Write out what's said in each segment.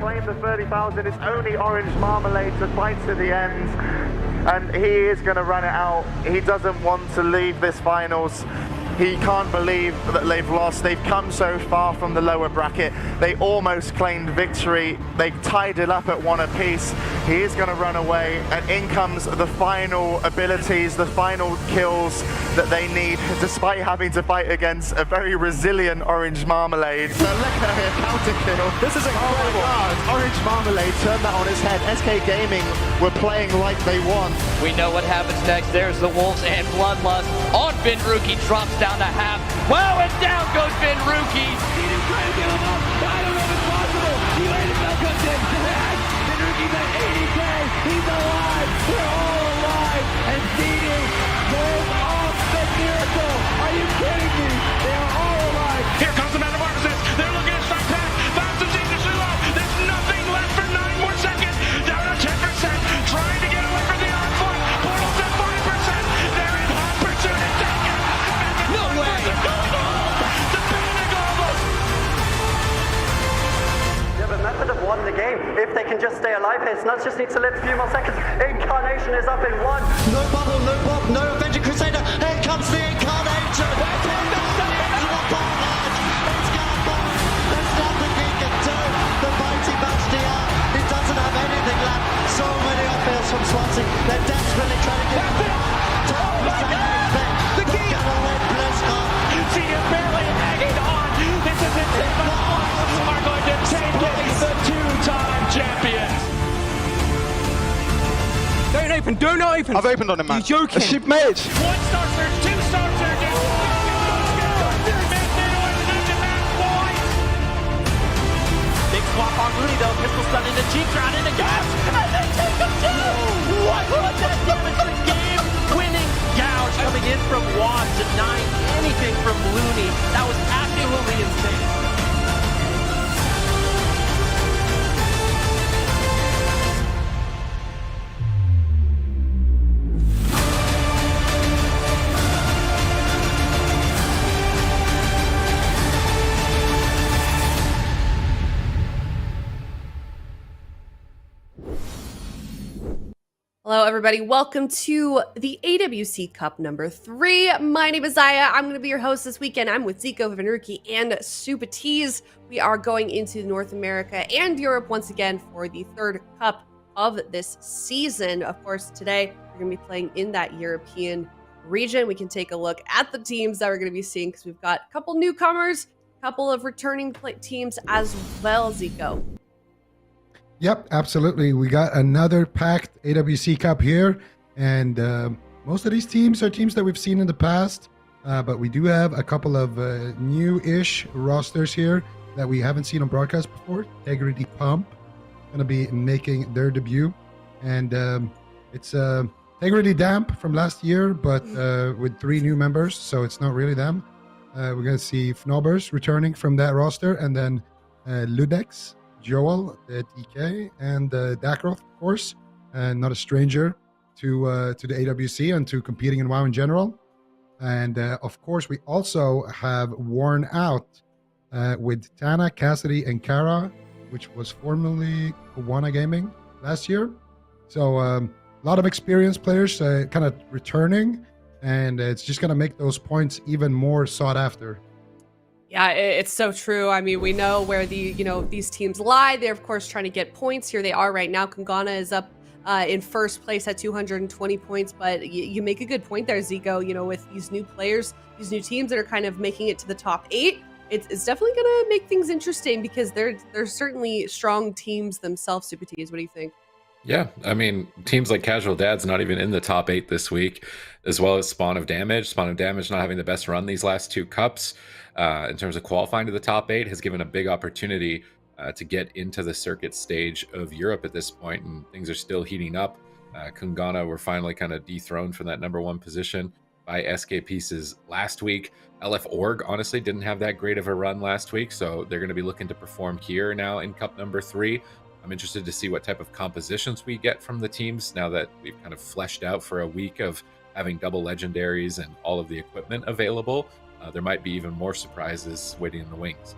claim the 30,000. It's only Orange Marmalade to fight to the end, and he is going to run it out. He doesn't want to leave this finals. He can't believe that they've lost. They've come so far from the lower bracket. They almost claimed victory. They tied it up at 1 apiece. He is going to run away, and in comes the final abilities, the final kills that they need, despite having to fight against a very resilient Orange Marmalade. So look at her counter kill. This is incredible. Oh, Orange Marmalade turned that on his head. SK Gaming were playing like they won. We know what happens next. There's the Wolves and Bloodlust on Vinruki, drops down to half. Wow, and down goes Vinruki. He didn't try to give him up. I don't know if it's possible. He landed no comes in. Vinruki's at 80K. He's alive. They're all alive. And CD pulls off the miracle. Are you kidding me? They are all alive. Here comes the Metamorphosis. They're looking at start pack. Fast and seems too low. There's nothing left for 9 more seconds. Down to 10%. Trying to get away from the onslaught. Portal's at 40%. They're in hot pursuit and take it. No way. The panic almost. Yeah, but Method have won the game. If they can just stay alive here, Snuts just needs to live a few more seconds. Incarnation is up in 1. No bubble, no pop, no Avenger Crusader. Here comes the Incarnation. It's Gambon. There's nothing he can do. The mighty Bastia. He doesn't have anything left. So many upheavals from Swansea. They're desperately trying to get him out. The key. She is barely hanging on. This is insane. The Wolves are going to take it. The 2-time champions. Don't open. Do not open. I've opened on him, man. You're joking. A ship mage. 1 star surge, 2 star surge. Big swap on Rooney though. Pistol stun into cheek, round into gas. And they take him down. What was that damage? The game winning gouge coming in from Watt, denying anything from Looney. That was absolutely insane. Hello, everybody. Welcome to the AWC Cup number 3. My name is Zaya. I'm going to be your host this weekend. I'm with Zico, Vinruki, and Supatees. We are going into North America and Europe once again for the 3rd Cup of this season. Of course, today we're going to be playing in that European region. We can take a look at the teams that we're going to be seeing because we've got a couple newcomers, a couple of returning teams as well, Zico. Yep, absolutely. We got another packed AWC Cup here, and most of these teams are teams that we've seen in the past, but we do have a couple of new-ish rosters here that we haven't seen on broadcast before. TEGRIDY Pump going to be making their debut, and it's TEGRIDY Damp from last year, but with 3 new members, so it's not really them. We're going to see Fnobbers returning from that roster, and then Ludex, Joel, DK, and Dakroth, of course, and not a stranger to the AWC and to competing in WoW in general. And of course, we also have Worn Out with Tana, Cassidy, and Kara, which was formerly Kawana Gaming last year. So a lot of experienced players kind of returning, and it's just going to make those points even more sought after. Yeah, it's so true. I mean, we know where these teams lie. They're, of course, trying to get points. Here they are right now. KUNGARNA is up in first place at 220 points. But you make a good point there, Zico. With these new players, these new teams that are kind of making it to the top 8, it's definitely going to make things interesting because they're certainly strong teams themselves, Supatees. What do you think? Yeah, I mean, teams like Casual Dad's not even in the top 8 this week, as well as Spawn of Damage. Spawn of Damage not having the best run these last 2 cups in terms of qualifying to the top 8 has given a big opportunity to get into the circuit stage of Europe at this point, and things are still heating up. KUNGARNA were finally kind of dethroned from that #1 position by SK Pieces last week. LF Org honestly didn't have that great of a run last week, so they're going to be looking to perform here now in Cup number 3. I'm interested to see what type of compositions we get from the teams now that we've kind of fleshed out for a week of having double legendaries and all of the equipment available. There might be even more surprises waiting in the wings.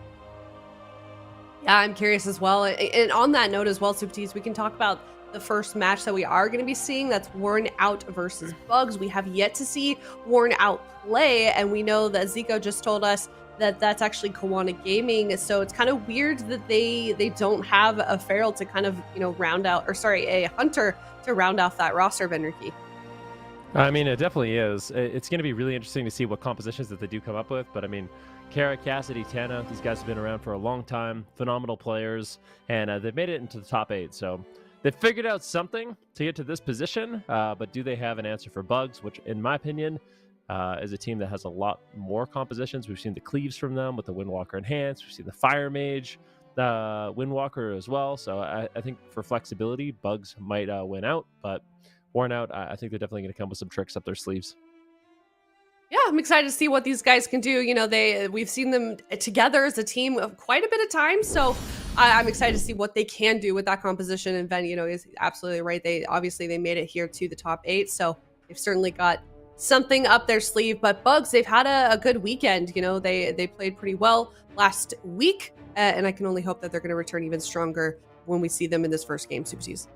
Yeah, I'm curious as well. And on that note as well, Subtees, we can talk about the first match that we are going to be seeing. That's Worn Out versus Bugs. We have yet to see Worn Out play, and we know that Zico just told us that that's actually KUNGARNA Gaming. So it's kind of weird that they don't have a Feral to kind of, you know, round out, or sorry, a Hunter to round off that roster, Benricky. I mean, it definitely is. It's going to be really interesting to see what compositions that they do come up with. But I mean, Kara, Cassidy, Tana, these guys have been around for a long time, phenomenal players, and they've made it into the top 8. So they've figured out something to get to this position, but do they have an answer for Bugs, which in my opinion is a team that has a lot more compositions. We've seen the Cleaves from them with the Windwalker Enhanced. We've seen the Fire Mage, the Windwalker as well. So I think for flexibility, Bugs might win out, but Worn Out, I think they're definitely going to come with some tricks up their sleeves. Yeah, I'm excited to see what these guys can do. You know, we've seen them together as a team of quite a bit of time, so I'm excited to see what they can do with that composition. And Ben, you know, is absolutely right. They made it here to the top 8, so they've certainly got something up their sleeve. But Bugs, they've had a good weekend. You know, they played pretty well last week, and I can only hope that they're going to return even stronger when we see them in this first game, Subsies.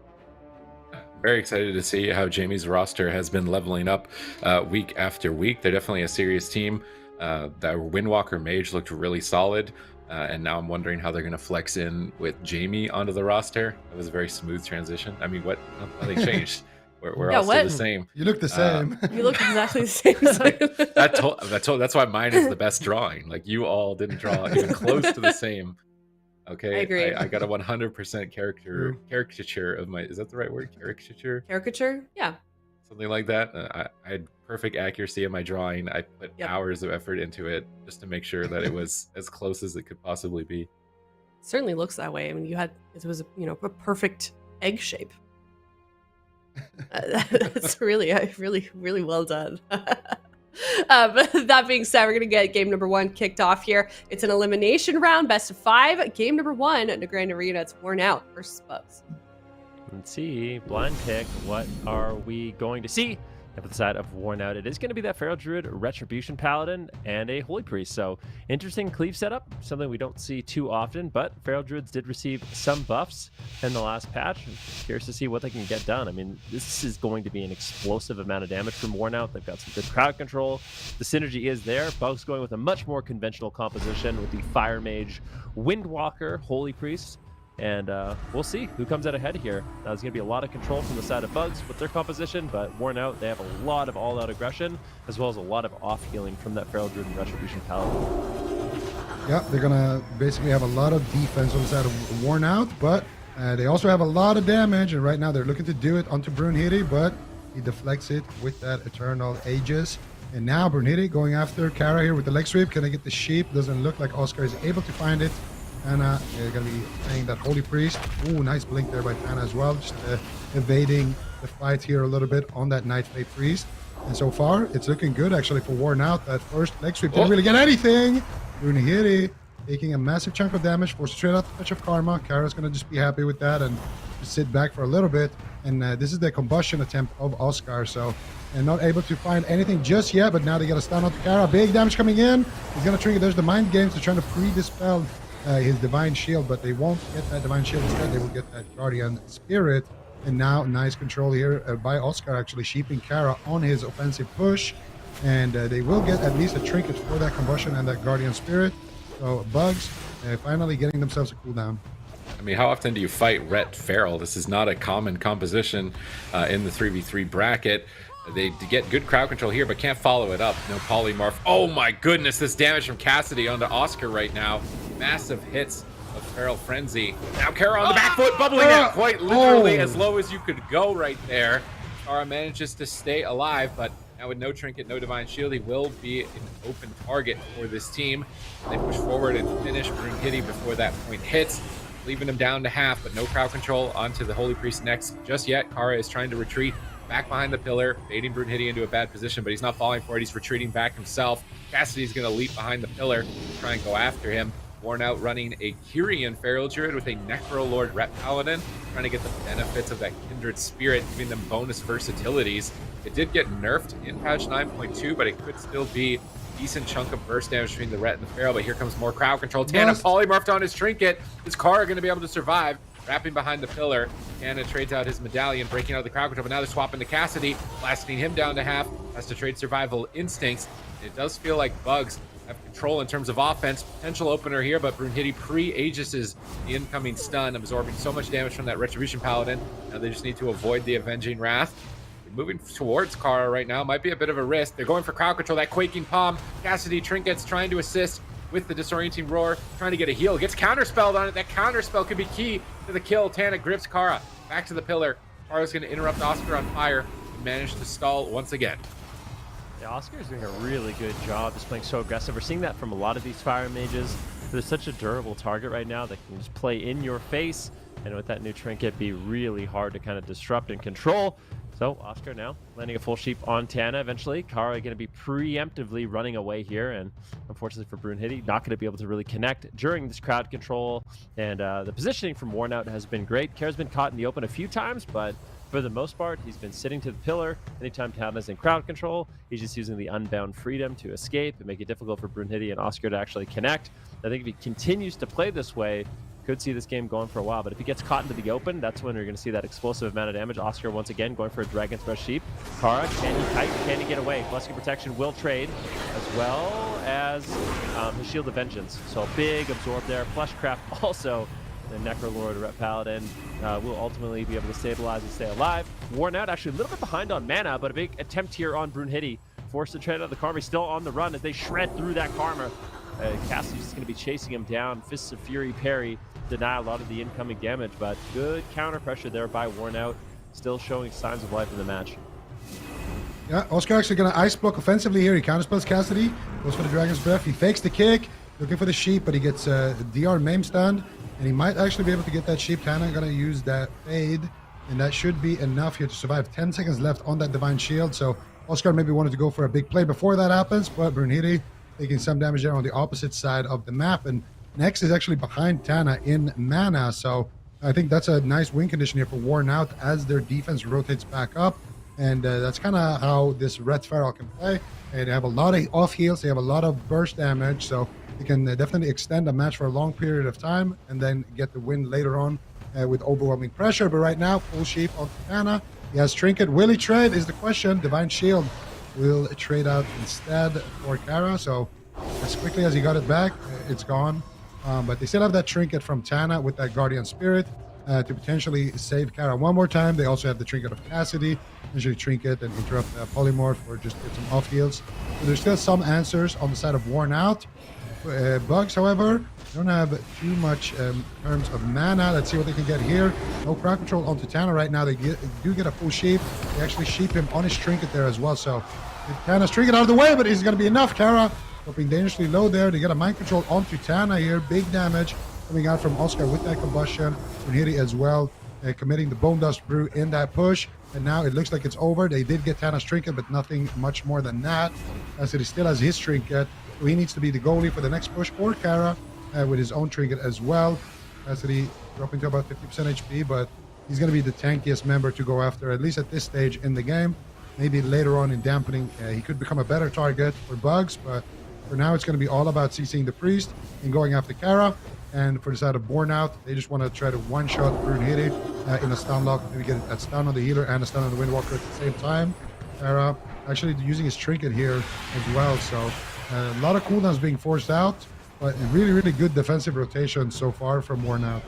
Very excited to see how Jamie's roster has been leveling up week after week. They're definitely a serious team. That Windwalker Mage looked really solid, and now I'm wondering how they're going to flex in with Jamie onto the roster. It was a very smooth transition. I mean, nothing changed. We're all still the same. You look the same. You look exactly the same. That's why mine is the best drawing. Like, you all didn't draw even close to the same. Okay, I agree. I got a 100% caricature of my. Is that the right word? Caricature? Caricature? Yeah. Something like that. I had perfect accuracy in my drawing. I put hours of effort into it just to make sure that it was as close as it could possibly be. Certainly looks that way. I mean, it was a perfect egg shape. That's really well done. But that being said, we're going to get game number 1 kicked off here. It's an elimination round, best of 5. Game number 1 at the Grand Arena. It's Worn Out versus Bugs. Let's see. Blind pick. What are we going to see? And for the side of Worn Out, it is going to be that Feral Druid, Retribution Paladin, and a Holy Priest. So interesting cleave setup, something we don't see too often, but Feral Druids did receive some buffs in the last patch. I'm curious to see what they can get done. I mean, this is going to be an explosive amount of damage from Worn Out. They've got some good crowd control. The synergy is there. Bugs going with a much more conventional composition with the Fire Mage, Windwalker, Holy Priest. And we'll see who comes out ahead here. There's going to be a lot of control from the side of Bugs with their composition, but Worn Out, they have a lot of all-out aggression, as well as a lot of off-healing from that Feral-driven Retribution Paladin. Yeah, they're going to basically have a lot of defense on the side of Worn Out, but they also have a lot of damage, and right now they're looking to do it onto Brunhilde, but he deflects it with that Eternal Aegis. And now Brunhilde going after Kara here with the leg sweep. Can I get the sheep? Doesn't look like Oscar is able to find it. Tana, they're going to be playing that Holy Priest. Ooh, nice blink there by Tana as well. Just evading the fight here a little bit on that Nightfade Priest. And so far, it's looking good actually for Worn Out. That first leg sweep didn't really get anything. Brunhilde taking a massive chunk of damage for straight out the touch of Karma. Kara's going to just be happy with that and just sit back for a little bit. And this is the combustion attempt of Oscar. So, and not able to find anything just yet, but now they get a stun onto Kara. Big damage coming in. He's going to trigger. There's the Mind Games. They're trying to pre-dispel his Divine Shield, but they won't get that Divine Shield. Instead, they will get that Guardian Spirit. And now, nice control here by Oscar, actually sheeping Kara on his offensive push. And they will get at least a trinket for that Combustion and that Guardian Spirit. So, Bugs finally getting themselves a cooldown. I mean, how often do you fight Ret Feral? This is not a common composition in the 3v3 bracket. They get good crowd control here, but can't follow it up. No polymorph. Oh my goodness, this damage from Cassidy onto Oscar right now. Massive hits of Feral Frenzy. Now Kara on the back foot, bubbling out quite literally as low as you could go right there. Kara manages to stay alive, but now with no trinket, no Divine Shield, he will be an open target for this team. They push forward and finish Brunhilde before that point hits, leaving him down to half, but no crowd control onto the Holy Priest next just yet. Kara is trying to retreat back behind the pillar, baiting Brunhilde into a bad position, but he's not falling for it. He's retreating back himself. Cassidy's going to leap behind the pillar to try and go after him. Worn Out running a Kyrian Feral Druid with a Necrolord Ret Paladin, trying to get the benefits of that Kindred Spirit, giving them bonus versatilities. It did get nerfed in patch 9.2, but it could still be a decent chunk of burst damage between the Ret and the Feral. But here comes more crowd control. Tana polymorphed on his trinket. Is Kara going to be able to survive? Wrapping behind the pillar. Tana trades out his medallion, breaking out the crowd control, but now they're swapping to Cassidy, blasting him down to half. Has to trade survival instincts. It does feel like Bugs have control in terms of offense. Potential opener here, but Brunhilde pre-Aegises the incoming stun, absorbing so much damage from that Retribution Paladin. Now they just need to avoid the Avenging Wrath. Moving towards Kara right now might be a bit of a risk. They're going for crowd control, that Quaking Palm. Cassidy trinkets, trying to assist with the Disorienting Roar, trying to get a heal. Gets counterspelled on it. That counterspell could be key to the kill. Tana grips Kara back to the pillar. Kara's going to interrupt Oscar on fire and manage to stall once again. Yeah, Oscar's doing a really good job just playing so aggressive. We're seeing that from a lot of these Fire Mages. There's such a durable target right now that can just play in your face, and with that new trinket, be really hard to kind of disrupt and control. So Oscar now landing a full sheep on Tana eventually. Kara going to be preemptively running away here, and unfortunately for Brunhilde, not going to be able to really connect during this crowd control. And the positioning from Worn Out has been great. Kara's been caught in the open a few times, but for the most part, he's been sitting to the pillar. Anytime Tana's in crowd control, he's just using the Unbound Freedom to escape and make it difficult for Brunhilde and Oscar to actually connect. I think if he continues to play this way, could see this game going for a while, but if he gets caught into the open, that's when you're going to see that explosive amount of damage. Oscar once again going for a Dragon's Breath Sheep. Kara, can he kite? Can he get away? Blessing Protection will trade, as well as his Shield of Vengeance. So big absorb there. Fleshcraft also, the Necrolord Ret Paladin will ultimately be able to stabilize and stay alive. Worn Out actually a little bit behind on mana, but a big attempt here on Brunhilde. Forced to trade out the Karma. He's still on the run as they shred through that Karma. Cassie's just going to be chasing him down. Fists of Fury parry, deny a lot of the incoming damage, but good counter pressure there by Worn Out, still showing signs of life in the match. Yeah, Oscar actually going to ice block offensively here. He counterspells Cassidy, goes for the Dragon's Breath. He fakes the kick, looking for the sheep, but he gets DR Maim stand, and he might actually be able to get that sheep. Tana going to use that fade, and that should be enough here to survive. 10 seconds left on that Divine Shield, so Oscar maybe wanted to go for a big play before that happens, but Brunhilde taking some damage there on the opposite side of the map, and Nex is actually behind Tana in mana, so I think that's a nice win condition here for Worn Out as their defense rotates back up, and that's kind of how this Red Feral can play. And they have a lot of off heals, they have a lot of burst damage, so they can definitely extend a match for a long period of time and then get the win later on with overwhelming pressure. But right now, full sheep on Tana. He has Trinket. Will he trade is the question. Divine Shield will trade out instead for Kara, so as quickly as he got it back, it's gone. But they still have that trinket from Tana with that Guardian Spirit to potentially save Kara one more time. They also have the trinket of Cassidy, usually trinket and interrupt polymorph or just get some off heals. So there's still some answers on the side of Worn Out. Bugs, however, don't have too much in terms of mana. Let's see what they can get here. No crowd control onto Tana right now. They do get a full sheep. They actually sheep him on his trinket there as well. So Tana's trinket out of the way, but is going to be enough. Kara dropping dangerously low there. They get a mind control onto Tana here. Big damage coming out from Oscar with that combustion. Brunhilde as well, committing the Bone Dust Brew in that push. And now it looks like it's over. They did get Tana's trinket, but nothing much more than that, as he still has his trinket. So he needs to be the goalie for the next push for Kara with his own trinket as well. Cassidy dropping to about 50% HP, but he's going to be the tankiest member to go after, at least at this stage in the game. Maybe later on in dampening, he could become a better target for Bugs, but for now, it's going to be all about CCing the Priest and going after Kara. And for the side of Worn Out, they just want to try to one-shot Brunhilde in a stun lock. Maybe get a stun on the healer and a stun on the Windwalker at the same time. Kara actually using his trinket here as well. So a lot of cooldowns being forced out, but really, really good defensive rotation so far from Worn Out.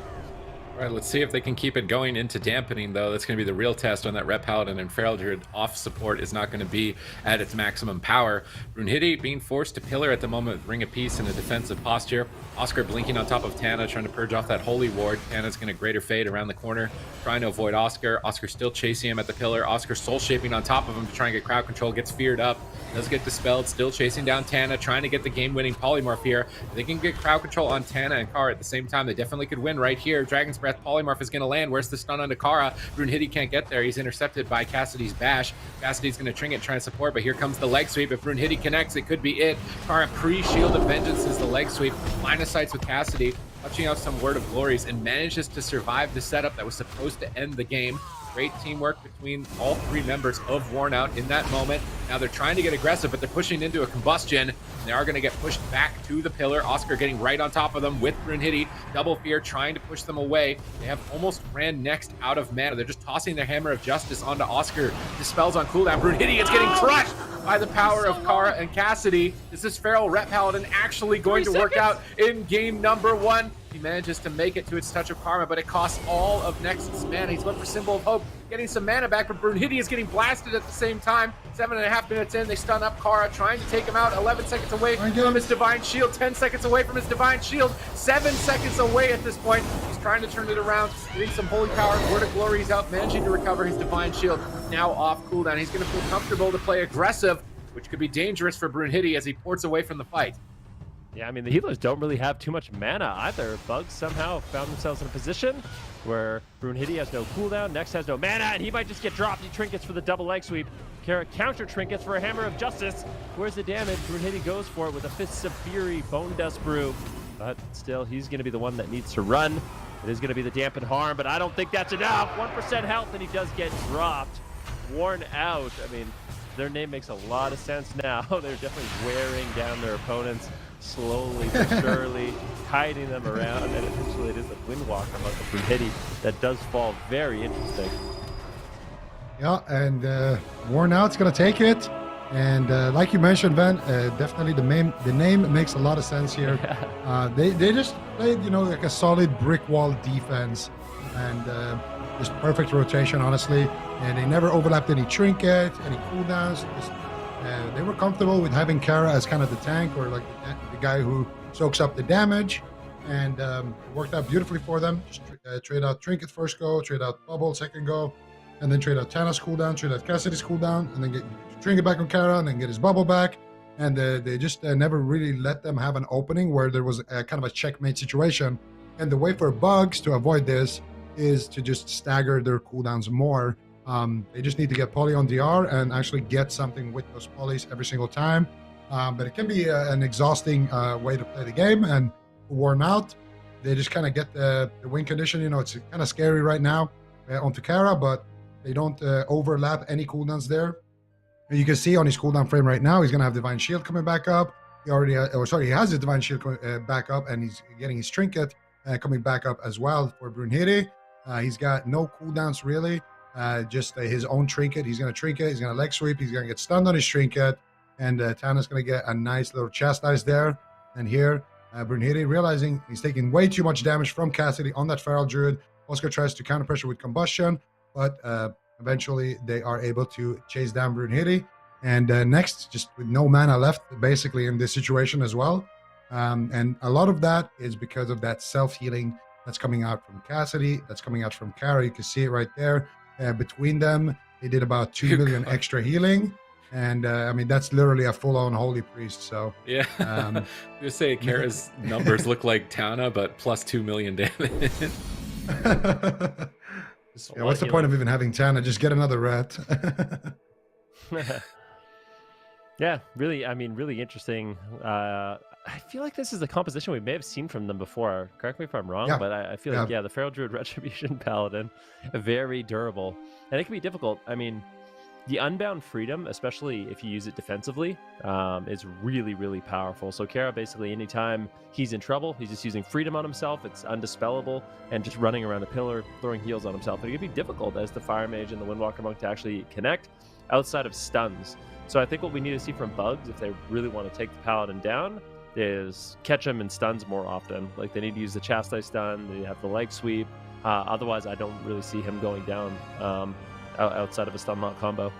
All right, let's see if they can keep it going into dampening, though. That's going to be the real test on that Ret Paladin and Feral Druid. Off support is not going to be at its maximum power. Brunhilde being forced to pillar at the moment with Ring of Peace in a defensive posture. Oscar blinking on top of Tana, trying to purge off that Holy Ward. Tana's going to Greater Fade around the corner, trying to avoid Oscar. Oscar still chasing him at the pillar. Oscar soul shaping on top of him to try and get crowd control. Gets feared up, does get dispelled, still chasing down Tana, trying to get the game-winning polymorph here. If they can get crowd control on Tana and Kara at the same time, they definitely could win right here. Dragon's Breath That polymorph is going to land. Where's the stun on Kara? Brunhilde can't get there. He's intercepted by Cassidy's bash. Cassidy's going to trinket, trying to support, but here comes the leg sweep. If Brunhilde connects, it could be it. Kara pre-shield of vengeance is the leg sweep. Line of sights with Cassidy, touching out some word of glories, and manages to survive the setup that was supposed to end the game. Great teamwork between all three members of Worn Out in that moment. Now they're trying to get aggressive, but they're pushing into a combustion. And they are going to get pushed back to the pillar. Oscar getting right on top of them with Brunhilde. Double Fear trying to push them away. They have almost ran next out of mana. They're just tossing their Hammer of Justice onto Oscar. Dispels on cooldown. Brunhilde is getting crushed by the power of Kara and Cassidy. Is this Feral Ret Paladin actually going to work out in game number 1? He manages to make it to its Touch of Karma, but it costs all of Nexus mana. He's going for Symbol of Hope, getting some mana back, but Brunhilde is getting blasted at the same time. 7.5 minutes in, they stun up Kara, trying to take him out. 11 seconds away from his Divine Shield, 10 seconds away from his Divine Shield, 7 seconds away at this point. He's trying to turn it around, getting some Holy Power. Word of Glory, he's out, managing to recover his Divine Shield. Now off cooldown. He's going to feel comfortable to play aggressive, which could be dangerous for Brunhilde as he ports away from the fight. Yeah, I mean, the healers don't really have too much mana either. Bugs somehow found themselves in a position where Brunhilde has no cooldown, Nex has no mana, and he might just get dropped. He trinkets for the double leg sweep. Kara counter trinkets for a Hammer of Justice. Where's the damage? Brunhilde goes for it with a Fists of Fury, Bone Dust Brew. But still, he's going to be the one that needs to run. It is going to be the Dampen Harm, but I don't think that's enough. 1% health, and he does get dropped. Worn Out. I mean, their name makes a lot of sense now. They're definitely wearing down their opponents, slowly but surely, hiding them around, and eventually it is a Windwalker among the Brunhilde that does fall. Very interesting. Yeah, and Worn Out's going to take it. And like you mentioned, Ben, definitely the name makes a lot of sense here. They just played, like a solid brick wall defense, and just perfect rotation, honestly. And they never overlapped any trinkets, any cooldowns. They were comfortable with having Kara as kind of the tank, or like the guy who soaks up the damage, and it worked out beautifully for them. Just trade out Trinket first go, trade out Bubble second go, and then trade out Tana's cooldown, trade out Cassidy's cooldown, and then get Trinket back on Kara, and then get his Bubble back. And they just never really let them have an opening where there was a kind of a checkmate situation. And the way for Bugs to avoid this is to just stagger their cooldowns more. They just need to get poly on DR and actually get something with those polys every single time. But it can be an exhausting way to play the game. And Worn Out, they just kind of get the win condition. It's kind of scary right now onto Kara, but they don't overlap any cooldowns there. And you can see on his cooldown frame right now, he's going to have Divine Shield coming back up. He has his Divine Shield back up, and he's getting his Trinket coming back up as well for Brunhilde. He's got no cooldowns really. Just his own Trinket. He's going to Trinket, he's going to leg sweep, he's going to get stunned on his Trinket, and Tana's going to get a nice little chastise there. And here, Brunhilde, realizing he's taking way too much damage from Cassidy on that Feral Druid, Oscar tries to counter pressure with Combustion, but eventually they are able to chase down Brunhilde. And next, just with no mana left, basically, in this situation as well. And a lot of that is because of that self-healing that's coming out from Cassidy, that's coming out from Kara. You can see it right there. Between them, they did about 2 million extra healing. And I mean, that's literally a full-on Holy Priest. So yeah, just say Kara's numbers look like Tana, but plus 2 million damage. Yeah, what's the point of even having Tana? Just get another rat. Yeah, really, I mean, really interesting. I feel like this is a composition we may have seen from them before. Correct me if I'm wrong, but I feel like, the Feral Druid Retribution Paladin, very durable. And it can be difficult. I mean, the Unbound Freedom, especially if you use it defensively, is really, really powerful. So Kara, basically, anytime he's in trouble, he's just using Freedom on himself. It's undispellable, and just running around a pillar, throwing heals on himself. And it can be difficult as the Fire Mage and the Windwalker Monk to actually connect outside of stuns. So I think what we need to see from Bugs, if they really want to take the Paladin down, is catch him in stuns more often. Like, they need to use the Chastise stun, they have the leg sweep. Otherwise, I don't really see him going down outside of a stun lock combo.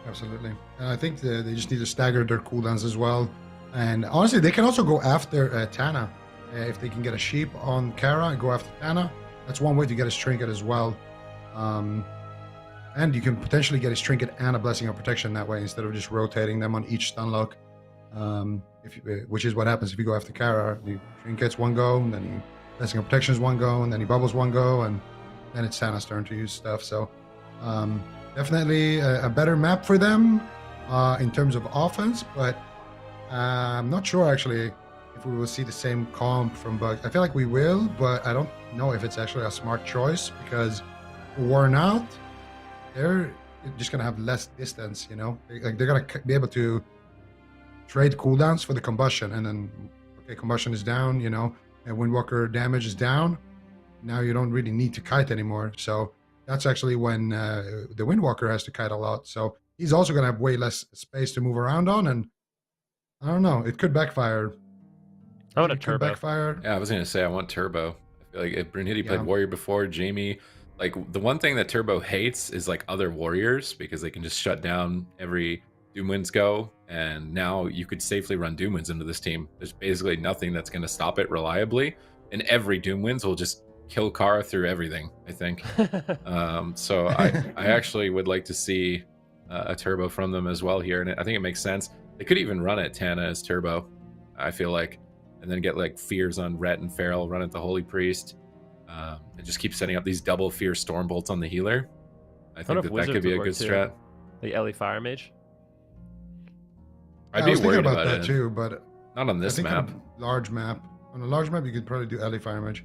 Absolutely. And I think they just need to stagger their cooldowns as well. And honestly, they can also go after Tana. If they can get a sheep on Kara and go after Tana, that's one way to get his Trinket as well. And you can potentially get his Trinket and a Blessing of Protection that way, instead of just rotating them on each stun lock. Which is what happens if you go after Kara. He Trinkets one go, and then he Blessing of Protection is 1 go, and then he bubbles 1 go, and then it's Santa's turn to use stuff. So definitely a better map for them in terms of offense, but I'm not sure actually if we will see the same comp from Bugs. I feel like we will, but I don't know if it's actually a smart choice, because worn out, they're just gonna have less distance, you know. Like they're gonna be able to trade cooldowns for the combustion, and then okay, combustion is down, you know, and Windwalker damage is down. Now you don't really need to kite anymore. So that's actually when the Windwalker has to kite a lot. So he's also gonna have way less space to move around on, and I don't know, it could backfire. I want a It could turbo. backfire. Yeah, I was gonna say I want Turbo. I feel like if Brunhilde played Yeah. Warrior before, Jamie, like the one thing that Turbo hates is like other Warriors, because they can just shut down every Doomwinds go, and now you could safely run Doomwinds into this team. There's basically nothing that's gonna stop it reliably, and every Doomwinds will just kill Kara through everything, I think. So I actually would like to see a Turbo from them as well here, and I think it makes sense. They could even run it Tana as Turbo, I feel like, and then get like fears on Rhett and Feral, run it the Holy Priest, and just keep setting up these double fear storm bolts on the healer. I think that could be a good strat. The Ellie Fire Mage. I'd I be was thinking worried about about that it. too, but Not on I this think map. on a large map. On a large map, you could probably do Ellie Fire Mage.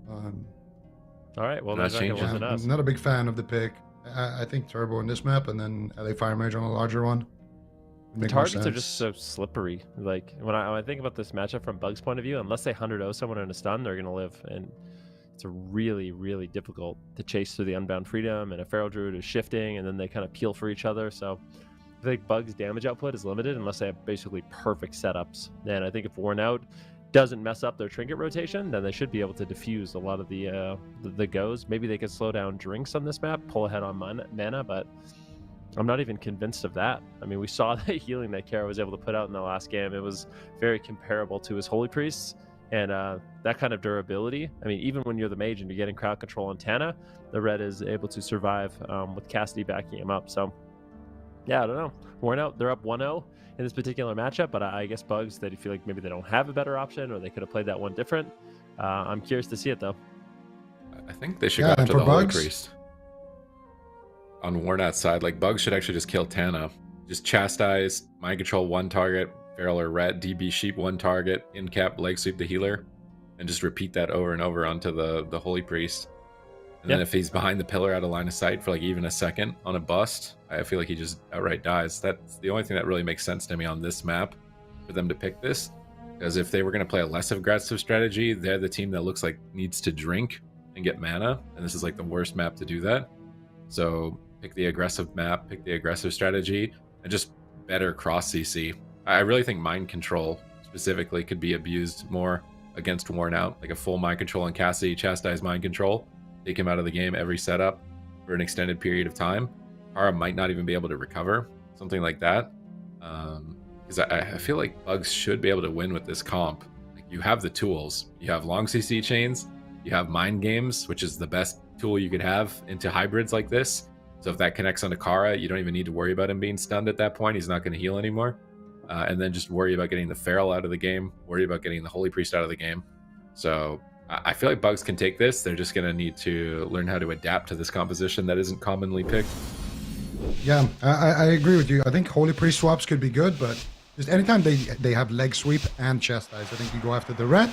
All right, well, That that changes. wasn't us. I'm not a big fan of the pick. I think Turbo on this map, and then LA Fire Mage on a larger one. The targets are just so slippery. Like when I think about this matchup from Bug's point of view, unless they 100-0 someone in a stun, they're gonna live, and it's really, really difficult to chase through the Unbound Freedom, and a Feral Druid is shifting, and then they kind of peel for each other. So I think Bug's damage output is limited unless they have basically perfect setups. And I think if Worn Out doesn't mess up their trinket rotation, then they should be able to diffuse a lot of the goes. Maybe they could slow down drinks on this map, pull ahead on mana, but I'm not even convinced of that. I mean, we saw the healing that Kara was able to put out in the last game. It was very comparable to his Holy Priests, and that kind of durability. I mean, even when you're the mage and you're getting crowd control on Tana, the red is able to survive with Cassidy backing him up. So, yeah, I don't know. Worn Out, they're up 1-0 in this particular matchup, but I guess Bugs, that you feel like maybe they don't have a better option, or they could have played that one different. I'm curious to see it, though. I think they should Yeah, go and after for the Holy Bugs? Priest. On Warnat's side, like Bugs should actually just kill Tana. Just chastise, mind control 1 target, Feral or Ret, DB Sheep 1 target, in cap, leg sweep the healer, and just repeat that over and over onto the Holy Priest. And then if he's behind the pillar out of line of sight for like even a second on a bust, I feel like he just outright dies. That's the only thing that really makes sense to me on this map for them to pick this. Because if they were going to play a less aggressive strategy, they're the team that looks like needs to drink and get mana, and this is like the worst map to do that. So pick the aggressive map, pick the aggressive strategy, and just better cross CC. I really think mind control specifically could be abused more against Worn Out, like a full mind control on Cassidy, chastise mind control, take him out of the game every setup for an extended period of time. Kara might not even be able to recover, something like that. Because I feel like Bugs should be able to win with this comp. Like, you have the tools. You have long CC chains, you have mind games, which is the best tool you could have into hybrids like this. So if that connects onto Kara, you don't even need to worry about him being stunned at that point. He's not going to heal anymore. And then just worry about getting the Feral out of the game, worry about getting the Holy Priest out of the game. So I feel like Bugs can take this. They're just going to need to learn how to adapt to this composition that isn't commonly picked. Yeah, I agree with you. I think Holy Priest swaps could be good, but just anytime they have leg sweep and chastise, I think you go after the Ret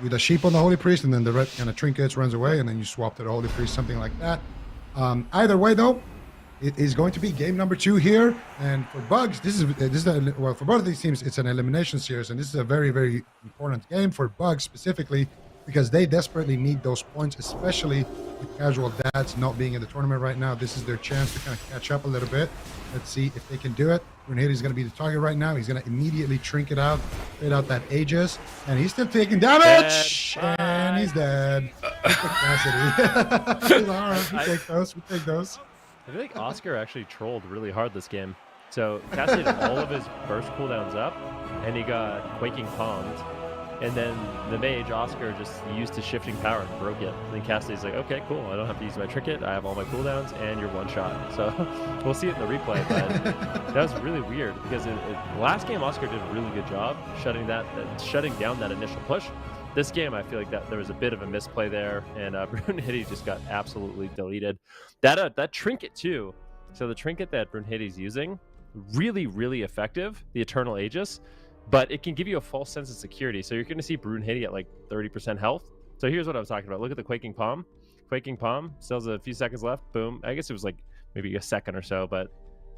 with a sheep on the Holy Priest, and then the Ret kind of trinkets, runs away, and then you swap to the Holy Priest, something like that. Either way, though, it is going to be game number 2 here, and for Bugs, well, for both of these teams, it's an elimination series, and this is a very, very important game for Bugs specifically, because they desperately need those points, especially with Casual Dads not being in the tournament right now. This is their chance to kind of catch up a little bit. Let's see if they can do it. Brunhilde is going to be the target right now. He's going to immediately trinket out, trade out that Aegis, and he's still taking damage, and he's dead. Cassidy. All right, we take those. I feel like Oscar actually trolled really hard this game. So Cassidy had all of his burst cooldowns up, and he got Quaking Palmed. And then the mage, Oscar, just used his shifting power and broke it. And then Cassidy's like, okay, cool. I don't have to use my trinket. I have all my cooldowns, and you're one shot. So we'll see it in the replay. But that was really weird because last game, Oscar did a really good job shutting down that initial push. This game, I feel like that there was a bit of a misplay there, and Brunhilde just got absolutely deleted. That trinket too. So the trinket that Brunhilde's using, really effective, the Eternal Aegis, but it can give you a false sense of security. So you're going to see Brunhilde at like 30% health. So here's what I was talking about. Look at the Quaking Palm. Quaking Palm still has a few seconds left. Boom. I guess it was like maybe a second or so, but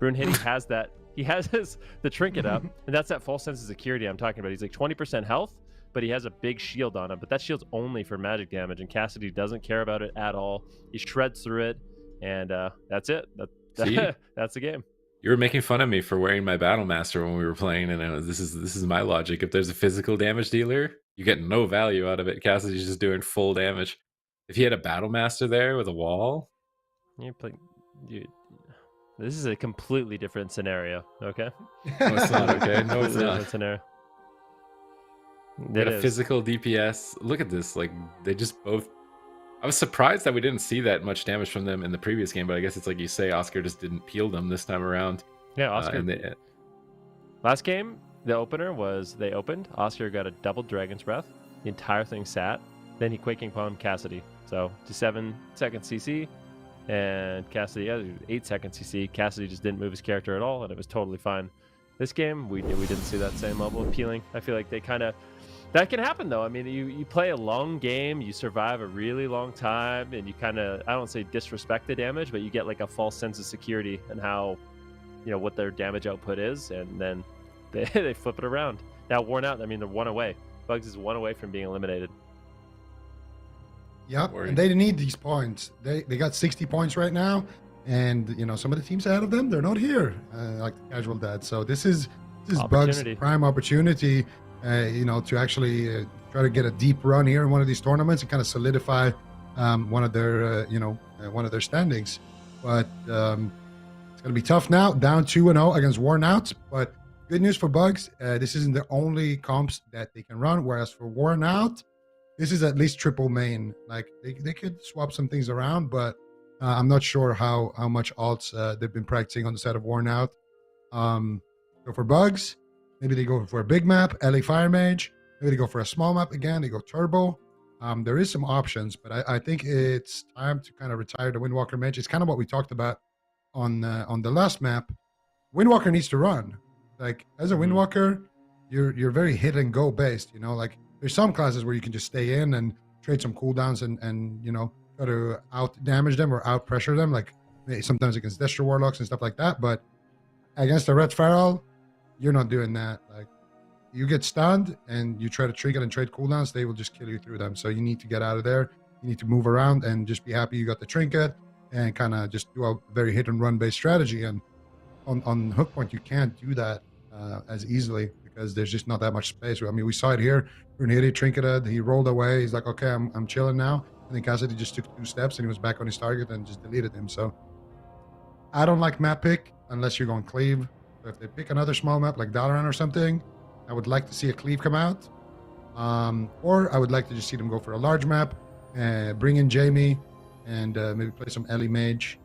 Brunhilde has that. He has the trinket up, and that's that false sense of security I'm talking about. He's like 20% health, but he has a big shield on him. But that shield's only for magic damage, and Cassidy doesn't care about it at all. He shreds through it, and that's it. That's the game. You were making fun of me for wearing my Battle Master when we were playing, and this is my logic. If there's a physical damage dealer, you get no value out of it. Cassidy's just doing full damage. If he had a Battle Master there with a wall, this is a completely different scenario. Okay. No, it's not okay. No, it's not. Scenario. Got a physical DPS. Look at this. Like they just both. I was surprised that we didn't see that much damage from them in the previous game, but I guess it's like you say, Oscar just didn't peel them this time around. Yeah, Oscar. Last game, the opener was they opened. Oscar got a double Dragon's Breath. The entire thing sat. Then he Quaking Palm Cassidy. So to 7-second CC, and Cassidy 8-second CC. Cassidy just didn't move his character at all, and it was totally fine. This game, we didn't see that same level of peeling. I feel like they kind of. That can happen though. I mean, you play a long game, you survive a really long time, and you kind of, I don't say disrespect the damage, but you get like a false sense of security and how, what their damage output is, and then they flip it around. Now Worn Out, I mean, they're one away. Bugs is one away from being eliminated. Yep, and they need these points. They got 60 points right now, and some of the teams ahead of them, they're not here, like the Casual Dad. So this is Bugs' prime opportunity. To actually try to get a deep run here in one of these tournaments and kind of solidify one of their standings. But it's going to be tough now, down 2-0 against Worn Out. But good news for Bugs, this isn't the only comps that they can run. Whereas for Worn Out, this is at least triple main. Like they could swap some things around, but I'm not sure how much alts they've been practicing on the side of Worn Out. So for Bugs, maybe they go for a big map, LA Fire Mage. Maybe they go for a small map again. They go Turbo. There is some options, but I think it's time to kind of retire the Windwalker Mage. It's kind of what we talked about on the last map. Windwalker needs to run. Like as a Windwalker, you're very hit and go based. Like there's some classes where you can just stay in and trade some cooldowns and try to out damage them or out pressure them. Like sometimes against Destro Warlocks and stuff like that. But against the Red Feral, you're not doing that. Like you get stunned and you try to trinket and trade cooldowns, they will just kill you through them. So you need to get out of there. You need to move around and just be happy you got the trinket and kind of just do a very hit and run based strategy. And on hook point, you can't do that as easily because there's just not that much space. I mean, we saw it here. Brunhilde trinketed, he rolled away. He's like, okay, I'm chilling now. And then Cassidy just took 2 steps and he was back on his target and just deleted him. So I don't like map pick unless you're going cleave. So if they pick another small map like Dalaran or something, I would like to see a cleave come out. Or I would like to just see them go for a large map, bring in Jamie, and maybe play some Ellie Mage.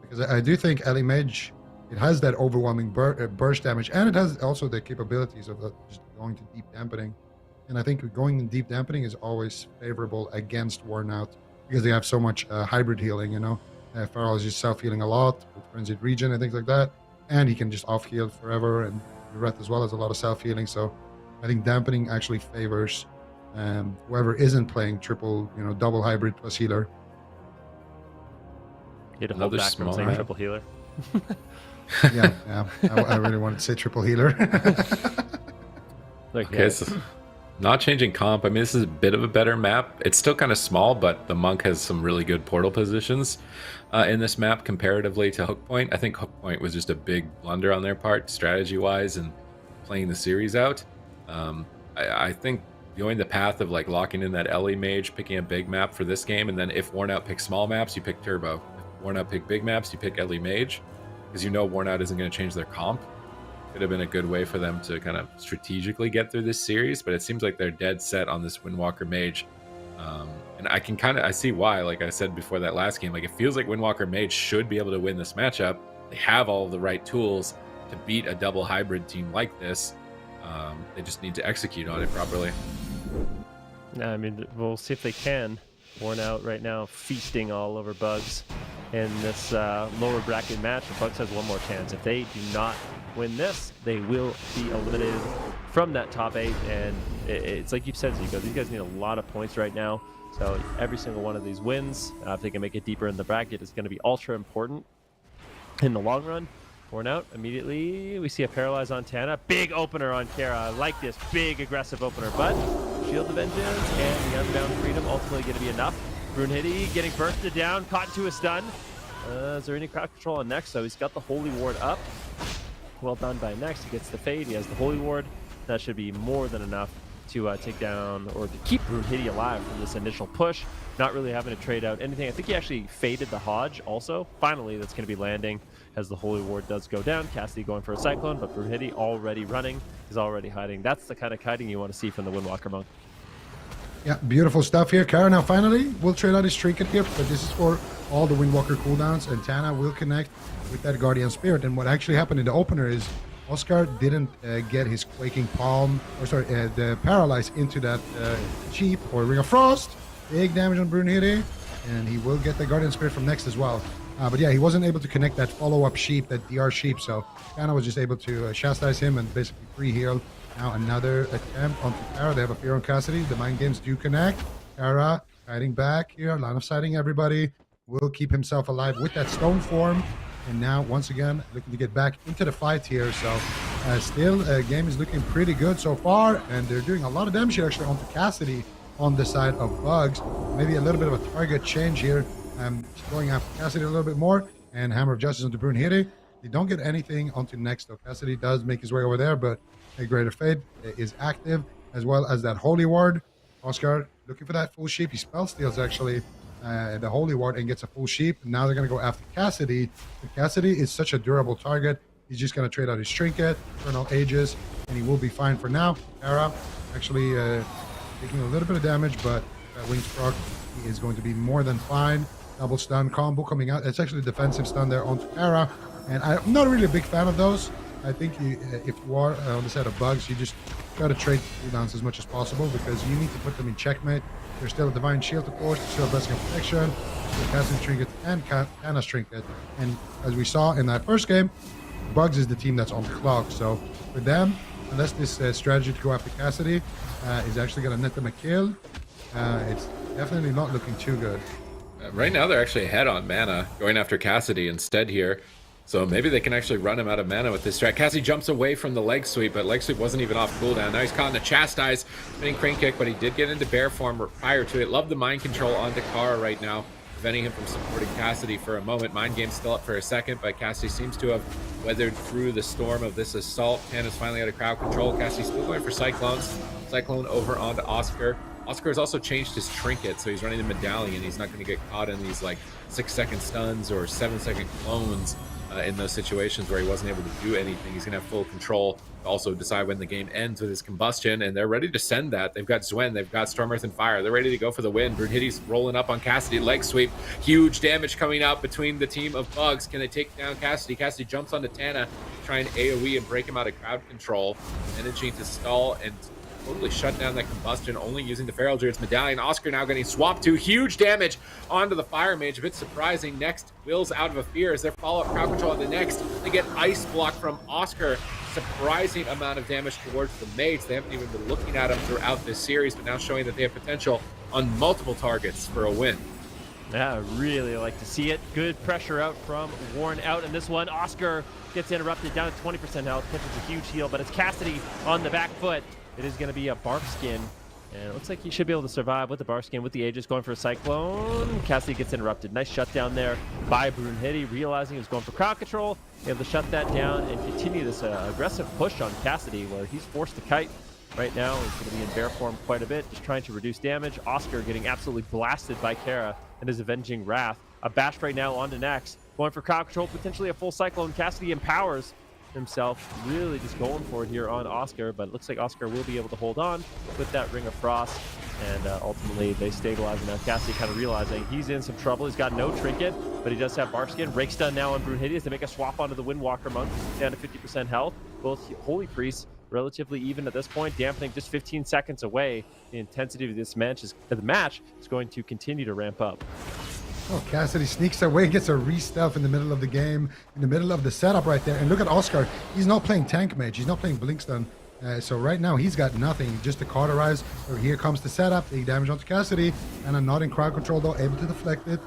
Because I do think Ellie Mage, it has that overwhelming burst damage, and it has also the capabilities of just going to deep dampening. And I think going in deep dampening is always favorable against Worn Out because they have so much hybrid healing, Feral is just self-healing a lot with Frenzied Regen and things like that. And he can just off-heal forever, and Ret as well has a lot of self-healing. So I think dampening actually favors whoever isn't playing triple, double hybrid plus healer. You had to hold back from saying triple healer. yeah. I really wanted to say triple healer. Okay, so not changing comp. I mean, this is a bit of a better map. It's still kind of small, but the Monk has some really good portal positions in this map comparatively to Hook Point. I think Hook Point was just a big blunder on their part, strategy-wise, and playing the series out. I think going the path of like locking in that Ellie Mage, picking a big map for this game, and then if Worn Out picks small maps, you pick Turbo. If Worn Out pick big maps, you pick Ellie Mage, because Worn Out isn't going to change their comp. Could have been a good way for them to kind of strategically get through this series, but it seems like they're dead set on this Windwalker Mage. And I see why. Like I said before that last game, like it feels like Windwalker Mage should be able to win this matchup. They have all of the right tools to beat a double hybrid team like this. They just need to execute on it properly. I mean, we'll see if they can. Worn Out right now, feasting all over Bugs in this lower bracket match. The Bugs has one more chance. If they do not win this, they will be eliminated from that top 8. And it's like you've said, Zico, these guys need a lot of points right now. So every single one of these wins, if they can make it deeper in the bracket, is going to be ultra important in the long run. Worn Out immediately. We see a paralyze on Tana. Big opener on Kara. I like this big aggressive opener, but Shield of Vengeance and the Unbound Freedom ultimately going to be enough. Brunhilde getting bursted down, caught into a stun. Is there any crowd control on Next? So he's got the Holy Ward up. Well done by Next. He gets the fade. He has the Holy Ward. That should be more than enough to take down or to keep Brunhilde alive from this initial push. Not really having to trade out anything. I think he actually faded the Hodge also. Finally, that's going to be landing as the Holy Ward does go down. Cassidy going for a Cyclone, but Brunhilde already running. He's already hiding. That's the kind of kiting you want to see from the Windwalker Monk. Yeah, beautiful stuff here. Kara now finally will trade out his Trinket here, but this is for all the Windwalker cooldowns, and Tana will connect with that Guardian Spirit. And what actually happened in the opener is Oscar didn't get his Quaking Palm, or sorry, the Paralyze into that Cheap or Ring of Frost. Big damage on Brunhilde, and he will get the Guardian Spirit from Next as well. But yeah, he wasn't able to connect that follow-up Sheep, that DR Sheep, so Tana was just able to chastise him and basically free heal. Now another attempt onto Kara. They have a fear on Cassidy. The mind games do connect. Kara fighting back here, line of sighting everybody. Will keep himself alive with that stone form. And now, once again, looking to get back into the fight here. So, still, game is looking pretty good so far. And they're doing a lot of damage here, actually, onto Cassidy on the side of Bugs. Maybe a little bit of a target change here. Going after Cassidy a little bit more. And Hammer of Justice onto Brunhilde. They don't get anything onto Next, though. Cassidy does make his way over there, but a Greater Fate is active, as well as that Holy Ward. Oscar looking for that full Sheep. He spell steals, actually, the Holy Ward and gets a full Sheep. Now they're going to go after Cassidy. But Cassidy is such a durable target. He's just going to trade out his Trinket, Eternal Ages, and he will be fine for now. Kara actually taking a little bit of damage, but that Wings proc, he is going to be more than fine. Double stun combo coming out. It's actually a defensive stun there onto Kara, and I'm not really a big fan of those. I think if you are on the side of Bugs, you just got to trade cooldowns as much as possible, because you need to put them in checkmate. There's still a Divine Shield, of course. There's still a Blessing of Protection. There's Casting Trinket and Tana's Trinket. And as we saw in that first game, Bugs is the team that's on the clock. So for them, unless this strategy to go after Cassidy is actually going to net them a kill, it's definitely not looking too good. Right now, they're actually ahead on mana, going after Cassidy instead here. So maybe they can actually run him out of mana with this strat. Cassidy jumps away from the leg sweep, but leg sweep wasn't even off cooldown. Now he's caught in the chastise, spinning crane kick, but he did get into bear form prior to it. Love the mind control onto Kara right now, preventing him from supporting Cassidy for a moment. Mind game's still up for a second, but Cassidy seems to have weathered through the storm of this assault. Tana's finally out of crowd control. Cassidy's still going for Cyclones. Cyclone over onto Oscar. Oscar has also changed his Trinket, so he's running the Medallion. He's not going to get caught in these like 6-second stuns or 7-second clones. In those situations where he wasn't able to do anything. He's gonna have full control to also decide when the game ends with his combustion, and they're ready to send that. They've got Zwen, they've got Storm, Earth, and Fire. They're ready to go for the win. Brunhilde's rolling up on Cassidy, leg sweep. Huge damage coming out between the team of Bugs. Can they take down Cassidy? Cassidy jumps onto Tana, try and AoE and break him out of crowd control. Managing to stall and totally shut down that combustion, only using the Feral Druid's Medallion. Oscar now getting swapped to huge damage onto the Fire Mage. A bit surprising. Next, Will's out of a fear as their follow-up crowd control on the next. They get Ice Block from Oscar. Surprising amount of damage towards the Mage. They haven't even been looking at him throughout this series, but now showing that they have potential on multiple targets for a win. Yeah, I really like to see it. Good pressure out from Worn Out in this one. Oscar gets interrupted down to 20% health. Catches a huge heal, but it's Cassidy on the back foot. It is going to be a Bark Skin, and it looks like he should be able to survive with the Bark Skin, with the Aegis going for a Cyclone. Cassidy gets interrupted. Nice shutdown there by Brunhilde, realizing he was going for crowd control, able to shut that down and continue this aggressive push on Cassidy, where he's forced to kite right now. He's going to be in bear form quite a bit, just trying to reduce damage. Oscar getting absolutely blasted by Kara and his Avenging Wrath. A bash right now onto Nex, going for crowd control, potentially a full Cyclone. Cassidy empowers himself, really just going for it here on Oscar, but it looks like Oscar will be able to hold on with that Ring of Frost, and ultimately they stabilize. And now Cassidy kind of realizing he's in some trouble. He's got no Trinket, but he does have Bark Skin. Rake Stun now on Brunhilde as they make a swap onto the Windwalker Monk, down to 50% health. Both Holy Priests relatively even at this point, dampening just 15 seconds away. The intensity of this match is going to continue to ramp up. Oh, Cassidy sneaks away, gets a re-stealth in the middle of the game, in the middle of the setup right there. And look at Oscar. He's not playing tank mage. He's not playing Blinkstun. So right now he's got nothing, just to cauterize. So here comes the setup. The damage onto Cassidy, and I'm not in crowd control though, able to deflect it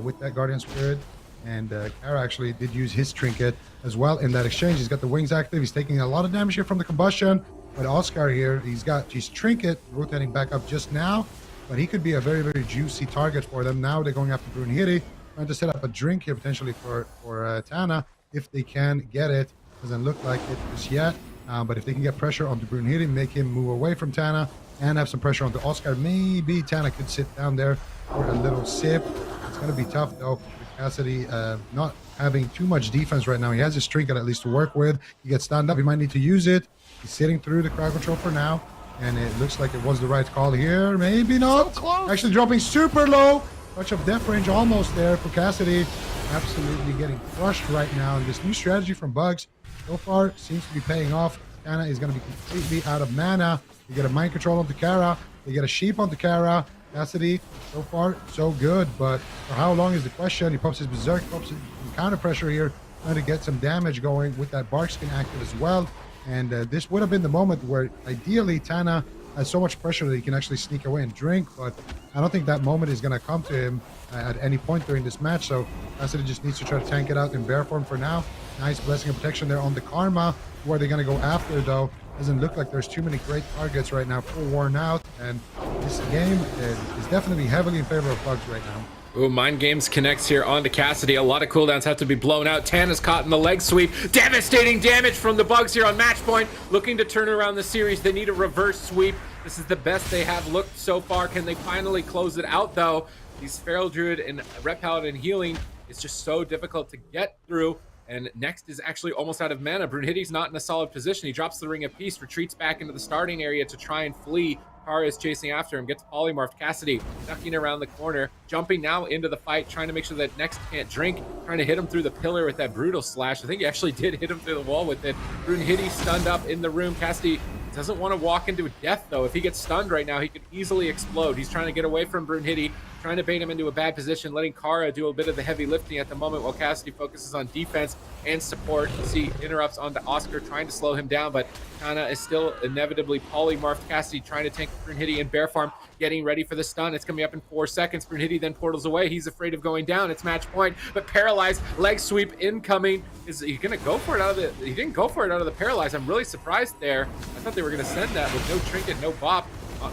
with that Guardian Spirit. And Kara actually did use his trinket as well in that exchange. He's got the wings active. He's taking a lot of damage here from the combustion. But Oscar here, he's got his trinket rotating back up just now. But he could be a very, very juicy target for them. Now they're going after Brunhilde, trying to set up a drink here potentially for Tana if they can get it. Doesn't look like it just yet. But if they can get pressure onto Brunhilde, make him move away from Tana, and have some pressure onto Oscar, maybe Tana could sit down there for a little sip. It's going to be tough though. Cassidy not having too much defense right now. He has his trinket at least to work with. He gets stunned up. He might need to use it. He's sitting through the crowd control for now. And it looks like it was the right call here. Maybe not. So close. Actually dropping super low. Touch of death range almost there for Cassidy. Absolutely getting crushed right now. And this new strategy from Bugs so far seems to be paying off. Tana is going to be completely out of mana. They get a mind control onto Kara. They get a sheep onto Kara. Cassidy, so far, so good. But for how long is the question? He pops his Berserk, pops his counter pressure here, trying to get some damage going with that Bark Skin active as well. And this would have been the moment where ideally Tana has so much pressure that he can actually sneak away and drink, but I don't think that moment is going to come to him at any point during this match. So Cassidy just needs to try to tank it out in bear form for now. Nice Blessing of Protection there on the Karma. Who are they going to go after though? Doesn't look like there's too many great targets right now. Full worn out, and this game is definitely heavily in favor of Bugs right now. Ooh, Mind Games connects here onto Cassidy. A lot of cooldowns have to be blown out. Tana's caught in the leg sweep. Devastating damage from the Bugs here on match point. Looking to turn around the series. They need a reverse sweep. This is the best they have looked so far. Can they finally close it out, though? These Feral Druid and Ret Paladin healing is just so difficult to get through. And next is actually almost out of mana. Brunhilde's not in a solid position. He drops the Ring of Peace, retreats back into the starting area to try and flee. Kara is chasing after him, gets polymorphed. Cassidy ducking around the corner, jumping now into the fight, trying to make sure that Next can't drink, trying to hit him through the pillar with that brutal slash. I think he actually did hit him through the wall with it. Brunhilde stunned up in the room. Cassidy doesn't want to walk into a death, though. If he gets stunned right now, he could easily explode. He's trying to get away from Brunhilde, trying to bait him into a bad position, letting Kara do a bit of the heavy lifting at the moment while Cassidy focuses on defense and support. You see interrupts onto Oscar, trying to slow him down, but Tana is still inevitably polymorphed. Cassidy trying to tank Brunhilde in bear farm, getting ready for the stun. It's coming up in 4 seconds. Brunhilde then portals away. He's afraid of going down. It's match point, but paralyzed. Leg sweep incoming. Is he going to go for it out of the... He didn't go for it out of the paralyzed. I'm really surprised there. I thought they were going to send that with no trinket, no bop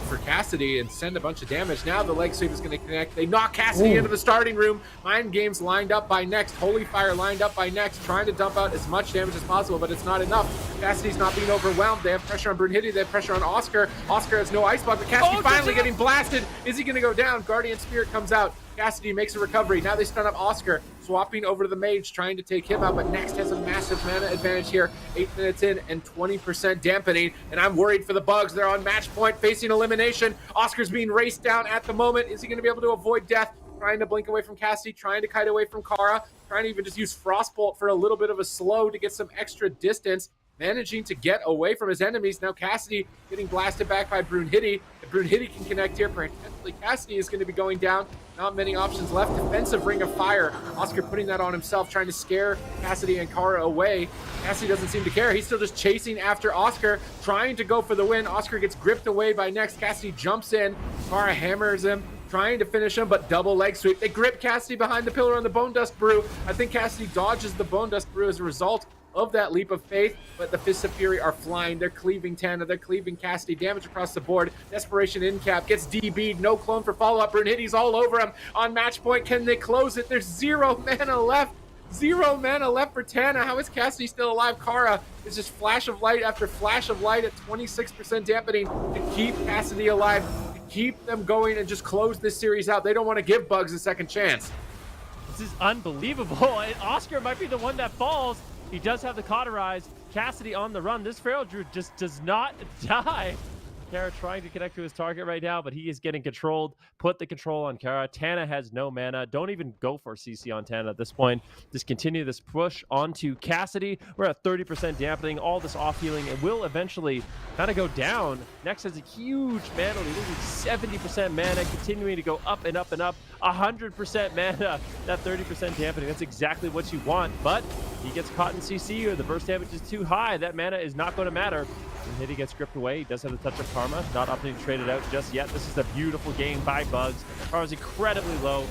for Cassidy and send a bunch of damage. Now the leg sweep is going to connect. They knock Cassidy into the starting room. Mind Games lined up by Next. Holy Fire lined up by Next, trying to dump out as much damage as possible, but it's not enough. Cassidy's not being overwhelmed. They have pressure on Brunhilde. They have pressure on Oscar. Oscar has no ice block, but Cassidy finally getting blasted. Is he going to go down? Guardian Spirit comes out. Cassidy makes a recovery. Now they stun up Oscar, swapping over to the mage, trying to take him out, but Next has a massive mana advantage here. 8 minutes in and 20% dampening, and I'm worried for the Bugs. They're on match point, facing elimination. Oscar's being raced down at the moment. Is he going to be able to avoid death? Trying to blink away from Cassidy, trying to kite away from Kara, trying to even just use Frostbolt for a little bit of a slow to get some extra distance. Managing to get away from his enemies. Now Cassidy getting blasted back by Brunhilde. If Brunhilde can connect here, potentially Cassidy is going to be going down. Not many options left. Defensive Ring of Fire. Oscar putting that on himself, trying to scare Cassidy and Kara away. Cassidy doesn't seem to care. He's still just chasing after Oscar, trying to go for the win. Oscar gets gripped away by Next. Cassidy jumps in. Kara hammers him, trying to finish him, but double leg sweep. They grip Cassidy behind the pillar on the Bone Dust Brew. I think Cassidy dodges the Bone Dust Brew as a result of that leap of faith, but the Fists of Fury are flying. They're cleaving Tana, they're cleaving Cassidy. Damage across the board. Desperation in cap, gets DB'd, no clone for follow-up. Brunhilde's all over him on match point. Can they close it? There's 0 mana left. 0 mana left for Tana. How is Cassidy still alive? Kara is just flash of light after flash of light at 26% dampening to keep Cassidy alive, to keep them going and just close this series out. They don't want to give Bugs a second chance. This is unbelievable. And Oscar might be the one that falls. He does have the cauterize. Cassidy on the run. This Feral Druid just does not die. Kara trying to connect to his target right now, but he is getting controlled. Put the control on Kara. Tana has no mana. Don't even go for CC on Tana at this point. Just continue this push onto Cassidy. We're at 30% dampening. All this off healing. It will eventually kind of go down. Next has a huge mana lead. Losing 70% mana. Continuing to go up and up and up. 100% mana. That 30% dampening. That's exactly what you want. But he gets caught in CC or the burst damage is too high. That mana is not going to matter. And Hitty gets gripped away. He does have the touch of Karma. Not opting to trade it out just yet. This is a beautiful game by Bugs. Karma's incredibly low.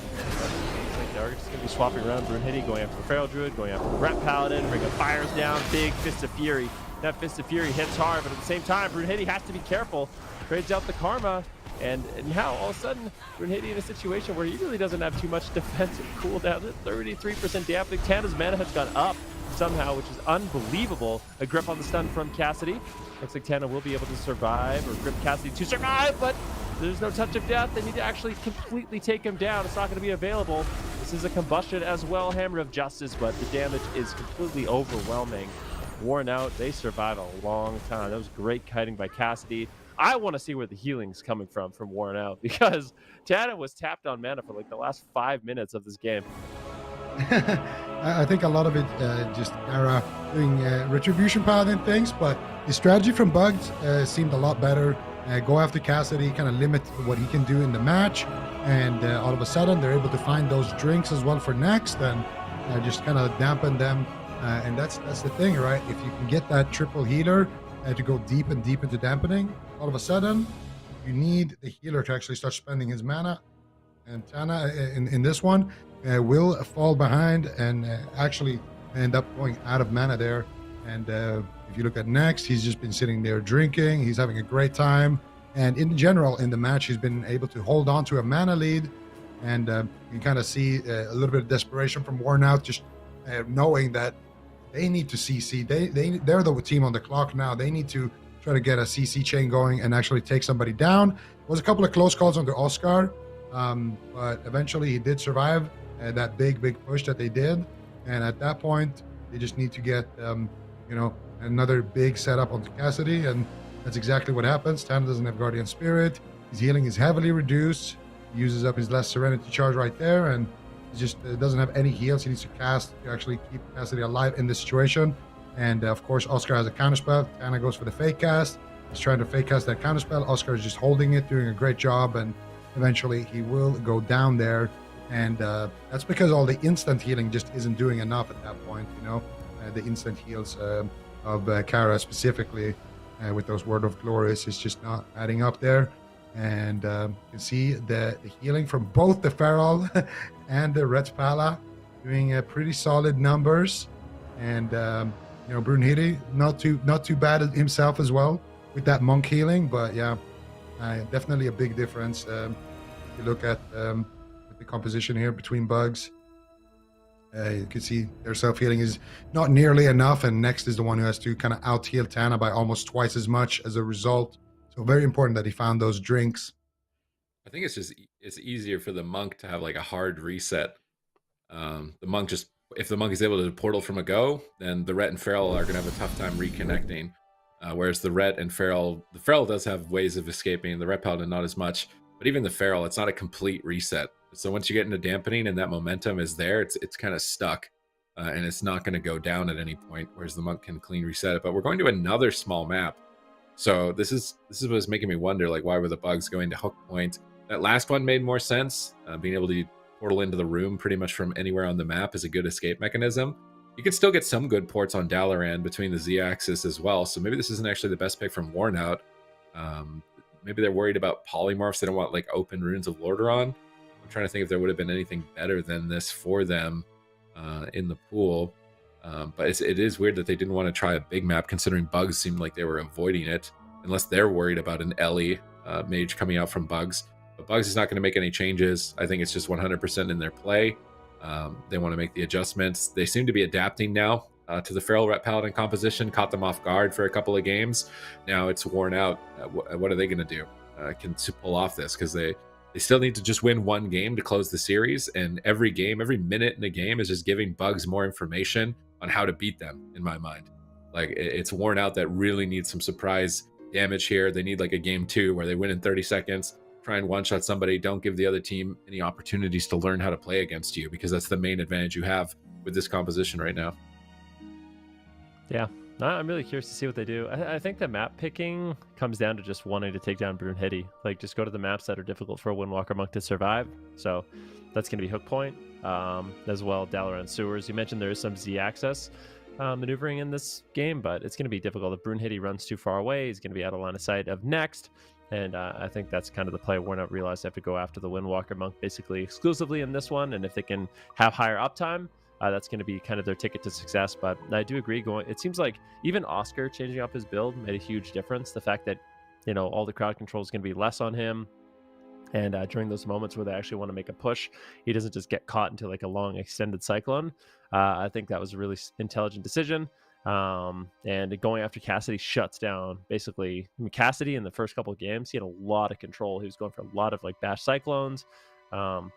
They're just going to be swapping around. Brune Hitty going after the Feral Druid, going after the Ret Paladin, bringing fires down. Big Fist of Fury. That Fist of Fury hits hard, but at the same time, Brune Hitty has to be careful. Trades out the Karma. And now, all of a sudden, Brune Hitty in a situation where he really doesn't have too much defensive cooldown. 33% dampening. Tana's mana has gone up somehow, which is unbelievable. A grip on the stun from Cassidy. Looks like Tana will be able to survive, or grip Cassidy to survive, but there's no touch of death. They need to actually completely take him down. It's not going to be available. This is a combustion as well, Hammer of Justice, but the damage is completely overwhelming. Worn out, they survive a long time. That was great kiting by Cassidy. I want to see where the healing's coming from Worn Out, because Tana was tapped on mana for like the last 5 minutes of this game. I think a lot of it just Kara doing retribution paladin things, but the strategy from Bugs seemed a lot better. Go after Cassidy, kind of limit what he can do in the match, and all of a sudden they're able to find those drinks as well for next, and just kind of dampen them. And that's the thing, right? If you can get that triple healer to go deep and deep into dampening, all of a sudden you need the healer to actually start spending his mana. And Tana in this one will fall behind and actually end up going out of mana there. And if you look at next, he's just been sitting there drinking. He's having a great time. And in general, in the match, he's been able to hold on to a mana lead. And you kind of see a little bit of desperation from Worn Out, just knowing that they need to CC. They're the team on the clock now. They need to try to get a CC chain going and actually take somebody down. There was a couple of close calls on the Oscar, but eventually he did survive that big push that they did. And at that point, they just need to get, another big setup onto Cassidy, and that's exactly what happens. Tana doesn't have Guardian Spirit. His healing is heavily reduced. He uses up his last Serenity charge right there, and he just doesn't have any heals. He needs to cast to actually keep Cassidy alive in this situation. And of course, Oscar has a counterspell. Tana goes for the fake cast. He's trying to fake cast that counterspell. Oscar is just holding it, doing a great job, and eventually he will go down there. And that's because all the instant healing just isn't doing enough at that point, the instant heals of Kara specifically with those Word of Glories is just not adding up there. And you can see the healing from both the Feral and the Ret Pala doing pretty solid numbers. And Brune Hitty not too bad himself as well with that monk healing, but yeah, definitely a big difference. If you look at the composition here between Bugs, you can see their self-healing is not nearly enough, and next is the one who has to kind of out-heal Tana by almost twice as much as a result. So very important that he found those drinks. I think it's easier for the monk to have like a hard reset. If the monk is able to portal from a go, then the Ret and Feral are going to have a tough time reconnecting. Whereas the Ret and Feral, the Feral does have ways of escaping, the Ret Paladin not as much. But even the Feral, it's not a complete reset. So once you get into dampening and that momentum is there, it's kind of stuck. And it's not going to go down at any point, whereas the monk can clean reset it. But we're going to another small map. So this is what's making me wonder, like, why were the Bugs going to Hook Point? That last one made more sense. Being able to portal into the room pretty much from anywhere on the map is a good escape mechanism. You can still get some good ports on Dalaran between the Z-axis as well. So maybe this isn't actually the best pick from Worn Out. Maybe they're worried about polymorphs. They don't want like open Runes of Lordaeron. I'm trying to think if there would have been anything better than this for them in the pool. But it is weird that they didn't want to try a big map, considering Bugs seemed like they were avoiding it, unless they're worried about an Ellie mage coming out from Bugs. But Bugs is not going to make any changes. I think it's just 100% in their play. They want to make the adjustments. They seem to be adapting now to the Feral Ret Paladin composition. Caught them off guard for a couple of games. Now it's Worn Out. What are they going to do? Can pull off this? Because they still need to just win one game to close the series. And every minute in the game is just giving Bugs more information on how to beat them, in my mind. Like, it's Worn Out that really needs some surprise damage here. They need like a game 2 where they win in 30 seconds, try and one-shot somebody. Don't give the other team any opportunities to learn how to play against you, because that's the main advantage you have with this composition right now. Yeah, I'm really curious to see what they do. I think the map picking comes down to just wanting to take down Brunhilde. Like, just go to the maps that are difficult for a Windwalker Monk to survive. So that's going to be Hook Point, as well Dalaran Sewers. You mentioned there is some Z-axis maneuvering in this game, but it's going to be difficult. If Brunhilde runs too far away, he's going to be out of line of sight of Next. And I think that's kind of the play. Warnout realized they have to go after the Windwalker Monk basically exclusively in this one. And if they can have higher uptime, that's going to be kind of their ticket to success. But I do agree. It seems like even Oscar changing up his build made a huge difference. The fact that, you know, all the crowd control is going to be less on him. And during those moments where they actually want to make a push, he doesn't just get caught into like a long extended cyclone. I think that was a really intelligent decision. And going after Cassidy shuts down basically. I mean, Cassidy in the first couple of games, he had a lot of control. He was going for a lot of like bash cyclones,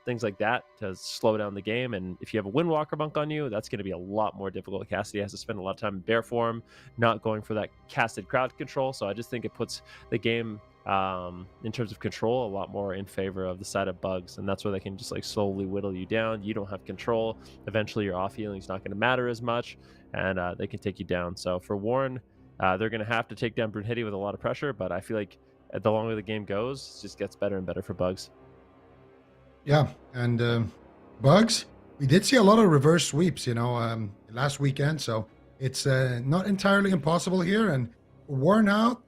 things like that to slow down the game. And if you have a Windwalker Monk on you, that's going to be a lot more difficult. Cassidy has to spend a lot of time in bear form, not going for that casted crowd control. So I just think it puts the game in terms of control a lot more in favor of the side of Bugs, and that's where they can just like slowly whittle you down. You don't have control. Eventually your off healing is not going to matter as much, and they can take you down. So for Warren, they're going to have to take down Brunhilde with a lot of pressure, but I feel like the longer the game goes, it just gets better and better for Bugs. Yeah, and Bugs, we did see a lot of reverse sweeps, you know, last weekend, so it's not entirely impossible here. And Worn Out,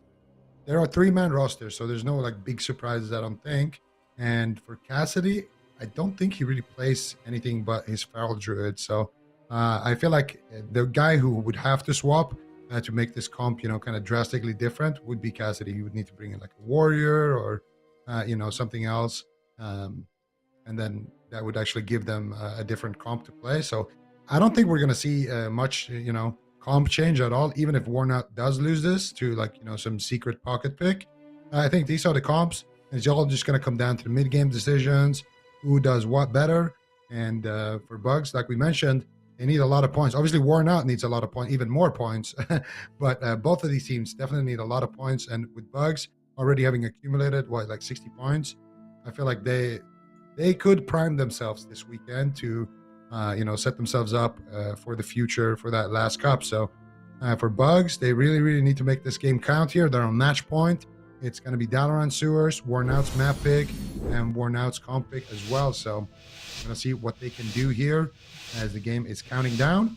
there are 3-man rosters, so there's no like big surprises, I don't think. And for Cassidy, I don't think he really plays anything but his Feral Druid. So I feel like the guy who would have to swap to make this comp, you know, kind of drastically different would be Cassidy. He would need to bring in like a warrior or, you know, something else. And then that would actually give them a different comp to play. So I don't think we're going to see much, you know, comp change at all, even if Warnout does lose this to like, you know, some secret pocket pick. I think these are the comps, and it's all just going to come down to the mid-game decisions, who does what better. And for Bugs, like we mentioned, they need a lot of points. Obviously, Warnout needs a lot of points, even more points. But both of these teams definitely need a lot of points. And with Bugs already having accumulated, what, like 60 points, I feel like they could prime themselves this weekend to you know, set themselves up for the future for that last cup. So for Bugs, they really need to make this game count here. They're on match point. It's going to be Dalaran Sewers, Wornout's map pick, and Wornout's comp pick as well. So I'm going to see what they can do here as the game is counting down.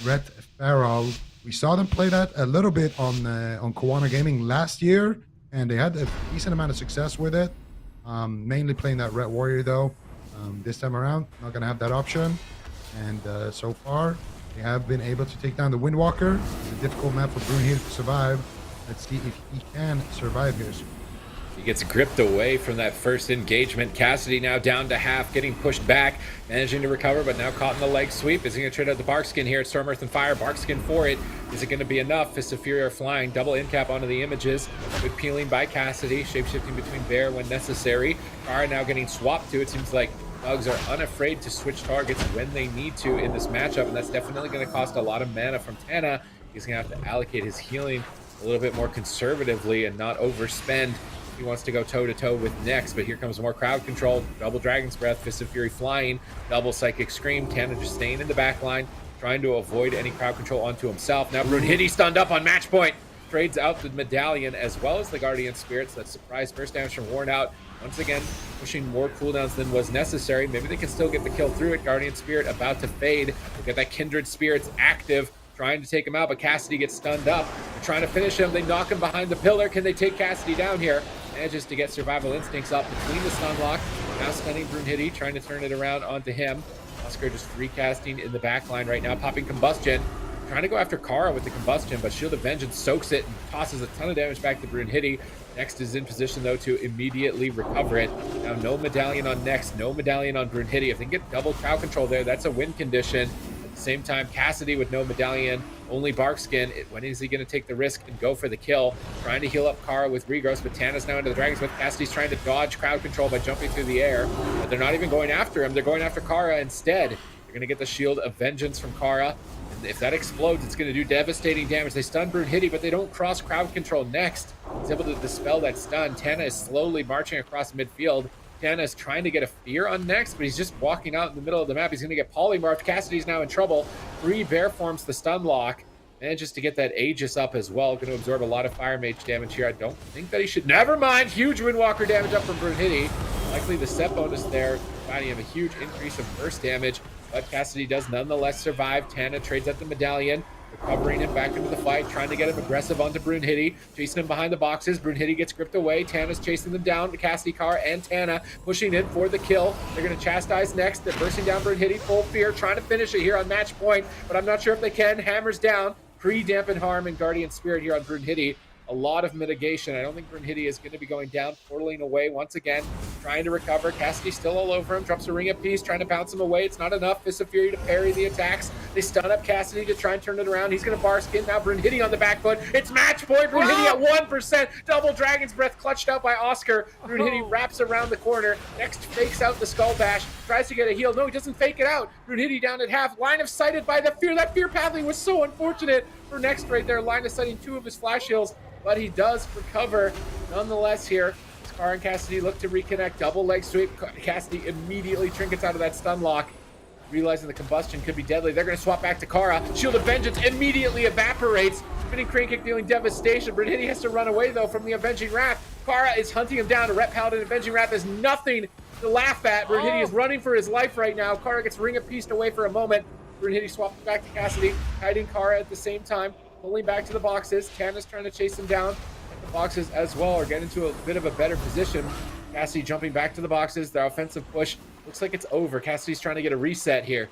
Red Feral, we saw them play that a little bit on KUNGARNA Gaming last year, and they had a decent amount of success with it. Mainly playing that Red Warrior though. This time around, not going to have that option. And so far, they have been able to take down the Windwalker. It's a difficult map for Brunhilde to survive. Let's see if he can survive here. He gets gripped away from that first engagement. Cassidy now down to half, getting pushed back, managing to recover, but now caught in the leg sweep. Is he going to trade out the Barkskin here? Storm, Earth, and Fire. Barkskin for it. Is it going to be enough? Fists of Fury are flying. Double in cap onto the images. Good peeling by Cassidy. Shapeshifting between Bear when necessary. Kara now getting swapped to. It seems like Bugs are unafraid to switch targets when they need to in this matchup, and that's definitely going to cost a lot of mana from Tana. He's going to have to allocate his healing a little bit more conservatively and not overspend. He wants to go toe-to-toe with Next, but here comes more crowd control. Double Dragon's Breath, Fist of Fury flying, double Psychic Scream. Tana just staying in the back line, trying to avoid any crowd control onto himself. Now Brunhilde stunned up on match point. Trades out the Medallion as well as the Guardian Spirits. That surprise burst damage from Worn Out. Once again, pushing more cooldowns than was necessary. Maybe they can still get the kill through it. Guardian Spirit about to fade. They get that Kindred Spirits active, trying to take him out, but Cassidy gets stunned up. They're trying to finish him. They knock him behind the pillar. Can they take Cassidy down here? Manages to get Survival Instincts up between the stun lock. Now stunning Brunhilde, trying to turn it around onto him. Oscar just recasting in the back line right now, popping Combustion. Trying to go after Kara with the Combustion, but Shield of Vengeance soaks it and tosses a ton of damage back to Brunhilde. Next is in position, though, to immediately recover it. Now, no Medallion on Next, no Medallion on Brunhilde. If they can get double crowd control there, that's a win condition. At the same time, Cassidy with no Medallion, only Barkskin. When is he going to take the risk and go for the kill? Trying to heal up Kara with Regrowth, but Tana's now into the Dragon's Breath. Cassidy's trying to dodge crowd control by jumping through the air, but they're not even going after him. They're going after Kara instead. They're going to get the Shield of Vengeance from Kara. And if that explodes, it's going to do devastating damage. They stun Brunhilde, but they don't cross crowd control next. He's able to dispel that stun. Tana is slowly marching across midfield. Tana is trying to get a fear on next, but he's just walking out in the middle of the map. He's going to get polymorphed. Cassidy's now in trouble. Free bear forms the stun lock. Manages to get that Aegis up as well. Going to absorb a lot of Fire Mage damage here. I don't think that he should. Never mind. Huge Windwalker damage up from Brunhilde. Likely the set bonus there, providing him a huge increase of burst damage. But Cassidy does nonetheless survive. Tana trades up the medallion, recovering him back into the fight, trying to get him aggressive onto Brunhilde, chasing him behind the boxes. Brunhilde gets gripped away. Tana's chasing them down. Cassidy, Car, and Tana pushing in for the kill. They're going to chastise next. They're bursting down Brunhilde, full fear, trying to finish it here on match point, but I'm not sure if they can. Hammers down. Pre-dampen harm and Guardian Spirit here on Brunhilde. A lot of mitigation. I don't think Brunhilde is going to be going down, portaling away once again, trying to recover. Cassidy still all over him, drops a Ring of Peace, trying to bounce him away. It's not enough. Fist of Fury to parry the attacks. They stun up Cassidy to try and turn it around. He's going to bar skin. Now Brunhilde on the back foot. It's match point. Brunhilde at 1%. Double Dragon's Breath clutched out by Oscar. Brunhilde wraps around the corner. Next fakes out the Skull Bash. Tries to get a heal. No, he doesn't fake it out. Brunhilde down at half. Line of sighted by the fear. That fear pathing was so unfortunate for next right there. Line of sighting 2 of his flash heals, but he does recover nonetheless here. Scar and Cassidy look to reconnect. Double leg sweep. Cassidy immediately trinkets out of that stun lock, realizing the combustion could be deadly. They're going to swap back to Kara. Shield of Vengeance immediately evaporates. Spinning crane kick dealing devastation. Brunhilde has to run away though from the Avenging Wrath. Kara is hunting him down. A Rep Paladin Avenging Wrath is nothing to laugh at. Brunhilde is running for his life right now. Kara gets Ring of Peace away for a moment. Brunhilde swaps back to Cassidy, hiding Kara at the same time, pulling back to the boxes. Tana's trying to chase him down. The boxes as well are getting into a bit of a better position. Cassidy jumping back to the boxes. Their offensive push looks like it's over. Cassidy's trying to get a reset here.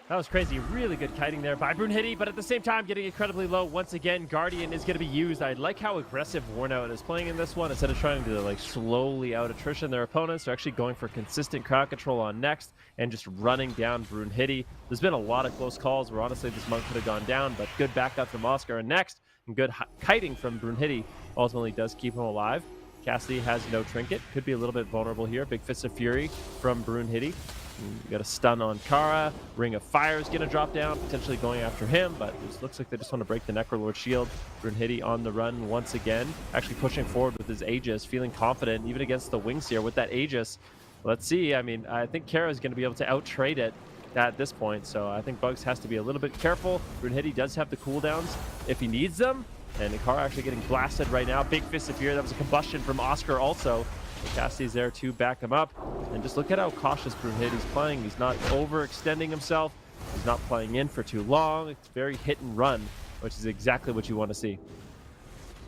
That was crazy. Really good kiting there by Brunhilde, but at the same time getting incredibly low. Once again, Guardian is going to be used. I like how aggressive Wornout is playing in this one. Instead of trying to like slowly out attrition their opponents, they're actually going for consistent crowd control on next and just running down Brunhilde. There's been a lot of close calls where honestly this monk could have gone down, but good backup from Oscar and next, and good kiting from Brunhilde ultimately does keep him alive. Cassidy has no trinket, could be a little bit vulnerable here. Big Fist of Fury from Brunhilde. You got a stun on Kara. Ring of Fire is going to drop down, potentially going after him, but it looks like they just want to break the Necrolord shield. Brunhilde on the run once again, actually pushing forward with his Aegis, feeling confident even against the Wings here with that Aegis. Let's see. I mean, I think Kara is going to be able to out-trade it at this point, so I think Bugs has to be a little bit careful. Brunhilde does have the cooldowns if he needs them, and Kara actually getting blasted right now. Big Fist of Fury. That was a combustion from Oscar also. Cassidy's there to back him up. And just look at how cautious Brunhilde's playing. He's not overextending himself. He's not playing in for too long. It's very hit and run, which is exactly what you want to see.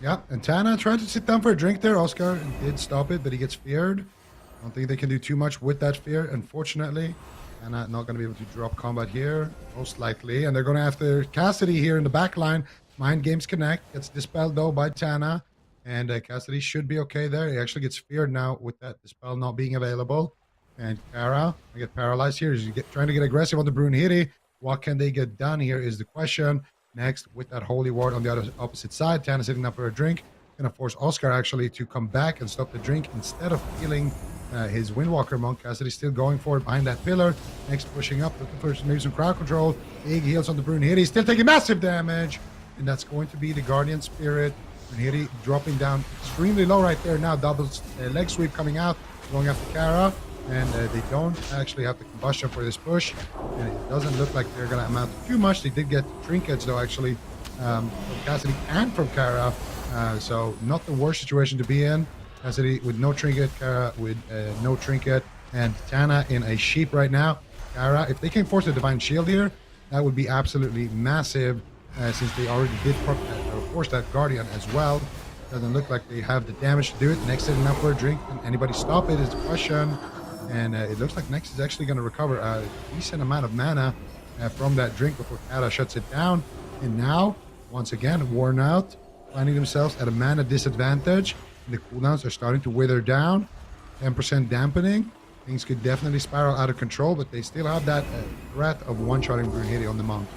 Yeah, and Tana tried to sit down for a drink there. Oscar did stop it, but he gets feared. I don't think they can do too much with that fear, unfortunately. Tana not going to be able to drop combat here, most likely. And they're going to have to Cassidy here in the back line. Mind Games Connect. Gets dispelled, though, by Tana. And Cassidy should be okay there. He actually gets feared now with that dispel not being available. And Kara, I get paralyzed here. He's trying to get aggressive on the Brunhilde. What can they get done here is the question. Next, with that Holy Ward on the opposite side, Tana sitting up for a drink. Going to force Oscar actually to come back and stop the drink instead of healing his Windwalker monk. Cassidy still going for it behind that pillar. Next, pushing up, looking for maybe some crowd control. Big heals on the Brunhilde. He's still taking massive damage. And that's going to be the Guardian Spirit. Brunhilde dropping down extremely low right there now. Double leg sweep coming out, going after Kara. And they don't actually have the combustion for this push. And it doesn't look like they're going to amount to too much. They did get trinkets, though, actually, from Cassidy and from Kara. So not the worst situation to be in. Cassidy with no trinket, Kara with no trinket, and Tana in a sheep right now. Kara, if they can force a Divine Shield here, that would be absolutely massive, since they already did force that Guardian as well. Doesn't look like they have the damage to do it. Next setting up for a drink. Can anybody stop it is the question. And it looks like Next is actually going to recover a decent amount of mana from that drink before Kara shuts it down. And now, once again, worn out, finding themselves at a mana disadvantage. And the cooldowns are starting to wither down. 10% dampening. Things could definitely spiral out of control, but they still have that threat of one-shotting Brunhilde on the monk.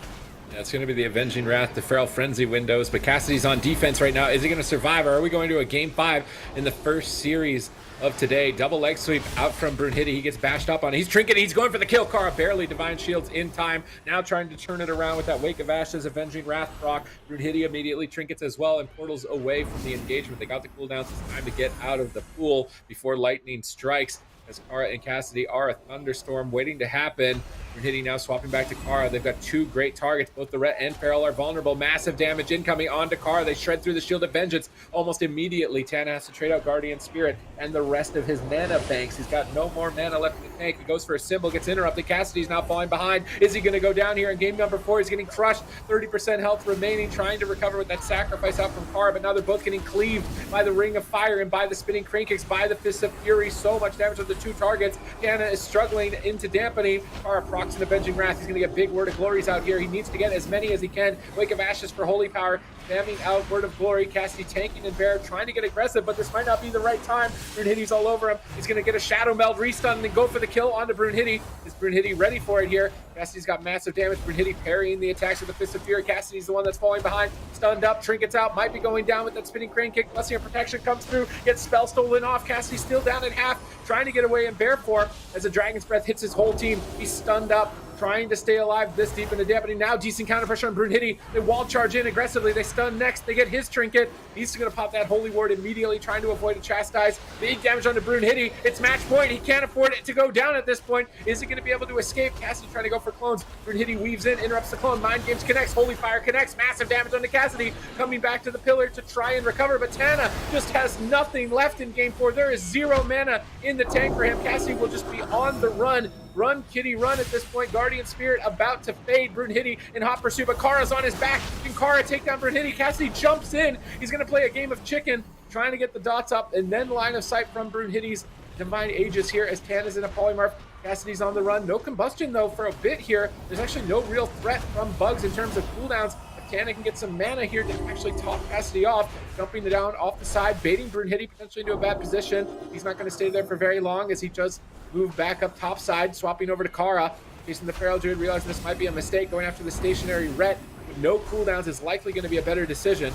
That's going to be the Avenging Wrath, the Feral Frenzy windows, but Cassidy's on defense right now. Is he going to survive, or are we going to a Game 5 in the first series of today? Double leg sweep out from Brunhilde. He gets bashed up on. He's trinket. He's going for the kill. Kara barely Divine Shields in time. Now trying to turn it around with that Wake of Ashes Avenging Wrath proc. Brunhilde immediately trinkets as well and portals away from the engagement. They got the cooldowns. It's time to get out of the pool before lightning strikes, as Kara and Cassidy are a thunderstorm waiting to happen. Brunhilde now swapping back to Kara. They've got two great targets. Both the Ret and Feral are vulnerable. Massive damage incoming onto Kara. They shred through the Shield of Vengeance almost immediately. Tana has to trade out Guardian Spirit and the rest of his mana banks. He's got no more mana left in the tank. He goes for a symbol, gets interrupted. Cassidy's now falling behind. Is he going to go down here in game number 4? He's getting crushed. 30% health remaining, trying to recover with that sacrifice out from Kara, but now they're both getting cleaved by the Ring of Fire and by the spinning crane kicks, by the Fists of Fury. So much damage with the two targets. Tana is struggling into dampening. Kara procs an Avenging Wrath. He's going to get big Word of Glories out here. He needs to get as many as he can. Wake of Ashes for Holy Power. Spamming out Word of Glory. Cassidy tanking and Bear trying to get aggressive, but this might not be the right time. Brunhilde's all over him. He's going to get a Shadow Meld, restun, and then go for the kill onto Brunhilde. Is Brunhilde ready for it here? Cassidy's got massive damage. Brunhilde parrying the attacks with the Fist of Fury. Cassidy's the one that's falling behind. Stunned up, trinkets out, might be going down with that spinning crane kick. Blessing of Protection comes through, gets spell stolen off. Cassidy's still down in half, trying to get away in Bear form as a Dragon's Breath hits his whole team. He's stunned up, trying to stay alive this deep into dampening. Now decent counter pressure on Brunhilde. They wall charge in aggressively. They stun next. They get his trinket. He's going to pop that Holy Ward immediately, trying to avoid a chastise. Big damage onto Brunhilde. It's match point. He can't afford it to go down at this point. Is he going to be able to escape? Cassidy trying to go for clones. Brunhilde weaves in, interrupts the clone. Mind Games connects. Holy Fire connects. Massive damage onto Cassidy. Coming back to the pillar to try and recover, but Tana just has nothing left in game 4. There is 0 mana in the tank for him. Cassidy will just be on the run. Run, kitty, run at this point. Guardian Spirit about to fade Brunhilde in hot pursuit, but Kara's on his back. Can Kara take down Brunhilde? Cassidy jumps in. He's going to play a game of chicken, trying to get the dots up, and then line of sight from Brunhilde's Divine Aegis here as Tana's in a polymorph. Cassidy's on the run. No combustion, though, for a bit here. There's actually no real threat from bugs in terms of cooldowns. If Tana can get some mana here to actually top Cassidy off, jumping down off the side, baiting Brunhilde potentially into a bad position. He's not going to stay there for very long as he just move back up top side, swapping over to Kara. Facing the Feral Druid, realizing this might be a mistake. Going after the stationary Ret with no cooldowns is likely going to be a better decision.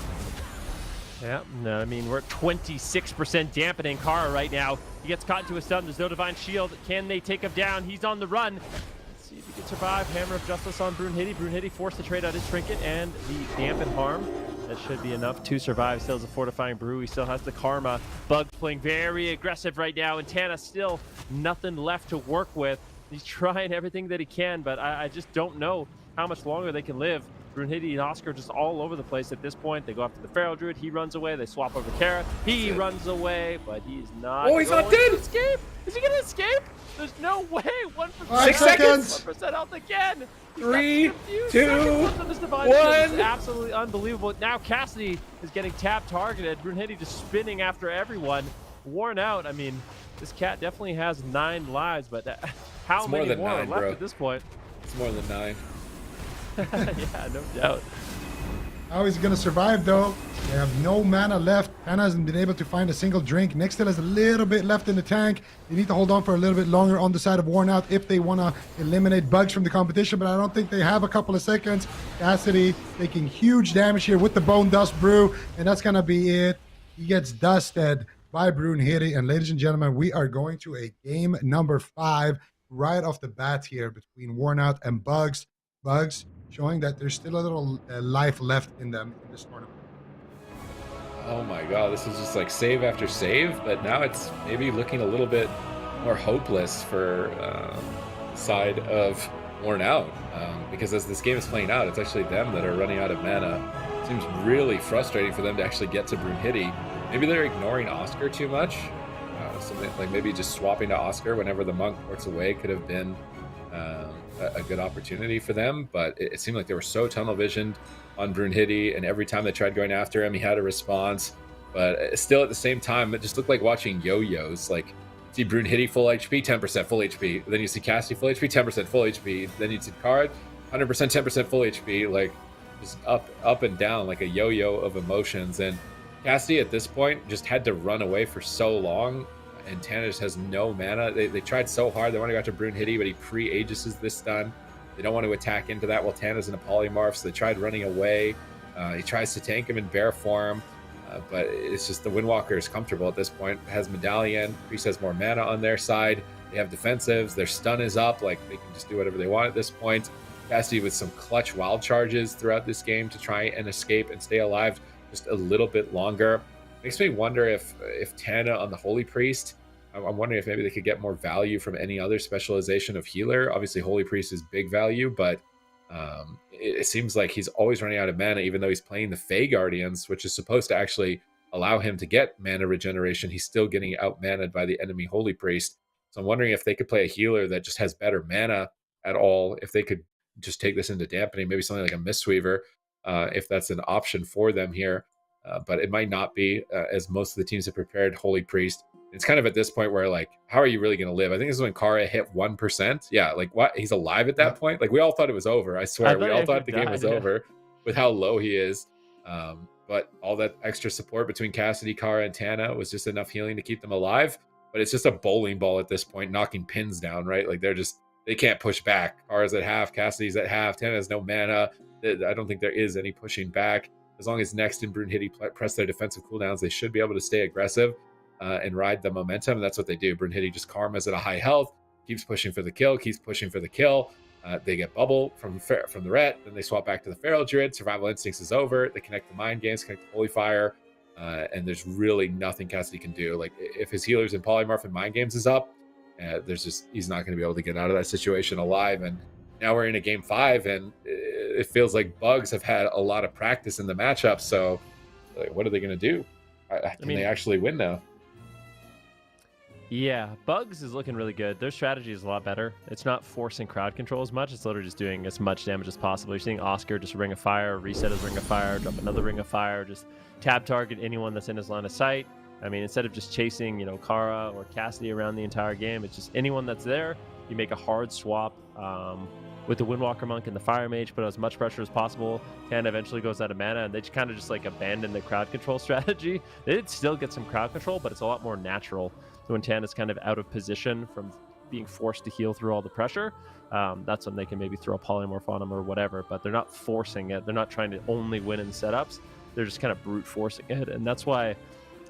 Yeah, no, I mean, we're at 26% dampening Kara right now. He gets caught into a stun. There's no Divine Shield. Can they take him down? He's on the run. Let's see if he can survive. Hammer of Justice on Brunhilde. Brunhilde forced to trade out his trinket and the dampen harm. That should be enough to survive. Still has a Fortifying Brew. He still has the Karma. Bug playing very aggressive right now, and Tana still nothing left to work with. He's trying everything that he can, but I just don't know how much longer they can live. Brunhilde and Oscar just all over the place at this point. They go after the Feral Druid. He runs away. They swap over Kara. He runs away, but he's not. Oh, he's not dead! Escape! Is he going to escape? There's no way. 1%. 6 seconds. 1% health again. 3, 2, 1. Absolutely unbelievable. Now Cassidy is getting tap targeted. Brunhilde just spinning after everyone. Worn out. I mean, this cat definitely has 9 lives, but how It's many more than more 9, are left bro. at this point? It's more than 9. Yeah, no doubt. How is he going to survive, though? They have no mana left. Tana hasn't been able to find a single drink. Nick still has a little bit left in the tank. They need to hold on for a little bit longer on the side of Worn Out if they want to eliminate bugs from the competition, but I don't think they have a couple of seconds. Cassidy taking huge damage here with the Bone Dust Brew, and that's going to be it. He gets dusted by Brunhilde, and ladies and gentlemen, we are going to a game number 5 right off the bat here between Worn Out and Bugs. Bugs showing that there's still a little life left in them in this tournament. Oh my god, this is just like save after save, but now it's maybe looking a little bit more hopeless for side of Worn Out, because as this game is playing out, it's actually them that are running out of mana. It seems really frustrating for them to actually get to Brunhilde. Maybe they're ignoring Oscar too much. Something like maybe just swapping to Oscar whenever the monk ports away could have been a good opportunity for them, but it seemed like they were so tunnel visioned on Brunhilde, and every time they tried going after him, he had a response. But still, at the same time, it just looked like watching yo-yos. Like, see Brunhilde full HP, 10% full HP. Then you see Cassidy full HP, 10% full HP. Then you see Card, 100%, 10% full HP. Like, just up and down like a yo-yo of emotions. And Cassidy at this point just had to run away for so long, and Tana just has no mana. They tried so hard. They want to go after Brunhilde, but he pre-Aegises this stun. They don't want to attack into that while Tana's in a polymorph, so they tried running away. He tries to tank him in bear form, but it's just the Windwalker is comfortable at this point. Has Medallion. Priest has more mana on their side. They have defensives. Their stun is up. Like, they can just do whatever they want at this point. Cassidy with some clutch wild charges throughout this game to try and escape and stay alive just a little bit longer. Makes me wonder if Tana on the Holy Priest, I'm wondering if maybe they could get more value from any other specialization of healer. Obviously, Holy Priest is big value, but it seems like he's always running out of mana, even though he's playing the Fey Guardians, which is supposed to actually allow him to get mana regeneration. He's still getting out-mana'd by the enemy Holy Priest. So I'm wondering if they could play a healer that just has better mana at all, if they could just take this into dampening, maybe something like a Mistweaver, if that's an option for them here. But it might not be, as most of the teams have prepared Holy Priest. It's kind of at this point where, like, how are you really going to live? I think this is when Kara hit 1%. Yeah, like, what? He's alive at that point? Like, we all thought it was over. I swear, we all thought the game was over with how low he is. But all that extra support between Cassidy, Kara, and Tana was just enough healing to keep them alive. But it's just a bowling ball at this point, knocking pins down, right? Like, they can't push back. Kara's at half, Cassidy's at half, Tana has no mana. I don't think there is any pushing back. As long as Next and Brunhilde press their defensive cooldowns, they should be able to stay aggressive and ride the momentum. And that's what they do. Brunhilde just karmas at a high health, keeps pushing for the kill, They get bubble from the Ret, then they swap back to the Feral Druid. Survival Instincts is over. They connect the Mind Games, connect the Holy Fire, and there's really nothing Cassidy can do. Like, if his healers in Polymorph and Mind Games is up, he's not going to be able to get out of that situation alive. And now we're in a game 5, and it feels like Bugs have had a lot of practice in the matchup. So, like, what are they going to do? Can they actually win now? Yeah, Bugs is looking really good. Their strategy is a lot better. It's not forcing crowd control as much. It's literally just doing as much damage as possible. You're seeing Oscar just Ring of Fire, reset his Ring of Fire, drop another Ring of Fire, just tab target anyone that's in his line of sight. I mean, instead of just chasing, Kara or Cassidy around the entire game, it's just anyone that's there. You make a hard swap with the Windwalker Monk and the Fire Mage, put as much pressure as possible. Tana eventually goes out of mana, and they just kind of just like abandon the crowd control strategy. They did still get some crowd control, but it's a lot more natural. So when Tana's kind of out of position from being forced to heal through all the pressure, that's when they can maybe throw a polymorph on them or whatever, but they're not forcing it. They're not trying to only win in setups. They're just kind of brute forcing it, and that's why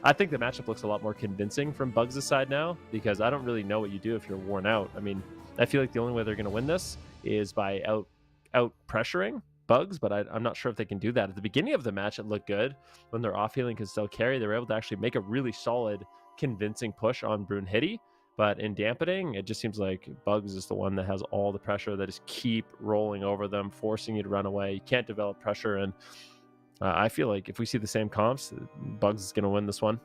I think the matchup looks a lot more convincing from Bugs' side now, because I don't really know what you do if you're worn out. I mean, I feel like the only way they're going to win this is by out pressuring Bugs, but I'm not sure if they can do that. At the beginning of the match, it looked good. When their off healing can still carry, they were able to actually make a really solid, convincing push on Brunhilde. But in dampening, it just seems like Bugs is the one that has all the pressure that just keep rolling over them, forcing you to run away. You can't develop pressure, and I feel like if we see the same comps, Bugs is going to win this one.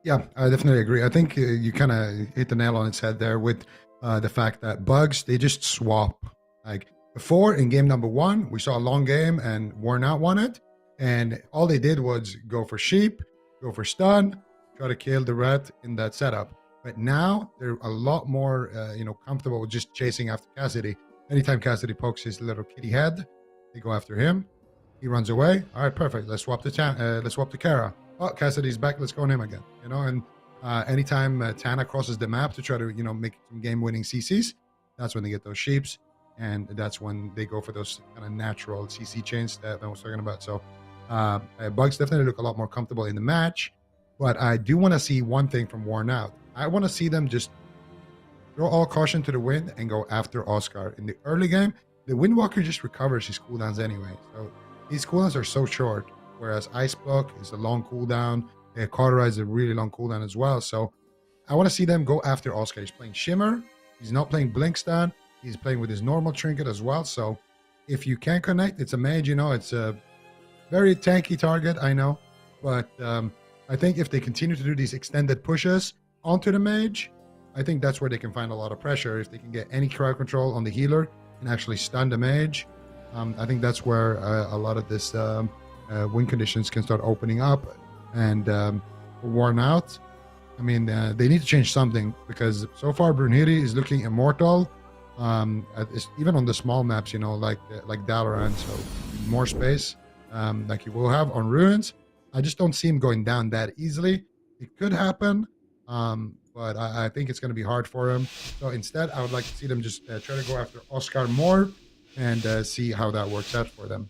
Yeah, I definitely agree. I think you kind of hit the nail on its head there with the fact that Bugs, they just swap. Like before in game number 1, we saw a long game and Worn Out won it. And all they did was go for sheep, go for stun, try to kill the Ret in that setup. But now they're a lot more, comfortable with just chasing after Cassidy. Anytime Cassidy pokes his little kitty head, they go after him. He runs away. All right, perfect. Let's swap to Kara. Oh, Cassidy's back. Let's go on him again. And anytime Tana crosses the map to try to, make some game-winning CCs, that's when they get those sheeps, and that's when they go for those kind of natural CC chains that I was talking about. So Bugs definitely look a lot more comfortable in the match, but I do want to see one thing from Worn Out. I want to see them just throw all caution to the wind and go after Oscar. In the early game, the Windwalker just recovers his cooldowns anyway. So these cooldowns are so short, whereas Ice Block is a long cooldown. Cauterize is a really long cooldown as well. So I want to see them go after Oscar. He's playing Shimmer. He's not playing Blink Stun. He's playing with his normal trinket as well. So if you can connect, it's a mage, it's a very tanky target, I know. But I think if they continue to do these extended pushes onto the mage, I think that's where they can find a lot of pressure. If they can get any crowd control on the healer and actually stun the mage, I think that's where a lot of this win conditions can start opening up. And Worn Out, I mean, they need to change something, because so far Brunhilde is looking immortal, even on the small maps, like Dalaran. So more space, like you will have on Ruins. I just don't see him going down that easily. It could happen, but I think it's going to be hard for him. So instead, I would like to see them just try to go after Oscar more and see how that works out for them.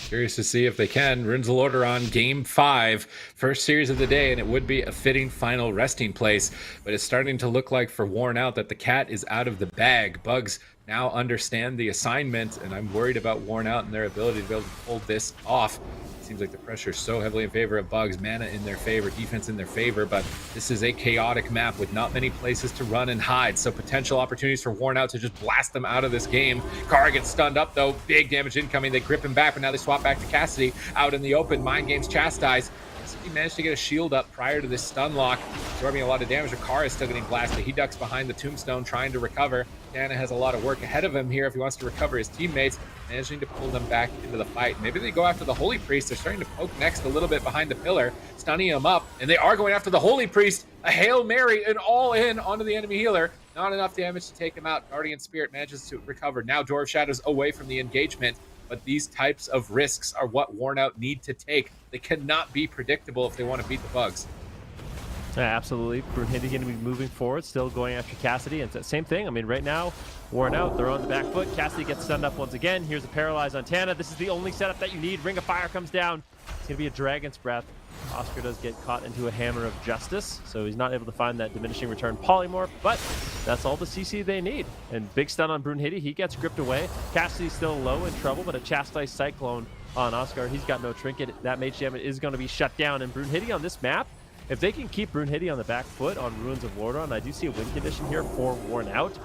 Curious to see if they can. Runes will order on Game 5, first series of the day, and it would be a fitting final resting place. But it's starting to look like for Worn Out that the cat is out of the bag. Bugs now understand the assignment, and I'm worried about Worn Out and their ability to be able to pull this off. Seems like the pressure is so heavily in favor of Bugs, mana in their favor, defense in their favor, but this is a chaotic map with not many places to run and hide, so potential opportunities for Worn Out to just blast them out of this game. Kara gets stunned up though, big damage incoming, they grip him back, but now they swap back to Cassidy out in the open. Mind Games chastised. He managed to get a shield up prior to this stun lock, absorbing a lot of damage. Kara is still getting blasted. He ducks behind the tombstone trying to recover. Dana has a lot of work ahead of him here if he wants to recover his teammates, managing to pull them back into the fight. Maybe they go after the Holy Priest. They're starting to poke next a little bit behind the pillar, stunning him up, and they are going after the Holy Priest. A Hail Mary and all in onto the enemy healer. Not enough damage to take him out. Guardian Spirit manages to recover. Now Door of Shadows away from the engagement. But these types of risks are what Worn Out need to take. They cannot be predictable if they want to beat the Bugs. Yeah, absolutely. Brunhilde going to be moving forward, still going after Cassidy. And same thing. I mean, right now, Worn Out, they're on the back foot. Cassidy gets stunned up once again. Here's a Paralyze on Tana. This is the only setup that you need. Ring of Fire comes down. It's going to be a Dragon's Breath. Oscar does get caught into a Hammer of Justice, so he's not able to find that diminishing return polymorph, but that's all the CC they need. And big stun on Brunhilde. He gets gripped away. Cassidy's still low in trouble, but a Chastised Cyclone on Oscar. He's got no trinket. That Mage Jam is going to be shut down. And Brunhilde on this map, if they can keep Brunhilde on the back foot on Ruins of Lordran, I do see a win condition here for Worn Out,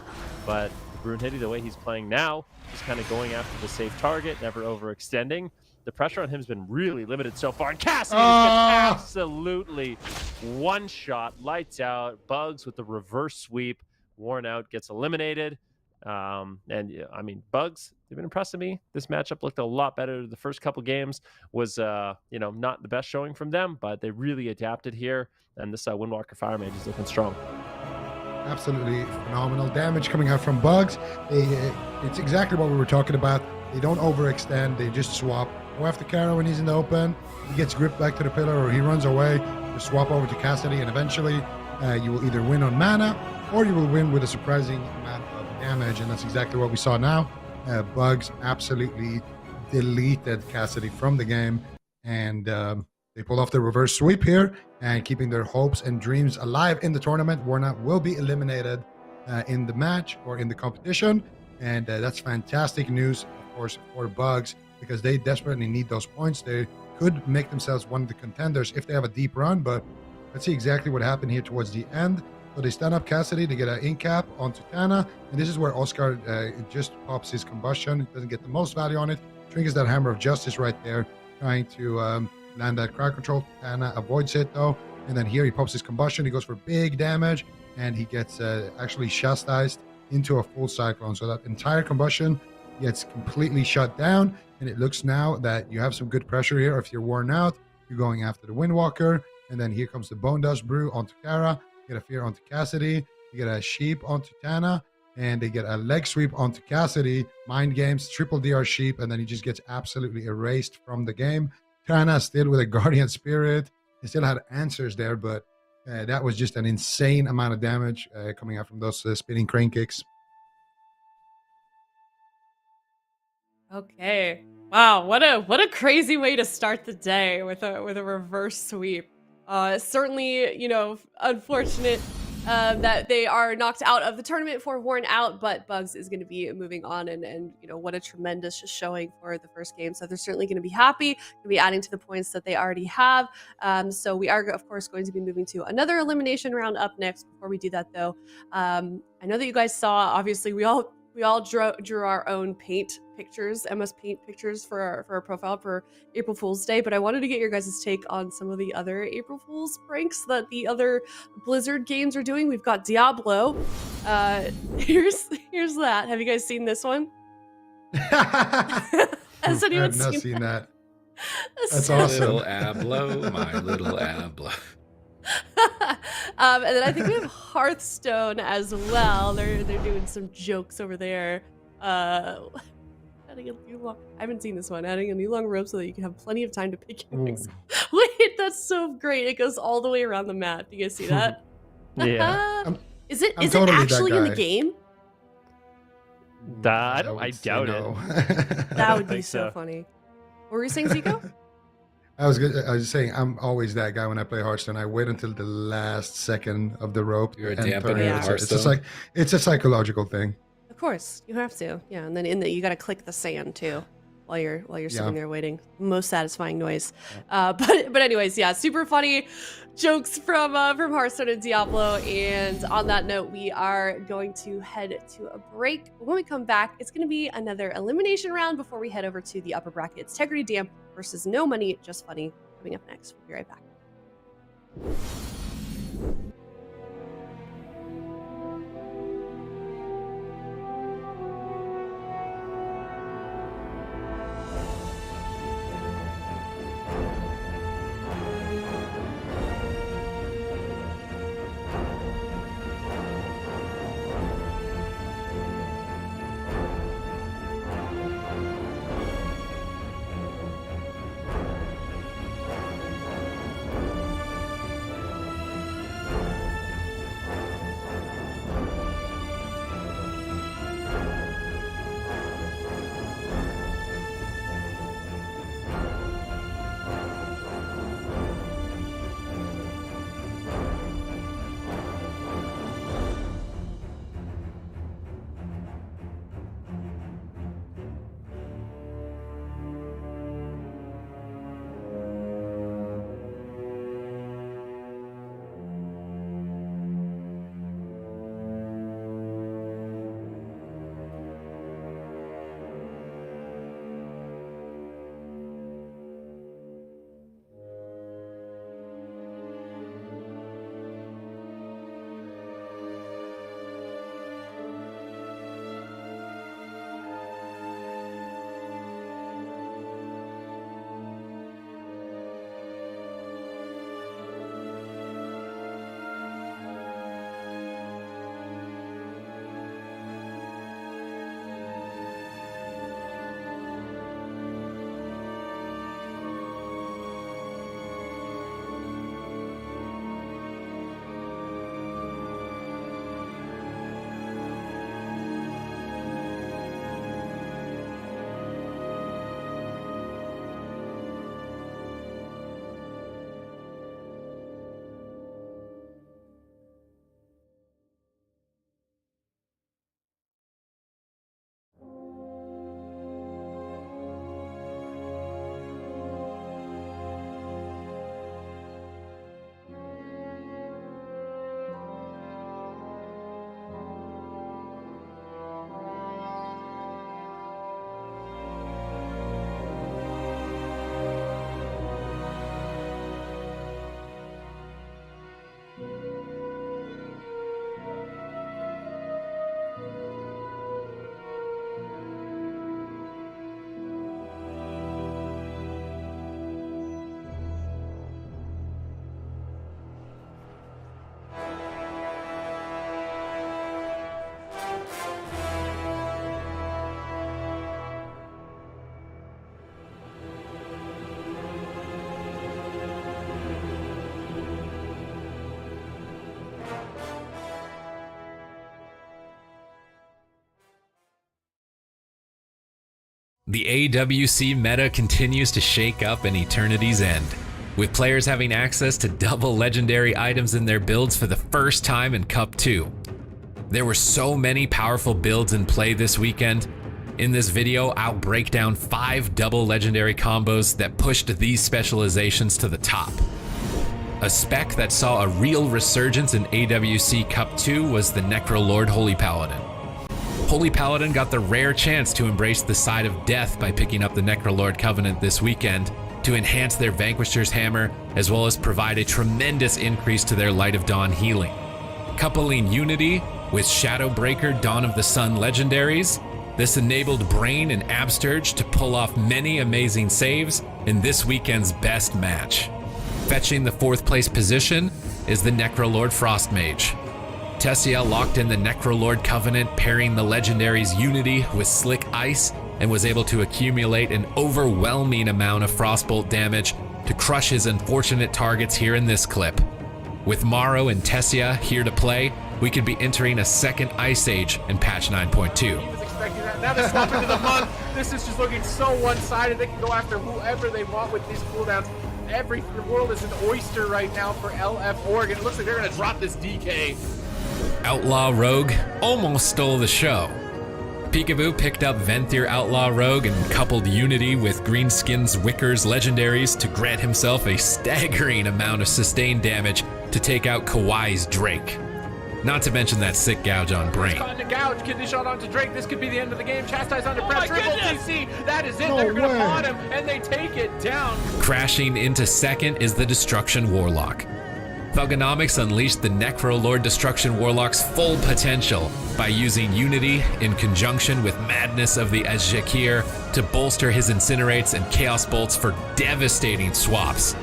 but Brunhilde, the way he's playing now, just kind of going after the safe target, never overextending. The pressure on him has been really limited so far. And Cassidy gets absolutely one shot, lights out. Bugs with the reverse sweep. Worn Out gets eliminated. And I mean, Bugs, they've been impressing me. This matchup looked a lot better. The first couple games was, not the best showing from them, but they really adapted here. And this Windwalker Fire Mage is looking strong. Absolutely phenomenal damage coming out from Bugs. It's exactly what we were talking about. They don't overextend. They just swap. Go after Kara when he's in the open. He gets gripped back to the pillar, or he runs away. Just swap over to Cassidy, and eventually you will either win on mana, or you will win with a surprising amount of damage, and that's exactly what we saw now. Bugs absolutely deleted Cassidy from the game, and they pulled off the reverse sweep here, and keeping their hopes and dreams alive in the tournament. Worn Out will be eliminated in the match or in the competition, and that's fantastic news, of course, for Bugs, because they desperately need those points. They could make themselves one of the contenders if they have a deep run, but let's see exactly what happened here towards the end. So they stun up Cassidy to get an in-cap onto Tana, and this is where Oscar just pops his combustion. It doesn't get the most value on it. Triggers that Hammer of Justice right there, trying to land that crowd control. Tana avoids it though, and then here he pops his combustion. He goes for big damage, and he gets actually chastised into a full cyclone. So that entire combustion gets completely shut down, and it looks now that you have some good pressure here. If you're Worn Out, you're going after the Windwalker, and then here comes the Bone Dust Brew onto Kara. You get a Fear onto Cassidy, you get a Sheep onto Tana, and they get a leg sweep onto Cassidy. Mind Games, triple DR Sheep, and then he just gets absolutely erased from the game. Tana still with a Guardian Spirit. He still had answers there, but that was just an insane amount of damage coming out from those spinning crane kicks. Okay. Wow, what a crazy way to start the day with a reverse sweep. Certainly, unfortunate that they are knocked out of the tournament for Worn Out, but Bugs is going to be moving on, and what a tremendous showing for the first game. So they're certainly going to be happy, going to be adding to the points that they already have. So we are, of course, going to be moving to another elimination round up next. Before we do that, though, I know that you guys saw, obviously, we all drew our own paint pictures, MS Paint pictures for our profile for April Fool's Day, but I wanted to get your guys' take on some of the other April Fool's pranks that the other Blizzard games are doing. We've got Diablo. Here's that. Have you guys seen this one? Has anyone I've not seen that. That's My awesome. little Ablo, my little Ablo. And then I think we have Hearthstone as well. They're doing some jokes over there. Adding a new long, I haven't seen this one. Adding a new long rope so that you can have plenty of time to pick your picks. Wait, that's so great. It goes all the way around the map. Do you guys see that? Yeah. Is it I'm is totally it that actually in the guy. game? I would say doubt no. That would be think so so. funny. What were you saying, Zico? I was saying I'm always that guy when I play Hearthstone. I wait until the last second of the rope. You're a to enter. dampener in It's just Hearthstone? like it's a psychological thing. Of course, you have to. Yeah, and then you got to click the sand too, while you're sitting there waiting. Most satisfying noise. But anyways, yeah, super funny jokes from Hearthstone and Diablo. And on that note, we are going to head to a break. When we come back, it's going to be another elimination round before we head over to the upper bracket. It's Tegrity Dam versus No Money, Just Funny. Coming up next. We'll be right back. The AWC meta continues to shake up in Eternity's End, with players having access to double legendary items in their builds for the first time in Cup 2. There were so many powerful builds in play this weekend. In this video, I'll break down 5 double legendary combos that pushed these specializations to the top. A spec that saw a real resurgence in AWC Cup 2 was the Necrolord Holy Paladin. Holy Paladin got the rare chance to embrace the side of death by picking up the Necrolord Covenant this weekend to enhance their Vanquisher's Hammer, as well as provide a tremendous increase to their Light of Dawn healing. Coupling Unity with Shadowbreaker Dawn of the Sun legendaries, this enabled Brain and Absterge to pull off many amazing saves in this weekend's best match. Fetching the 4th place position is the Necrolord Frostmage. Tessiel locked in the Necrolord Covenant, pairing the legendaries Unity with Slick Ice, and was able to accumulate an overwhelming amount of Frostbolt damage to crush his unfortunate targets here in this clip. With Morrow and Tessia here to play, we could be entering a second Ice Age in patch 9.2. He was expecting that. Now they're swapping into the monk. This is just looking so one-sided. They can go after whoever they want with these cooldowns. Every world is an oyster right now for LF Oregon. It looks like they're going to drop this DK. Outlaw Rogue almost stole the show. Peekaboo picked up Venthyr Outlaw Rogue and coupled Unity with Greenskin's Wicker's legendaries to grant himself a staggering amount of sustained damage to take out Kawhi's Drake. Not to mention that sick gouge on Brain. Caught in the gouge, kidney shot onto Drake. This could be the end of the game. Chastise under pressure. Triple TC. That is it. They're going to pot him, and they take it down. Crashing into second is the Destruction Warlock. Thugonomics unleashed the Necro Lord Destruction Warlock's full potential by using Unity in conjunction with Madness of the Azjakir to bolster his Incinerates and Chaos Bolts for devastating swaps.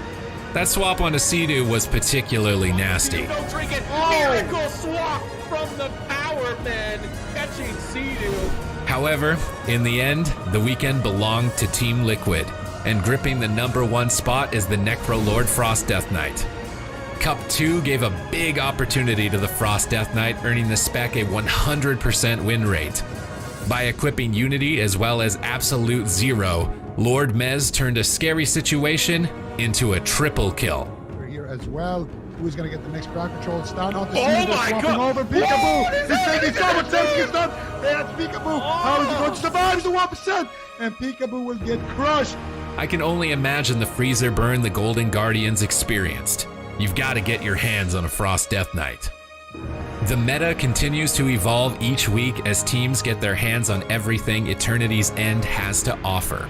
That swap onto Sea-Doo was particularly nasty. Don't drink it. Miracle swap from the Power Man, catching Sea-Doo. However, in the end, the weekend belonged to Team Liquid, and gripping the #1 spot is the Necro Lord Frost Death Knight. Cup 2 gave a big opportunity to the Frost Death Knight, earning the spec a 100% win rate. By equipping Unity as well as Absolute Zero, Lord Mez turned a scary situation into a triple kill. We're here as well. Who's going to get the next crowd control? It's down on the Oh my God. over Peekaboo. He's taking so much damage. He's done. That's Peekaboo. How is he going to survive? He's a 1%. And Peekaboo will get crushed. I can only imagine the freezer burn the Golden Guardians experienced. You've got to get your hands on a Frost Death Knight. The meta continues to evolve each week as teams get their hands on everything Eternity's End has to offer.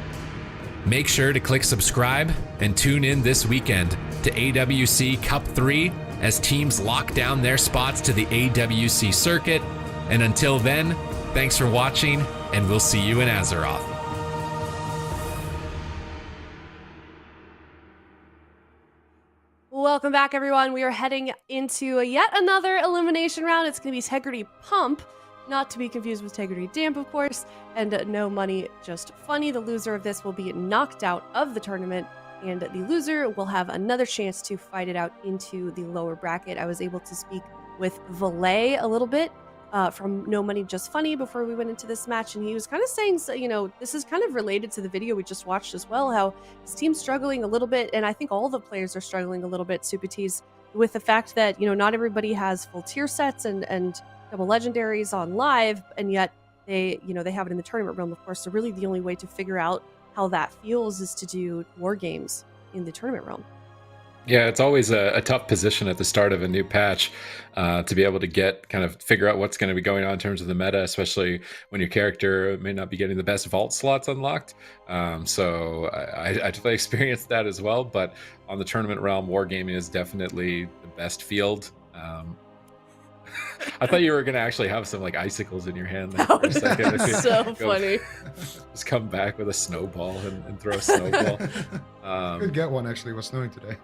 Make sure to click subscribe and tune in this weekend to AWC Cup 3 as teams lock down their spots to the AWC Circuit. And until then, thanks for watching, and we'll see you in Azeroth. Welcome back, everyone. We are heading into yet another elimination round. It's going to be TEGRIDY Pump, not to be confused with TEGRIDY Damp, of course, and no money, just funny. The loser of this will be knocked out of the tournament, and the loser will have another chance to fight it out into the lower bracket. I was able to speak with Valet a little bit from No Money Just Funny before we went into this match, and he was kind of saying, you know, this is kind of related to the video we just watched as well, how his team's struggling a little bit, and I think all the players are struggling a little bit, Supatis, with the fact that, you know, not everybody has full tier sets and double legendaries on live, and yet they, you know, they have it in the tournament realm, of course. So really the only way to figure out how that feels is to do war games in the tournament realm. Yeah, it's always a tough position at the start of a new patch to be able to figure out what's going to be going on in terms of the meta, especially when your character may not be getting the best vault slots unlocked. So I definitely experienced that as well. But on the tournament realm, wargaming is definitely the best field. I thought you were going to actually have some like icicles in your hand there for a second. So funny. Just come back with a snowball and throw a snowball. Could get one, actually. It was snowing today.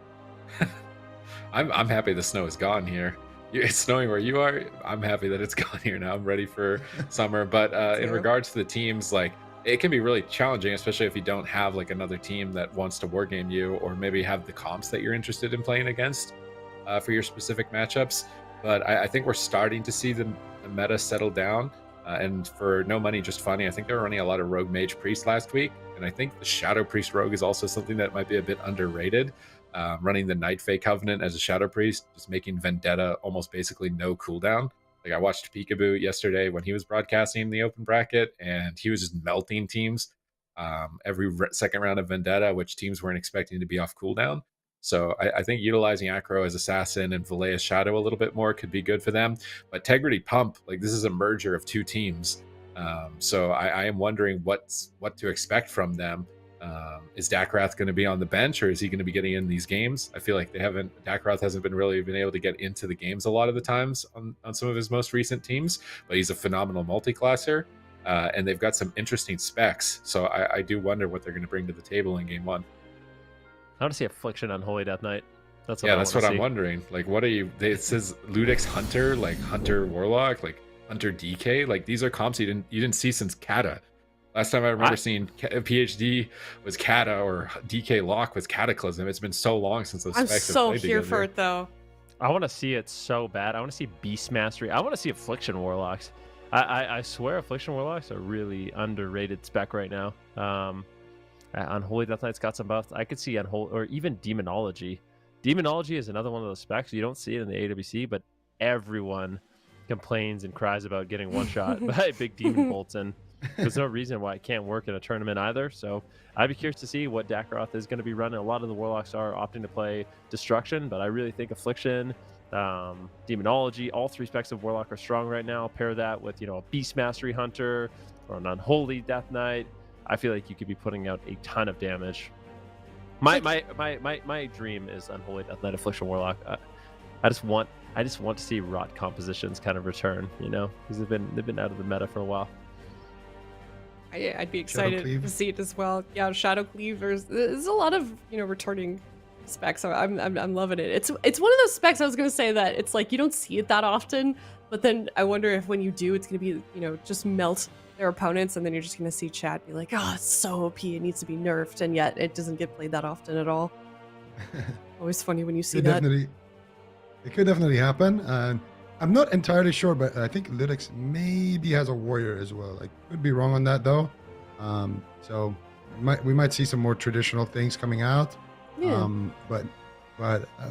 I'm happy the snow is gone here. It's snowing where you are. I'm happy that it's gone here now. I'm ready for summer. But in regards to the teams, like, it can be really challenging, especially if you don't have like another team that wants to wargame you, or maybe have the comps that you're interested in playing against for your specific matchups. But I think we're starting to see the meta settle down. And for No Money Just Funny, I think they were running a lot of Rogue Mage Priest last week. And I think the Shadow Priest Rogue is also something that might be a bit underrated. Running the Night Fae Covenant as a Shadow Priest, just making Vendetta almost basically no cooldown. Like, I watched Peekaboo yesterday when he was broadcasting the open bracket, and he was just melting teams every second round of Vendetta, which teams weren't expecting to be off cooldown. So I think utilizing Acro as Assassin and Valet as Shadow a little bit more could be good for them. But TEGRIDY Pump, like, this is a merger of two teams. So I am wondering what to expect from them. Is Dakrath going to be on the bench, or is he going to be getting in these games? I feel like Dakrath hasn't been able to get into the games a lot of the times on some of his most recent teams, but he's a phenomenal multi-classer, and they've got some interesting specs. So I do wonder what they're going to bring to the table in game one. I want to see Affliction on Holy Death Knight. That's what I'm wondering. Like, what are you? It says Ludix Hunter, like Hunter Warlock, like Hunter DK. Like, these are comps you didn't see since Kata. Last time I remember seeing PhD was Kata, or DK Lock was Cataclysm. It's been so long since those specs have played together. I'm so here for it, though. I want to see it so bad. I want to see Beast Mastery. I want to see Affliction Warlocks. I swear Affliction Warlocks are really underrated spec right now. Unholy Death Knight's got some buffs. I could see Unholy, or even Demonology. Demonology is another one of those specs. You don't see it in the AWC, but everyone complains and cries about getting one shot by big demon bolts, and there's no reason why it can't work in a tournament either. So I'd be curious to see what Dakaroth is going to be running. A lot of the Warlocks are opting to play Destruction, but I really think Affliction, Demonology, all three specs of Warlock are strong right now. Pair that with, you know, a Beast Mastery Hunter or an Unholy Death Knight. I feel like you could be putting out a ton of damage. My dream is Unholy Death Knight, Affliction Warlock. I just want to see rot compositions kind of return, you know, because they've been out of the meta for a while. I'd be excited to see it as well. Yeah, Shadow Cleave. There's a lot of, you know, returning specs. So I'm loving it. It's one of those specs. I was gonna say that it's like you don't see it that often, but then I wonder if when you do, it's gonna be, you know, just melt their opponents, and then you're just gonna see chat be like, oh, it's so OP, it needs to be nerfed, and yet it doesn't get played that often at all. Always funny when you see that. It could definitely happen. I'm not entirely sure, but I think Lytics maybe has a warrior as well. I could be wrong on that though. So we might see some more traditional things coming out. Yeah. But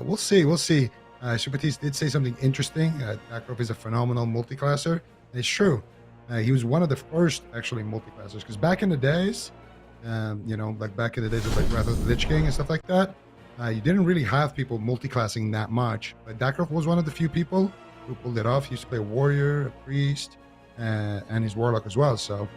we'll see. Supatis did say something interesting. Dakaroth is a phenomenal multiclasser. And it's true. He was one of the first actually multiclassers, because back in the days, you know, like back in the days of like Wrath of the Lich King and stuff like that, you didn't really have people multiclassing that much. But Dakaroth was one of the few people who pulled it off. He used to play a warrior, a priest, and his warlock as well. So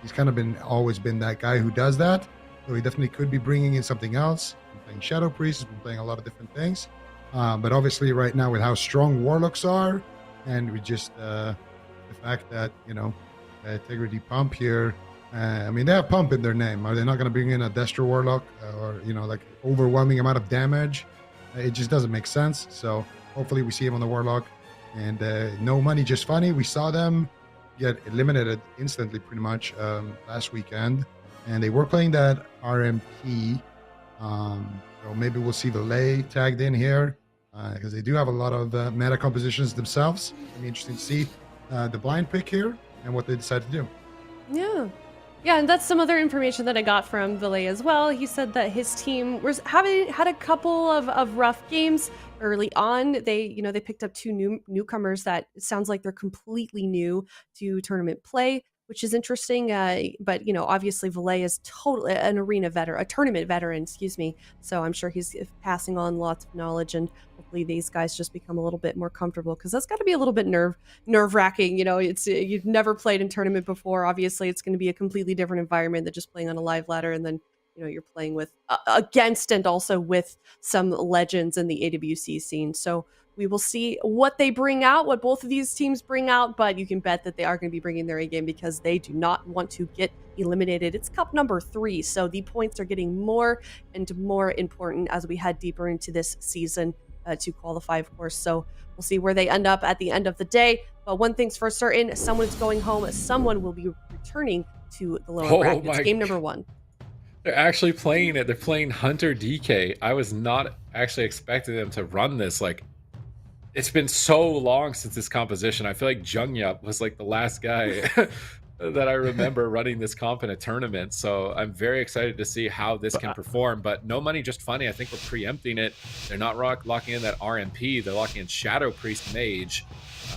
he's kind of always been that guy who does that. So he definitely could be bringing in something else. He's been playing Shadow Priest, he's been playing a lot of different things. But obviously right now with how strong warlocks are, and with just the fact that, you know, TEGRIDY Pump here, I mean, they have Pump in their name. Are they not going to bring in a Destro Warlock or, you know, like overwhelming amount of damage? It just doesn't make sense. So hopefully we see him on the Warlock. And No Money, Just Funny. We saw them get eliminated instantly pretty much last weekend. And they were playing that RMP. So maybe we'll see Valet tagged in here, because they do have a lot of meta compositions themselves. It'll be interesting to see the blind pick here and what they decide to do. Yeah, and that's some other information that I got from Valet as well. He said that his team was had a couple of rough games early on. They picked up two newcomers that it sounds like they're completely new to tournament play, which is interesting. But, you know, obviously Valet is totally an a tournament veteran, excuse me. So I'm sure he's passing on lots of knowledge, and hopefully these guys just become a little bit more comfortable, because that's got to be a little bit nerve-wracking. You know, you've never played in tournament before. Obviously, it's going to be a completely different environment than just playing on a live ladder, and then, you know, you're playing with against and also with some legends in the AWC scene. So we will see what they bring out, what both of these teams bring out, but you can bet that they are going to be bringing their A game, because they do not want to get eliminated. It's cup number 3, so the points are getting more and more important as we head deeper into this season to qualify, of course. So we'll see where they end up at the end of the day. But one thing's for certain, someone's going home, someone will be returning to the lower brackets. Game number 1. They're actually playing it. They're playing Hunter DK. I was not actually expecting them to run this. Like, it's been so long since this composition. I feel like Jungyup was like the last guy that I remember running this comp in a tournament. So I'm very excited to see how this can perform. But No Money, Just Funny, I think we're preempting it. They're not locking in that RMP. They're locking in Shadow Priest Mage.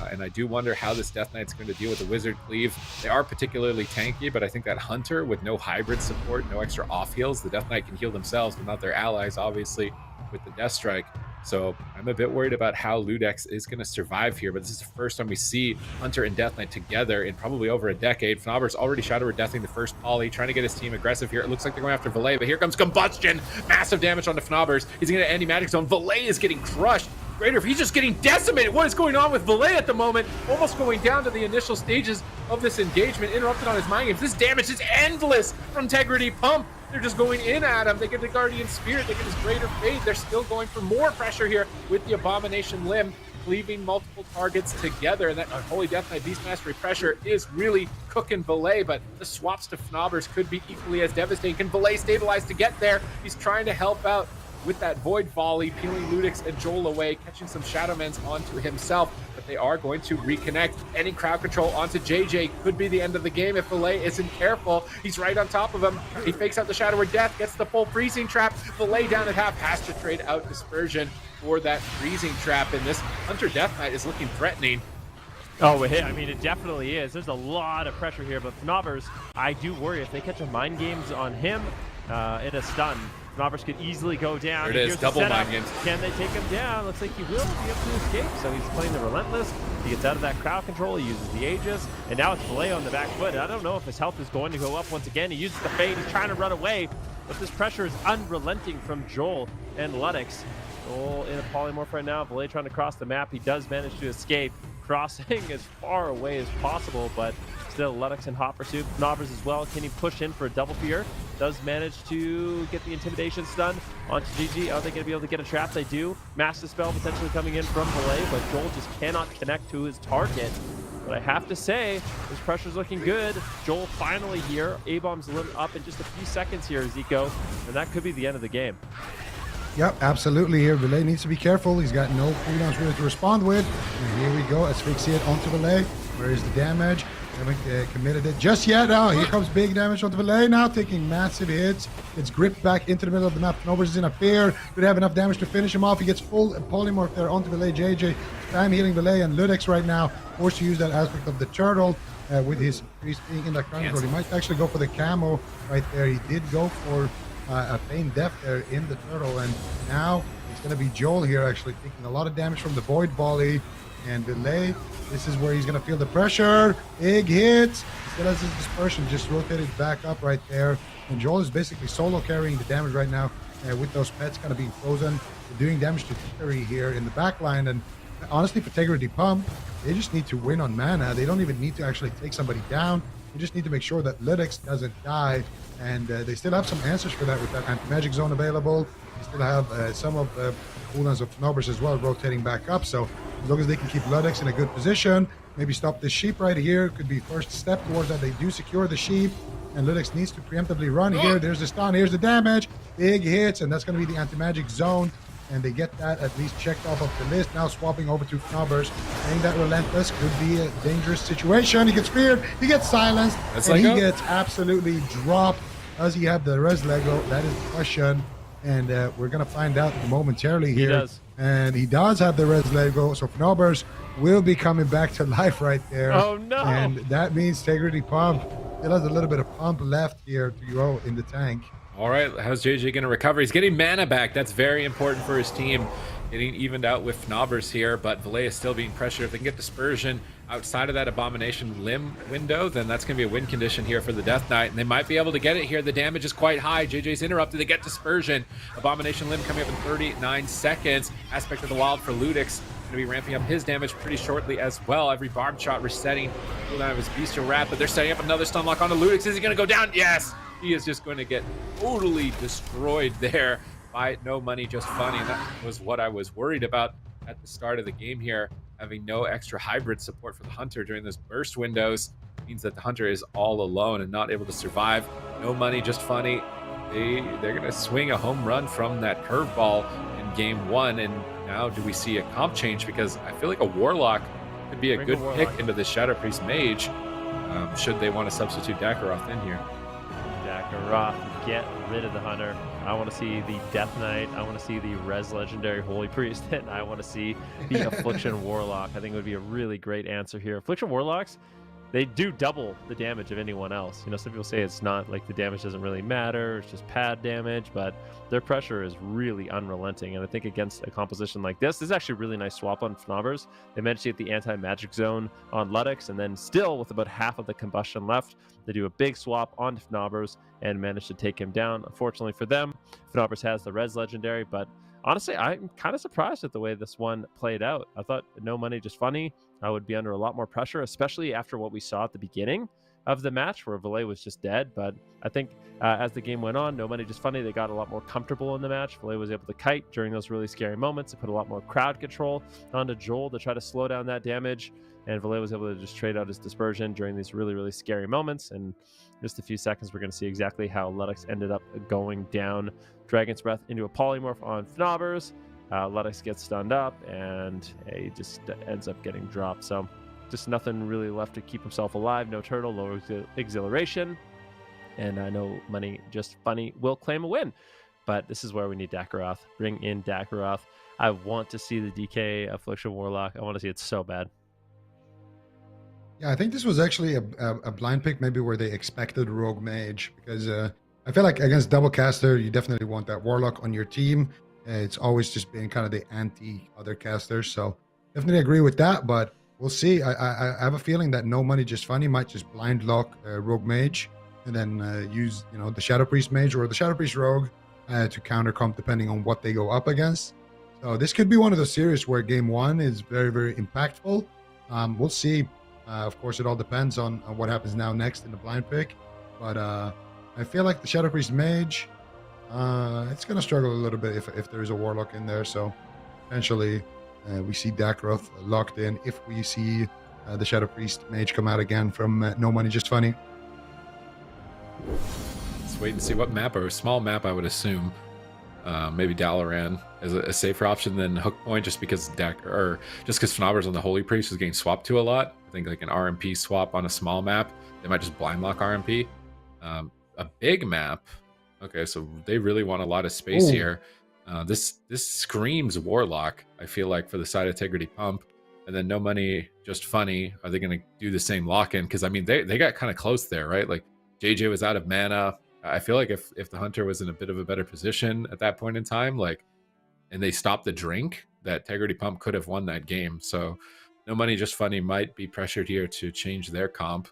And I do wonder how this Death Knight's going to deal with the Wizard Cleave. They are particularly tanky, but I think that Hunter, with no hybrid support, no extra off heals, the Death Knight can heal themselves, but not their allies, obviously, with the Death Strike. So I'm a bit worried about how Ludex is going to survive here, but this is the first time we see Hunter and Death Knight together in probably over a decade. Fnobber's already Shadow Deathing the first poly, trying to get his team aggressive here. It looks like they're going after Valet, but here comes Combustion. Massive damage onto Fnobbers. He's going to end Magic Zone. Valet is getting crushed. Greater, he's just getting decimated. What is going on with Valet at the moment? Almost going down to the initial stages of this engagement, interrupted on his mind games. This damage is endless from TEGRIDY Pump. They're just going in at him. They get the Guardian Spirit. They get his Greater Fate. They're still going for more pressure here with the Abomination Limb, cleaving multiple targets together. And that Holy Death Knight Beast Mastery pressure is really cooking Valet, but the swaps to Fnobbers could be equally as devastating. Can Valet stabilize to get there? He's trying to help out with that void volley, peeling Ludix and Joel away, catching some Shadowmans onto himself, but they are going to reconnect. Any crowd control onto JJ could be the end of the game if Valet isn't careful. He's right on top of him. He fakes out the Shadow of Death, gets the full freezing trap. Valet down at half has to trade out Dispersion for that freezing trap, and this Hunter Death Knight is looking threatening. Oh, I mean, it definitely is. There's a lot of pressure here, but Fnaubers, I do worry if they catch a mind games on him in a stun. Fnaubers could easily go down. There it is, double mind games. Can they take him down? Looks like he will be able to escape. So he's playing the Relentless. He gets out of that crowd control. He uses the Aegis, and now it's Valet on the back foot. I don't know if his health is going to go up once again. He uses the Fade. He's trying to run away, but this pressure is unrelenting from Joel and Ludix. Joel in a polymorph right now. Valet trying to cross the map. He does manage to escape, crossing as far away as possible, but still Ludix in hot pursuit. Fnaubers as well. Can he push in for a double fear? Does manage to get the intimidation stun onto GG. Are they going to be able to get a trap? They do. Master Spell potentially coming in from Valet, but Joel just cannot connect to his target. But I have to say, his pressure's looking good. Joel finally here. A-bomb's lit up in just a few seconds here, Zico, and that could be the end of the game. Yep, absolutely here. Valet needs to be careful. He's got no cooldowns really to respond with. And here we go. Asphyxiate onto Valet. Where is the damage? Haven't committed it just yet. Oh, here comes big damage onto Valet now, taking massive hits. Gets gripped back into the middle of the map. Fnaubers is in a fear. Could have enough damage to finish him off. He gets full polymorph there onto Valet. JJ time healing Valet, and Ludix right now forced to use that aspect of the turtle with his priest being in that crowd control. He might actually go for the camo right there. He did go for a Feign Death there in the turtle, and now it's going to be Joel here actually taking a lot of damage from the void volley. And Valet, this is where he's going to feel the pressure. Big hits. He still has his dispersion, just rotated back up right there. And Joel is basically solo carrying the damage right now with those pets kind of being frozen. They're doing damage to Theory here in the back line. And honestly, for TEGRIDY Pump, they just need to win on mana. They don't even need to actually take somebody down. They just need to make sure that Ludix doesn't die. And they still have some answers for that with that anti-magic zone available. They still have some of the cooldowns of Fnaubers as well rotating back up. So as long as they can keep Ludix in a good position, maybe stop this sheep right here, could be first step towards that. They do secure the sheep, and Ludix needs to preemptively run here. There's the stun, here's the damage, big hits, and that's going to be the anti-magic zone. And they get that at least checked off of the list. Now swapping over to Fnaubers, saying that Relentless could be a dangerous situation. He gets feared, he gets silenced, and he gets absolutely dropped. Does he have the res Lego? That is the question. And we're going to find out momentarily here. He does. And he does have the res Lego. So Fnaubers will be coming back to life right there. Oh, no. And that means TEGRIDY Pump still has a little bit of pump left here to go in the tank. All right, how's JJ going to recover? He's getting mana back. That's very important for his team. Getting evened out with Fnaubers here, but Valet is still being pressured. If they can get Dispersion outside of that Abomination Limb window, then that's going to be a win condition here for the Death Knight, and they might be able to get it here. The damage is quite high. JJ's interrupted. They get Dispersion. Abomination Limb coming up in 39 seconds. Aspect of the Wild for Ludix. Going to be ramping up his damage pretty shortly as well. Every barb shot resetting cooldown of his Bestial Wrath, but they're setting up another stun lock onto Ludix. Is he going to go down? Yes! He is just going to get totally destroyed there by No Money Just Funny. And that was what I was worried about at the start of the game here. Having no extra hybrid support for the Hunter during those burst windows means that the Hunter is all alone and not able to survive. No Money Just Funny. They're going to swing a home run from that curveball in game one. And now do we see a comp change? Because I feel like a Warlock could be a good pick into the Shadow Priest Mage should they want to substitute Dakaroth in here. Dakaroth, get rid of the Hunter. I want to see the Death Knight. I want to see the Res Legendary Holy Priest. And I want to see the Affliction Warlock. I think it would be a really great answer here. Affliction Warlocks, they do double the damage of anyone else. You know, some people say it's not like the damage doesn't really matter, it's just pad damage, but their pressure is really unrelenting. And I think against a composition like this is actually a really nice swap on Fnaubers. They managed to get the anti-magic zone on Ludix, and then still with about half of the combustion left, they do a big swap onto Fnaubers and manage to take him down. Unfortunately for them, Fnaubers has the Res Legendary, but honestly, I'm kind of surprised at the way this one played out. I thought No Money Just Funny I would be under a lot more pressure, especially after what we saw at the beginning of the match where Valet was just dead. But I think as the game went on, No Money Just Funny, they got a lot more comfortable in the match. Valet was able to kite during those really scary moments. They put a lot more crowd control onto Joel to try to slow down that damage. and Valet was able to just trade out his dispersion during these really, really scary moments. And in just a few seconds, we're going to see exactly how Ludex ended up going down Dragon's Breath into a polymorph on Fnobbers. Ludex gets stunned up, and he just ends up getting dropped. So just nothing really left to keep himself alive. No turtle, low exhilaration. And I know Money Just Funny will claim a win. But this is where we need Dakaroth. Bring in Dakaroth. I want to see the DK Affliction Warlock. I want to see it so bad. Yeah, I think this was actually a blind pick, maybe where they expected Rogue Mage, because I feel like against Double Caster, you definitely want that Warlock on your team. It's always just been kind of the anti-other casters, so definitely agree with that, but we'll see. I have a feeling that No Money Just Funny might just blind lock Rogue Mage and then use, you know, the Shadow Priest Mage or the Shadow Priest Rogue to counter comp depending on what they go up against. So this could be one of those series where game one is very, very impactful. We'll see. Of course, it all depends on what happens now next in the blind pick. But I feel like the Shadow Priest Mage, it's going to struggle a little bit if there is a Warlock in there. So potentially we see Dakaroth locked in if we see the Shadow Priest Mage come out again from No Money Just Funny. Let's wait and see what map, or a small map, I would assume. Maybe Dalaran is a safer option than Hook Point, just because Fnobber's on the Holy Priest is getting swapped to a lot. I think like an RMP swap on a small map, they might just blind lock RMP. A big map, okay, so they really want a lot of space here. This screams Warlock, I feel like, for the side of Tegrity Pump. And then No Money Just Funny, are they going to do the same lock-in? Because I mean, they got kind of close there, right? Like JJ was out of mana. I feel like if the Hunter was in a bit of a better position at that point in time, like, and they stopped the drink, that Tegrity Pump could have won that game. So No Money Just Funny might be pressured here to change their comp,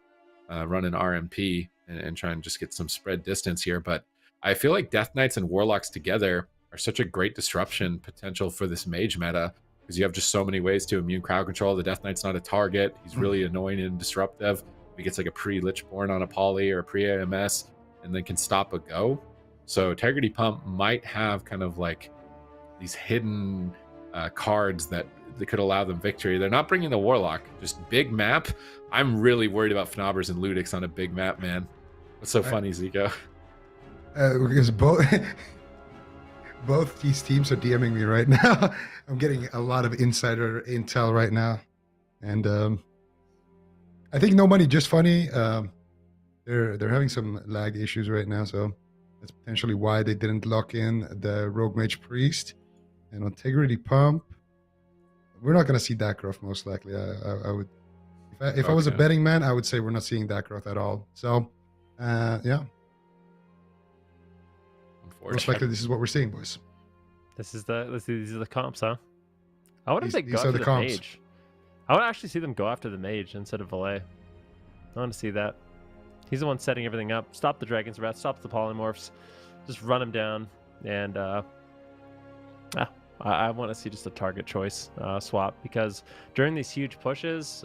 run an RMP, and try and just get some spread distance here. But I feel like Death Knights and Warlocks together are such a great disruption potential for this mage meta, because you have just so many ways to immune crowd control. The Death Knight's not a target. He's really annoying and disruptive. He gets like a pre-Lichborn on a poly or a pre-AMS, and then can stop a go. So Tegrity Pump might have kind of like these hidden cards that could allow them victory. They're not bringing the Warlock, just big map. I'm really worried about Fnobbers and Ludix on a big map, man. What's so funny, Zico? Because both these teams are DMing me right now. I'm getting a lot of insider intel right now. And I think No Money Just Funny, they're having some lag issues right now, so that's potentially why they didn't lock in the Rogue Mage Priest. And on Tegrity Pump, we're not going to see Dakaroth most likely. I would, if I was a betting man, I would say we're not seeing Dakaroth at all. So, yeah. Most likely, this is what we're seeing, boys. These are the comps, huh? I wonder if they go these are after the the comps. mage. I want to actually see them go after the mage instead of Valet. I want to see that. He's the one setting everything up. Stop the Dragon's Wrath, stop the polymorphs, just run him down, and I want to see just a target choice swap, because during these huge pushes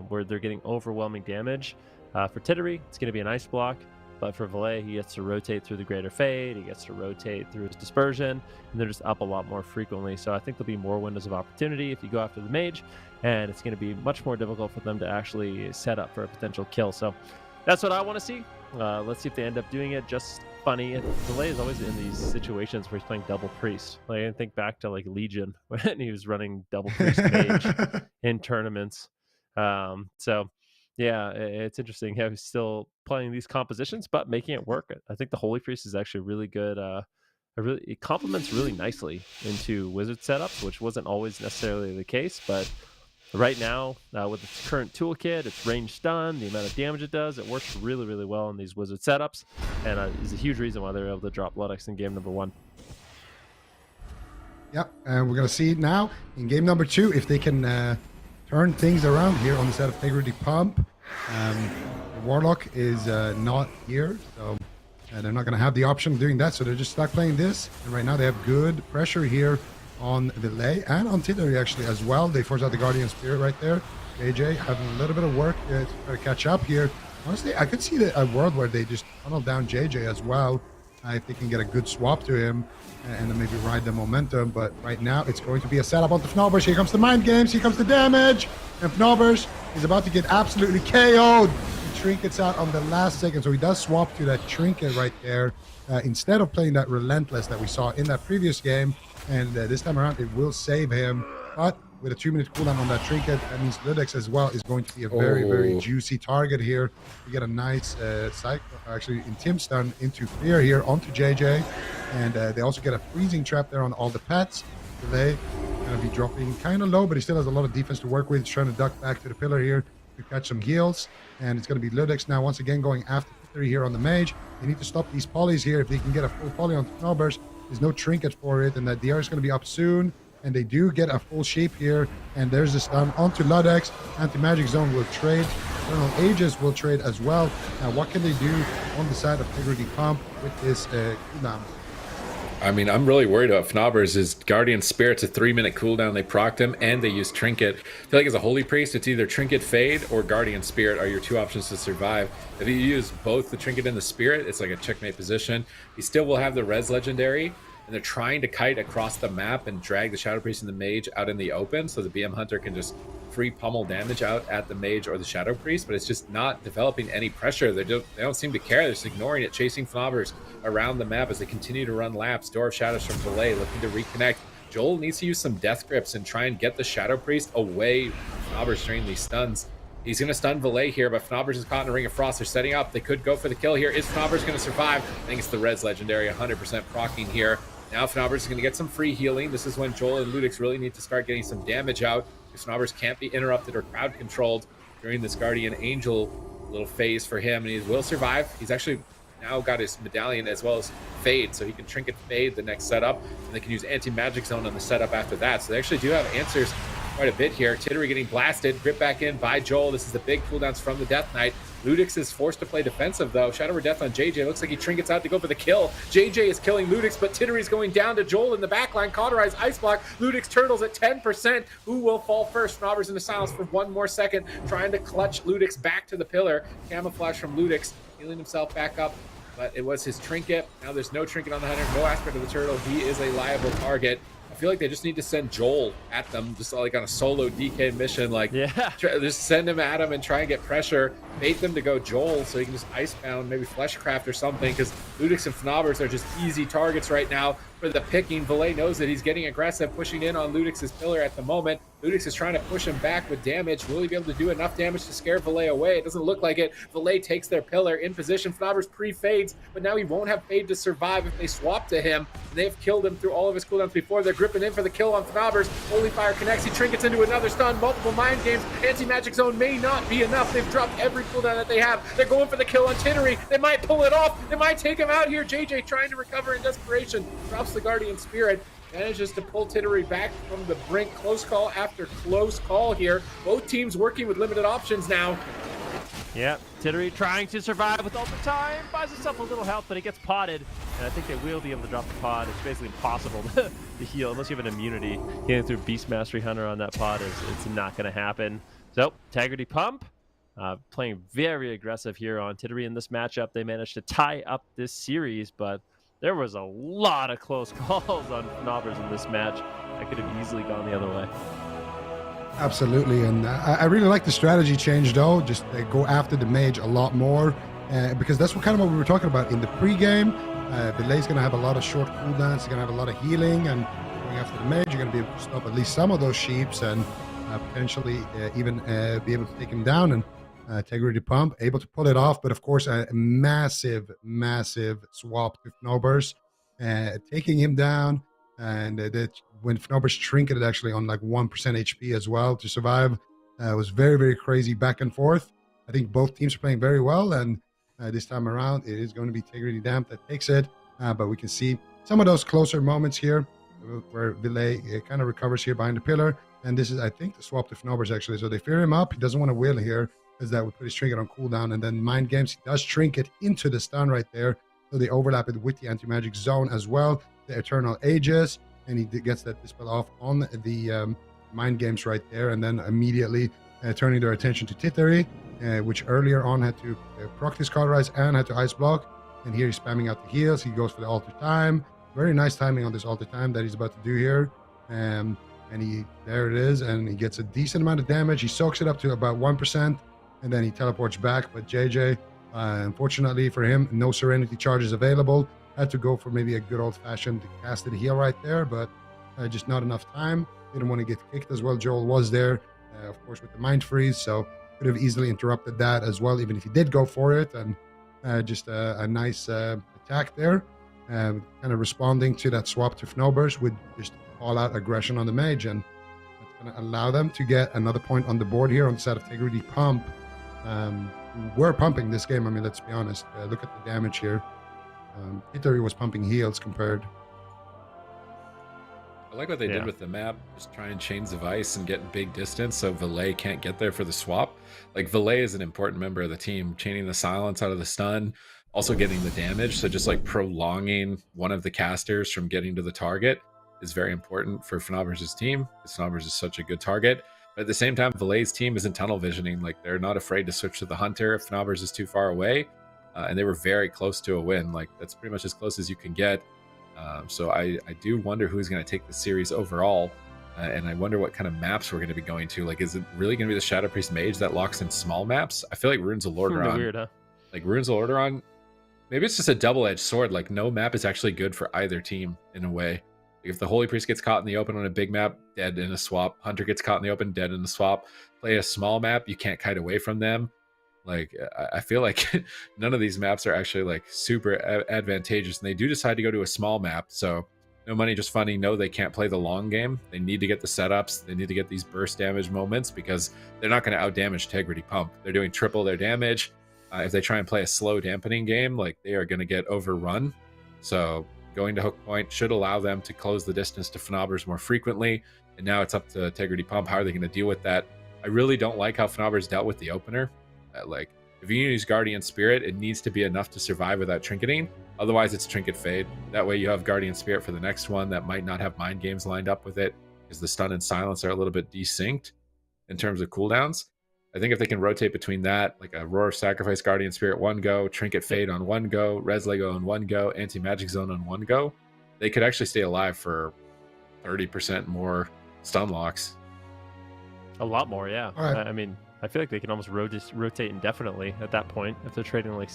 where they're getting overwhelming damage, for Tittery, it's going to be an ice block, but for Valet, he gets to rotate through the Greater Fade, he gets to rotate through his Dispersion, and they're just up a lot more frequently. So I think there'll be more windows of opportunity if you go after the mage, and it's going to be much more difficult for them to actually set up for a potential kill. So that's what I want to see. Let's see if they end up doing it. Just funny. Valet is always in these situations where he's playing double priest. Like, I think back to like Legion when he was running double priest mage in tournaments. So yeah, it's interesting how he's still playing these compositions but making it work. I think the Holy Priest is actually really good. It complements really nicely into wizard setups, which wasn't always necessarily the case, but right now, with its current toolkit, its range stun, the amount of damage it does, it works really, really well in these wizard setups, and is a huge reason why they're able to drop Ludex in game number 1. Yep, and we're going to see now in game number 2 if they can turn things around here on the side of Tegrity Pump. The Warlock is not here, so they're not going to have the option of doing that, so they're just stuck playing this, and right now they have good pressure here on Valet and on Tittery actually as well. They force out the Guardian Spirit right there. JJ having a little bit of work to try to catch up here. Honestly, I could see a world where they just funnel down JJ as well. if they can get a good swap to him and then maybe ride the momentum. But right now, it's going to be a setup onto Fnobers. Here comes the mind games. Here comes the damage. And Fnobers is about to get absolutely KO'd. He trinkets out on the last second. So he does swap to that trinket right there instead of playing that Relentless that we saw in that previous game. And this time around, it will save him. But with a 2-minute cooldown on that trinket, that means Ludex as well is going to be a very, very juicy target here. We get a nice actually Intim stun into Fear here onto JJ. And they also get a freezing trap there on all the pets. Delay going to be dropping kind of low, but he still has a lot of defense to work with. He's trying to duck back to the pillar here to catch some heals. And it's going to be Ludex now once again going after Victory here on the mage. They need to stop these polys here. If they can get a full poly on Knobers, there's no trinket for it. And that DR is going to be up soon. And they do get a full sheep here. And there's the stun onto Ludex. Anti-magic zone will trade. Eternal Ages will trade as well. Now, what can they do on the side of TEGRIDY Pump with this cooldown? I mean, I'm really worried about Fnobers. His Guardian Spirit's a 3-minute cooldown. They procced him, and they use Trinket. I feel like as a Holy Priest, it's either Trinket Fade or Guardian Spirit are your two options to survive. If you use both the Trinket and the Spirit, it's like a checkmate position. He still will have the Res Legendary, and they're trying to kite across the map and drag the Shadow Priest and the Mage out in the open so the BM Hunter can just free pummel damage out at the Mage or the Shadow Priest, but it's just not developing any pressure. They don't seem to care. They're just ignoring it, chasing Fnobbers around the map as they continue to run laps. Door of Shadows from Delay looking to reconnect. Joel needs to use some Death Grips and try and get the Shadow Priest away from Fnobbers during these stuns. He's going to stun Valet here, but Fnobbers is caught in a Ring of Frost. They're setting up. They could go for the kill here. Is Fnobbers going to survive? I think it's the Res Legendary, 100% proccing here. Now Fnobbers is going to get some free healing. This is when Joel and Ludix really need to start getting some damage out, because Fnobbers can't be interrupted or crowd controlled during this Guardian Angel little phase for him, and he will survive. He's actually now got his medallion as well as Fade, so he can Trinket Fade the next setup, and they can use Anti-Magic Zone on the setup after that. So they actually do have answers quite a bit here. Tittery getting blasted, grip back in by Joel. This is the big cooldowns from the Death Knight. Ludix is forced to play defensive though. Shadow or Death on JJ. Looks like he trinkets out to go for the kill. JJ is killing Ludix, but Tittery's going down to Joel in the backline. Cauterize Ice Block. Ludix turtles at 10%. Who will fall first? Fnobbers into silence for one more second, trying to clutch Ludix back to the pillar. Camouflage from Ludix, healing himself back up, but it was his trinket. Now there's no trinket on the Hunter, no aspect of the turtle. He is a liable target. I feel like they just need to send Joel at them, just like on a solo DK mission. Like, just send him at him and try and get pressure. Bait them to go Joel so he can just Icebound, maybe Fleshcraft or something, because Ludix and Fnobbers are just easy targets right now for the picking. Valet knows that he's getting aggressive, pushing in on Ludix's pillar at the moment. Ludix is trying to push him back with damage. Will he be able to do enough damage to scare Valet away? It doesn't look like it. Valet takes their pillar in position. Fnobbers pre-fades, but now he won't have fade to survive if they swap to him. They have killed him through all of his cooldowns before. They're gripping in for the kill on Fnobbers. Holy Fire connects. He trinkets into another stun. Multiple mind games. Anti-Magic Zone may not be enough. They've dropped every cooldown that they have. They're going for the kill on Tittery. They might pull it off. They might take him out here. JJ trying to recover in desperation. Drops the Guardian Spirit. Manages to pull Tittery back from the brink. Close call after close call here. Both teams working with limited options now. Yeah, Tittery trying to survive with all the time. Buys himself a little health, but he gets potted. And I think they will be able to drop the pod. It's basically impossible to heal unless you have an immunity. Getting through Beast Mastery Hunter on that pod it's not going to happen. So, TEGRIDY Pump. Playing very aggressive here on Tittery in this matchup. They managed to tie up this series, but there was a lot of close calls on Fnobbers in this match. That could have easily gone the other way. Absolutely, and I really like the strategy change though. Just go after the mage a lot more, because that's what we were talking about in the pregame. Belay's going to have a lot of short cooldowns. He's going to have a lot of healing, and going after the mage, you're going to be able to stop at least some of those sheeps and potentially even be able to take him down. And TEGRIDY Pump able to pull it off, but of course a massive swap to Fnobbers, taking him down. And when Fnobbers trinketed actually on like 1% HP as well to survive, it was very crazy back and forth. I think both teams are playing very well, and this time around it is going to be TEGRIDY Damp that takes it. But we can see some of those closer moments here where Valet kind of recovers here behind the pillar, and this is, I think, the swap to Fnobbers actually. So they fear him up. He doesn't want to wheel here, because that would put his trinket on cooldown, and then Mind Games, he does trinket into the stun right there, so they overlap it with the Anti-Magic Zone as well, the Eternal Ages, and he gets that dispel off on the Mind Games right there, and then immediately turning their attention to Tittery, which earlier on had to proc this Cauterize and had to Ice Block, And here he's spamming out the heals. He goes for the alter time. Very nice timing on this alter time that he's about to do here. And there it is. And he gets a decent amount of damage. He soaks it up to about 1%. And then he teleports back. But JJ, unfortunately for him, no Serenity charges available. Had to go for maybe a good old-fashioned casted heal right there, but just not enough time. Didn't want to get kicked as well. Joel was there, of course, with the Mind Freeze, so could have easily interrupted that as well, even if he did go for it. And just a nice attack there, kind of responding to that swap to Fnobers with just all-out aggression on the mage, and that's going to allow them to get another point on the board here on the side of TEGRIDY Pump. We're pumping this game. I mean, let's be honest. Look at the damage here. Hittery was pumping heals compared. I like what they did with the map, just try and chains of ice and get big distance so Valet can't get there for the swap. Like, Valet is an important member of the team, chaining the silence out of the stun, also getting the damage, so just like prolonging one of the casters from getting to the target is very important for Fnobers' team, because Fnobers is such a good target. But at the same time, Valet's team isn't tunnel visioning. Like, they're not afraid to switch to the Hunter if Fnobers is too far away. And they were very close to a win. Like, that's pretty much as close as you can get. So I do wonder who's going to take the series overall. And I wonder what kind of maps we're going to be going to. Like, is it really going to be the Shadow Priest Mage that locks in small maps? I feel like Runes of Lordaeron. Weird, huh? Like, Runes of Lordaeron, maybe it's just a double-edged sword. Like, no map is actually good for either team in a way. Like, if the Holy Priest gets caught in the open on a big map, dead in a swap. Hunter gets caught in the open, dead in the swap. Play a small map, you can't kite away from them. Like, I feel like none of these maps are actually like super advantageous, and they do decide to go to a small map. So no money, just funny. No, they can't play the long game. They need to get the setups. They need to get these burst damage moments, because they're not going to outdamage TEGRIDY Pump. They're doing triple their damage. If they try and play a slow dampening game, like, they are going to get overrun. So going to hook point should allow them to close the distance to Fnobers more frequently. And now it's up to TEGRIDY Pump. How are they going to deal with that? I really don't like how Fnobers dealt with the opener. Like, if you use Guardian Spirit, it needs to be enough to survive without trinketing. Otherwise, it's Trinket Fade. That way you have Guardian Spirit for the next one that might not have Mind Games lined up with it, because the stun and silence are a little bit desynced in terms of cooldowns. I think if they can rotate between that, like a Roar Sacrifice Guardian Spirit 1 go, Trinket Fade on 1 go, Res Lego on 1 go, Anti-Magic Zone on 1 go, they could actually stay alive for 30% more stun locks. A lot more, yeah. Right. I mean, I feel like they can almost rotate indefinitely at that point if they're trading like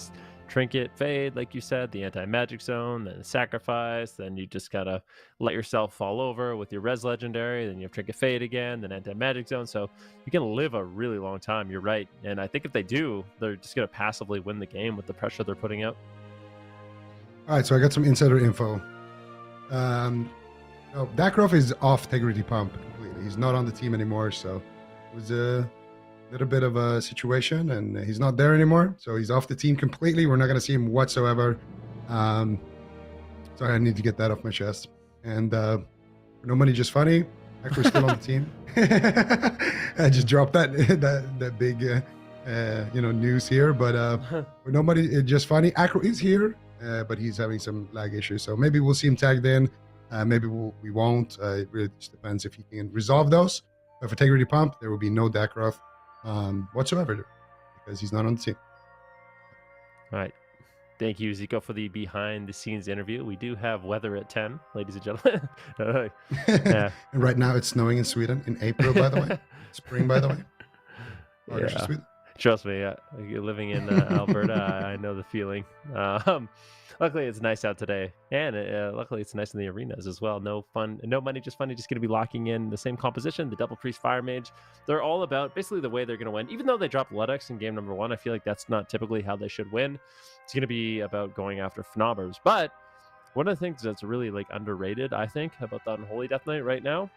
Trinket, Fade, like you said, the Anti-Magic Zone, then Sacrifice, then you just gotta let yourself fall over with your Res Legendary, then you have Trinket Fade again, then Anti-Magic Zone, so you can live a really long time, you're right. And I think if they do, they're just gonna passively win the game with the pressure they're putting out. All right, so I got some insider info. Dakrov is off TEGRIDY Pump completely. He's not on the team anymore, so it was a little bit of a situation, and he's not there anymore, so he's off the team completely. We're not going to see him whatsoever. So I need to get that off my chest. And no money, just funny. Acro's still on the team. I just dropped that big news here, but with nobody, just funny. Acro is here, but he's having some lag issues, so maybe we'll see him tagged in. Maybe we won't. It really just depends if he can resolve those. But for TEGRIDY Pump, there will be no Dakrov whatsoever, because he's not on the team. All right. Thank you, Zico, for the behind-the-scenes interview. We do have weather at 10, ladies and gentlemen. Yeah. And right now it's snowing in Sweden in April, by the way. Spring, by the way. August in Sweden. Trust me, you're living in Alberta. I know the feeling. Luckily, it's nice out today, and luckily, it's nice in the arenas as well. No fun, no money, just funny. Just going to be locking in the same composition, the Double Priest Fire Mage. They're all about basically the way they're going to win. Even though they dropped Ludex in game number 1, I feel like that's not typically how they should win. It's going to be about going after Fnobers. But one of the things that's really like underrated, I think, about the Unholy Death Knight right now,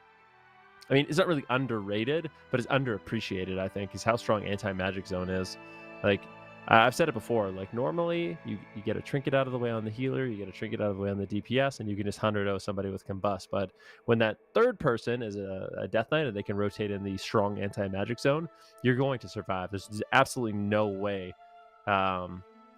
I mean, it's not really underrated, but it's underappreciated, I think, is how strong Anti-Magic Zone is. Like, I've said it before, like, normally you get a trinket out of the way on the healer, you get a trinket out of the way on the DPS, and you can just 100-0 somebody with Combust. But when that third person is a Death Knight and they can rotate in the strong Anti-Magic Zone, you're going to survive. There's absolutely no way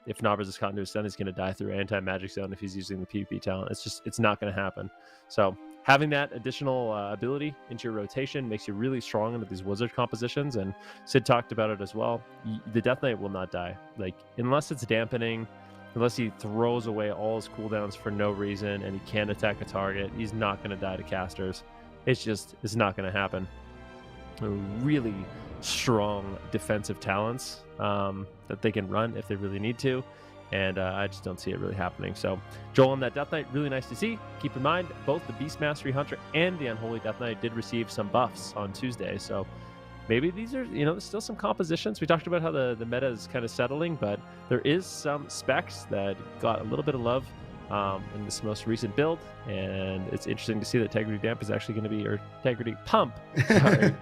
if Nobers is caught into a stun, he's going to die through Anti-Magic Zone if he's using the PvP talent. It's not going to happen. So having that additional ability into your rotation makes you really strong into these wizard compositions, and Sid talked about it as well. The Death Knight will not die. Like, unless it's dampening, unless he throws away all his cooldowns for no reason and he can't attack a target, he's not going to die to casters. It's not going to happen. Really strong defensive talents that they can run if they really need to, and I just don't see it really happening. So Joel on that Death Knight, really nice to see. Keep in mind, both the Beast Mastery Hunter and the Unholy Death Knight did receive some buffs on Tuesday, so maybe these are, there's still some compositions. We talked about how the meta is kind of settling, but there is some specs that got a little bit of love in this most recent build, and it's interesting to see that Tegrity Damp is actually going to be, or Tegrity Pump, sorry.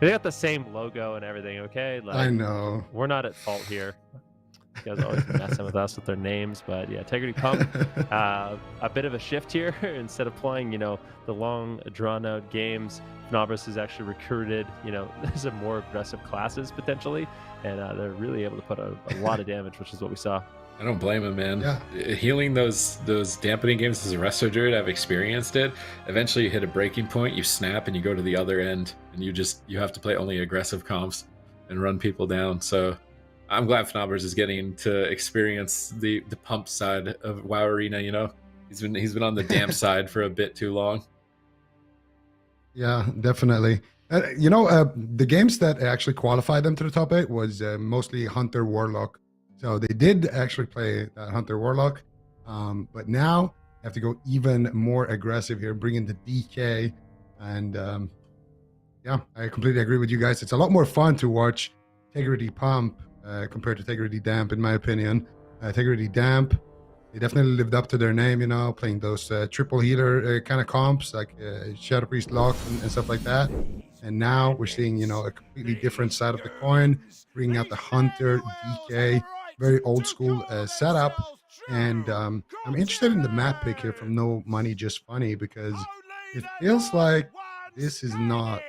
They got the same logo and everything, okay? Like, I know. We're not at fault here. You guys always messing with us with their names, but yeah, Tegrity Pump, a bit of a shift here. Instead of playing, the long, drawn-out games, Fnaubus has actually recruited, some more aggressive classes potentially, and they're really able to put a lot of damage, which is what we saw. I don't blame him, man. Yeah. Healing those dampening games as a Resto Druid, I've experienced it. Eventually you hit a breaking point, you snap, and you go to the other end, and you have to play only aggressive comps and run people down. So I'm glad Fnaubers is getting to experience the pump side of WoW Arena. He's been on the damp side for a bit too long. Yeah, definitely. The games that actually qualified them to the top 8 was mostly Hunter Warlock. So they did actually play Hunter Warlock, but now they have to go even more aggressive here, bring in the DK, and yeah, I completely agree with you guys. It's a lot more fun to watch Tegrity Pump compared to Tegrity Damp, in my opinion. Tegrity Damp, they definitely lived up to their name, playing those triple healer kind of comps like Shadow Priest Lock and stuff like that. And now we're seeing, a completely different side of the coin, bringing out the Hunter, DK, very old school setup. And I'm interested in the map pick here from No Money Just Funny, because it feels like this is not,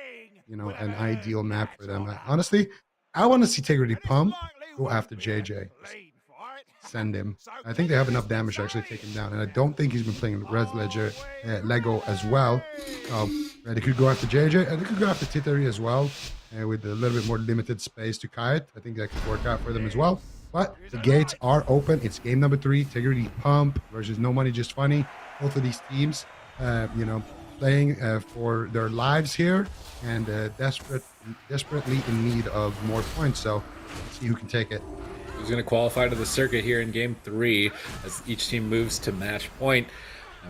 an ideal map for them. Honestly, I want to see Tegrity Pump go after JJ. Send him. I think they have enough damage to actually take him down, and I don't think he's been playing Res Ledger Lego as well. They could go after JJ, and they could go after Tittery as well, with a little bit more limited space to kite. I think that could work out for them as well. But the gates are open. It's game number 3, Tegrity Pump versus No Money Just Funny. Both of these teams, playing for their lives here, and desperately in need of more points. So let's see who can take it. Who's going to qualify to the circuit here in game 3 as each team moves to match point.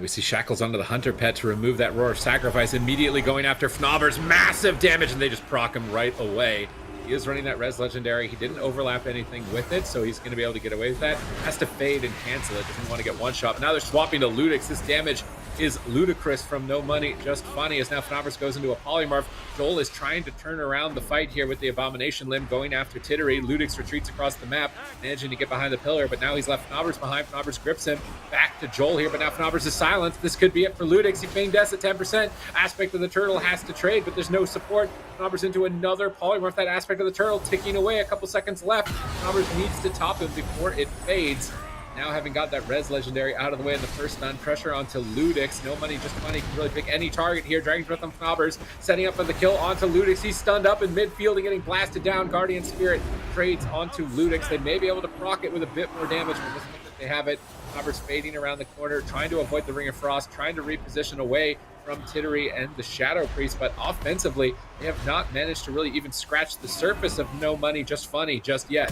We see Shackles onto the Hunter Pet to remove that Roar of Sacrifice, immediately going after Fnaubers. Massive damage, and they just proc him right away. He is running that Res Legendary. He didn't overlap anything with it, so he's going to be able to get away with that. Has to fade and cancel it. Doesn't want to get one shot. But now they're swapping to Ludix. This damage is ludicrous from No Money Just Funny, as now Fnaubers goes into a Polymorph. Joel is trying to turn around the fight here with the Abomination Limb, going after Tittery. Ludix retreats across the map, managing to get behind the pillar, but now he's left Fnaubers behind. Fnaubers grips him back to Joel here, but now Fnaubers is silenced. This could be it for Ludix. He feigned death at 10%. Aspect of the Turtle has to trade, but there's no support. Fnaubers into another Polymorph. That Aspect of the Turtle ticking away, a couple seconds left. Fnaubers needs to top him before it fades. Now having got that Res Legendary out of the way in the first stun, pressure onto Ludix. No Money Just Funny can really pick any target here. Dragon's Breath on Fnaubers, setting up for the kill onto Ludix. He's stunned up in midfield and getting blasted down. Guardian Spirit trades onto Ludix. They may be able to proc it with a bit more damage, but doesn't look like they have it. Fnaubers fading around the corner, trying to avoid the Ring of Frost, trying to reposition away from Tittery and the Shadow Priest, but offensively, they have not managed to really even scratch the surface of No Money Just Funny just yet.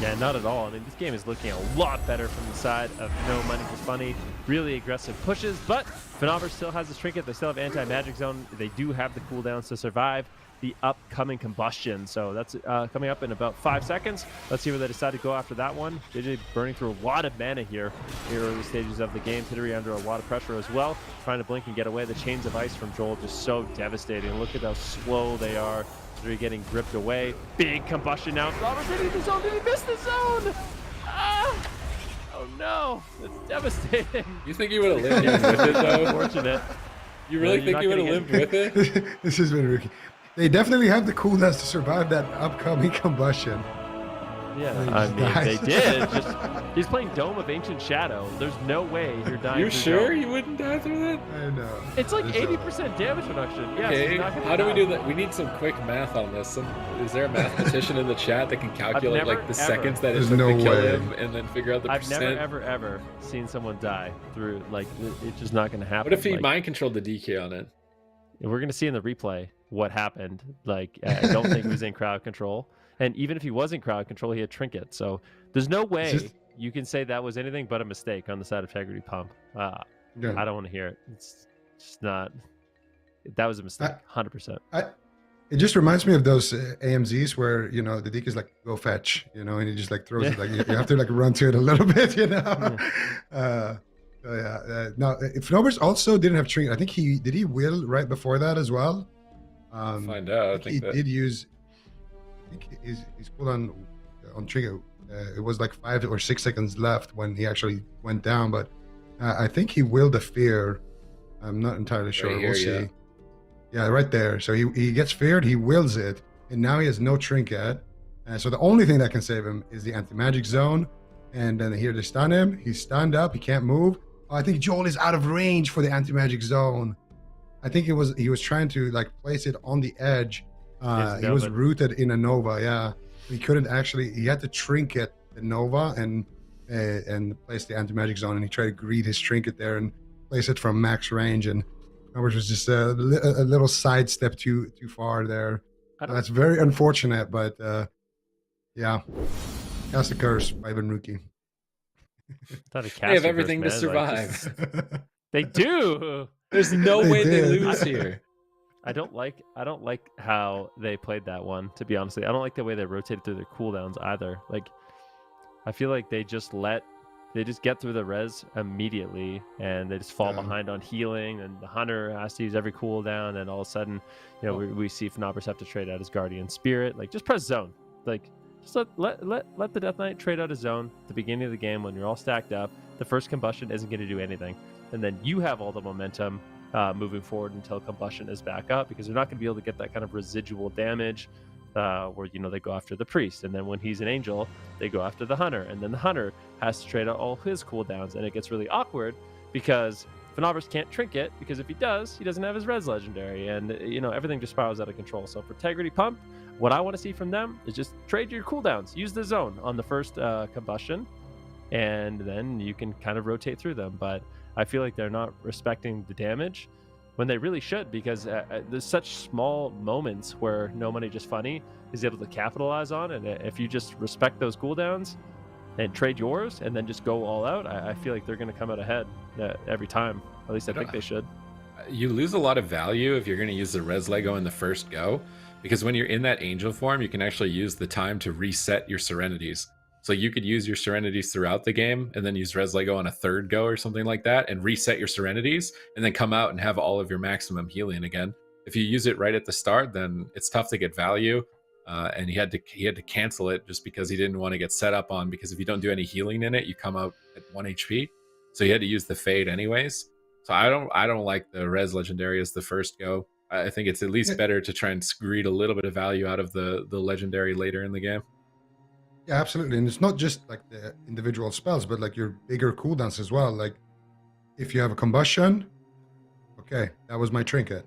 Yeah, not at all. I mean, this game is looking a lot better from the side of No Money Just Funny. Really aggressive pushes, but Fnaubers still has his trinket. They still have anti-magic zone. They do have the cooldowns to survive the upcoming combustion. So that's coming up in about 5 seconds. Let's see where they decide to go after that one. JJ burning through a lot of mana here in the early stages of the game. Tittery under a lot of pressure as well, trying to blink and get away. The chains of ice from Joel just so devastating. Look at how slow they are. They're getting gripped away. Big combustion now. Fnaubers hitting the zone. Did he miss the zone? Ah! Oh no, that's devastating. You think he would have lived with it though? Unfortunate. You really think he would have lived with it? This has been rookie. They definitely have the cooldowns to survive that upcoming combustion. Yeah, And I he mean, dies. they did. Just he's playing Dome of Ancient Shadow. There's no way you're dying. You through sure Dome. you wouldn't die through that? I know. It's like It's, 80% damage reduction. Yes, Okay, he's not gonna how do we die. do that? We need some quick math on this. Is there a mathematician in the chat that can calculate never, like the ever- seconds that it There's took no to kill way. him and then figure out the I've percent? never, ever seen someone die through like it's just not going to happen. What if he like, mind controlled the DK on it? We're going to see in the replay what happened. Like I don't think he was in crowd control, and even if he was in crowd control, he had trinket. So there's no way just- you can say that was anything but a mistake on the side of Tegrity Pump. Yeah. I don't want to hear it. It's just not. That was a mistake, 100%. It just reminds me of those AMZs where the DK is like go fetch, and he just like throws it like you have to like run to it a little bit, No, if Novers also didn't have trinket, I think he will right before that as well. Find out. I think he that did use. I think he's pulled on trinket. It was like 5 or 6 seconds left when he actually went down, but I think he willed the fear. I'm not entirely sure. Right here, we'll see. yeah. Yeah, right there. So he gets feared, he wills it, and now he has no trinket. So the only thing that can save him is the anti-magic zone. And then here they stun him. He's stunned up. He can't move. Oh, I think Joel is out of range for the anti-magic zone. I think he was trying to like place it on the edge. He was rooted in a Nova. Yeah, he couldn't actually. He had to trinket the Nova and place the anti-magic zone. And he tried to greet his trinket there and place it from max range. And which was just a little sidestep too far there. That's very unfortunate, but yeah, that's the curse by Benruki. they have everything to survive. They do. There's no way they did. lose here. I don't like how they played that one, to be honest with you. I don't like the way they rotated through their cooldowns either. Like I feel like they just get through the res immediately and they just fall behind on healing, and the hunter has to use every cooldown, and all of a sudden, we see Fnobers have to trade out his guardian spirit. Like just press zone. Like just let the Death Knight trade out his zone at the beginning of the game when you're all stacked up. The first combustion isn't going to do anything. And then you have all the momentum moving forward until combustion is back up, because they're not going to be able to get that kind of residual damage where they go after the priest, and then when he's an angel they go after the hunter, and then the hunter has to trade out all his cooldowns, and it gets really awkward because Fnobers can't trinket, because if he does, he doesn't have his res legendary, and everything just spirals out of control. So for Tegrity Pump, what I want to see from them is just trade your cooldowns, use the zone on the first combustion, and then you can kind of rotate through them. But I feel like they're not respecting the damage when they really should, because there's such small moments where No Money Just Funny is able to capitalize on, and if you just respect those cooldowns and trade yours and then just go all out, I feel like they're going to come out ahead every time. At least I think they should. You lose a lot of value if you're going to use the res Lego in the first go, because when you're in that angel form, you can actually use the time to reset your serenities. So you could use your serenities throughout the game and then use res Lego on a third go or something like that and reset your serenities and then come out and have all of your maximum healing again. If you use it right at the start, then it's tough to get value. And he had to cancel it just because he didn't want to get set up on, because if you don't do any healing in it, you come out at 1 HP. So he had to use the fade anyways. So I don't like the res legendary as the first go. I think it's at least better to try and greed a little bit of value out of the legendary later in the game. Yeah, absolutely. And it's not just like the individual spells, but like your bigger cooldowns as well. Like if you have a combustion, okay, that was my trinket.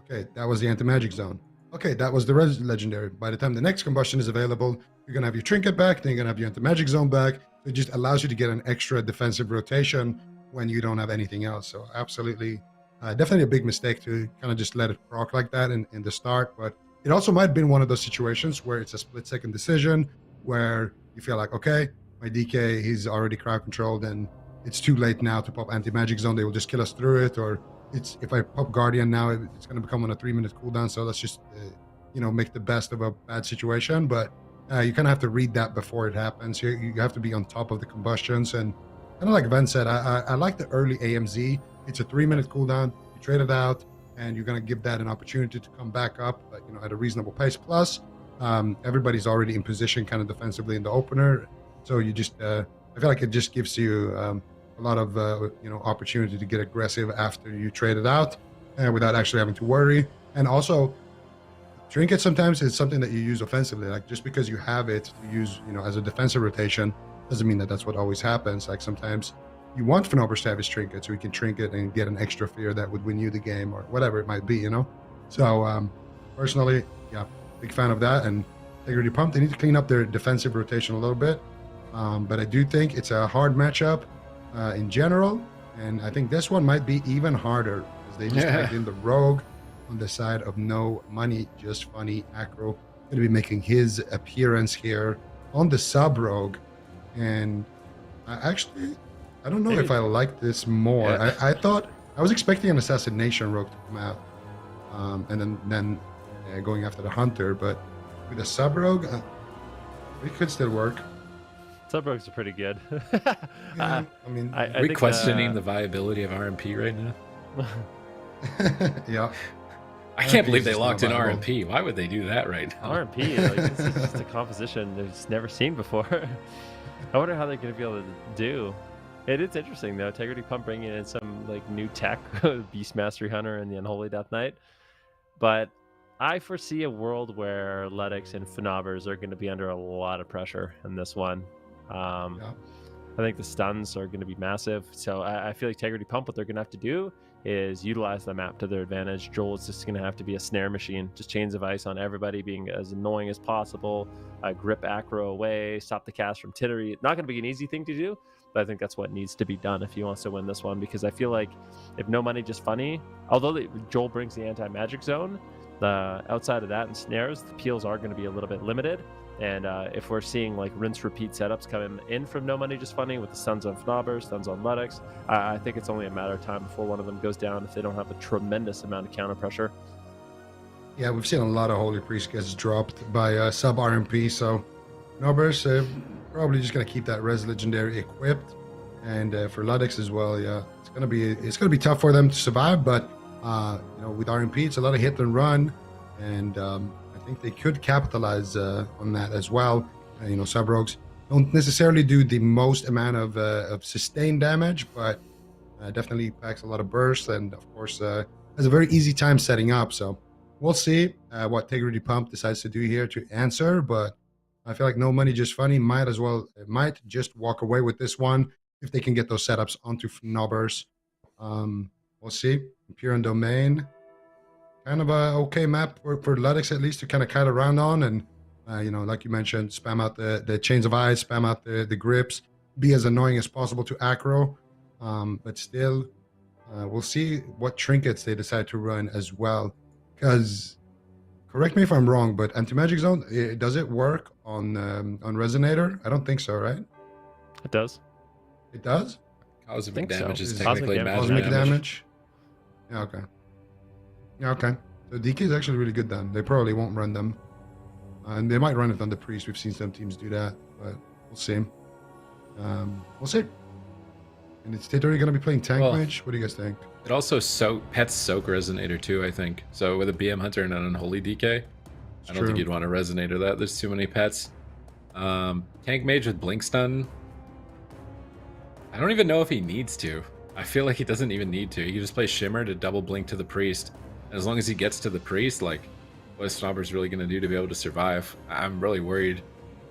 Okay, that was the anti-magic zone. Okay, that was the res legendary. By the time the next combustion is available, you're going to have your trinket back, then you're going to have your anti-magic zone back. It just allows you to get an extra defensive rotation when you don't have anything else. So absolutely, definitely a big mistake to kind of just let it proc like that in the start. But it also might have been one of those situations where it's a split-second decision, where you feel like, okay, my DK, he's already crowd controlled and it's too late now to pop anti-magic zone. They will just kill us through it. Or if I pop Guardian now, it's going to become on a 3-minute cooldown. So let's just, make the best of a bad situation. But you kind of have to read that before it happens. You have to be on top of the combustions. And kind of like Ben said, I like the early AMZ. It's a 3-minute cooldown. You trade it out and you're going to give that an opportunity to come back up, at a reasonable pace. Plus, everybody's already in position kind of defensively in the opener, so you just I feel like it just gives you a lot of opportunity to get aggressive after you trade it out without actually having to worry. And also trinket sometimes is something that you use offensively. Like just because you have it to use, as a defensive rotation doesn't mean that that's what always happens. Like sometimes you want Fnobers to have his trinket so he can trinket and get an extra fear that would win you the game or whatever it might be, So personally, yeah, big fan of that. And Integrity Pump, they need to clean up their defensive rotation a little bit. But I do think it's a hard matchup in general. And I think this one might be even harder because they just tagged in the Rogue on the side of No Money, Just Funny. Acro going to be making his appearance here on the sub Rogue. And I don't know if I like this more. I thought I was expecting an Assassination Rogue to come out, and then going after the Hunter. But with a sub Rogue, it could still work. Sub Rogues are pretty good. I mean, are we questioning the viability of RMP right now? Yeah. I can't believe they locked in RMP. Why would they do that right now? RMP, this is just a composition they've never seen before. I wonder how they're going to be able to do. It is interesting though. Integrity Pump bringing in some new tech, Beast Mastery Hunter and the Unholy Death Knight. But I foresee a world where Ludix and Fnobers are going to be under a lot of pressure in this one. I think the stuns are going to be massive. So I feel like Integrity Pump, what they're going to have to do is utilize the map to their advantage. Joel is just going to have to be a snare machine, just chains of ice on everybody, being as annoying as possible, grip Acro away, stop the cast from Tittery. Not going to be an easy thing to do, but I think that's what needs to be done if he wants to win this one, because I feel like if No Money Just Funny, although Joel brings the anti-magic zone, outside of that and snares, the peels are going to be a little bit limited. And if we're seeing rinse repeat setups coming in from No Money Just Funny with the stuns on Fnobers, stuns on Ludix, I think it's only a matter of time before one of them goes down if they don't have a tremendous amount of counter pressure. Yeah, we've seen a lot of Holy Priest gets dropped by sub RMP, so Fnobers probably just gonna keep that Res Legendary equipped, and for Ludix as well. Yeah, it's gonna be tough for them to survive, but with RMP, it's a lot of hit and run, and I think they could capitalize on that as well. Sub rogues don't necessarily do the most amount of sustained damage, but definitely packs a lot of burst, and of course has a very easy time setting up. So we'll see what Integrity Pump decides to do here to answer, but I feel like No Money Just Funny might just walk away with this one if they can get those setups onto Fnobers. We'll see. Imperial Domain, kind of a okay map for Ludix at least to kind of kite around on, and like you mentioned, spam out the chains of ice, spam out the grips, be as annoying as possible to Acro, but still we'll see what trinkets they decide to run as well, because correct me if I'm wrong, but anti-magic zone, does it work on Resonator? I don't think so, right? It does. It does? Cosmic damage is Cosmic technically magic Cosmic damage. damage. Yeah, okay. Yeah, okay. So DK is actually really good then. They probably won't run them. And they might run it on the Priest. We've seen some teams do that, but we'll see. We'll see. And it's Tittery going to be playing Tank Mage? What do you guys think? It also pets Soak Resonator too, I think. So with a BM Hunter and an Unholy DK, I don't think you'd want to Resonator that. There's too many pets. Tank Mage with Blink Stun, I don't even know if he needs to. I feel like he doesn't even need to. He can just play Shimmer to double blink to the Priest. And as long as he gets to the Priest, what is Snobber's really going to do to be able to survive? I'm really worried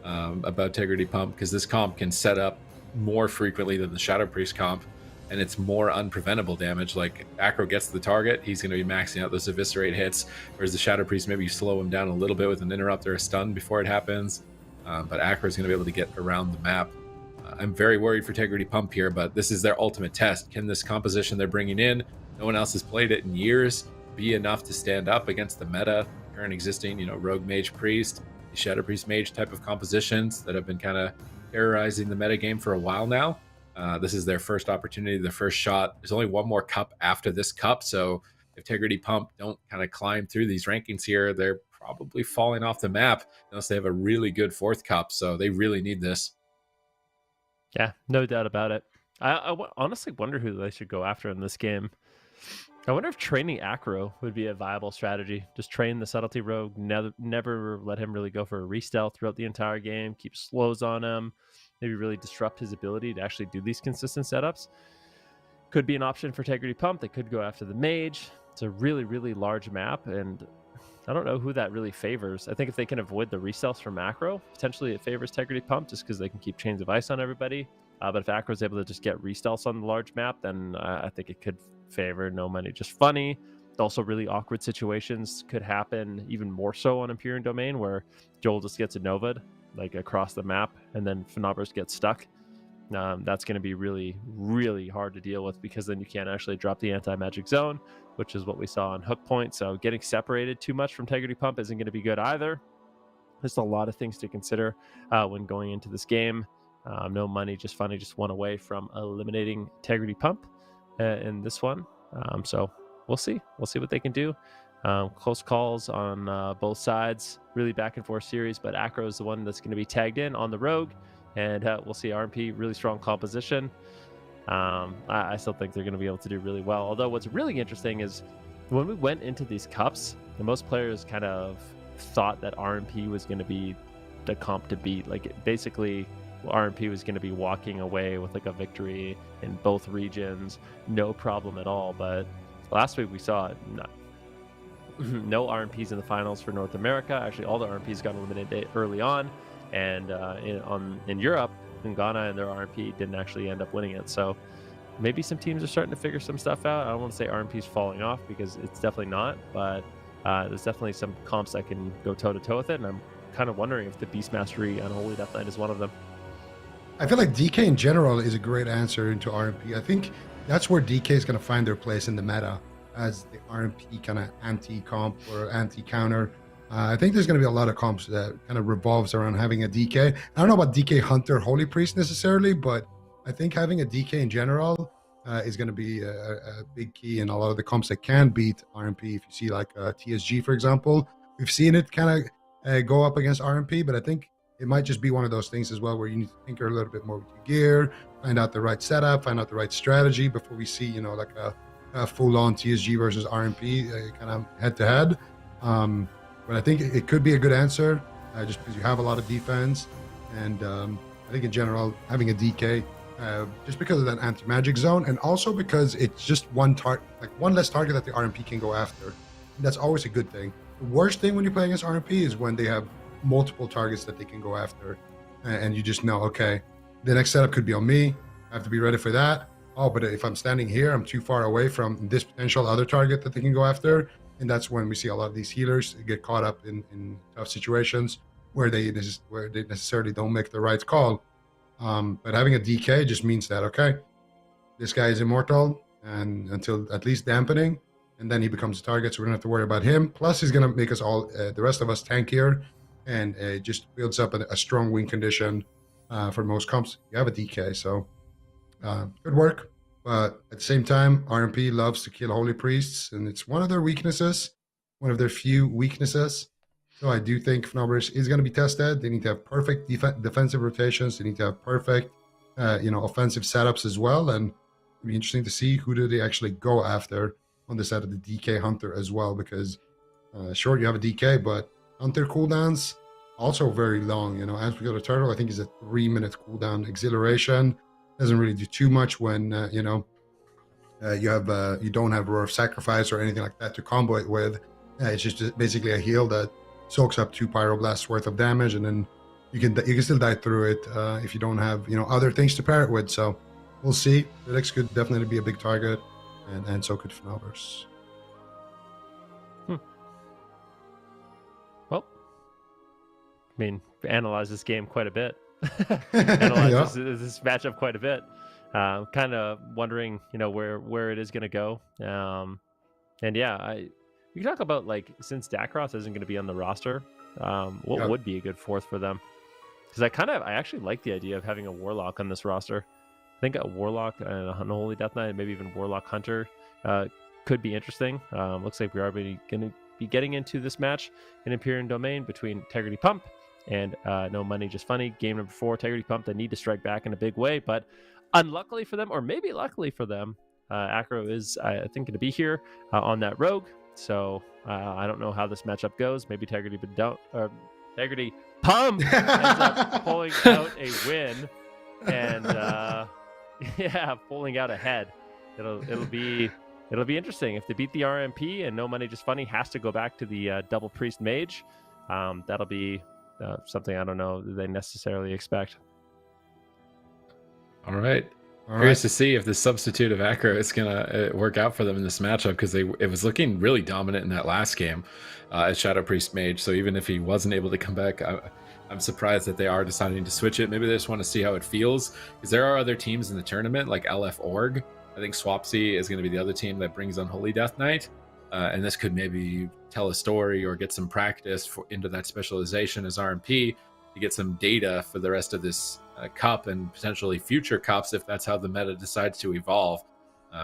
about Integrity Pump, because this comp can set up more frequently than the Shadow Priest comp, and it's more unpreventable damage. Like, Acro gets to the target, he's going to be maxing out those Eviscerate hits, whereas the Shadow Priest, maybe you slow him down a little bit with an Interrupt or a Stun before it happens, but Acro is going to be able to get around the map. I'm very worried for Integrity Pump here, but this is their ultimate test. Can this composition they're bringing in, no one else has played it in years, be enough to stand up against the meta, current existing, Rogue Mage Priest, Shadow Priest Mage type of compositions that have been kind of terrorizing the meta game for a while now? This is their first opportunity, their first shot. There's only one more cup after this cup, so if Integrity Pump don't kind of climb through these rankings here, they're probably falling off the map unless they have a really good fourth cup, so they really need this. Yeah, no doubt about it. I honestly wonder who they should go after in this game. I wonder if training Acro would be a viable strategy. Just train the Subtlety Rogue, never let him really go for a re-stealth throughout the entire game, keep slows on him, maybe really disrupt his ability to actually do these consistent setups. Could be an option for Integrity Pump. They could go after the Mage. It's a really, really large map, and I don't know who that really favors. I think if they can avoid the restelfs from Acro, potentially it favors Tegrity Pump just because they can keep chains of ice on everybody. But if Acro is able to just get restelfs on the large map, then I think it could favor No Money Just Funny. Also, really awkward situations could happen even more so on Empyrean Domain, where Joel just gets a Novad like across the map, and then Fnaubers gets stuck. That's going to be really, really hard to deal with, because then you can't actually drop the anti-magic zone, which is what we saw on Hook Point. So getting separated too much from Tegrity Pump isn't going to be good either. There's a lot of things to consider when going into this game. No Money Just Funny just one away from eliminating Tegrity Pump in this one. So we'll see what they can do. Close calls on both sides, really back and forth series, but Acro is the one that's going to be tagged in on the Rogue, and we'll see RMP, really strong composition. I still think they're going to be able to do really well. Although what's really interesting is when we went into these cups, most players kind of thought that RMP was going to be the comp to beat. Like basically RMP was going to be walking away with like a victory in both regions, no problem at all. But last week we saw no RMPs in the finals for North America. Actually, all the RMPs got eliminated early on, and in Europe, KUNGARNA and their RMP didn't actually end up winning it. So maybe some teams are starting to figure some stuff out. I don't want to say RMP's falling off, because it's definitely not, but there's definitely some comps that can go toe-to-toe with it, and I'm kind of wondering if the Beast Mastery Unholy Death Knight is one of them. I feel like DK in general is a great answer into RMP. I think that's where DK is going to find their place in the meta as the RMP kind of anti-comp or anti-counter. I think there's going to be a lot of comps that kind of revolves around having a DK. I don't know about DK Hunter Holy Priest necessarily, but I think having a DK in general is going to be a big key in a lot of the comps that can beat RMP. If you see like TSG, for example, we've seen it kind of go up against RMP, but I think it might just be one of those things as well where you need to tinker a little bit more with your gear, find out the right setup, find out the right strategy before we see, like a full-on TSG versus RMP kind of head-to-head. But I think it could be a good answer just because you have a lot of defense. And I think in general, having a DK, just because of that anti-magic zone, and also because it's just one less target that the RMP can go after. And that's always a good thing. The worst thing when you play against RMP is when they have multiple targets that they can go after, and you just know, okay, the next setup could be on me. I have to be ready for that. Oh, but if I'm standing here, I'm too far away from this potential other target that they can go after. And that's when we see a lot of these healers get caught up in tough situations where they necessarily don't make the right call. But having a DK just means that, okay, this guy is immortal and until at least dampening, and then he becomes a target, so we don't have to worry about him. Plus, he's going to make us all, the rest of us, tankier, and it just builds up a strong win condition for most comps. You have a DK, so good work. But at the same time, RMP loves to kill Holy Priests, and it's one of their weaknesses, one of their few weaknesses. So I do think Fnaubers is going to be tested. They need to have perfect defensive rotations. They need to have perfect, offensive setups as well. And it'll be interesting to see who do they actually go after on the side of the DK Hunter as well, because sure, you have a DK, but Hunter cooldowns also very long. As we go to Turtle, I think is a 3-minute cooldown. Exhilaration doesn't really do too much when you don't have Roar of Sacrifice or anything like that to combo it with. It's just basically a heal that soaks up 2 Pyroblasts worth of damage, and then you can still die through it if you don't have other things to pair it with. So we'll see. Felix could definitely be a big target, and so could Fnaubers. Well, I mean, analyze this game quite a bit. Analyze this matchup quite a bit. Kind of wondering, where it is going to go. And yeah, we can talk about, since Dakroth isn't going to be on the roster, what would be a good fourth for them? Because I actually like the idea of having a Warlock on this roster. I think a Warlock and a Unholy Death Knight, maybe even Warlock Hunter, could be interesting. Looks like we are going to be getting into this match in Empyrean Domain between Tegrity Pump and No Money Just Funny. Game number 4, Tegrity Pump, they need to strike back in a big way, but unluckily for them, or maybe luckily for them, Acro is, I think, going to be here on that Rogue. So I don't know how this matchup goes. Maybe Tegrity Pump ends up pulling out a win, and pulling out ahead. It'll be it'll be interesting if they beat the RMP and No Money Just Funny has to go back to the double priest mage. That'll be something I don't know they necessarily expect. All right. Curious to see if the substitute of Acro is gonna work out for them in this matchup, because it was looking really dominant in that last game as Shadow Priest Mage. So even if he wasn't able to come back, I'm surprised that they are deciding to switch it. Maybe they just want to see how it feels, because there are other teams in the tournament like LF Org. I think Swapsy is going to be the other team that brings Unholy Death Knight, and this could maybe tell a story or get some practice into that specialization as RMP to get some data for the rest of this cup and potentially future cups if that's how the meta decides to evolve,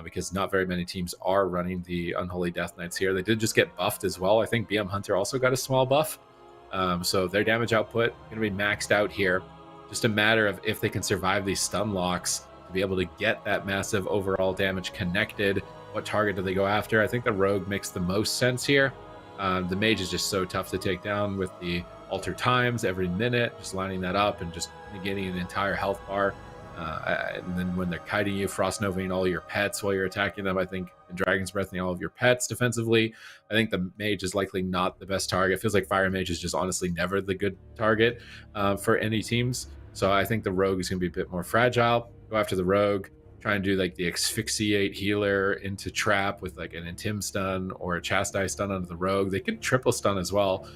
because not very many teams are running the Unholy Death Knights here. They did just get buffed as well. I think BM Hunter also got a small buff, so their damage output going to be maxed out here. Just a matter of if they can survive these stun locks to be able to get that massive overall damage connected. What target do they go after? I think the Rogue makes the most sense here. The Mage is just so tough to take down with the alter times every minute, just lining that up and just negating an entire health bar. And then when they're kiting you, Frost Novaing all your pets while you're attacking them, I think, and Dragon's Breathing all of your pets defensively. I think the Mage is likely not the best target. It feels like Fire Mage is just honestly never the good target for any teams. So I think the Rogue is going to be a bit more fragile. Go after the Rogue, try and do like the Asphyxiate healer into trap with like an Intim stun or a Chastise stun onto the Rogue. They could triple stun as well.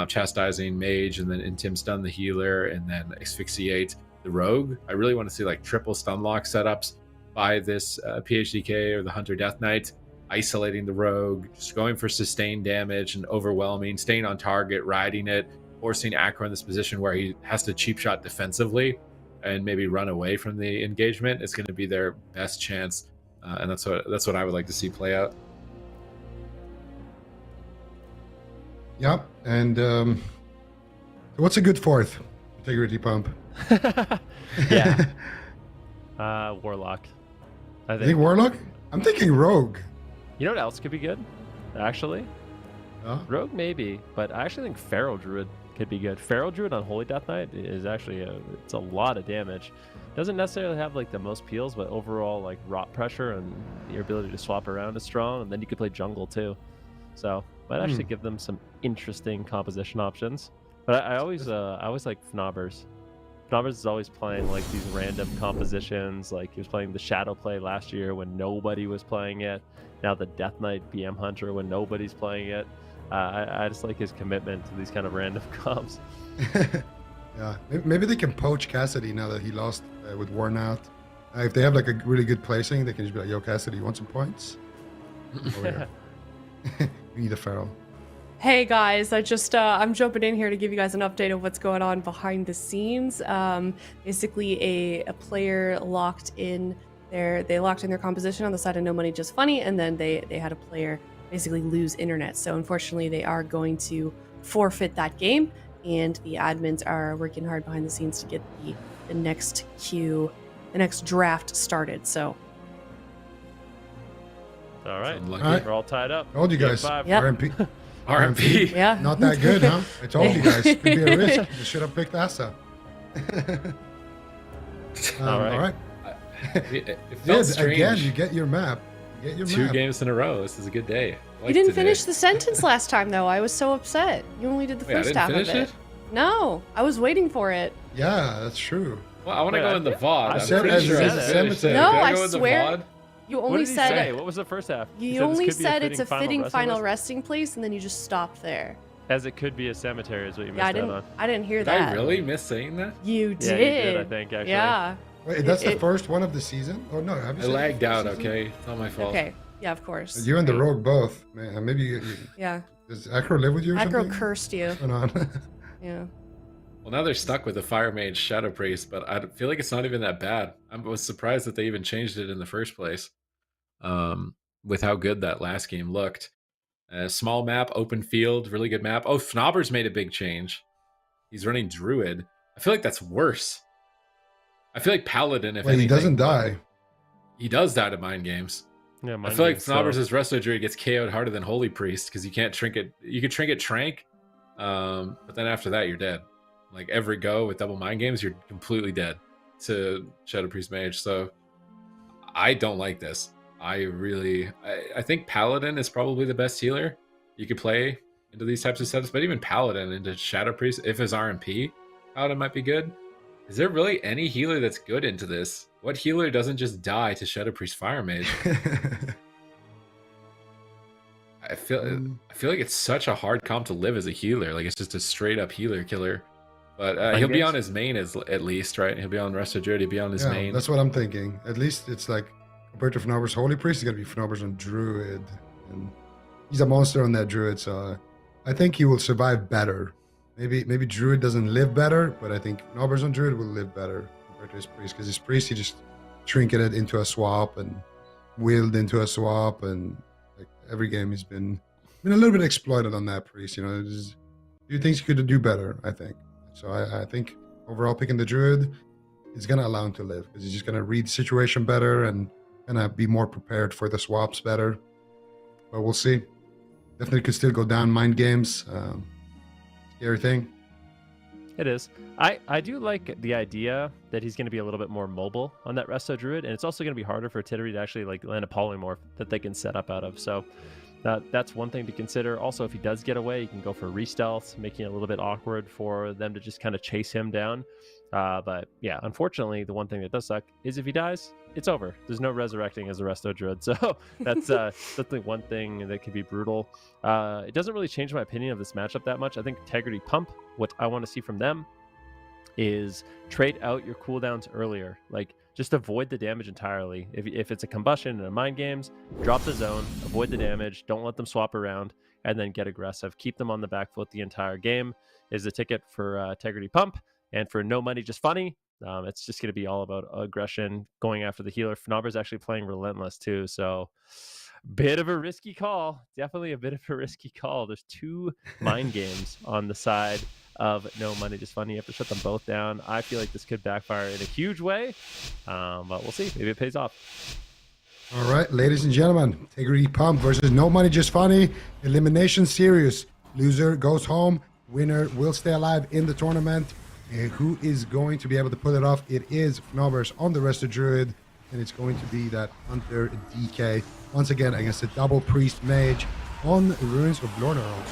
Chastising Mage and then Intim stun the healer and then Asphyxiate the Rogue. I really want to see like triple stun lock setups by this PHDK or the Hunter Death Knight, isolating the Rogue, just going for sustained damage and overwhelming, staying on target, riding it, forcing Acro in this position where he has to cheap shot defensively and maybe run away from the engagement. It's going to be their best chance, and that's what I would like to see play out. Yep. And what's a good fourth? Integrity Pump. Yeah. Warlock. I think Warlock? I'm thinking Rogue. You know what else could be good? Actually? Huh? Rogue maybe, but I actually think Feral Druid could be good. Feral Druid on Holy Death Knight is actually it's a lot of damage. Doesn't necessarily have like the most peels, but overall like rot pressure and your ability to swap around is strong, and then you could play jungle too. So might actually give them some interesting composition options. But I always like Fnobbers. Fnobbers is always playing like these random compositions. Like he was playing the Shadow play last year when nobody was playing it. Now the Death Knight BM Hunter when nobody's playing it. I just like his commitment to these kind of random comps. Yeah, maybe they can poach Cassidy now that he lost with Worn Out. If they have like a really good placing, they can just be like, "Yo, Cassidy, you want some points? Over here. We need a Feral." Hey guys, I'm jumping in here to give you guys an update of what's going on behind the scenes. Basically, a player locked in their composition on the side of No Money Just Funny, and then they had a player basically lose internet. So unfortunately, they are going to forfeit that game, and the admins are working hard behind the scenes to get the next draft started. So. All right, right. We're all tied up. Told you guys. Yep. RMP. RMP. Yeah. Not that good, huh? I told you guys. Could be a risk. You should have picked Asa. All right. It felt strange. Again, you get your map. Two games in a row. This is a good day. You didn't finish the sentence last time, though. I was so upset. You only did the first half of it. No, I was waiting for it. Yeah, that's true. Well, I want to go in the VOD. I said as a No, I swear. You only said. What was the first half? You only said it's a fitting final resting place, and then you just stopped there. As it could be a cemetery is what you missed out on. I didn't hear that. Did I really miss saying that? You did. Yeah, you did, I think, actually. Yeah. Wait, that's the first one of the season? Oh, no. Have you I lagged out, okay? It's not my fault. Okay. Yeah, of course. You and the Rogue both. Man, maybe you yeah. Does Acro live with you or Acro something? cursed you. What's going on? Yeah. Well, now they're stuck with the Fire Mage Shadow Priest, but I feel like it's not even that bad. I was surprised that they even changed it in the first place. With how good that last game looked. Small map, open field, really good map. Oh, Fnobbers made a big change. He's running Druid. I feel like that's worse. I feel like Paladin, if anything. He doesn't die. He does die to Mind Games. Yeah, I feel like Fnobbers' Resto Druid gets KO'd harder than Holy Priest because you can't trinket. You could trinket Trank, but then after that, you're dead. Like every go with double Mind Games, you're completely dead to Shadow Priest Mage. So I don't like this. I think Paladin is probably the best healer you could play into these types of setups, but even Paladin into Shadow Priest, if his RMP, Paladin might be good. Is there really any healer that's good into this? What healer doesn't just die to Shadow Priest Fire Mage? I feel like it's such a hard comp to live as a healer. Like, it's just a straight up healer killer. But he'll be on his main at least, right? He'll be on Resto Druid, he'll be on his main. That's what I'm thinking. At least it's like, compared to Fnaber's Holy Priest, it's gonna be Fnaber's on Druid. And he's a monster on that Druid, so I think he will survive better. Maybe Druid doesn't live better, but I think Fnaber's on Druid will live better compared to his Priest, because his Priest, he just trinketed into a swap and wheeled into a swap, and like every game he's been a little bit exploited on that Priest. You know, there's a few things he could do better, I think. So I think overall picking the Druid is going to allow him to live, because he's just going to read the situation better and going to be more prepared for the swaps better. But we'll see. Definitely could still go down mind games. Scary thing. It is. I do like the idea that he's going to be a little bit more mobile on that Resto Druid, and it's also going to be harder for Tittery to actually like land a polymorph that they can set up out of. So that's one thing to consider. Also, if he does get away, he can go for re-stealth, making it a little bit awkward for them to just kind of chase him down. But yeah, unfortunately, the one thing that does suck is if he dies, it's over. There's no resurrecting as a Resto Druid. So that's definitely one thing that could be brutal. It doesn't really change my opinion of this matchup that much. I think Integrity Pump, what I want to see from them is trade out your cooldowns earlier. Like, just avoid the damage entirely. If it's a combustion in a mind games, drop the zone, avoid the damage, don't let them swap around, and then get aggressive. Keep them on the back foot the entire game is the ticket for Integrity Pump. And for No Money Just Funny, it's just going to be all about aggression, going after the healer. Fnaber's actually playing Relentless too, so bit of a risky call. Definitely a bit of a risky call. There's two mind games on the side of No Money Just Funny. You have to shut them both down. I feel like this could backfire in a huge way, but we'll see. Maybe it pays off. All right, ladies and gentlemen, Integrity Pump versus No Money Just Funny. Elimination series. Loser goes home. Winner will stay alive in the tournament. And who is going to be able to pull it off? It is Fnaber's on the Resto Druid, and it's going to be that Hunter DK once again against a double Priest Mage on Ruins of Lordaeron.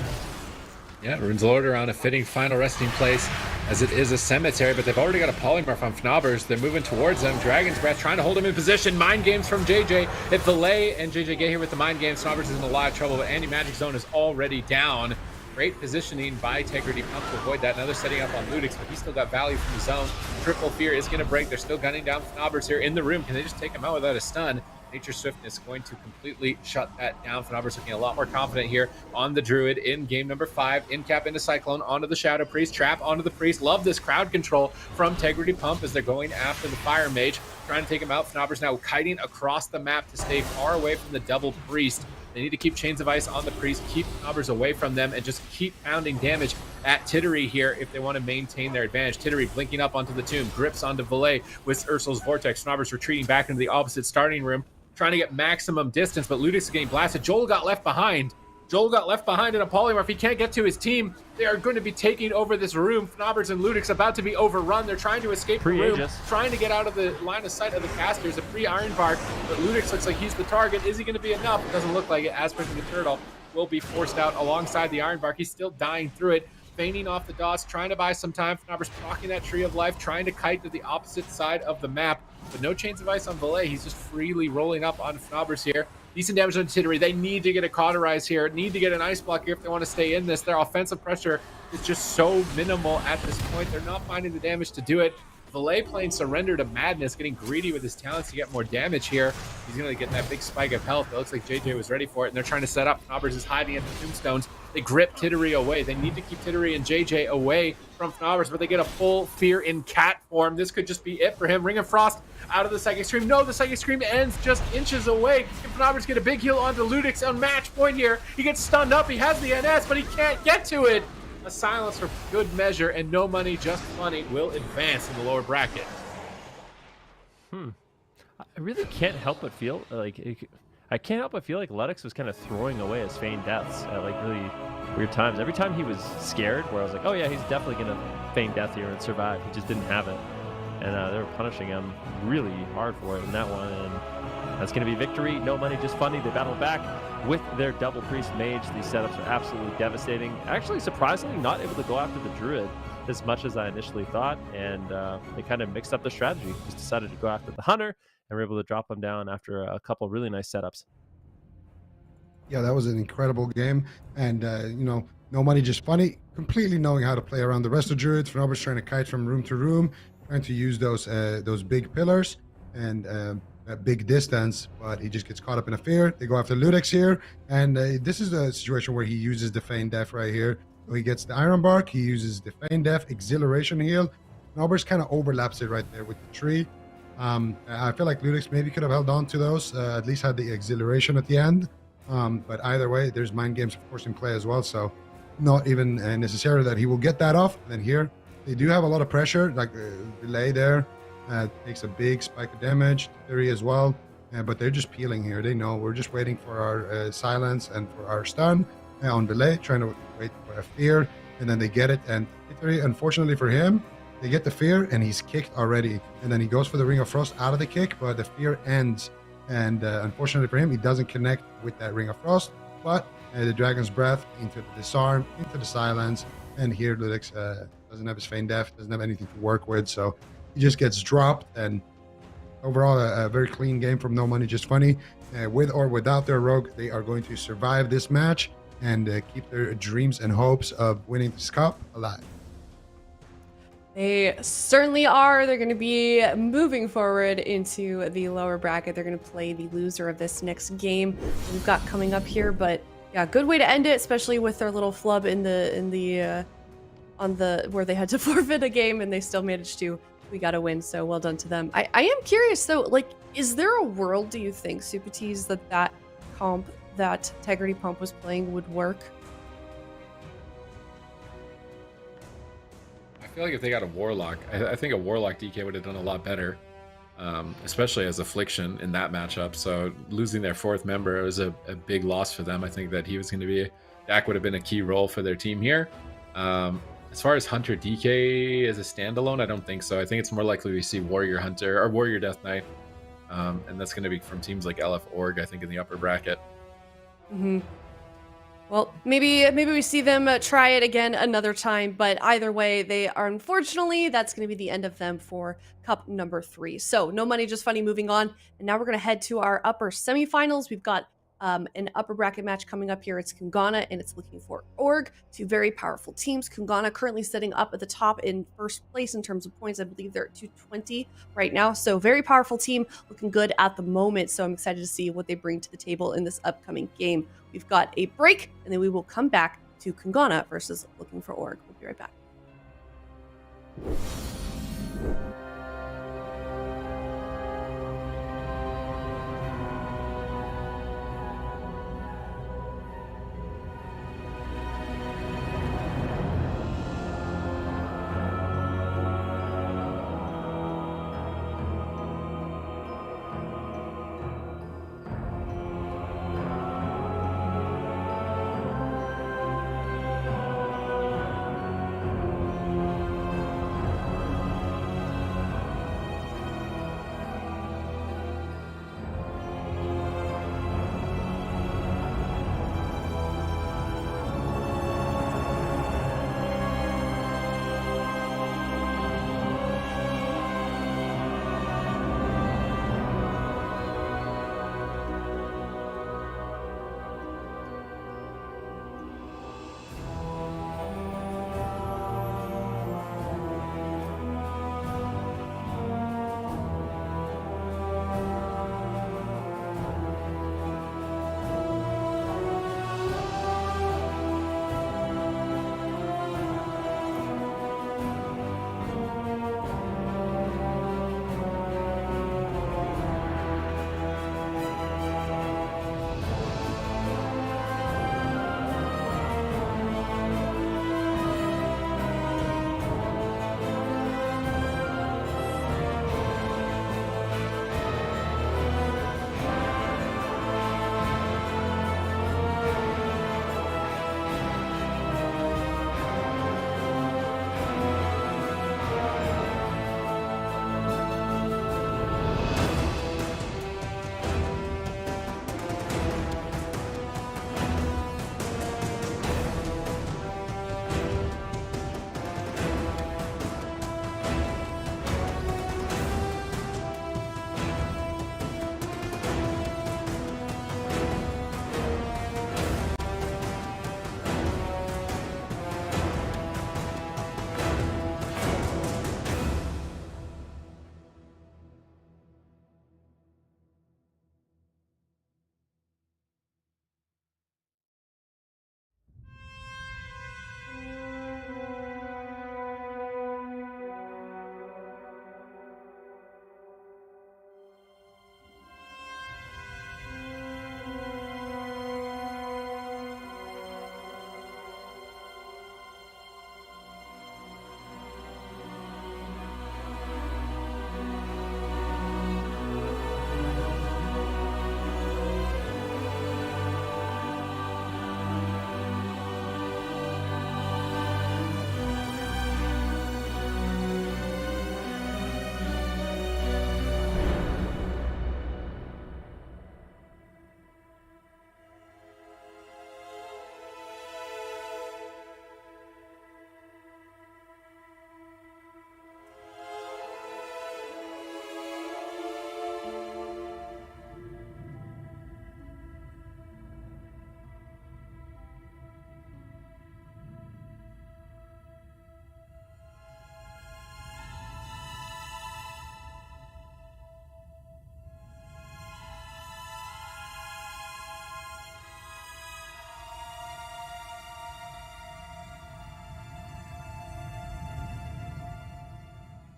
Yeah, Ruins of Lordaeron, a fitting final resting place, as it is a cemetery, but they've already got a polymorph on Fnaber's. They're moving towards them. Dragon's Breath trying to hold him in position. Mind games from JJ. If Valet and JJ get here with the mind games, Fnaber's is in a lot of trouble, but Anti-Magic Zone is already down. Great positioning by Integrity Pump to avoid that. Another setting up on Ludix, but he's still got value from the zone. Triple Fear is going to break. They're still gunning down Fnaber's here in the room. Can they just take him out without a stun? Nature's Swiftness going to completely shut that down. Fnaber's looking a lot more confident here on the Druid in game number 5. In cap into Cyclone, onto the Shadow Priest, trap onto the Priest. Love this crowd control from Integrity Pump as they're going after the Fire Mage, trying to take him out. Fnaber's now kiting across the map to stay far away from the double Priest. They need to keep Chains of Ice on the Priest, keep Fnaber's away from them, and just keep pounding damage at Tittery here if they want to maintain their advantage. Tittery blinking up onto the tomb, grips onto Valet with Ursul's Vortex. Fnaber's retreating back into the opposite starting room, trying to get maximum distance, but Ludix is getting blasted. Joel got left behind. Joel got left behind in a polymorph. He can't get to his team. They are going to be taking over this room. Fnaber's and Ludix about to be overrun. They're trying to escape the room, trying to get out of the line of sight of the casters. A free Iron Bark, but Ludix looks like he's the target. Is he going to be enough? It doesn't look like it. Aspect of the Turtle will be forced out alongside the Iron Bark. He's still dying through it, feigning off the dots, trying to buy some time. Fnaber's blocking that Tree of Life, trying to kite to the opposite side of the map, but no Chains of Ice on Valet. He's just freely rolling up on Fnaber's here. Decent damage on Tittery. They need to get a Cauterize here, need to get an Ice Block here if they want to stay in this. Their offensive pressure is just so minimal at this point. They're not finding the damage to do it. Valet playing Surrender to Madness, getting greedy with his talents to get more damage here. He's going to get that big spike of health. It looks like JJ was ready for it, and they're trying to set up. Fnaber's is hiding at the tombstones. They grip Tittery away. They need to keep Tittery and JJ away from Fnaber's, but they get a full Fear in cat form. This could just be it for him. Ring of Frost out of the Psychic Scream. No, the Psychic Scream ends just inches away. Fnaber's get a big heal onto Ludix on match point here. He gets stunned up. He has the NS, but he can't get to it. A silence for good measure, and No Money Just Funny will advance in the lower bracket. I really can't help but feel like Ludix was kind of throwing away his feigned deaths at like really weird times. Every time he was scared, where I was like, oh yeah, he's definitely gonna feign death here and survive. He just didn't have it, and they were punishing him really hard for it in that one. And That's going to be victory. No money, just funny. They battle back with their double priest mage. These setups are absolutely devastating. Actually, surprisingly, not able to go after the druid as much as I initially thought, and they kind of mixed up the strategy. Just decided to go after the hunter, and were able to drop them down after a couple really nice setups. Yeah, that was an incredible game, and no money, just funny. Completely knowing how to play around the rest of druids. Fnober's trying to kite from room to room, trying to use those big pillars and a big distance, but he just gets caught up in a fear. They go after Ludex here, and this is a situation where he uses the Feign Death right here. So he gets the Iron Bark, he uses the Feign Death, Exhilaration Heal. Nobbers kind of overlaps it right there with the tree. I feel like Ludex maybe could have held on to those, at least had the Exhilaration at the end. But either way, there's Mind Games, of course, in play as well, so not even necessarily that he will get that off. And then here, they do have a lot of pressure, like delay there. Takes a big spike of damage, Theory as well, but they're just peeling here. They know we're just waiting for our silence and for our stun on delay, trying to wait for a fear, and then they get it. And Theory, unfortunately for him, they get the fear and he's kicked already. And then he goes for the Ring of Frost out of the kick, but the fear ends. And unfortunately for him, he doesn't connect with that Ring of Frost, but the Dragon's Breath into the disarm, into the silence. And here Ludex doesn't have his Feign Death, doesn't have anything to work with, so he just gets dropped. And overall, a very clean game from No Money, Just Funny. With or without their rogue, they are going to survive this match and keep their dreams and hopes of winning this cup alive. They certainly are. They're going to be moving forward into the lower bracket. They're going to play the loser of this next game we've got coming up here. But yeah, good way to end it, especially with their little flub in the where they had to forfeit a game and they still managed to. We got to win, so well done to them. I am curious though, like, is there a world, do you think, Supatees, that comp that Tegrity Pump was playing would work? I feel like if they got a Warlock, I think a Warlock DK would have done a lot better, especially as Affliction in that matchup. So losing their fourth member was a big loss for them. I think that he was going to be, Dak would have been a key role for their team here. As far as Hunter DK as a standalone, I don't think so. I think it's more likely we see Warrior Hunter or Warrior Death Knight, and that's going to be from teams like LF Org, I think, in the upper bracket. Mm-hmm. Well, maybe we see them try it again another time, but either way, they are, unfortunately, that's going to be the end of them for Cup number 3. So, No Money, Just Funny moving on, and now we're going to head to our upper semifinals. We've got an upper bracket match coming up here. It's KUNGARNA and it's looking for Org. Two very powerful teams. KUNGARNA currently sitting up at the top in first place in terms of points. I believe they're at 220 right now. So very powerful team, looking good at the moment. So I'm excited to see what they bring to the table in this upcoming game. We've got a break and then we will come back to KUNGARNA versus looking for Org. We'll be right back.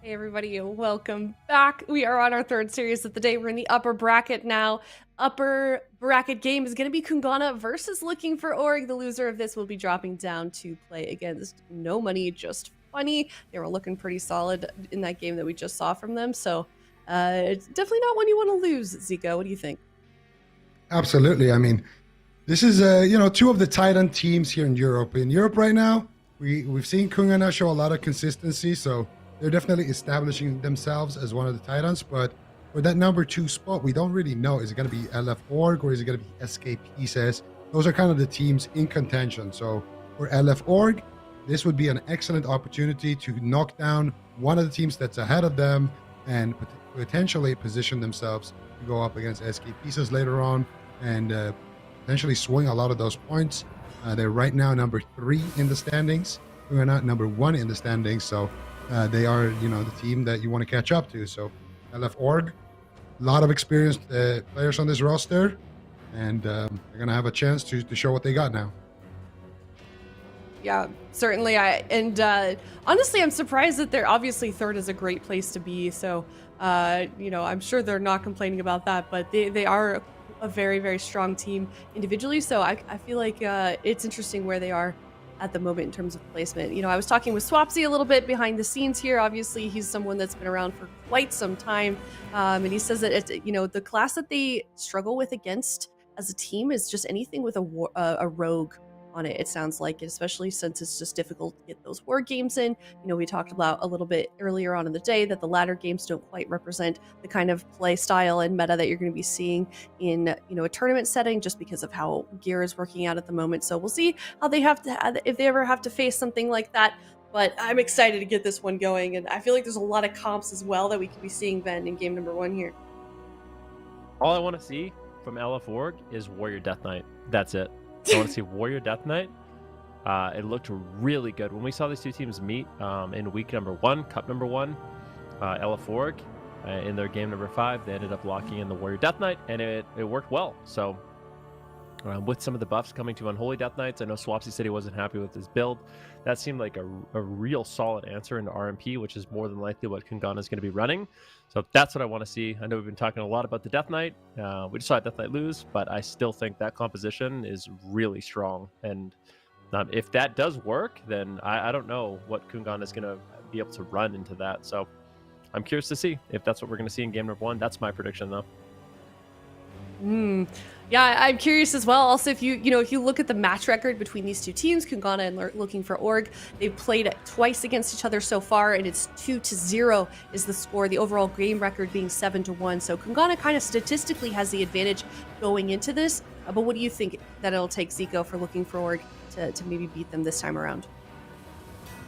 Hey everybody, welcome back. We are on our third series of the day. We're in the upper bracket now. Upper bracket game is going to be Kungana versus Looking for Org. The loser of this will be dropping down to play against No Money, Just Funny. They were looking pretty solid in that game that we just saw from them. So it's definitely not one you want to lose, Zico. What do you think? Absolutely. I mean, this is two of the Titan teams here in Europe. In Europe right now, we've seen Kungana show a lot of consistency, so they're definitely establishing themselves as one of the Titans. But for that number 2 spot, we don't really know. Is it going to be LF Org or is it going to be SK Pieces? Those are kind of the teams in contention. So for LF Org, this would be an excellent opportunity to knock down one of the teams that's ahead of them and potentially position themselves to go up against SK Pieces later on and potentially swing a lot of those points. They're right now number 3 in the standings. We're not number 1 in the standings, so they are, the team that you want to catch up to. So LF Org, a lot of experienced players on this roster, and they're going to have a chance to show what they got now. Yeah, certainly. Honestly, I'm surprised that they're obviously third is a great place to be. So, I'm sure they're not complaining about that, but they are a very, very strong team individually. So I feel like it's interesting where they are at the moment in terms of placement. I was talking with Swapsy a little bit behind the scenes here. Obviously, he's someone that's been around for quite some time. And he says that, the class that they struggle with against as a team is just anything with a rogue on it. It sounds like, especially since it's just difficult to get those war games in. We talked about a little bit earlier on in the day that the ladder games don't quite represent the kind of play style and meta that you're going to be seeing in a tournament setting, just because of how gear is working out at the moment. So we'll see how they if they ever have to face something like that. But I'm excited to get this one going, and I feel like there's a lot of comps as well that we could be seeing, Ben, in game number 1 here. All I want to see from LF Org is Warrior Death Knight. That's it. I want to see Warrior Death Knight. It looked really good when we saw these two teams meet in week number 1, cup number 1. LF Org in their game number 5, they ended up locking in the Warrior Death Knight, and it worked well. So with some of the buffs coming to Unholy Death Knights, I know Swapsy said he wasn't happy with his build. That seemed like a real solid answer into RMP, which is more than likely what Kungana is going to be running. So that's what I want to see. I know we've been talking a lot about the Death Knight. We just saw Death Knight lose, but I still think that composition is really strong. And if that does work, then I don't know what Kungana is going to be able to run into that. So I'm curious to see if that's what we're going to see in game number 1. That's my prediction, though. Yeah, I'm curious as well. Also, if you look at the match record between these two teams, Kungana and Looking for Org, they've played twice against each other so far, and it's 2-0 is the score. The overall game record being 7-1. So Kungana kind of statistically has the advantage going into this. But what do you think that it'll take, Zico, for Looking for Org to maybe beat them this time around?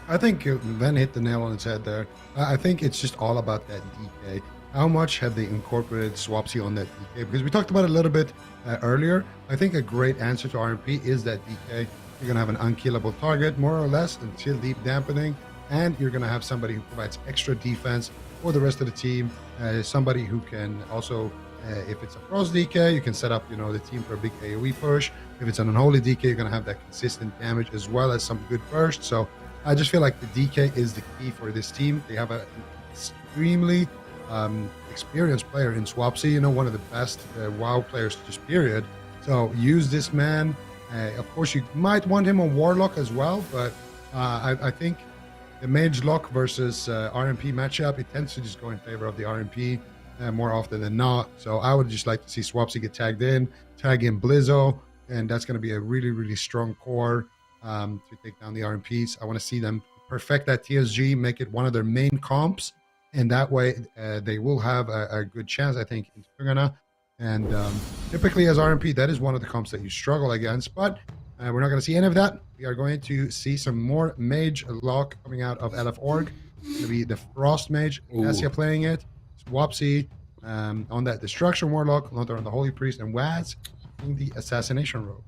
I think Ben hit the nail on its head there. I think it's just all about that DK. How much have they incorporated Swapsy on that DK? Because we talked about it a little bit earlier. I think a great answer to RMP is that DK. You're going to have an unkillable target, more or less, until deep dampening. And you're going to have somebody who provides extra defense for the rest of the team. Somebody who can also, if it's a Frost DK, you can set up the team for a big AoE push. If it's an Unholy DK, you're going to have that consistent damage as well as some good burst. So I just feel like the DK is the key for this team. They have an extremely experienced player in Swapsy, one of the best WoW players just period. So use this man. Of course, you might want him on Warlock as well, but I think the Mage Lock versus RMP matchup, it tends to just go in favor of the RMP more often than not. So I would just like to see Swapsy get tagged in, tag in Blizzo, and that's going to be a really, really strong core to take down the RMPs. I want to see them perfect that TSG, make it one of their main comps, and that way they will have a good chance, I think, in Kungana. And typically as RMP, that is one of the comps that you struggle against, but we're not going to see any of that. We are going to see some more Mage Lock coming out of LF Org. It's going to be the Frost Mage, Cassia playing it, Swapsy on that Destruction Warlock, Lothar on the Holy Priest, and Waz in the Assassination Rogue.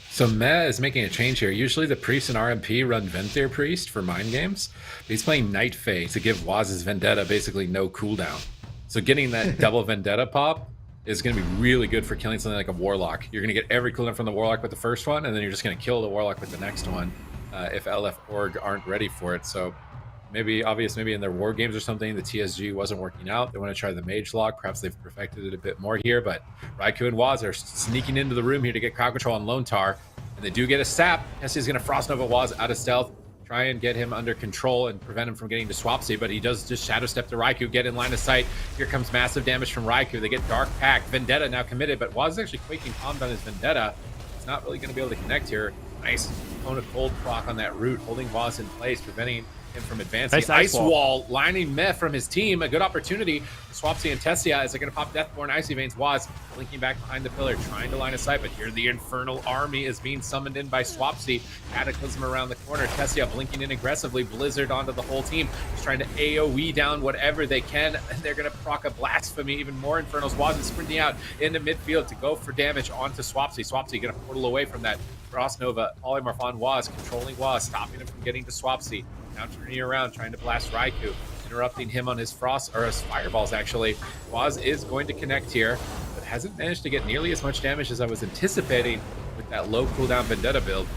So Meh is making a change here. Usually the Priest and RMP run Venthyr Priest for mind games, but he's playing Night Fae to give Waz's Vendetta basically no cooldown. So getting that double Vendetta pop is going to be really good for killing something like a Warlock. You're going to get every cooldown from the Warlock with the first one, and then you're just going to kill the Warlock with the next one if LF Org aren't ready for it. So maybe in their war games or something, the TSG wasn't working out. They want to try the mage lock. Perhaps they've perfected it a bit more here, but Raikou and Waz are sneaking into the room here to get crowd control on Lone Tar, and they do get a sap. Tessia's going to Frost Nova Waz out of stealth, try and get him under control and prevent him from getting to Swapsy, but he does just Shadow Step to Raikou, get in line of sight. Here comes massive damage from Raikou. They get Dark Pact. Vendetta now committed, but Waz is actually quaking palmed on his Vendetta. He's not really going to be able to connect here. Nice Cone of Cold proc on that root, holding Waz in place, preventing him from advancing. Nice Ice wall lining Meh from his team. A good opportunity. Swapsy and Tessia as they're going to pop Deathborn Icy Veins. Waz blinking back behind the pillar, trying to line of sight, but here the Infernal Army is being summoned in by Swapsy. Cataclysm around the corner. Tessia blinking in aggressively. Blizzard onto the whole team. Just trying to AoE down whatever they can. And they're going to proc a Blasphemy. Even more Infernals. Waz is sprinting out into midfield to go for damage onto Swapsy. Swapsy going to portal away from that Frost Nova. Polymorph on Waz, controlling Waz, stopping him from getting to Swapsy. Now turning around, trying to blast Raikou, interrupting him on his frost, or his fireballs actually. Waz is going to connect here, but hasn't managed to get nearly as much damage as I was anticipating with that low cooldown Vendetta build.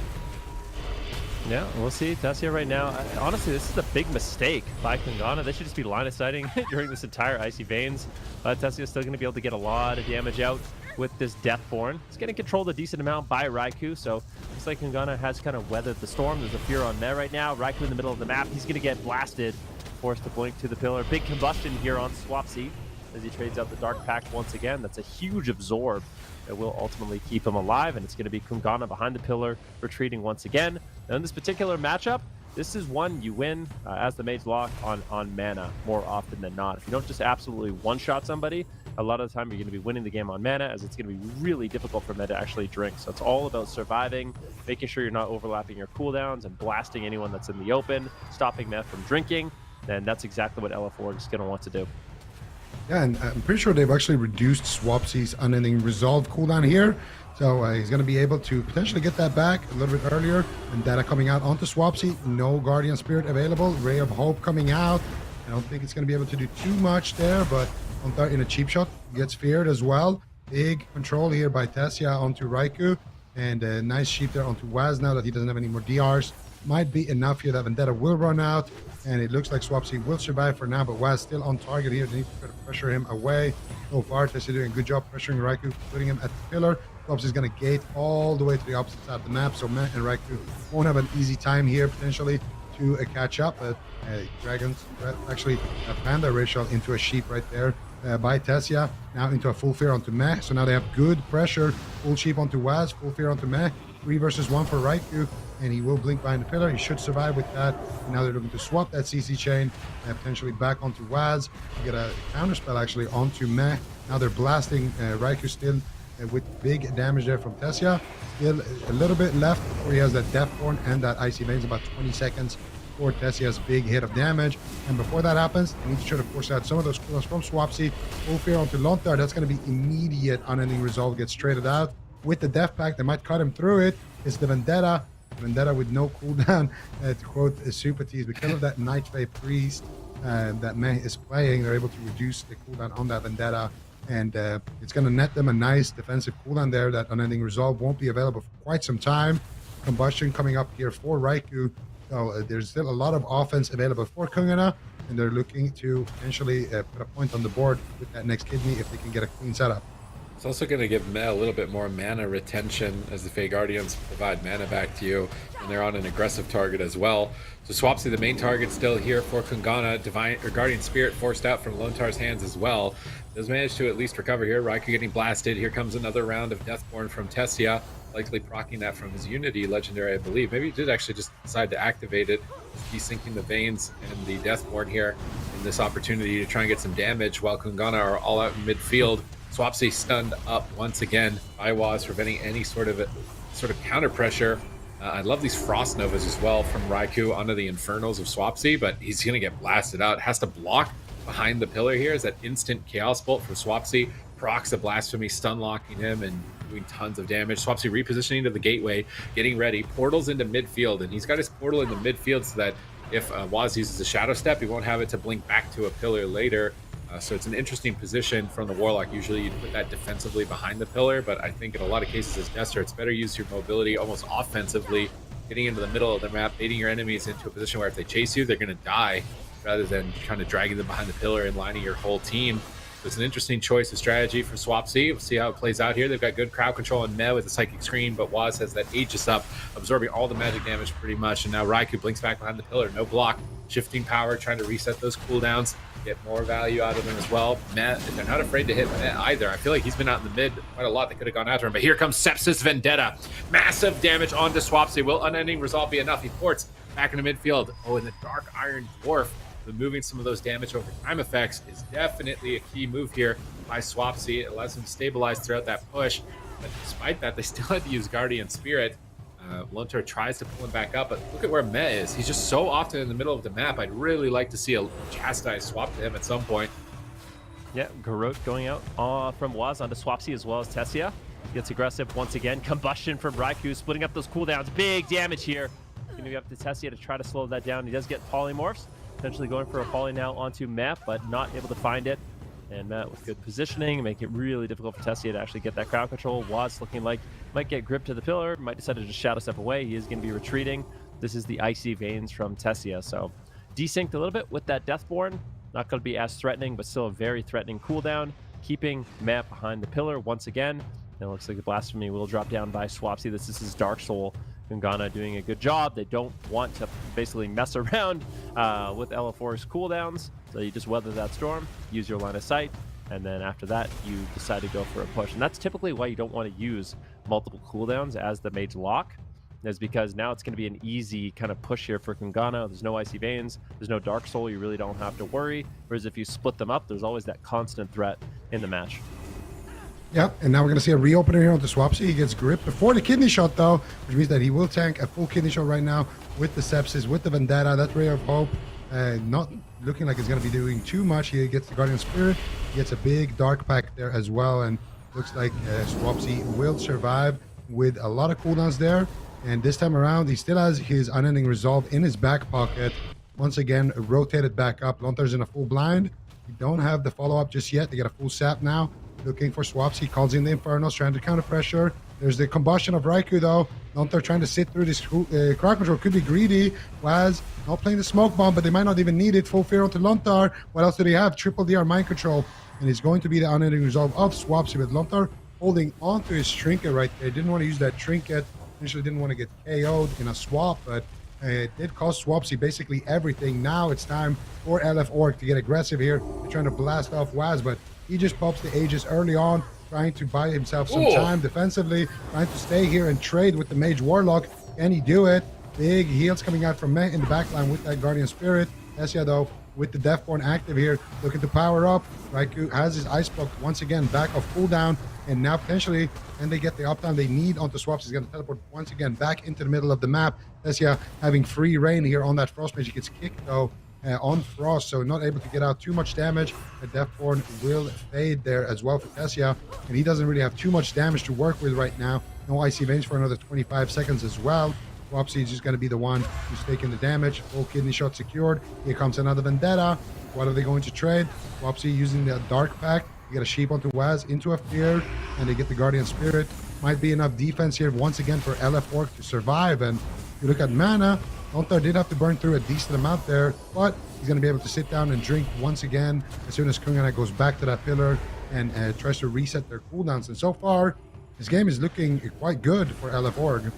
Yeah, we'll see. Tessia right now, honestly, this is a big mistake by Kungana. They should just be line of sighting during this entire Icy Veins. Tessia is still going to be able to get a lot of damage out with this Deathborn. It's getting controlled a decent amount by Raikou, so looks like Kungana has kind of weathered the storm. There's a fear on there right now. Raikou in the middle of the map. He's going to get blasted, forced to blink to the pillar. Big combustion here on Swapsy as he trades out the Dark Pact once again. That's a huge absorb that will ultimately keep him alive, and it's going to be Kungana behind the pillar, retreating once again. Now in this particular matchup, this is one you win as the mage lock on mana more often than not. If you don't just absolutely one-shot somebody, a lot of the time you're going to be winning the game on mana, as it's going to be really difficult for Meh to actually drink. So it's all about surviving, making sure you're not overlapping your cooldowns and blasting anyone that's in the open, stopping Meh from drinking, and that's exactly what LF4 is going to want to do. Yeah, and I'm pretty sure they've actually reduced Swapsy's Unending Resolve cooldown here. So he's going to be able to potentially get that back a little bit earlier. And Data coming out onto Swapsy. No Guardian Spirit available. Ray of Hope coming out. I don't think it's going to be able to do too much there, but in a cheap shot, gets feared as well. Big control here by Tessia onto Raikou. And a nice sheep there onto Waz now that he doesn't have any more DRs. Might be enough here that Vendetta will run out. And it looks like Swapsy will survive for now, but Waz still on target here. They need to pressure him away. So far, Tessia doing a good job pressuring Raikou, putting him at the pillar. Swapsy is going to gate all the way to the opposite side of the map, so Meh and Raikou won't have an easy time here potentially to catch up. But Dragons actually Panda Racial into a sheep right there by Tessia. Now into a full fear onto Meh. So now they have good pressure. Full sheep onto Waz, full fear onto Meh. 3 versus 1 for Raikou, and he will blink behind the pillar. He should survive with that. And now they're looking to swap that CC chain potentially back onto Waz to get a counter spell actually onto Meh. Now they're blasting Raikou still with big damage there from Tessia. Still a little bit left before he has that Deathborn and that Icy Veins, about 20 seconds for Tessia's big hit of damage. And before that happens, they need to try to force out some of those cooldowns from Swapsy. Full fear onto Lontar. That's going to be immediate Unending Resolve, gets traded out. With the Death Pact, they might cut him through it. It's the Vendetta. Vendetta with no cooldown, to quote Supatis. Because of that Nightfey Priest that Meh is playing, they're able to reduce the cooldown on that Vendetta. And it's going to net them a nice defensive cooldown there. That Unending Resolve won't be available for quite some time. Combustion coming up here for Raikou. So there's still a lot of offense available for Kungana. And they're looking to potentially put a point on the board with that next kidney if they can get a clean setup. It's also going to give Meh a little bit more mana retention as the Fey Guardians provide mana back to you, and they're on an aggressive target as well. So Swapsy, the main target, still here for Kungana. Divine or Guardian Spirit forced out from Lontar's hands as well. Does manage to at least recover here. Raikou getting blasted. Here comes another round of Deathborn from Tessia, likely proccing that from his Unity legendary, I believe. Maybe he did actually just decide to activate it. Desyncing the Veins and the Deathborn here in this opportunity to try and get some damage while Kungana are all out in midfield. Swapsy stunned up once again by Waz, preventing any sort of counter pressure. I love these Frost Novas as well from Raikou onto the Infernals of Swapsy, but he's going to get blasted out. Has to block behind the pillar here as that instant Chaos Bolt from Swapsy procs a Blasphemy, stun locking him and doing tons of damage. Swapsy repositioning to the gateway, getting ready, portals into midfield, and he's got his portal into midfield so that if Waz uses a Shadow Step, he won't have it to blink back to a pillar later. So it's an interesting position from the Warlock. Usually you'd put that defensively behind the pillar, but I think in a lot of cases as Jester, it's better use your mobility almost offensively getting into the middle of the map, baiting your enemies into a position where if they chase you, they're going to die, rather than kind of dragging them behind the pillar and lining your whole team. So it's an interesting choice of strategy for SWAPC. We'll see how it plays out here. They've got good crowd control on Meh with the Psychic Screen, but Waz has that Aegis up, absorbing all the magic damage pretty much. And now Raikou blinks back behind the pillar. No block. Shifting power, trying to reset those cooldowns, get more value out of them as well. Meh, they're not afraid to hit Meh either. I feel like he's been out in the mid quite a lot. They could have gone after him, but here comes Sepsis Vendetta. Massive damage onto SWAPC. Will Unending Resolve be enough? He ports back into midfield. Oh, and the Dark Iron Dwarf, removing some of those damage over time effects, is definitely a key move here by SWAPC. It allows them to stabilize throughout that push, but despite that, they still had to use Guardian Spirit. Lontar tries to pull him back up, but look at where Meh is. He's just so often in the middle of the map. I'd really like to see a chastise swap to him at some point. Yeah, Garrote going out from Waz onto SWAPC as well as Tessia. Gets aggressive once again. Combustion from Raikou, splitting up those cooldowns. Big damage here. Going to be up to Tessia to try to slow that down. He does get polymorphs. Potentially going for a poly now onto Meh, but not able to find it. And Meh with good positioning, make it really difficult for Tessia to actually get that crowd control. Waz looking like might get gripped to the pillar, might decide to just shadow step away. He is going to be retreating. This is the Icy Veins from Tessia. So desynced a little bit with that Deathborn. Not going to be as threatening, but still a very threatening cooldown. Keeping Meh behind the pillar once again. And it looks like the Blasphemy will drop down by SWAPC. This is his Dark Soul. KUNGARNA doing a good job. They don't want to basically mess around with LF4's cooldowns. So you just weather that storm, use your line of sight, and then after that, you decide to go for a push. And that's typically why you don't want to use multiple cooldowns as the mage lock, is because now it's going to be an easy kind of push here for KUNGARNA. There's no Icy Veins, there's no Dark Soul, you really don't have to worry. Whereas if you split them up, there's always that constant threat in the match. Yep, and now we're going to see a reopener here on the SWAPC. He gets gripped before the kidney shot, though, which means that he will tank a full kidney shot right now with the Sepsis, with the Vendetta. That Ray of Hope not looking like it's going to be doing too much. He gets the Guardian Spirit. He gets a big Dark Pack there as well, and looks like SWAPC will survive with a lot of cooldowns there. And this time around, he still has his Unending Resolve in his back pocket. Once again, rotated back up. Lontar's in a full blind. You don't have the follow-up just yet. They get a full sap now. Looking for swaps. He calls in the Infernos, trying to counter pressure. There's the combustion of Raikou, though. Lontar trying to sit through this crowd control. Could be greedy. Waz not playing the smoke bomb, but they might not even need it. Full fear onto Lontar. What else do they have? Triple DR mind control. And it's going to be the unending resolve of Swapsy, with Lontar holding onto his trinket right there. Didn't want to use that trinket. Initially didn't want to get KO'd in a swap, but it did cost Swapsy basically everything. Now it's time for LF Orc to get aggressive here. They're trying to blast off Waz, but he just pops the Aegis early on, trying to buy himself some time defensively, trying to stay here and trade with the Mage Warlock. Can he do it? Big heals coming out from Meh in the backline with that Guardian Spirit. Tessia, though, with the Deathborn active here, looking to power up. Raikou has his Ice Block once again back off cooldown, and now potentially, and they get the uptime they need onto Swaps. He's going to teleport once again back into the middle of the map. Tessia having free reign here on that Frost Mage. He gets kicked, though, on Frost, so not able to get out too much damage. The Deathborn will fade there as well for Tessia, and he doesn't really have too much damage to work with right now. No Icy Veins for another 25 seconds as well. Swapsy is just going to be the one who's taking the damage. Full kidney shot secured. Here comes another Vendetta. What are they going to trade? Swapsy using the Dark Pack. You get a Sheep onto Waz into a Fear, and they get the Guardian Spirit. Might be enough defense here once again for LF Orc to survive. And if you look at mana, Lontar did have to burn through a decent amount there, but he's going to be able to sit down and drink once again as soon as KUNGARNA goes back to that pillar and tries to reset their cooldowns. And so far, this game is looking quite good for LF Org.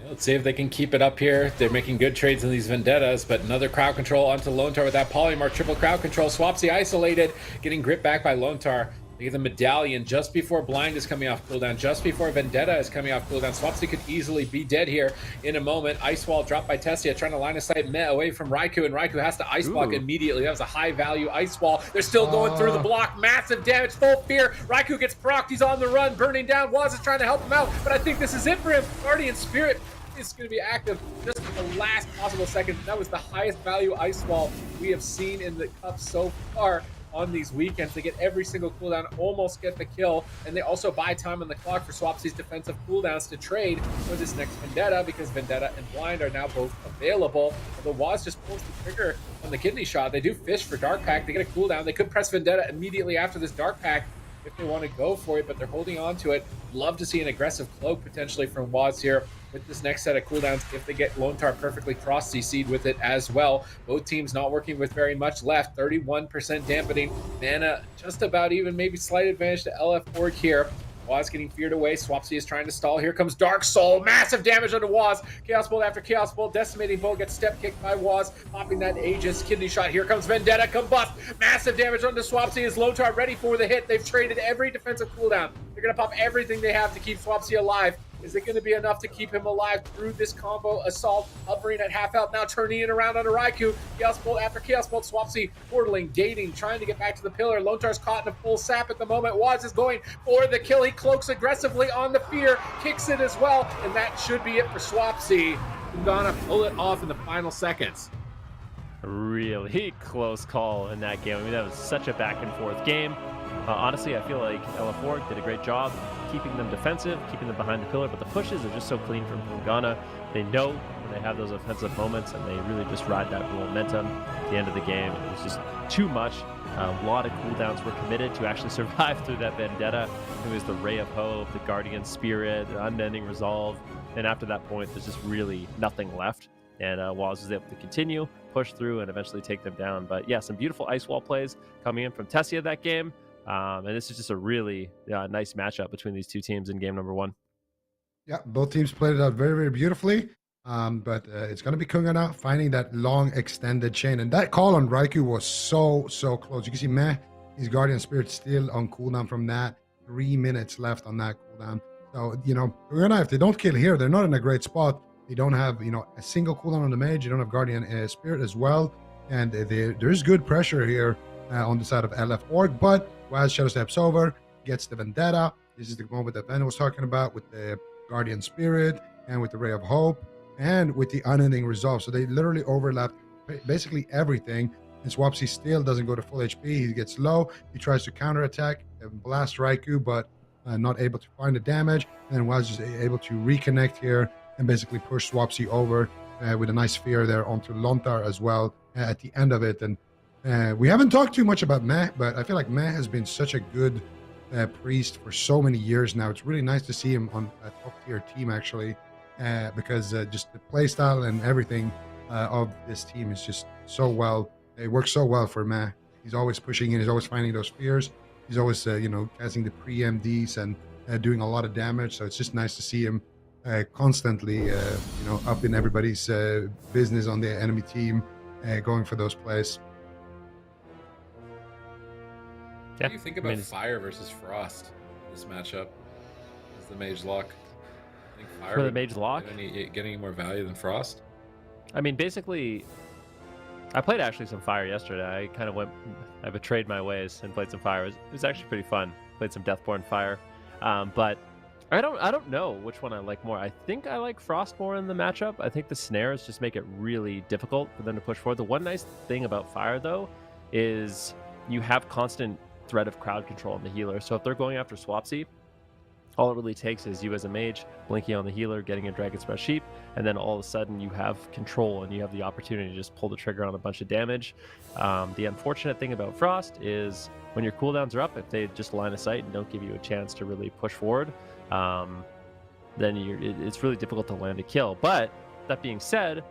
Let's see if they can keep it up here. They're making good trades in these Vendettas, but another crowd control onto Lontar with that Polymorph. Triple crowd control. Swapsy isolated, getting gripped back by Lontar. They get the Medallion just before Blind is coming off cooldown, just before Vendetta is coming off cooldown. Swapsy could easily be dead here in a moment. Ice Wall dropped by Tessia, trying to line of sight Meh away from Raikou, and Raikou has to Ice Block immediately. That was a high-value Ice Wall. They're still going through the block. Massive damage, full fear. Raikou gets procced. He's on the run, burning down. Waz is trying to help him out, but I think this is it for him. Guardian Spirit is going to be active just at the last possible second. That was the highest value Ice Wall we have seen in the Cup so far on these weekends. They get every single cooldown, almost get the kill, and they also buy time on the clock for Swapsy's defensive cooldowns to trade for this next Vendetta, because Vendetta and Blind are now both available. Although Waz just pulls the trigger on the kidney shot. They do fish for Dark Pack. They get a cooldown. They could press Vendetta immediately after this Dark Pack, if they want to go for it, but they're holding on to it. Love to see an aggressive cloak potentially from Waz here with this next set of cooldowns if they get Lone Tar perfectly cross CC'd with it as well. Both teams not working with very much left. 31% dampening. Mana just about even, maybe slight advantage to LF Org here. Waz getting feared away. Swapsy is trying to stall. Here comes Dark Soul. Massive damage onto Waz. Chaos Bolt after Chaos Bolt. Decimating Bolt gets step kicked by Waz. Popping that Aegis kidney shot. Here comes Vendetta. Combust. Massive damage onto Swapsy. Is Lone Tar ready for the hit? They've traded every defensive cooldown. They're going to pop everything they have to keep Swapsy alive. Is it going to be enough to keep him alive through this combo assault? Hovering at half health now, turning it around onto Raikou. Chaos Bolt after Chaos Bolt. Swapsy portaling, gating, trying to get back to the pillar. Lone Tar's caught in a full sap at the moment. Waz is going for the kill. He cloaks aggressively on the fear, kicks it as well, and that should be it for Swapsy. Kungana pull it off in the final seconds. Really close call in that game. I mean, that was such a back and forth game. Honestly, I feel like LF4 did a great job keeping them defensive, keeping them behind the pillar, but the pushes are just so clean from Kungana. They know when they have those offensive moments, and they really just ride that momentum at the end of the game. It was just too much. A lot of cooldowns were committed to actually survive through that Vendetta. It was the Ray of Hope, the Guardian Spirit, the Unending Resolve, and after that point, there's just really nothing left. And Waz was able to continue, push through, and eventually take them down. But yeah, some beautiful ice wall plays coming in from Tessia that game. And this is just a really nice matchup between these two teams in game number one. Yeah, both teams played it out very, very beautifully. But it's going to be Kungana finding that long extended chain. And that call on Raikou was so close. You can see Meh, his Guardian Spirit still on cooldown from that. 3 minutes left on that cooldown. So, you know, Kungana, if they don't kill here, they're not in a great spot. They don't have, you know, a single cooldown on the mage. You don't have Guardian Spirit as well. And there's good pressure here on the side of LF Org. But Waz Shadow Steps over, gets the Vendetta. This is the moment that Ben was talking about with the Guardian Spirit and with the Ray of Hope and with the Unending Resolve. So they literally overlap basically everything. And Swapsy still doesn't go to full HP. He gets low. He tries to counterattack and blast Raikou, but not able to find the damage. And then Waz is able to reconnect here and basically push Swapsy over with a nice fear there onto Lone Tar as well at the end of it. And we haven't talked too much about Meh, but I feel like Meh has been such a good priest for so many years now. It's really nice to see him on a top-tier team, actually, because just the play style and everything of this team is just so well. It works so well for Meh. He's always pushing in. He's always finding those fears. He's always, casting the pre-MDs and doing a lot of damage. So it's just nice to see him constantly, up in everybody's business on the enemy team, going for those plays. What do you think about Fire versus Frost in this matchup? Is the Mage Lock? I think Fire for the Mage Lock? Getting any more value than Frost? I mean, basically, I played actually some Fire yesterday. I betrayed my ways and played some Fire. It was actually pretty fun. Played some Deathborn Fire. But I don't know which one I like more. I think I like Frost more in the matchup. I think the snares just make it really difficult for them to push forward. The one nice thing about Fire, though, is you have constant threat of crowd control on the healer. So if they're going after Swapsy, all it really takes is you as a mage blinking on the healer, getting a Dragon's Breath Sheep, and then all of a sudden you have control and you have the opportunity to just pull the trigger on a bunch of damage. The unfortunate thing about Frost is when your cooldowns are up, if they just line of sight and don't give you a chance to really push forward, then it's really difficult to land a kill. But that being said,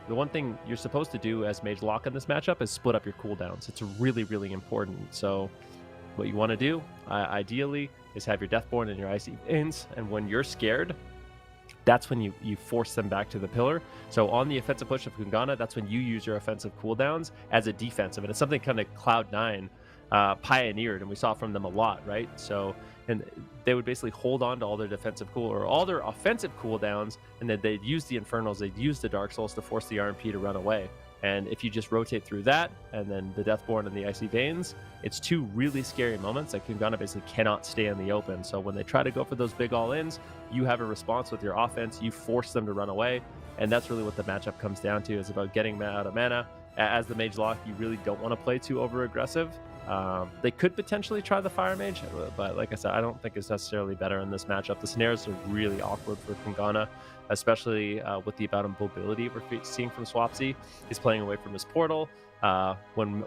the one thing you're supposed to do as Mage Lock in this matchup is split up your cooldowns. It's really, really important. So what you want to do, ideally, is have your Deathborn and your Icy Veins, and when you're scared, that's when you force them back to the pillar. So on the offensive push of Kungana, that's when you use your offensive cooldowns as a defensive, and it's something kind of Cloud9 pioneered, and we saw from them a lot, right? So, and they would basically hold on to all their defensive or all their offensive cooldowns, and then they'd use the Infernals, they'd use the Dark Souls to force the RMP to run away. And if you just rotate through that, and then the Deathborn and the Icy Veins, it's two really scary moments that Kungana basically cannot stay in the open. So when they try to go for those big all-ins, you have a response with your offense, you force them to run away, and that's really what the matchup comes down to, is about getting out of mana. As the Mage Lock, you really don't want to play too over-aggressive. They could potentially try the Fire Mage, but like I said, I don't think it's necessarily better in this matchup. The snares are really awkward for Kungana, especially with the amount of mobility we're seeing from Swapsy. He's playing away from his portal. When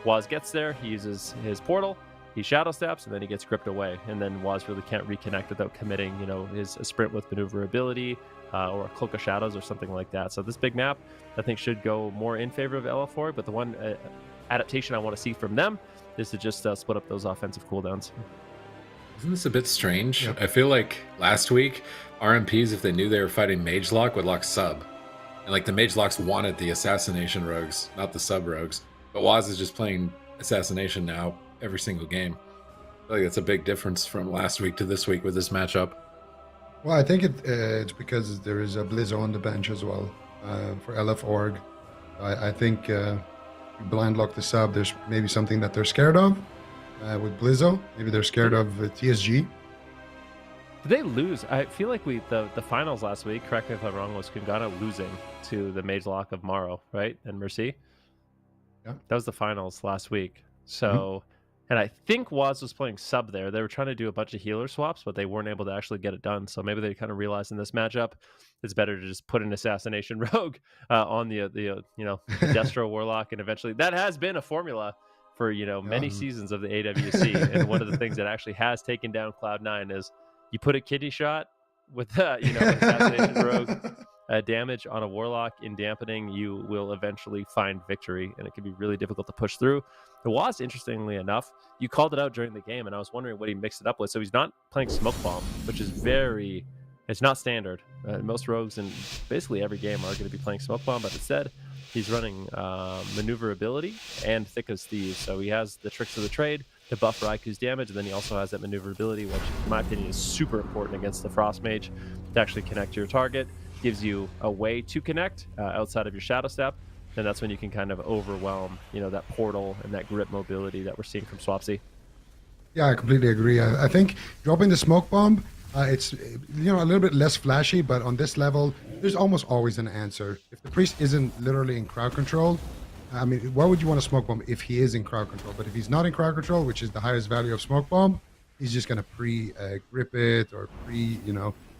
Waz gets there, he uses his portal, he shadow steps and then he gets gripped away, and then Waz really can't reconnect without committing, you know, his sprint with maneuverability or a cloak of shadows or something like that. So this big map, I think, should go more in favor of LF4, but the one adaptation I want to see from them is to just split up those offensive cooldowns. Isn't this a bit strange? Yep. I feel like last week, RMPs, if they knew they were fighting Mage Lock, would lock sub. And like the Mage Locks wanted the Assassination rogues, not the sub rogues. But Waz is just playing Assassination now every single game. I feel like that's a big difference from last week to this week with this matchup. Well, I think it's because there is a Blizzo on the bench as well for LF Org. I think you blind lock the sub. There's maybe something that they're scared of with Blizzo. Maybe they're scared of TSG. Did they lose? I feel like the finals last week, correct me if I'm wrong, was KUNGARNA losing to the Mage Lock of Morrow, right? And Mercy? Yeah. That was the finals last week. So, and I think Waz was playing sub there. They were trying to do a bunch of healer swaps, but they weren't able to actually get it done. So maybe they kind of realized in this matchup, it's better to just put an Assassination Rogue on the Destro Warlock, and eventually that has been a formula for, you know, many seasons of the AWC. And one of the things that actually has taken down Cloud9 is you put a kidney shot with Assassination Rogue damage on a Warlock in dampening, you will eventually find victory, and it can be really difficult to push through. The Waz, interestingly enough, you called it out during the game, and I was wondering what he mixed it up with. So he's not playing Smoke Bomb, which is it's not standard. Most rogues in basically every game are going to be playing Smoke Bomb, but instead he's running maneuverability and Thick as Thieves. So he has the tricks of the trade to buff Raiku's damage, and then he also has that maneuverability, which in my opinion is super important against the Frost Mage to actually connect to your target. Gives you a way to connect outside of your shadow step, and that's when you can kind of overwhelm, you know, that portal and that grip mobility that we're seeing from Swapsy. Yeah, I completely agree. I think dropping the smoke bomb, it's, you know, a little bit less flashy, but on this level, there's almost always an answer. If the priest isn't literally in crowd control, I mean, why would you want a smoke bomb if he is in crowd control? But if he's not in crowd control, which is the highest value of smoke bomb, he's just gonna grip it or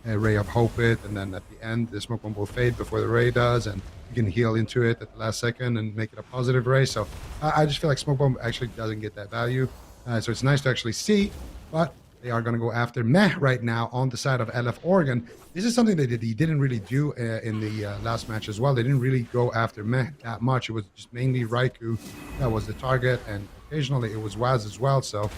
Ray of Hope it, and then at the end the smoke bomb will fade before the Ray does, and you can heal into it at the last second and make it a positive Ray. So I just feel like smoke bomb actually doesn't get that value. So it's nice to actually see, but they are going to go after Meh right now on the side of LF Oregon. This is something they didn't really do in the last match as well. They didn't really go after Meh that much. It was just mainly Raikou that was the target, and occasionally it was Waz as well. So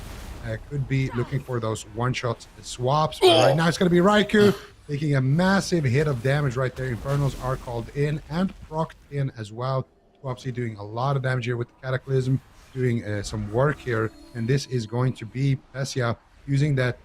could be looking for those one-shot swaps. But right now it's going to be Raikou taking a massive hit of damage right there. Infernals are called in and procced in as well. Swapsy doing a lot of damage here with the Cataclysm, doing some work here. And this is going to be Pesia using that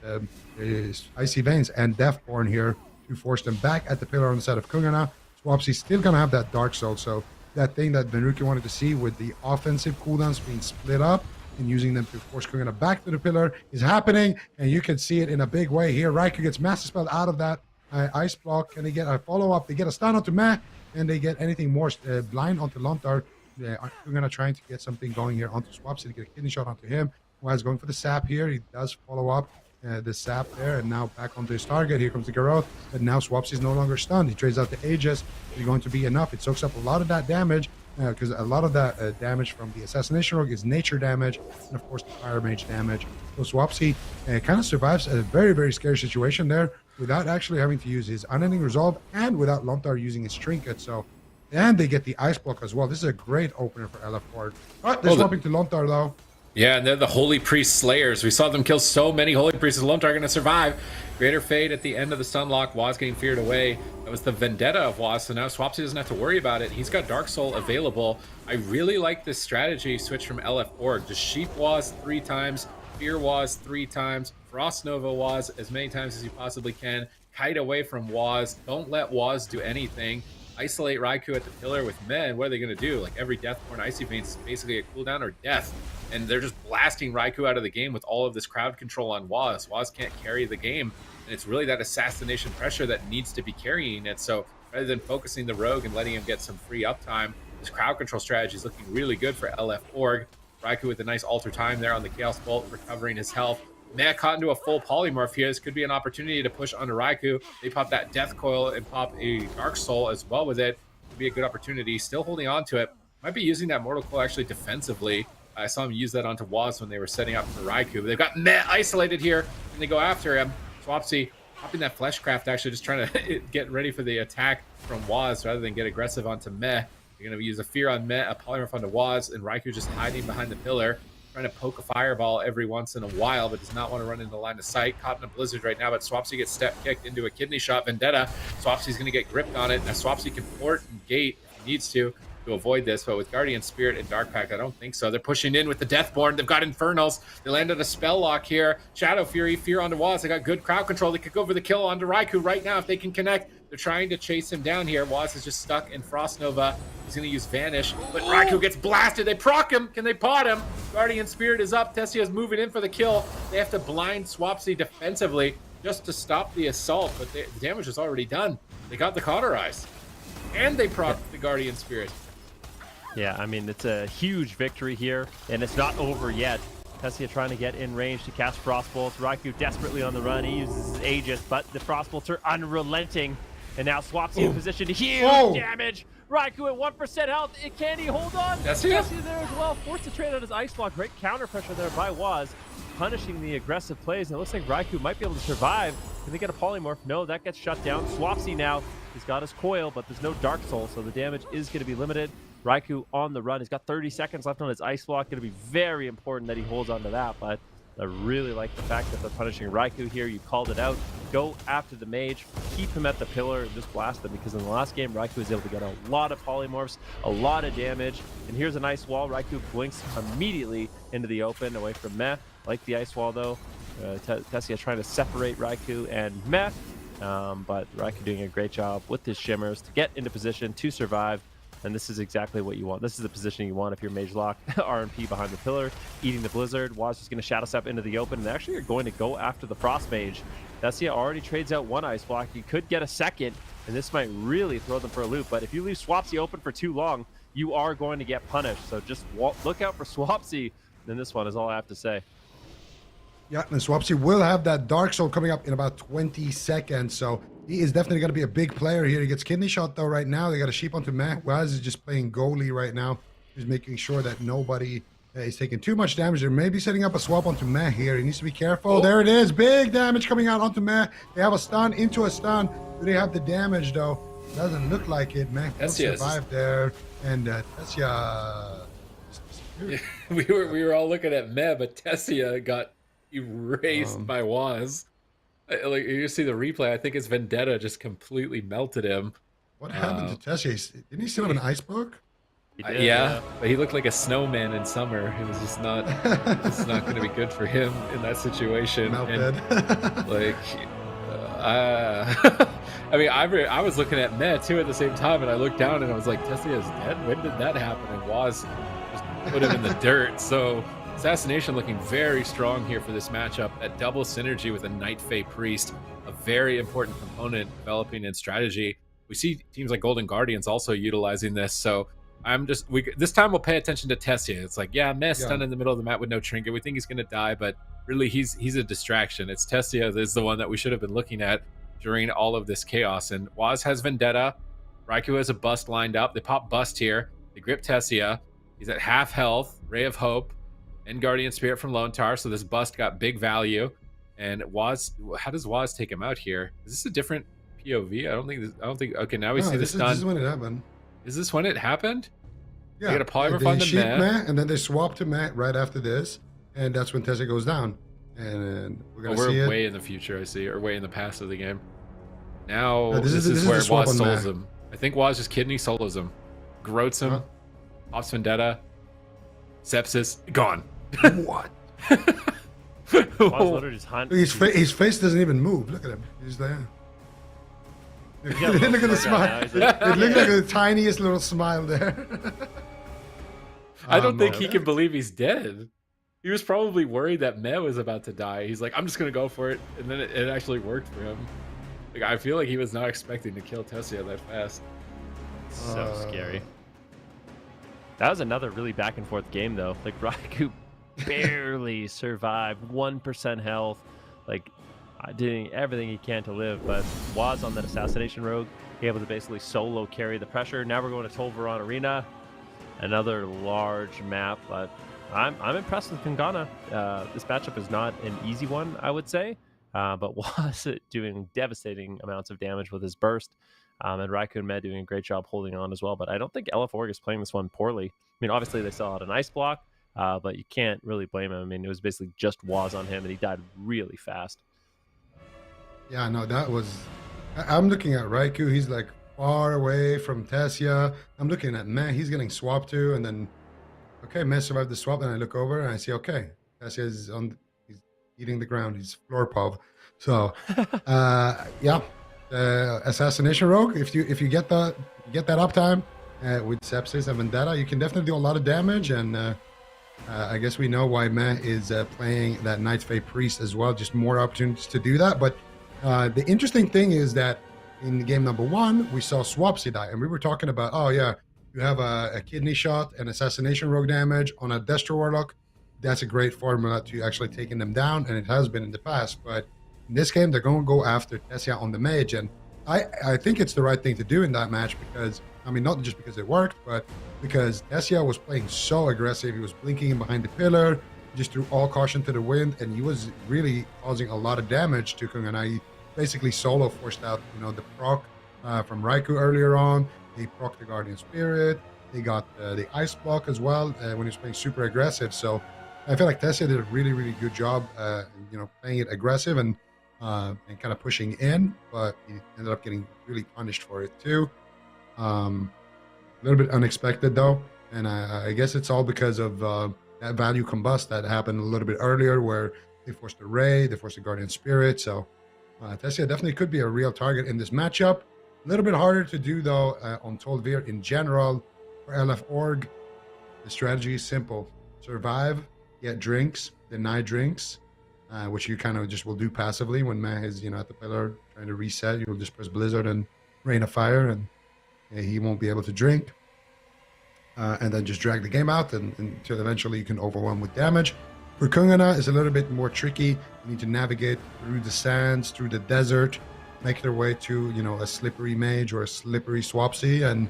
Icy Veins and Deathborn here to force them back at the pillar on the side of KUNGARNA. Swapsy's still going to have that Dark Soul. So that thing that Benruki wanted to see with the offensive cooldowns being split up and using them to force KUNGARNA back to the pillar is happening, and you can see it in a big way here. Raikou gets Master Spell out of that Ice Block, and they get a follow-up. They get a stun onto Meh, and they get anything more blind onto Lontar. KUNGARNA trying to get something going here onto Swapsy to get a kidney shot onto him. Waz going for the sap here. He does follow up the sap there, and now back onto his target. Here comes the Garrote, but now Swapsy is no longer stunned. He trades out the Aegis. It's going to be enough. It soaks up a lot of that damage, because a lot of that damage from the Assassination Rogue is nature damage, and of course the Fire Mage damage. So Swapsy kind of survives a very, very scary situation there without actually having to use his Unending Resolve and without Lontar using his Trinket. So, and they get the Ice Block as well. This is a great opener for LF4. But they're swapping to Lontar though. Yeah, and they're the Holy Priest Slayers. We saw them kill so many Holy Priests. Lontar going to survive. Greater Fade at the end of the Stunlock. Waz getting feared away. That was the vendetta of Waz, so now Swapsy doesn't have to worry about it. He's got Dark Soul available. I really like this strategy switch from LF Org. Just Sheep Waz 3 times, Fear Waz 3 times, Frost Nova Waz as many times as you possibly can. Kite away from Waz. Don't let Waz do anything. Isolate Raikou at the pillar with men. What are they going to do? Like every Deathborn Icy Veins is basically a cooldown or death. And they're just blasting Raikou out of the game with all of this crowd control on Waz. Waz can't carry the game. And it's really that assassination pressure that needs to be carrying it. So rather than focusing the Rogue and letting him get some free uptime, this crowd control strategy is looking really good for LF Org. Raikou with a nice alter time there on the Chaos Bolt, recovering his health. Meh caught into a full polymorph here. This could be an opportunity to push onto Raikou. They pop that Death Coil and pop a Dark Soul as well with it. Could be a good opportunity. Still holding on to it. Might be using that Mortal Coil actually defensively I saw him use that onto Waz when they were setting up for Raikou. But they've got Meh isolated here, and they go after him. Swapsy popping that Fleshcraft, actually just trying to get ready for the attack from Waz rather than get aggressive onto Meh. They're going to use a Fear on Meh, a Polymorph onto Waz, and Raikou just hiding behind the pillar, trying to poke a Fireball every once in a while, but does not want to run into line of sight. Caught in a Blizzard right now, but Swapsy gets step kicked into a Kidney Shot. Vendetta, Swapsy's going to get gripped on it. Now Swapsy can port and gate if he needs to avoid this, but with Guardian Spirit and Dark Pact, I don't think so. They're pushing in with the Deathborn. They've got Infernals. They landed a Spell Lock here. Shadow Fury, Fear onto Waz. They got good crowd control. They could go for the kill onto Raikou right now if they can connect. They're trying to chase him down here. Waz is just stuck in Frost Nova. He's going to use Vanish, but Raikou gets blasted. They proc him. Can they pot him? Guardian Spirit is up. Tessia's moving in for the kill. They have to blind Swapsy defensively just to stop the assault, but the damage is already done. They got the Cauterize, and they proc the Guardian Spirit. Yeah, I mean, it's a huge victory here, and it's not over yet. Tessia trying to get in range to cast Frostbolts. Raikou desperately on the run. He uses his Aegis, but the Frostbolts are unrelenting. And now Swapsy in position to huge damage. Raikou at 1% health. Can he hold on? Tessia there as well. Forced to trade out his Ice Block. Great counter pressure there by Waz, punishing the aggressive plays. And it looks like Raikou might be able to survive. Can they get a Polymorph? No, that gets shut down. Swapsy now, he's got his Coil, but there's no Dark Soul, so the damage is going to be limited. Raikou on the run. He's got 30 seconds left on his Ice Block. Going to be very important that he holds on to that, but I really like the fact that they're punishing Raikou here. You called it out. Go after the mage, keep him at the pillar, and just blast him, because in the last game, Raikou was able to get a lot of polymorphs, a lot of damage, and here's a nice wall. Raikou blinks immediately into the open, away from Meh. Like the ice wall, though. Tessia trying to separate Raikou and Meh, but Raikou doing a great job with his shimmers to get into position to survive. And this is exactly what you want. This is the position you want if you're Mage Lock. RMP behind the pillar, eating the Blizzard. Waz just going to Shadow Step into the open, and they actually are going to go after the Frost Mage. Tessia already trades out one Ice Block. You could get a second, and this might really throw them for a loop. But if you leave Swapsy open for too long, you are going to get punished. So just look out for Swapsy. And this one is all I have to say. Yeah, and Swapsy will have that Dark Soul coming up in about 20 seconds, so he is definitely going to be a big player here. He gets Kidney Shot, though, right now. They got a sheep onto Meh. Waz is just playing goalie right now. He's making sure that nobody is taking too much damage. They're maybe setting up a swap onto Meh here. He needs to be careful. There it is. Big damage coming out onto Meh. They have a stun into a stun. Do they have the damage, though? Doesn't look like it. Meh will survive there. And Tessia... Yeah, we were all looking at Meh, but Tessia got erased by Waz. Like, you see the replay, I think it's Vendetta just completely melted him. What happened to Tessia? Didn't he still have an Ice Block? Yeah, but he looked like a snowman in summer. It was just not going to be good for him in that situation. Melted. And, like, I mean, I was looking at Meh too at the same time, and I looked down and I was like, Tessia is dead? When did that happen? And Waz just put him in the dirt. So Assassination looking very strong here for this matchup. That double synergy with a Night Fae Priest, a very important component developing in strategy. We see teams like Golden Guardians also utilizing this. So this time we'll pay attention to Tessia. It's like, yeah, Meh stunned in the middle of the map with no trinket. We think he's going to die, but really he's a distraction. It's Tessia is the one that we should have been looking at during all of this chaos. And Waz has Vendetta. Raikou has a Bust lined up. They pop Bust here. They grip Tessia. He's at half health. Ray of Hope and Guardian Spirit from Lone Tar. So this Bust got big value. And Waz, how does Waz take him out here? Is this a different POV? I don't think. Okay, now we see the stun. This is when it happened. Is this when it happened? Yeah. They get a Polymorph on the Meh, and then they swap to Meh right after this, and that's when Tessia goes down. And we're gonna see it. We're way in the future, I see, or way in the past of the game. Now this is where Waz solos him. I think Waz just Kidney solos him, groats him, pops Vendetta, Sepsis, gone. What? Waz literally just his face doesn't even move. Look at him. He's there. Look at the smile. It looks like the tiniest little smile there. I don't think he can believe he's dead. He was probably worried that Meh was about to die. He's like, I'm just going to go for it. And then it actually worked for him. Like, I feel like he was not expecting to kill Tessia that fast. So scary. That was another really back and forth game, though. Like, Raikou barely survived, 1% health. Like, doing everything he can to live, but Waz on that Assassination Rogue, able to basically solo carry the pressure. Now we're going to Tolvaron Arena, another large map, but I'm impressed with Kungana. This matchup is not an easy one, I would say, but was doing devastating amounts of damage with his burst, and Raikou and Med doing a great job holding on as well. But I don't think LF Org is playing this one poorly. I mean, obviously they still had an ice block, but you can't really blame him. I mean, it was basically just Waz on him, and he died really fast. Yeah, no, that was. I'm looking at Raikou. He's like far away from Tessia. I'm looking at Meh. He's getting swapped to, and then okay, Meh survived the swap. And I look over and I see okay, Tessia is on. He's eating the ground. He's floor pov. So, yeah, assassination rogue. If you get that uptime with Sepsis and Vendetta, you can definitely do a lot of damage. And I guess we know why Meh is playing that Night Fae Priest as well. Just more opportunities to do that, but. The interesting thing is that in game number 1, we saw Swapsy die, and we were talking about, oh yeah, you have a kidney shot and assassination rogue damage on a Destro Warlock. That's a great formula to actually taking them down, and it has been in the past. But in this game, they're going to go after Tessia on the mage, and I think it's the right thing to do in that match because, I mean, not just because it worked, but because Tessia was playing so aggressive. He was blinking in behind the pillar, just threw all caution to the wind, and he was really causing a lot of damage to Kungana. He basically solo forced out, the proc from Raikou earlier on. He procced the Guardian Spirit. They got the ice block as well when he was playing super aggressive. So I feel like Tessia did a really, really good job, playing it aggressive and kind of pushing in, but he ended up getting really punished for it too. A little bit unexpected though, and I guess it's all because of that value combust that happened a little bit earlier where they forced the Ray, they forced the Guardian Spirit. So Tessia definitely could be a real target in this matchup. A little bit harder to do though on Tolvir in general. For LF Org, the strategy is simple. Survive, get drinks, deny drinks, which you kind of just will do passively when Meh is, at the pillar trying to reset. You'll just press Blizzard and Rain of Fire, and he won't be able to drink. And then just drag the game out until eventually you can overwhelm with damage. For Kungana, it's a little bit more tricky. You need to navigate through the sands, through the desert, make their way to, a slippery mage or a slippery Swapsy, and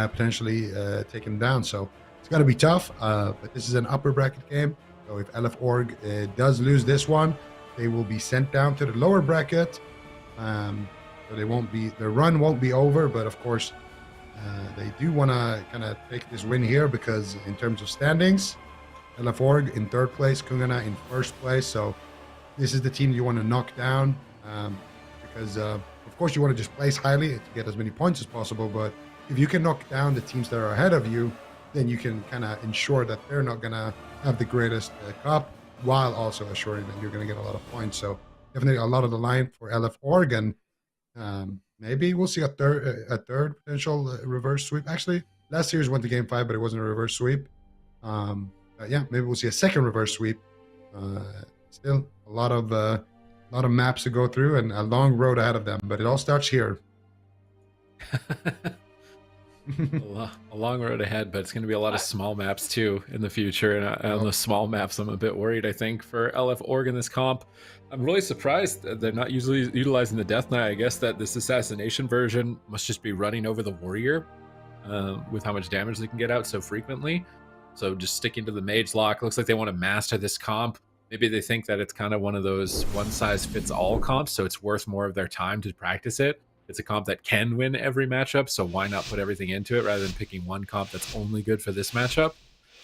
potentially take him down. So it's got to be tough, but this is an upper bracket game. So if LF Org does lose this one, they will be sent down to the lower bracket. So their run won't be over, but of course, they do want to kind of take this win here because in terms of standings, LF Org in 3rd place, Kungana in 1st place. So this is the team you want to knock down because, of course, you want to just place highly to get as many points as possible. But if you can knock down the teams that are ahead of you, then you can kind of ensure that they're not going to have the greatest cup while also assuring that you're going to get a lot of points. So definitely a lot of the line for LF Org, and maybe we'll see a third potential reverse sweep. Actually, last year's went to game 5, but it wasn't a reverse sweep. Yeah, maybe we'll see a second reverse sweep. Still a lot of maps to go through and a long road ahead of them, but it all starts here. A long road ahead, but it's going to be a lot of small maps too in the future. And on the small maps, I'm a bit worried, I think, for LF Org in this comp. I'm really surprised that they're not usually utilizing the Death Knight. I guess that this assassination version must just be running over the warrior with how much damage they can get out so frequently. So just sticking to the mage lock. Looks like they want to master this comp. Maybe they think that it's kind of one of those one-size-fits-all comps, so it's worth more of their time to practice it. It's a comp that can win every matchup, so why not put everything into it rather than picking one comp that's only good for this matchup?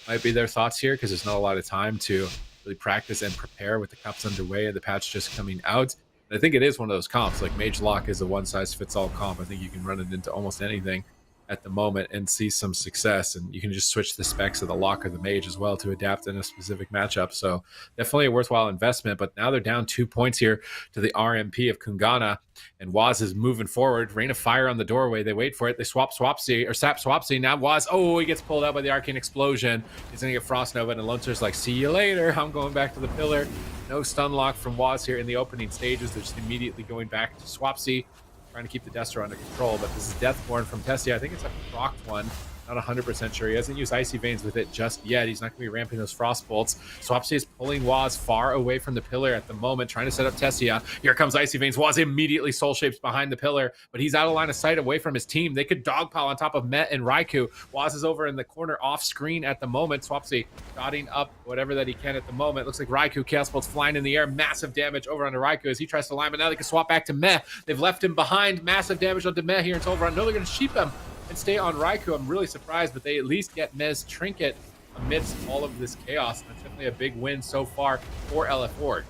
Might be their thoughts here, because there's not a lot of time to really practice and prepare with the cups underway and the patch just coming out. And I think it is one of those comps. Like Mage Lock is a one-size-fits-all comp. I think you can run it into almost anything at the moment and see some success, and you can just switch the specs of the lock or the mage as well to adapt in a specific matchup. So definitely a worthwhile investment. But now they're down 2 points here to the RMP of Kungana, and Waz is moving forward. Rain of Fire on the doorway. They wait for it. They swap Swapsy or sap Swapsy. Now Waz, he gets pulled out by the Arcane Explosion. He's gonna get Frost Nova, and Alonso's like, see you later, I'm going back to the pillar. No stun lock from Waz here in the opening stages. They're just immediately going back to Swapsy, trying to keep the Destro under control, but this is Deathborn from Tessia. I think it's a procced one. Not 100% sure. He hasn't used Icy Veins with it just yet. He's not going to be ramping those Frost Bolts. Swapsy is pulling Waz far away from the pillar at the moment, trying to set up Tessia. Here comes Icy Veins. Waz immediately soul shapes behind the pillar, but he's out of line of sight away from his team. They could dogpile on top of Met and Raikou. Waz is over in the corner off screen at the moment. Swapsy dotting up whatever that he can at the moment. Looks like Raikou Chaos Bolts flying in the air. Massive damage over onto Raikou as he tries to line, but now they can swap back to Meh. They've left him behind. Massive damage onto Meh here until Overrun. No, they're going to sheep him and stay on Raikou. I'm really surprised, but they at least get Mez Trinket amidst all of this chaos. That's definitely a big win so far for LF Org.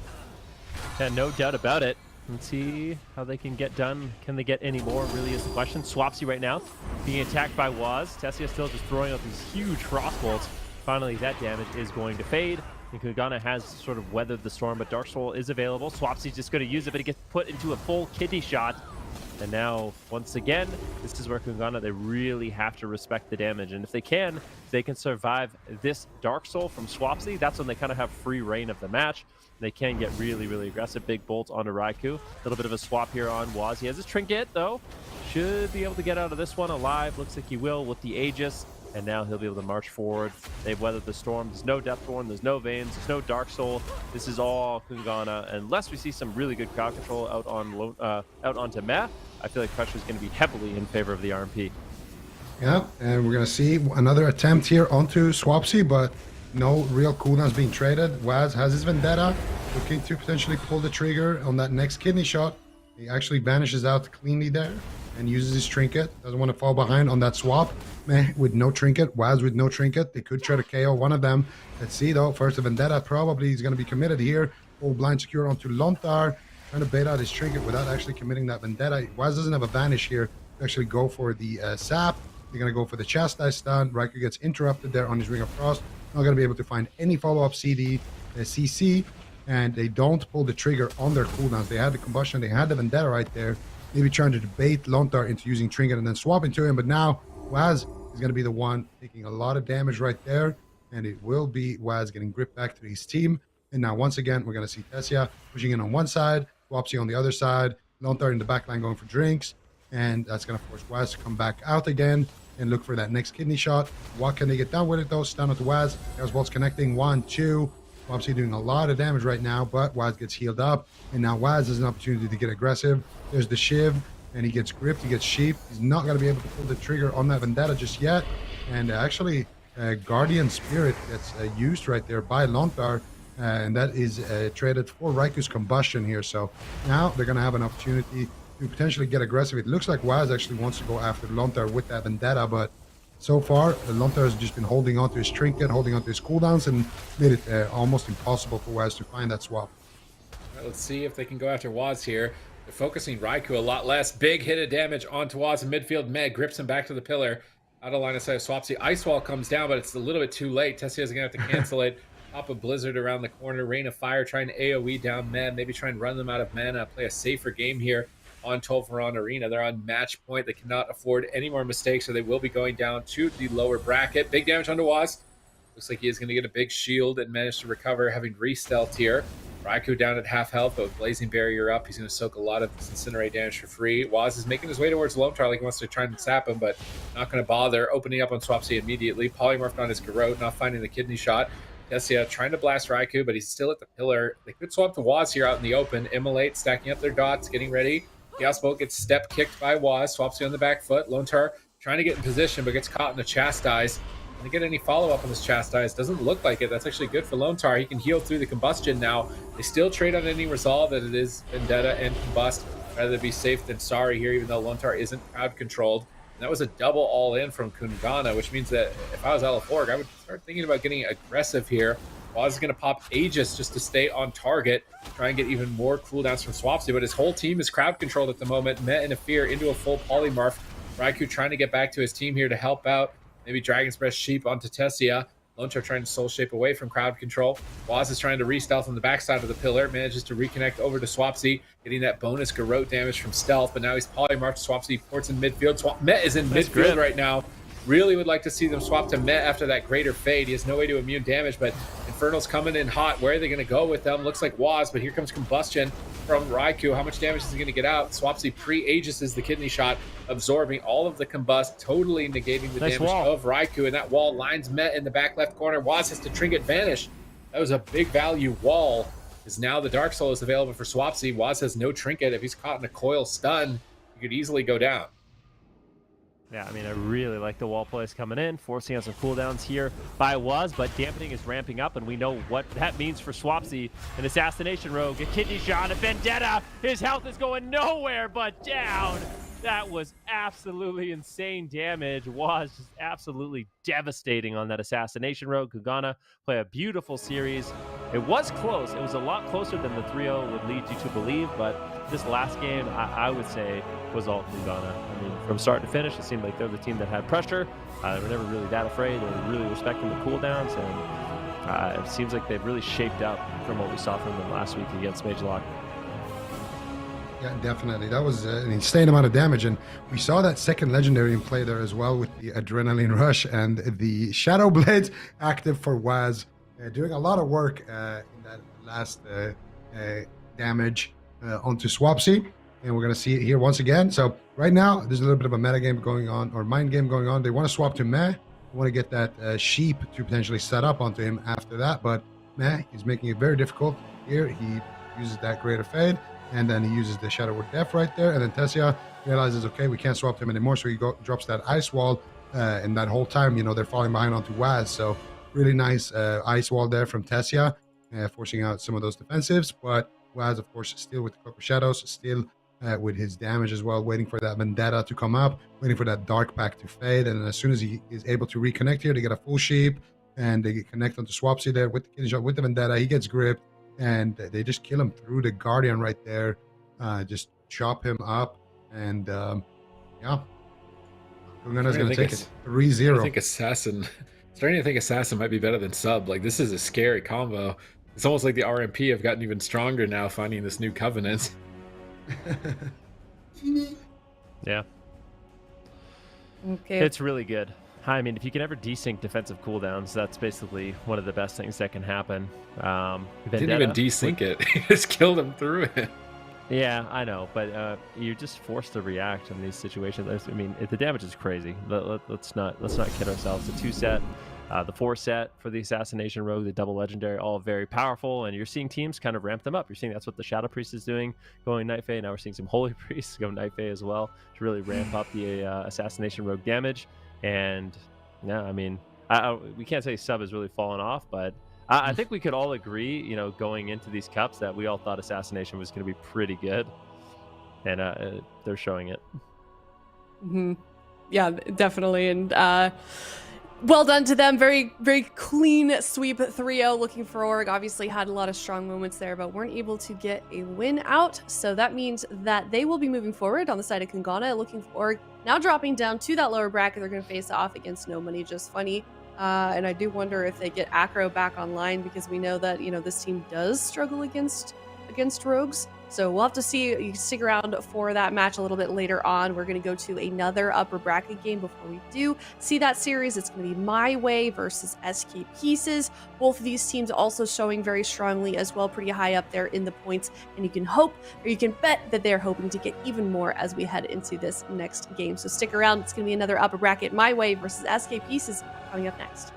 Yeah, no doubt about it. Let's see how they can get done. Can they get any more, really is the question. Swapsy right now being attacked by Waz. Tessia still just throwing out these huge frost bolts. Finally, that damage is going to fade. And KUNGARNA has sort of weathered the storm, but Dark Soul is available. Swapsy's just going to use it, but he gets put into a full kidney shot. And now, once again, this is where KUNGARNA, they really have to respect the damage. And if they can survive this Dark Soul from Swapsy, that's when they kind of have free reign of the match. They can get really, really aggressive. Big bolts onto Raikou. A little bit of a swap here on Waz. He has his trinket, though. Should be able to get out of this one alive. Looks like he will with the Aegis. And now he'll be able to march forward. They've weathered the storm. There's no Deathborn. There's no Veins. There's no Dark Soul. This is all KUNGARNA. Unless we see some really good crowd control out onto Meh, I feel like pressure is going to be heavily in favor of the RMP. Yeah, and we're going to see another attempt here onto Swapsy, but no real cooldowns being traded. Waz has his Vendetta, looking to potentially pull the trigger on that next kidney shot. He actually vanishes out cleanly there and uses his trinket. Doesn't want to fall behind on that swap. Meh with no trinket, Waz with no trinket. They could try to KO one of them. Let's see though. First, the Vendetta probably is going to be committed here. Full blind secure onto Lontar. Trying to bait out his trinket without actually committing that Vendetta. Waz doesn't have a vanish here to actually go for the sap. They're going to go for the Chastise stun. Raikou gets interrupted there on his Ring of Frost. Not going to be able to find any follow-up CC, and they don't pull the trigger on their cooldowns. They had the combustion, they had the Vendetta right there. Maybe trying to debate Lontar into using Trinket and then swapping to him, but now Waz is going to be the one taking a lot of damage right there, and it will be Waz getting gripped back to his team. And now once again, we're going to see Tessia pushing in on one side, Swapsy on the other side, Lontar in the backline going for drinks, and that's going to force Waz to come back out again and look for that next kidney shot. What can they get done with it though? Stun to Waz. Chaos Bolts connecting. 1, 2. Swapsy doing a lot of damage right now, but Waz gets healed up. And now Waz has an opportunity to get aggressive. There's the Shiv, and he gets gripped. He gets sheep. He's not going to be able to pull the trigger on that Vendetta just yet. And actually, Guardian Spirit gets used right there by Lontar. And that is traded for Raikou's Combustion here. So now they're going to have an opportunity to potentially get aggressive. It looks like Waz actually wants to go after Lontar with that Vendetta, but so far Lontar has just been holding on to his trinket, holding on to his cooldowns, and made it almost impossible for Waz to find that swap. Right, let's see if they can go after Waz here. They're focusing Raikou a lot less. Big hit of damage onto Waz in midfield. Meg grips him back to the pillar. Out of line of sight of Swapsy. Ice Wall comes down, but it's a little bit too late. Tessia's going to have to cancel it. Pop a Blizzard around the corner. Rain of Fire trying to AoE down Med. Maybe try and run them out of mana. Play a safer game here on Tolvaron Arena. They're on match point. They cannot afford any more mistakes, so they will be going down to the lower bracket. Big damage onto Waz. Looks like he is going to get a big shield and manage to recover, having re-stealthed here. Raikou down at half health, but with Blazing Barrier up, he's going to soak a lot of this Incinerate damage for free. Waz is making his way towards Lontar like he wants to try and sap him, but not going to bother. Opening up on Swapsy immediately. Polymorphed on his Garrote, not finding the kidney shot. Tessia trying to blast Raikou, but he's still at the pillar. They could swap to Waz here out in the open. Immolate stacking up their dots, getting ready. Chaos Bolt gets step kicked by Waz. Swapsy on the back foot. Lontar trying to get in position, but gets caught in the Chastise. Can they get any follow-up on this Chastise? Doesn't look like it. That's actually good for Lontar. He can heal through the Combustion now. They still trade on any resolve that it is Vendetta and Combust. Rather be safe than sorry here, even though Lontar isn't crowd controlled. And that was a double all-in from KUNGARNA, which means that if I was LF Org, I would start thinking about getting aggressive here. Waz is going to pop Aegis just to stay on target, try and get even more cooldowns from Swapsy, but his whole team is crowd controlled at the moment. Met in a fear into a full polymorph. Raikou trying to get back to his team here to help out. Maybe Dragon's Breath Sheep onto Tessia. Lontar trying to soul shape away from crowd control. Waz is trying to re-stealth on the backside of the pillar. Manages to reconnect over to Swapsy, getting that bonus Garrote damage from stealth, but now he's polymorphed. Swapsy ports in midfield. Met is in midfield right now. Really would like to see them swap to Met after that greater fade. He has no way to immune damage, but Infernal's coming in hot. Where are they going to go with them? Looks like Waz, but here comes Combustion from Raikou. How much damage is he going to get out? Swapsy pre-Aegises the kidney shot, absorbing all of the combust, totally negating the damage of Raikou. And that wall lines Met in the back left corner. Waz has to Trinket Vanish. That was a big value wall. Is now the Dark Soul is available for Swapsy. Waz has no Trinket. If he's caught in a coil stun, he could easily go down. Yeah, I mean, I really like the wall plays coming in, forcing on some cooldowns here by Waz, but dampening is ramping up, and we know what that means for Swapsy. An Assassination Rogue, a kidney shot, a Vendetta. His health is going nowhere but down. That was absolutely insane damage. Waz just absolutely devastating on that Assassination Rogue. KUNGARNA play a beautiful series. It was close. It was a lot closer than the 3-0 would lead you to believe, but this last game, I would say, was all KUNGARNA. I mean, from start to finish, it seemed like they're the team that had pressure. They were never really that afraid. They were really respecting the cooldowns, and it seems like they've really shaped up from what we saw from them last week against Mage Lock. Yeah, definitely. That was an insane amount of damage, and we saw that second legendary in play there as well with the Adrenaline Rush and the Shadow Blades active for Waz, doing a lot of work in that last damage onto Swapsy, and we're going to see it here once again. So right now, there's a little bit of a meta game going on, or mind game going on. They want to swap to Meh. They want to get that sheep to potentially set up onto him after that, but Meh is making it very difficult. Here, he uses that Greater Fade, and then he uses the Shadow Word Death right there, and then Tessia realizes, okay, we can't swap to him anymore, so he drops that Ice Wall, and that whole time, you know, they're falling behind onto Waz, so really nice Ice Wall there from Tessia, forcing out some of those defensives, but Waz, of course, still with the Cloak of Shadows, still with his damage as well, waiting for that Vendetta to come up, waiting for that Dark Pack to fade, and then as soon as he is able to reconnect here, they get a full sheep, and they connect onto Swapsy there with the Kidney Shot, with the Vendetta, he gets gripped, and they just kill him through the Guardian right there, just chop him up, and yeah, KUNGARNA's going to take it 3-0. I think Assassin, starting to think Assassin might be better than Sub. Like, this is a scary combo. It's almost like the RMP have gotten even stronger now, finding this new Covenant. Yeah. Okay. It's really good. I mean, if you can ever desync defensive cooldowns, that's basically one of the best things that can happen. Didn't even desync it. He just killed him through it. Yeah, I know, but you're just forced to react in these situations. I mean, the damage is crazy. Let's not kid ourselves. The 2-set, the 4-set for the Assassination Rogue, the double legendary, all very powerful, and you're seeing teams kind of ramp them up. You're seeing that's what the Shadow Priest is doing, going Night Fae. Now we're seeing some Holy Priests go Night Fae as well to really ramp up the Assassination Rogue damage. And yeah, I mean, we can't say Sub has really fallen off, but I think we could all agree, you know, going into these cups that we all thought Assassination was going to be pretty good, and they're showing it. Mm-hmm. Yeah, definitely, and well done to them. Very, very clean sweep 3-0. Looking for Org. Obviously had a lot of strong moments there, but weren't able to get a win out. So that means that they will be moving forward on the side of KUNGARNA. Looking for Org. Now dropping down to that lower bracket, they're going to face off against No Money Just Funny. And I do wonder if they get Acro back online, because we know that, you know, this team does struggle against rogues. So we'll have to see. You can stick around for that match a little bit later on. We're going to go to another upper bracket game before we do see that series. It's going to be MYWAY versus SK Pieces. Both of these teams also showing very strongly as well, pretty high up there in the points. And you can hope, or you can bet, that they're hoping to get even more as we head into this next game. So stick around. It's going to be another upper bracket, MYWAY versus SK Pieces, coming up next.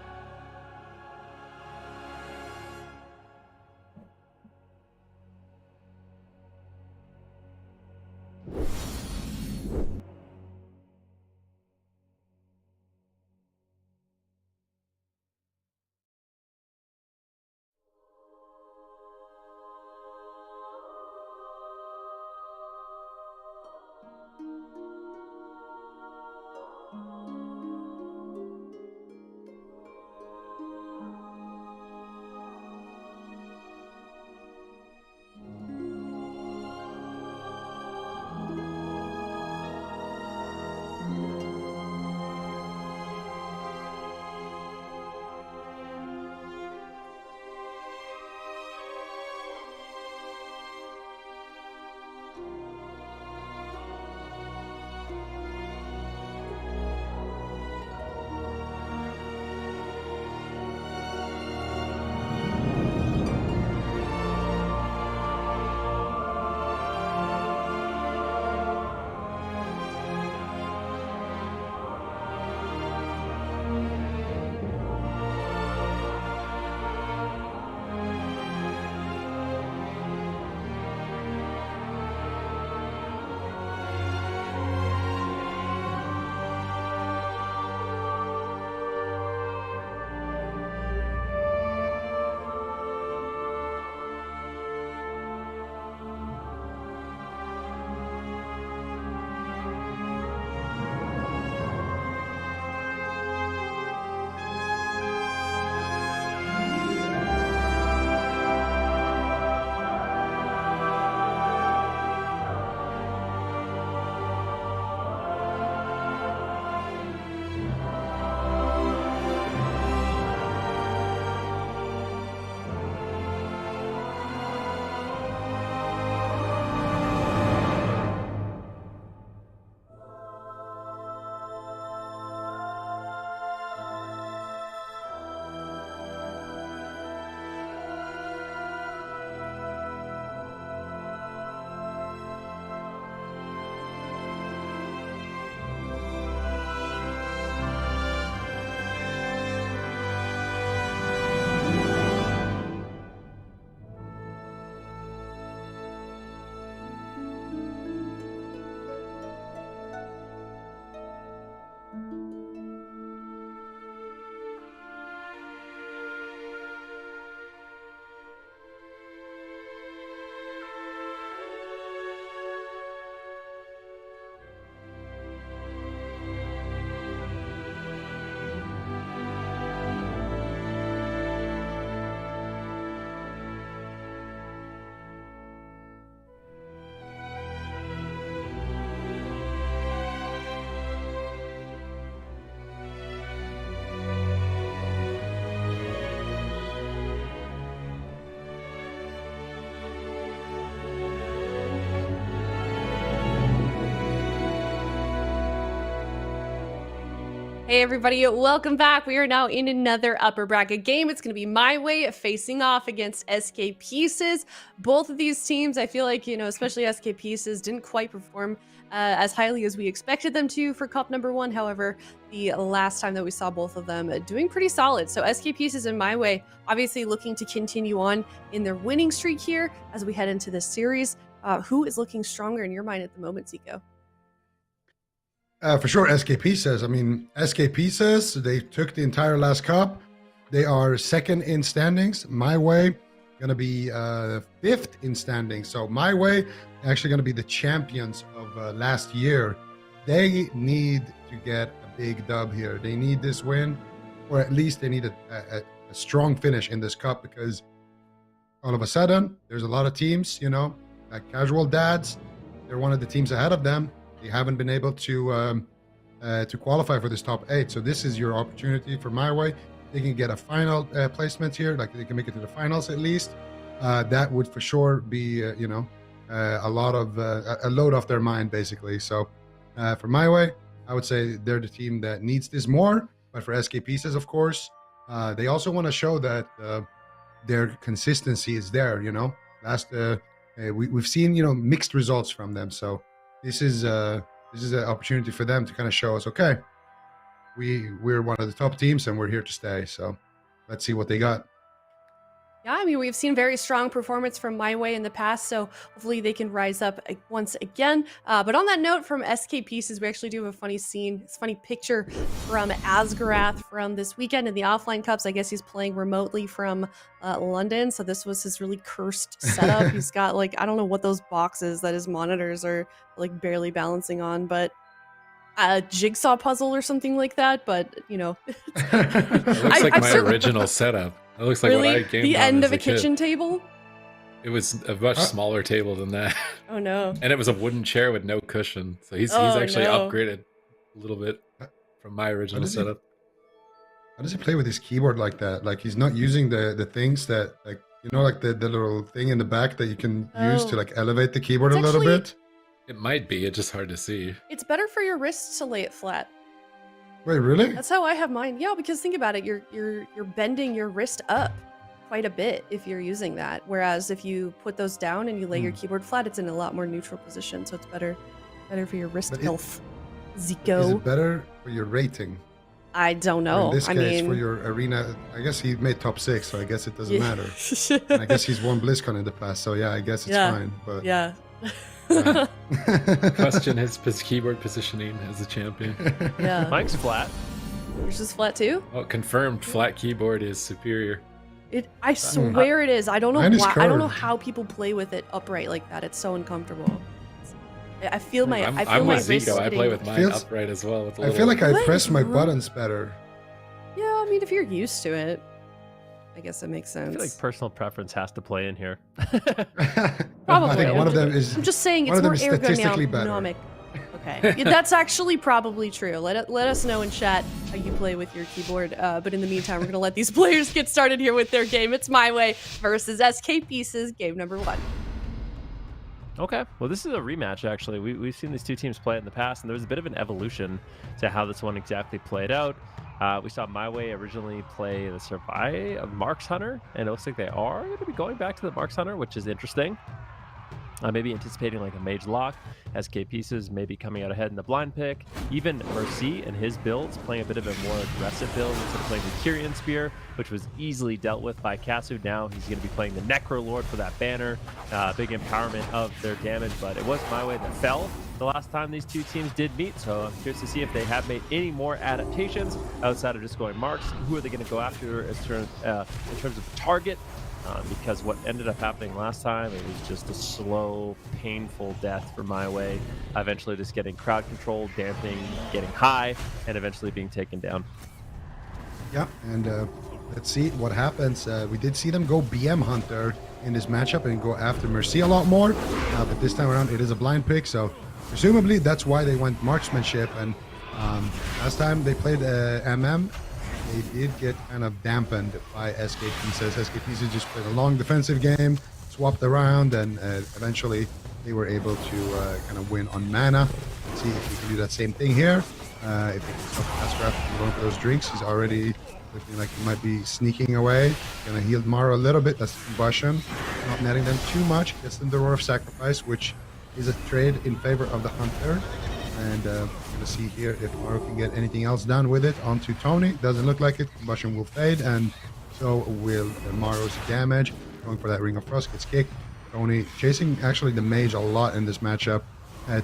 Hey everybody, welcome back. We are now in another upper bracket game. It's going to be MYWAY facing off against SK Pieces. Both of these teams, I feel like, especially SK Pieces, didn't quite perform as highly as we expected them to for Cup number 1. However, the last time that we saw both of them doing pretty solid. So SK Pieces and MYWAY obviously looking to continue on in their winning streak here as we head into this series. Who is looking stronger in your mind at the moment, Zico? For sure, SK Pieces. I mean, SK Pieces, they took the entire last cup. They are second in standings. MYWAY going to be fifth in standings. So MYWAY actually going to be the champions of last year. They need to get a big dub here. They need this win, or at least they need a strong finish in this cup, because all of a sudden, there's a lot of teams, like Casual Dads. They're one of the teams ahead of them. They haven't been able to qualify for this top 8. So this is your opportunity for MYWAY. They can get a final placement here, like they can make it to the finals at least. That would for sure be, a load off their mind, basically. So for MYWAY, I would say they're the team that needs this more. But for SK Pieces, of course, they also want to show that their consistency is there. We've seen mixed results from them. So this is an opportunity for them to kind of show us, okay, we're one of the top teams and we're here to stay. So let's see what they got. Yeah, I mean, we've seen very strong performance from MYWAY in the past, so hopefully they can rise up once again. But on that note, from SK Pieces, we actually do have a funny picture from Asgarath from this weekend in the offline cups. I guess he's playing remotely from London, so this was his really cursed setup. He's got, I don't know what those boxes that his monitors are, barely balancing on, but a jigsaw puzzle or something like that, but, It looks like my original setup. It looks like really? what I gamed the on end as of a kitchen table? It was a much smaller table than that. Oh no. And it was a wooden chair with no cushion. So he's actually upgraded a little bit from my original setup. How does he play with his keyboard like that? Like he's not using the things that the little thing in the back that you can use to elevate the keyboard a little bit? It might be, it's just hard to see. It's better for your wrists to lay it flat. Wait, really? That's how I have mine. Yeah, because think about it, you're bending your wrist up quite a bit if you're using that. Whereas if you put those down and you lay your keyboard flat, it's in a lot more neutral position. So it's better for your wrist health. Zico. Is it better for your rating? I don't know. Or in this case, for your arena, I guess he made top 6, so I guess it doesn't matter. And I guess he's won BlizzCon in the past, so yeah, I guess it's fine. But yeah. Question his keyboard positioning as a champion. Yeah. Mine's flat. Yours is flat too? Well, confirmed flat keyboard is superior. I swear it is. I don't know why. I don't know how people play with it upright like that. It's so uncomfortable. I feel my I'm with wrist Zico. I play with mine Feels- upright as well. With I feel like I press my buttons better. Yeah, I mean, if you're used to it, I guess it makes sense. I feel like personal preference has to play in here. Probably. I think one of them is. I'm just saying one it's of more them is statistically better. ergonomic. Okay, yeah, that's actually probably true. Let us know in chat how you play with your keyboard. But in the meantime, we're gonna let these players get started here with their game. It's MYWAY versus SK Pieces, game number 1. Okay, well, this is a rematch, actually. We've seen these two teams play it in the past, and there was a bit of an evolution to how this one exactly played out. We saw MYWAY originally play the Survive of Marks Hunter, and it looks like they are going to be going back to the Marks Hunter, which is interesting. Maybe anticipating like a mage lock. SK Pieces maybe coming out ahead in the blind pick. Even Mercy and his builds playing a bit of a more aggressive build instead of playing the Kyrian Spear, which was easily dealt with by Kasu. Now he's going to be playing the Necro Lord for that banner. Big empowerment of their damage, but it was MYWAY that fell the last time these two teams did meet. So I'm curious to see if they have made any more adaptations outside of just going marks. Who are they going to go after in terms of target? Because what ended up happening last time, it was just a slow, painful death for MYWAY, eventually just getting crowd control, damping, getting high, and eventually being taken down. Yeah, and let's see what happens. We did see them go BM Hunter in this matchup and go after Mercy a lot more, but this time around it is a blind pick, so presumably that's why they went marksmanship. And last time they played MM, they did get kind of dampened by SK Pieces. SK Pieces just played a long defensive game, swapped around, and eventually they were able to kind of win on mana. Let's see see if he can do that same thing here. If he can stop Asgraf going for those drinks, he's already looking like he might be sneaking away. Gonna heal Maro a little bit. That's the combustion. Not netting them too much. Gets them the Roar of Sacrifice, which is a trade in favor of the Hunter. And we're gonna see here if Maro can get anything else done with it. Onto Tony. Doesn't look like it. Combustion will fade, and so will Maro's damage. Going for that Ring of Frost, gets kicked. Tony chasing actually the mage a lot in this matchup.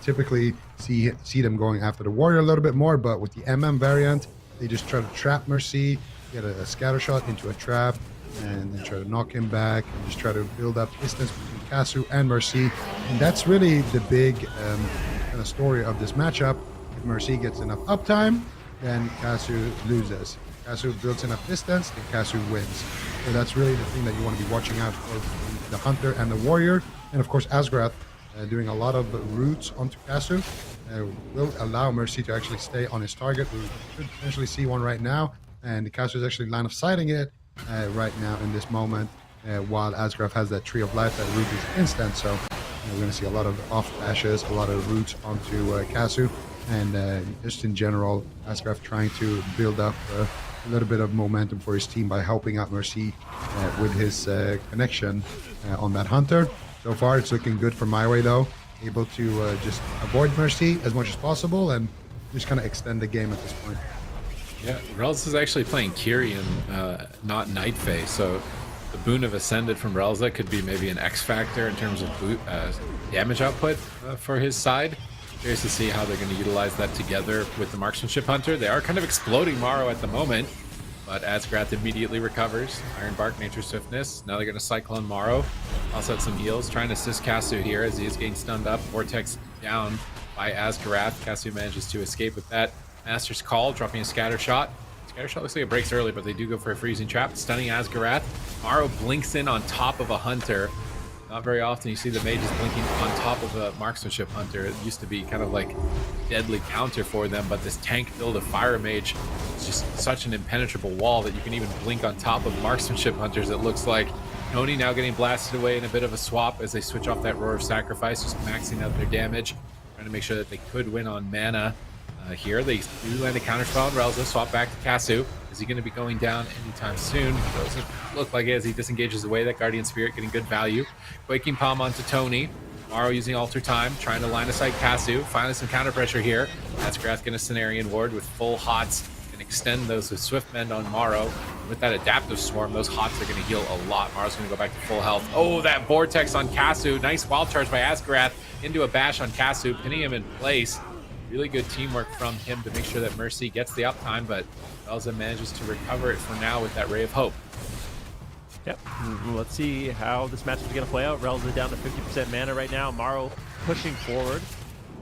Typically see them going after the warrior a little bit more, but with the MM variant, they just try to trap Mercy, get a scatter shot into a trap, and then try to knock him back, and just try to build up distance between Casu and Mercy. And that's really the big kind of story of this matchup. If Mercy gets enough uptime, then Casu loses. Casu builds enough distance, and Casu wins. So that's really the thing that you want to be watching out for, the Hunter and the Warrior. And of course, Asgrath doing a lot of roots onto Casu will allow Mercy to actually stay on his target. We should potentially see one right now, and Casu is actually line of sighting it right now in this moment, while Asgrath has that Tree of Life that root is instant. So we're going to see a lot of off dashes, a lot of roots onto Casu, and just in general, Asgrath trying to build up a little bit of momentum for his team by helping out Mercy with his connection on that Hunter. So far, it's looking good for MYWAY, though. Able to just avoid Mercy as much as possible and just kind of extend the game at this point. Yeah, Relz is actually playing Kyrian, not Night Fae, so the boon of Ascended from Relza could be maybe an X factor in terms of damage output for his side. Curious to see how they're going to utilize that together with the Marksmanship Hunter. They are kind of exploding Maro at the moment, but Asgrath immediately recovers. Iron Bark, Nature Swiftness. Now they're going to Cyclone Maro. Also have some heals. Trying to assist Casu here as he is getting stunned up. Vortex down by Asgrath. Casu manages to escape with that. Master's Call, dropping a Scatter Shot. Scatter Shot looks like it breaks early, but they do go for a Freezing Trap. Stunning Asgrath. Maro blinks in on top of a Hunter. Not very often you see the mages blinking on top of a Marksmanship Hunter. It used to be kind of like deadly counter for them, but this tank build of Fire Mage is just such an impenetrable wall that you can even blink on top of Marksmanship Hunters, it looks like. Tony now getting blasted away in a bit of a swap as they switch off that Roar of Sacrifice, just maxing out their damage, trying to make sure that they could win on mana. Here they do land a counterspell on Relza, swap back to Casu. Is he going to be going down anytime soon? Doesn't look like it as he disengages away. That Guardian Spirit getting good value. Quaking Palm onto Tony. Maro using Alter Time, trying to line of sight Casu. Finally some counter pressure here. Asgrath going to Cenarian Ward with full hots and extend those with Swift Mend on Maro. With that Adaptive Swarm, those hots are going to heal a lot. Maro's going to go back to full health. Oh, that Vortex on Casu. Nice wild charge by Asgrath into a bash on Casu, pinning him in place. Really good teamwork from him to make sure that Mercy gets the uptime, but Relza manages to recover it for now with that Ray of Hope. Yep, let's see how this match is going to play out. Relza down to 50% mana right now. Maro pushing forward,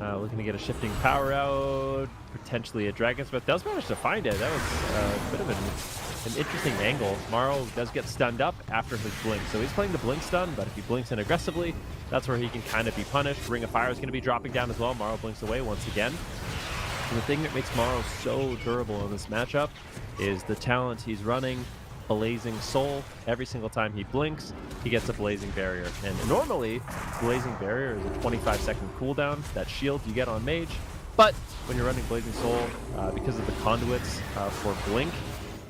looking to get a Shifting Power out, potentially a Dragon Smith. Does manage to find it. That was a bit of an interesting angle. Maro does get stunned up after his blink, so he's playing the blink stun, but if he blinks in aggressively, that's where he can kind of be punished. Ring of Fire is going to be dropping down as well. Maro blinks away once again. And the thing that makes Maro so durable in this matchup is the talent he's running, Blazing Soul. Every single time he blinks, he gets a Blazing Barrier. And normally, Blazing Barrier is a 25-second cooldown, that shield you get on Mage. But when you're running Blazing Soul, because of the conduits for Blink,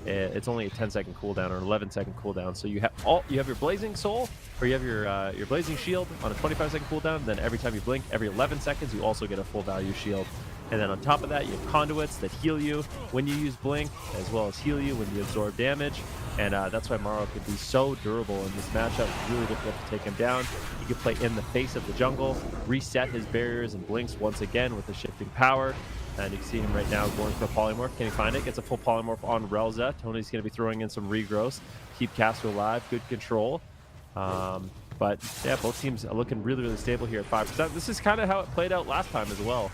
it's only a 10-second cooldown or an 11-second cooldown. So you have your Blazing Soul, or you have your Blazing Shield on a 25-second cooldown. Then every time you blink, every 11 seconds, you also get a full value shield. And then on top of that, you have conduits that heal you when you use Blink, as well as heal you when you absorb damage. And that's why Maro could be so durable in this matchup. It's really difficult to take him down. He could play in the face of the jungle, reset his barriers and blinks once again with the Shifting Power. And you can see him right now going for a Polymorph. Can he find it? Gets a full Polymorph on Relza. Tony's going to be throwing in some regrowths. Keep Casu alive. Good control. But yeah, both teams are looking really, really stable here at 5%. This is kind of how it played out last time as well.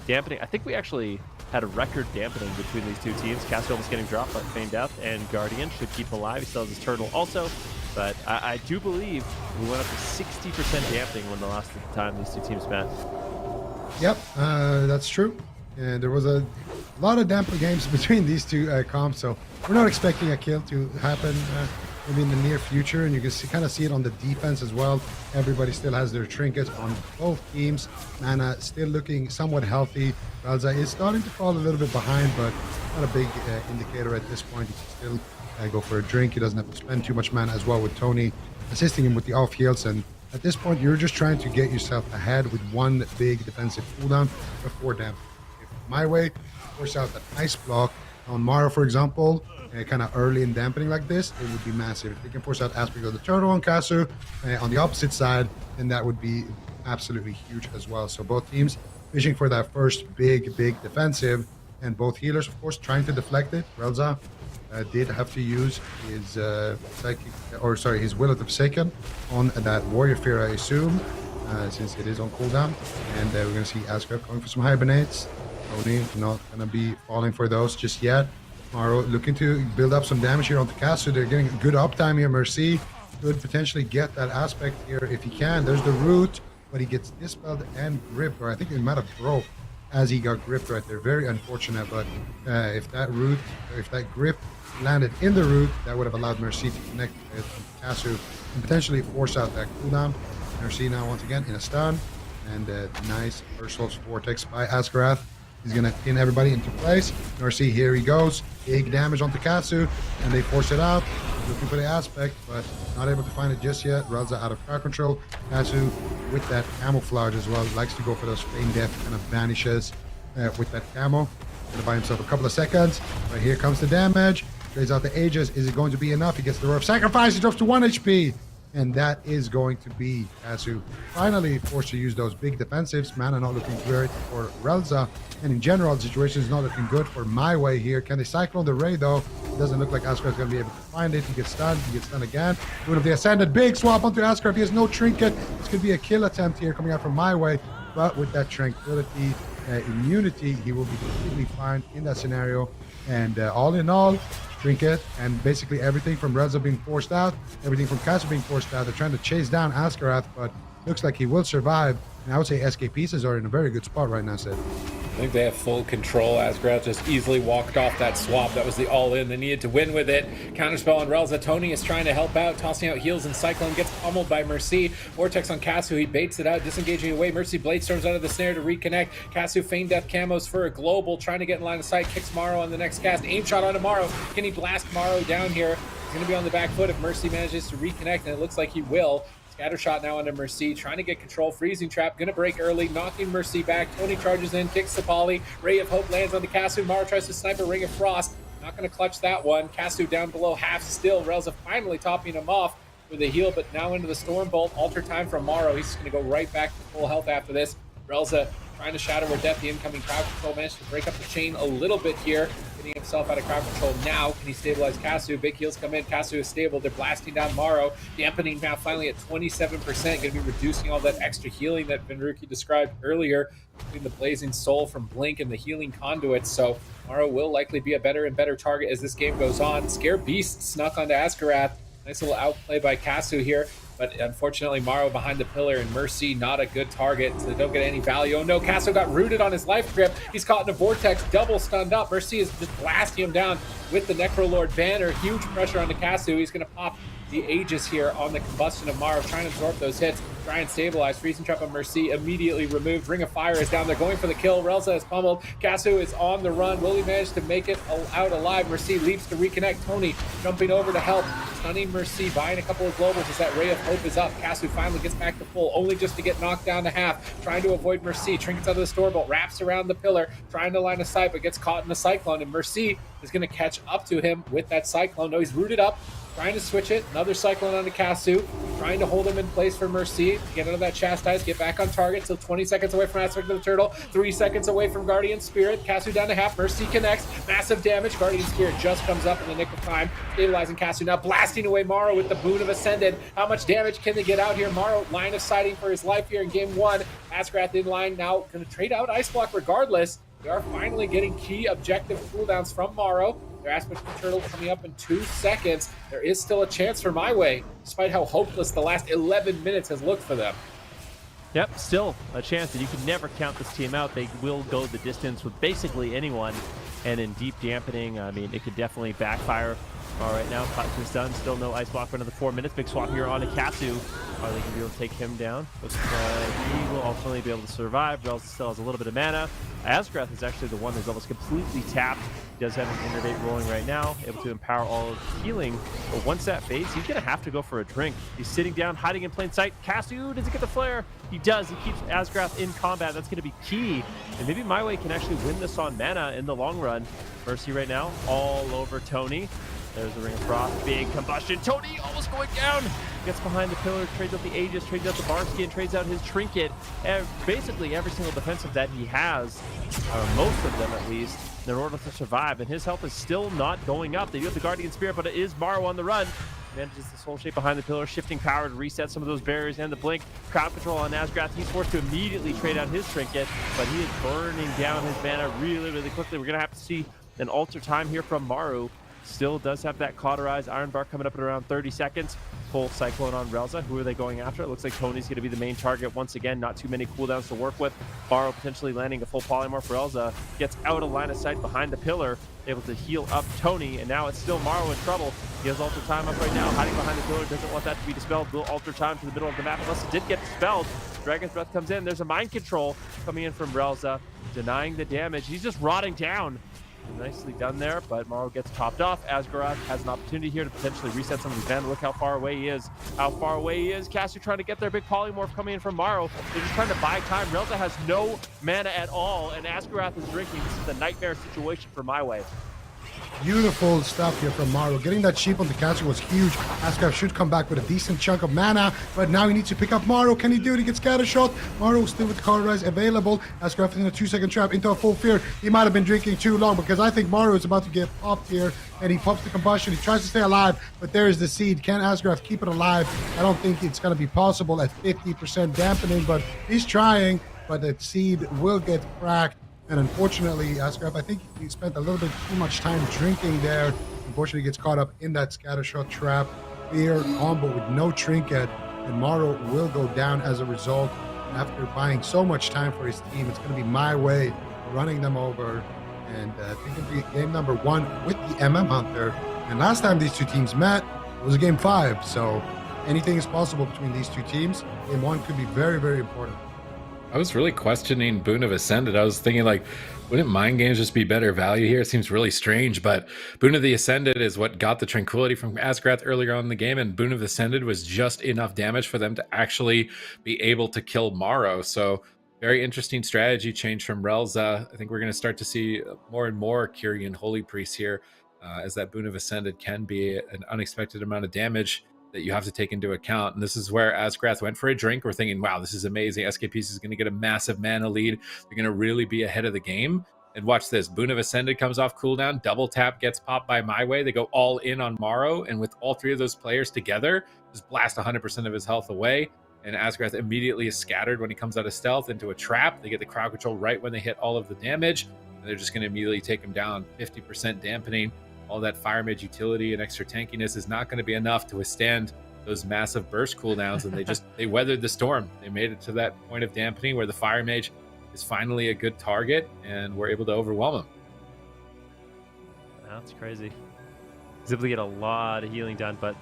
Dampening. I think we actually had a record dampening between these two teams. Casu almost getting dropped, but Feigned Death and Guardian should keep him alive. He still has his turtle also. But I do believe we went up to 60% dampening when the last time these two teams met. Yep, that's true. And there was a lot of damper games between these two comps, so we're not expecting a kill to happen maybe in the near future, and you can kind of see it on the defense as well. Everybody still has their trinkets on both teams. Mana still looking somewhat healthy. Relza is starting to fall a little bit behind, but not a big indicator at this point. He can still go for a drink. He doesn't have to spend too much mana as well, with Tony assisting him with the off heals. And at this point, you're just trying to get yourself ahead with one big defensive cooldown before them. If MYWAY force out that ice block on Maro, for example, kind of early in dampening like this, it would be massive. If they can force out Aspect of the Turtle on Kasu on the opposite side, then that would be absolutely huge as well. So both teams fishing for that first big defensive, and both healers, of course, trying to deflect it. Relza did have to use his his Will of the Forsaken on that Warrior Fear, I assume, since it is on cooldown. And we're going to see Asgard going for some hibernates. Tony not going to be falling for those just yet. Maro looking to build up some damage here onto Kasu. They're getting a good uptime here. Mercy could potentially get that Aspect here if he can. There's the root, but he gets dispelled and gripped, or I think it might have broke as he got gripped right there. Very unfortunate, but if that grip landed in the root, that would have allowed Mercy to connect with Kasu and potentially force out that cooldown. Mercy now once again in a stun, and nice Ursul's Vortex by Asgarath. He's going to pin everybody into place. Mercy, here he goes. Big damage onto Kasu, and they force it out. He's looking for the Aspect, but not able to find it just yet. Relza out of crowd control. Kasu with that camouflage as well. Likes to go for those feign death, kind of vanishes with that camo. Going to buy himself a couple of seconds. But here comes the damage. Trades out the Aegis. Is it going to be enough? He gets the Roar of Sacrifice. He drops to 1 HP. And that is going to be Kasu finally forced to use those big defensives. Mana not looking great for Relza. And in general, the situation is not looking good for MYWAY here. Can they Cyclone the Ray, though? It doesn't look like Askar's going to be able to find it. He gets stunned. He gets stunned again. Rune of the Ascended. Big swap onto Askar. He has no trinket. This could be a kill attempt here coming out from MYWAY. But with that Tranquility immunity, he will be completely fine in that scenario. And all in all, trinket and basically everything from Relza being forced out, everything from Kasu being forced out. They're trying to chase down Askarath, but looks like he will survive. And I would say SK Pieces are in a very good spot right now, Sid. I think they have full control. Asgarath just easily walked off that swap. That was the all-in. They needed to win with it. Counterspell on Relza. Tony is trying to help out, tossing out heals, and Cyclone gets pummeled by Mercy. Vortex on Kasu. He baits it out, disengaging away. Mercy Blade Storms out of the snare to reconnect. Kasu Feign Death camos for a global, trying to get in line of sight. Kicks Maro on the next cast. Aim shot onto Maro. Can he blast Maro down here? He's going to be on the back foot if Mercy manages to reconnect, and it looks like he will. Scatter shot now onto Mercy, trying to get control. Freezing trap, gonna break early, knocking Mercy back. Tony charges in, kicks the poly. Ray of Hope lands onto Kasu. Maro tries to snipe a Ring of Frost. Not gonna clutch that one. Kasu down below, half still. Relza finally topping him off with a heal, but now into the Storm Bolt. Alter time from Maro. He's gonna go right back to full health after this. Relza trying to Shadow or Death the incoming crowd control. Managed to break up the chain a little bit here. Getting himself out of crowd control now. Can he stabilize Kasu? Big heals come in. Kasu is stable. They're blasting down Maro. Dampening now finally at 27%. Going to be reducing all that extra healing that Venruki described earlier between the Blazing Soul from Blink and the healing conduits. So Maro will likely be a better and better target as this game goes on. Scare Beast snuck onto Askarath. Nice little outplay by Kasu here. But unfortunately, Maro behind the pillar, and Mercy not a good target, so they don't get any value. Oh no, Kasu got rooted on his life grip. He's caught in a vortex, double stunned up. Mercy is just blasting him down with the Necrolord banner. Huge pressure onto Kasu. He's going to pop the Aegis here on the combustion of Maro, trying to absorb those hits, try and stabilize. Freezing trap on Mercy immediately removed. Ring of Fire is down there, going for the kill. Relza is pummeled. Kasu is on the run. Will he manage to make it out alive? Mercy leaps to reconnect. Tony jumping over to help, stunning Mercy, buying a couple of globals as that Ray of Hope is up. Kasu finally gets back to full, only just to get knocked down to half. Trying to avoid Mercy. Trinkets out of the Storm Bolt, wraps around the pillar, trying to line of sight, but gets caught in the Cyclone, and Mercy is going to catch up to him with that Cyclone. No, he's rooted up. Trying to switch it. Another Cyclone onto Kasu. Trying to hold him in place for Mercy. Get out of that Chastise. Get back on target. Still 20 seconds away from Aspect of the Turtle. 3 seconds away from Guardian Spirit. Kasu down to half. Mercy connects. Massive damage. Guardian Spirit just comes up in the nick of time. Stabilizing Kasu. Now blasting away Maro with the Boon of Ascended. How much damage can they get out here? Maro line of sighting for his life here in game 1. Askarath in line now. Going to trade out Ice Block regardless. They are finally getting key objective cooldowns from Maro. Their Aspect of the Turtle coming up in 2 seconds. There is still a chance for MYWAY, despite how hopeless the last 11 minutes has looked for them. Yep, still a chance, and you can never count this team out. They will go the distance with basically anyone, and in deep dampening, I mean, it could definitely backfire All right, now Clutch is done. Still no ice block for another 4 minutes. Big swap here on Akasu. Are they going to be able to take him down? Looks like he will ultimately be able to survive. But also still has a little bit of mana. Asgrath is actually the one who's almost completely tapped. He does have an Innervate rolling right now, able to empower all of his healing. But once that fades, he's going to have to go for a drink. He's sitting down, hiding in plain sight. Casu, does he get the flare? He does. He keeps Asgrath in combat. That's going to be key. And maybe MyWay can actually win this on mana in the long run. Mercy right now, all over Tony. There's the Ring of Frost, big combustion. Tony almost going down. Gets behind the pillar, trades out the Aegis, trades out the bar skin, trades out his trinket. And basically every single defensive that he has, or most of them at least, in order to survive. And his health is still not going up. They do have the Guardian Spirit, but it is Maro on the run. Manages the soul shape behind the pillar, shifting power to reset some of those barriers and the blink. Crowd control on Asgrath. He's forced to immediately trade out his trinket, but he is burning down his mana really, really quickly. We're going to have to see an alter time here from Maru. Still does have that cauterized Iron Bar coming up at around 30 seconds. Full Cyclone on Relza. Who are they going after? It looks like Tony's going to be the main target once again. Not too many cooldowns to work with. Baro potentially landing a full polymorph. Relza gets out of line of sight behind the pillar, able to heal up Tony, and now it's still Maro in trouble. He has Alter Time up right now, hiding behind the pillar, doesn't want that to be dispelled. Will Alter Time to the middle of the map, unless it did get dispelled. Dragon's Breath comes in. There's a Mind Control coming in from Relza, denying the damage. He's just rotting down. Nicely done there, but Maro gets topped off. Asgarath has an opportunity here to potentially reset some of his mana. Look how far away he is. How far away he is. Casu trying to get their big polymorph coming in from Maro. They're just trying to buy time. Relza has no mana at all, and Asgarath is drinking. This is a nightmare situation for MyWay. Beautiful stuff here from Maro. Getting that sheep on the Casu was huge. Asgrath should come back with a decent chunk of mana, but now he needs to pick up Maro. Can he do it? He gets scatter shot. Maro still with Cauterize available. Asgrath in a 2-second trap into a full fear. He might have been drinking too long, because I think Maro is about to get popped here, and he pops the combustion. He tries to stay alive, but there is the seed. Can Asgrath keep it alive? I don't think it's going to be possible at 50% dampening, but he's trying, but the seed will get cracked. And unfortunately, Asgrath, I think he spent a little bit too much time drinking there. Unfortunately, he gets caught up in that scattershot trap. Fear combo with no trinket, and Maro will go down as a result. And after buying so much time for his team, it's going to be MyWay running them over and taking game number 1 with the Hunter. And last time these two teams met, it was game 5. So anything is possible between these two teams. Game 1 could be very, very important. I was really questioning Boon of Ascended. I was thinking, like, wouldn't Mind Games just be better value here? It seems really strange, but Boon of the Ascended is what got the Tranquility from Asgrath earlier on in the game, and Boon of Ascended was just enough damage for them to actually be able to kill Maro. So very interesting strategy change from Relza. I think we're going to start to see more and more Kyrian Holy Priests here, as that Boon of Ascended can be an unexpected amount of damage that you have to take into account. And this is where Asgrath went for a drink. We're thinking, wow, this is amazing. SKPs is going to get a massive mana lead. They're going to really be ahead of the game. And watch this. Boon of Ascended comes off cooldown. Double tap gets popped by MyWay. They go all in on Maro. And with all three of those players together, just blast 100% of his health away. And Asgrath immediately is scattered when he comes out of stealth into a trap. They get the crowd control right when they hit all of the damage. And they're just going to immediately take him down. 50% dampening. All that Fire Mage utility and extra tankiness is not going to be enough to withstand those massive burst cooldowns, and they weathered the storm. They made it to that point of dampening where the Fire Mage is finally a good target, and we're able to overwhelm him. That's crazy. He's able to get a lot of healing done, but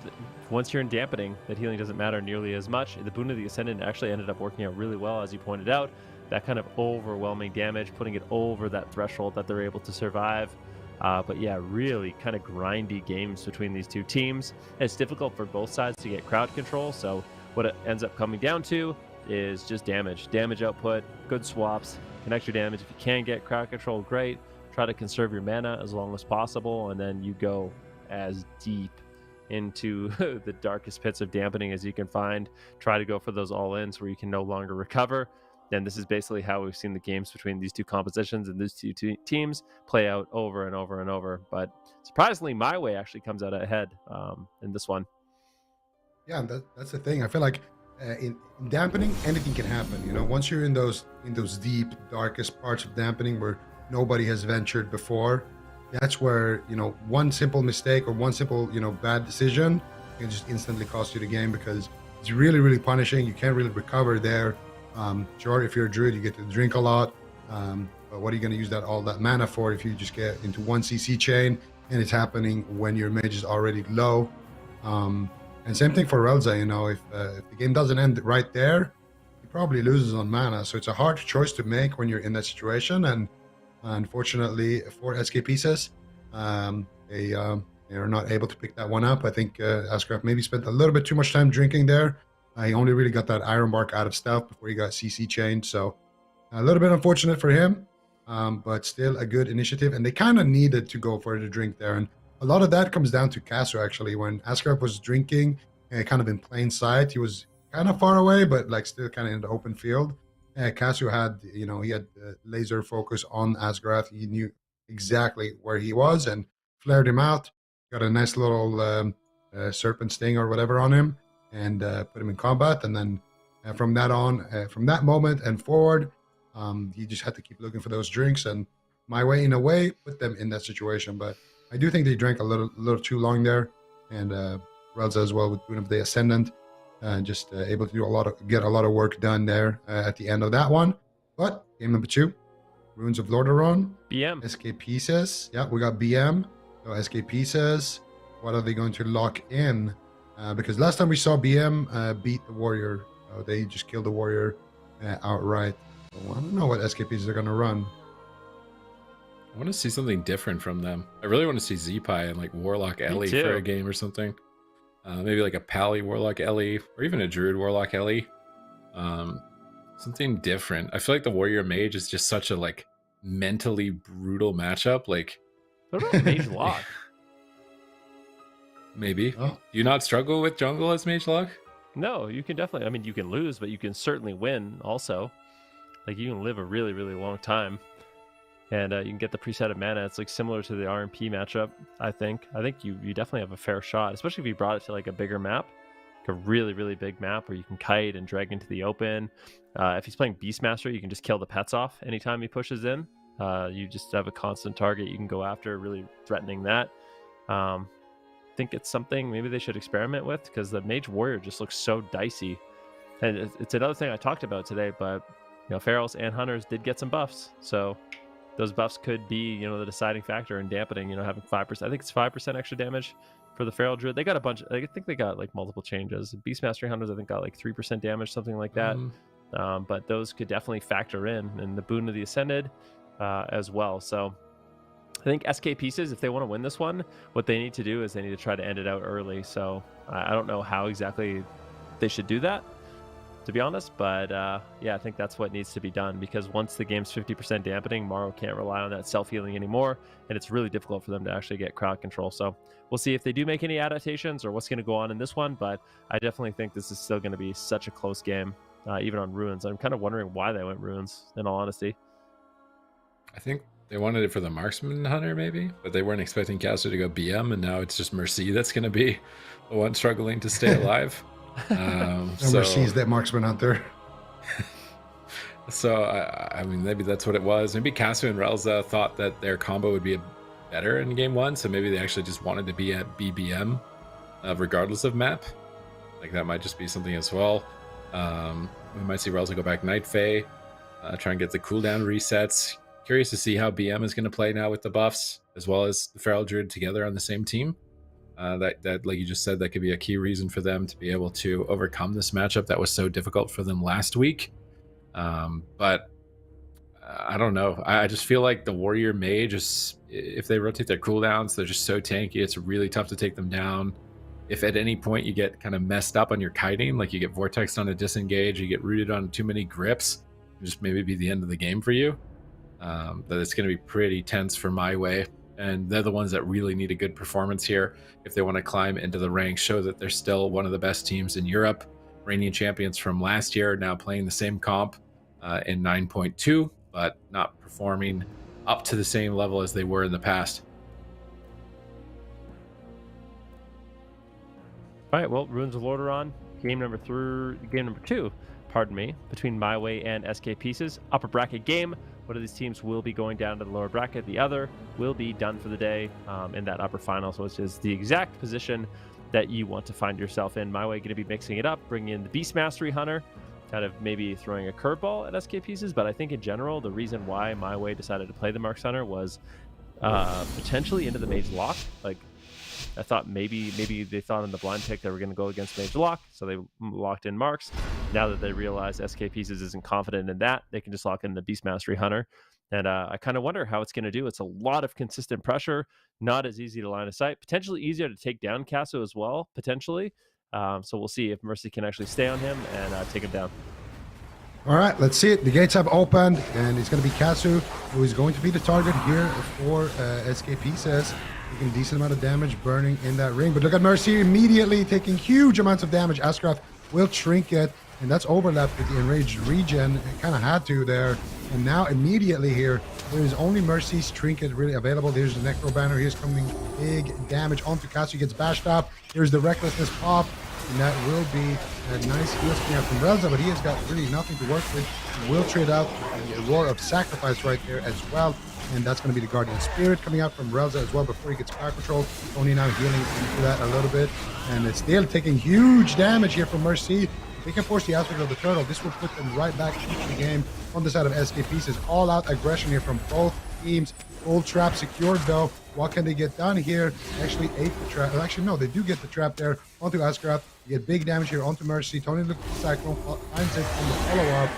once you're in dampening, that healing doesn't matter nearly as much. The Boon of the Ascendant actually ended up working out really well, as you pointed out. That kind of overwhelming damage, putting it over that threshold that they're able to survive. But yeah, really kind of grindy games between these two teams. It's difficult for both sides to get crowd control, so what it ends up coming down to is just damage output, good swaps, connect your damage. If you can get crowd control, great. Try to conserve your mana as long as possible, and then you go as deep into the darkest pits of dampening as you can find. Try to go for those all-ins where you can no longer recover. And this is basically how we've seen the games between these two compositions and these two teams play out over and over and over. But surprisingly, MyWay actually comes out ahead in this one. Yeah, that's the thing. I feel like in dampening, anything can happen. You know, once you're in those deep, darkest parts of dampening where nobody has ventured before, that's where, you know, one simple mistake or one simple, you know, bad decision can just instantly cost you the game, because it's really, really punishing. You can't really recover there. Sure, if you're a druid, you get to drink a lot, but what are you going to use all that mana for if you just get into one CC chain and it's happening when your mage is already low. And same thing for Relza, you know, if the game doesn't end right there, he probably loses on mana. So it's a hard choice to make when you're in that situation. And unfortunately for SK Pieces, they are not able to pick that one up. I think Ascraft maybe spent a little bit too much time drinking there. He only really got that Iron Bark out of stealth before he got CC chained. So a little bit unfortunate for him, but still a good initiative. And they kind of needed to go for the drink there. And a lot of that comes down to Casu, actually. When Ascraft was drinking, kind of in plain sight, he was kind of far away, but like still kind of in the open field. Casu had, you know, he had laser focus on Ascraft. He knew exactly where he was and flared him out. Got a nice little serpent sting or whatever on him, and put him in combat. And then from that on, from that moment and forward, he just had to keep looking for those drinks. And MYWAY, in a way, put them in that situation. But I do think they drank a little too long there, and Relza as well with Boon of the Ascendant, just able to do get a lot of work done there at the end of that one. But game number 2, Runes of Lordaeron, BM, SK Pieces. Yeah, we got BM. So SK Pieces, what are they going to lock in? Because last time we saw BM beat the Warrior, they just killed the Warrior outright. So I don't know what SK Pieces are going to run. I want to see something different from them. I really want to see Z-Pi and like Warlock Ellie for a game or something. Maybe like a Pally Warlock Ellie, or even a Druid Warlock Ellie. Something different. I feel like the Warrior Mage is just such a like mentally brutal matchup. Like, what about Mage Lock? Maybe. Oh. Do you not struggle with jungle as Mage Lock? No, you can definitely. I mean, you can lose, but you can certainly win also. Like, you can live a really, really long time. And you can get the preset of mana. It's like similar to the RMP matchup, I think. I think you definitely have a fair shot, especially if you brought it to like a bigger map, like a really, really big map where you can kite and drag into the open. If he's playing Beastmaster, you can just kill the pets off anytime he pushes in. You just have a constant target you can go after, really threatening that. I think it's something maybe they should experiment with, because the Mage Warrior just looks so dicey. And it's another thing I talked about today, but you know, Ferals and Hunters did get some buffs, so those buffs could be, you know, the deciding factor in dampening, you know, having 5%. I think it's 5% extra damage for the Feral Druid. They got a bunch. I think they got like multiple changes. Beastmaster Hunters, I think, got like 3% damage, something like that. But those could definitely factor in, and the Boon of the Ascended as well. So I think SK Pieces, if they want to win this one, what they need to do is they need to try to end it out early. So I don't know how exactly they should do that, to be honest, but yeah, I think that's what needs to be done, because once the game's 50% dampening, Morrow can't rely on that self-healing anymore, and it's really difficult for them to actually get crowd control. So we'll see if they do make any adaptations or what's going to go on in this one, but I definitely think this is still going to be such a close game, even on Ruins. I'm kind of wondering why they went Ruins, in all honesty. I think they wanted it for the Marksman Hunter, maybe, but they weren't expecting Caster to go BM, and now it's just Mercy that's going to be the one struggling to stay alive. Mercy's that Marksman Hunter. So I mean, maybe that's what it was. Maybe Casu and Relza thought that their combo would be better in game 1, so maybe they actually just wanted to be at BBM regardless of map. Like, that might just be something as well. We might see Relza go back Night Fae, try and get the cooldown resets. Curious to see how BM is going to play now with the buffs, as well as the Feral Druid together on the same team. That, like you just said, that could be a key reason for them to be able to overcome this matchup that was so difficult for them last week. But I don't know. I just feel like the Warrior Mage, if they rotate their cooldowns, they're just so tanky. It's really tough to take them down. If at any point you get kind of messed up on your kiting, like you get vortexed on a disengage, you get rooted on too many grips, just maybe be the end of the game for you. That it's going to be pretty tense for MYWAY. And they're the ones that really need a good performance here if they want to climb into the ranks, show that they're still one of the best teams in Europe. Reigning champions from last year, now playing the same comp in 9.2, but not performing up to the same level as they were in the past. All right, well, Runes of Lordaeron, game number 2, pardon me, between MYWAY and SK Pieces. Upper bracket game. One of these teams will be going down to the lower bracket. The other will be done for the day in that upper finals, which is the exact position that you want to find yourself in. MYWAY going to be mixing it up, bringing in the Beast Mastery Hunter, kind of maybe throwing a curveball at SK Pieces. But I think in general, the reason why MYWAY decided to play the Marks Hunter was potentially into the Mage Lock. Like, I thought maybe they thought in the blind pick they were going to go against Mage Lock, so they locked in Marks. Now that they realize SK Pieces isn't confident in that, they can just lock in the Beast Mastery Hunter. And I kind of wonder how it's going to do. It's a lot of consistent pressure, not as easy to line of sight, potentially easier to take down Casso as well, potentially. So we'll see if Mercy can actually stay on him and take him down. All right, let's see it. The gates have opened, and it's going to be Casu who is going to be the target here for SK Pieces. Taking a decent amount of damage, burning in that ring. But look at Mercy immediately taking huge amounts of damage. Ascraft will trinket, and that's overlapped with the enraged regen. It kind of had to there. And now immediately here, there is only Mercy's trinket really available. There's the Necro Banner. Here's coming big damage onto Casu. He gets bashed up. Here's the Recklessness pop. And that will be a nice heal coming out from Relza, but he has got really nothing to work with. He will trade out the Roar of Sacrifice right there as well. And that's going to be the Guardian Spirit coming out from Relza as well before he gets crowd control. Tony now healing into that a little bit. And it's still taking huge damage here from Mercy. If they can force the aspect of the turtle, this will put them right back into the game on the side of SK Pieces. All out aggression here from both teams. Full trap secured though. What can they get done here? Actually ate the trap. Actually, no, they do get the trap there onto Ascraft. You get big damage here onto Mercy. Tony looks at the Cyclone, finds it on the follow-up.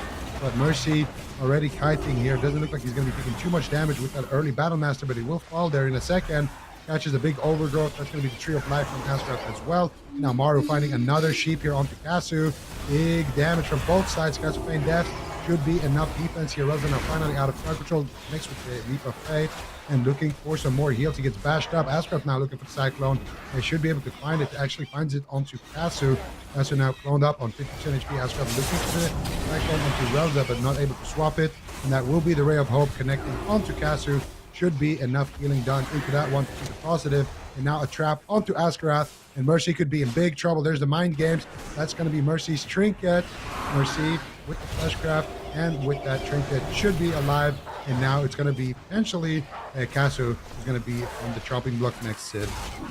But Mercy already kiting here. Doesn't look like he's going to be taking too much damage with that early Battle Master, but he will fall there in a second. Catches a big overgrowth. That's going to be the Tree of Life from Ascraft as well. Now Maru finding another sheep here onto Casu. Big damage from both sides. Casu paying death. Should be enough defense here. Relza now finally out of crowd control. Mixed with the Leap of Faith. And looking for some more heals. He gets bashed up. Ascraft now looking for the Cyclone. They should be able to find it. Actually finds it onto Casu. Casu now cloned up on 50% HP. Ascraft looking for the Cyclone onto Relza, but not able to swap it. And that will be the Ray of Hope connecting onto Casu. Should be enough healing done into that one to keep it positive. And now a trap onto Ascraft. And Mercy could be in big trouble. There's the Mind Games. That's going to be Mercy's trinket. Mercy with the Fleshcraft and with that trinket should be alive. And now it's going to be potentially Casu is going to be on the chopping block next Sid.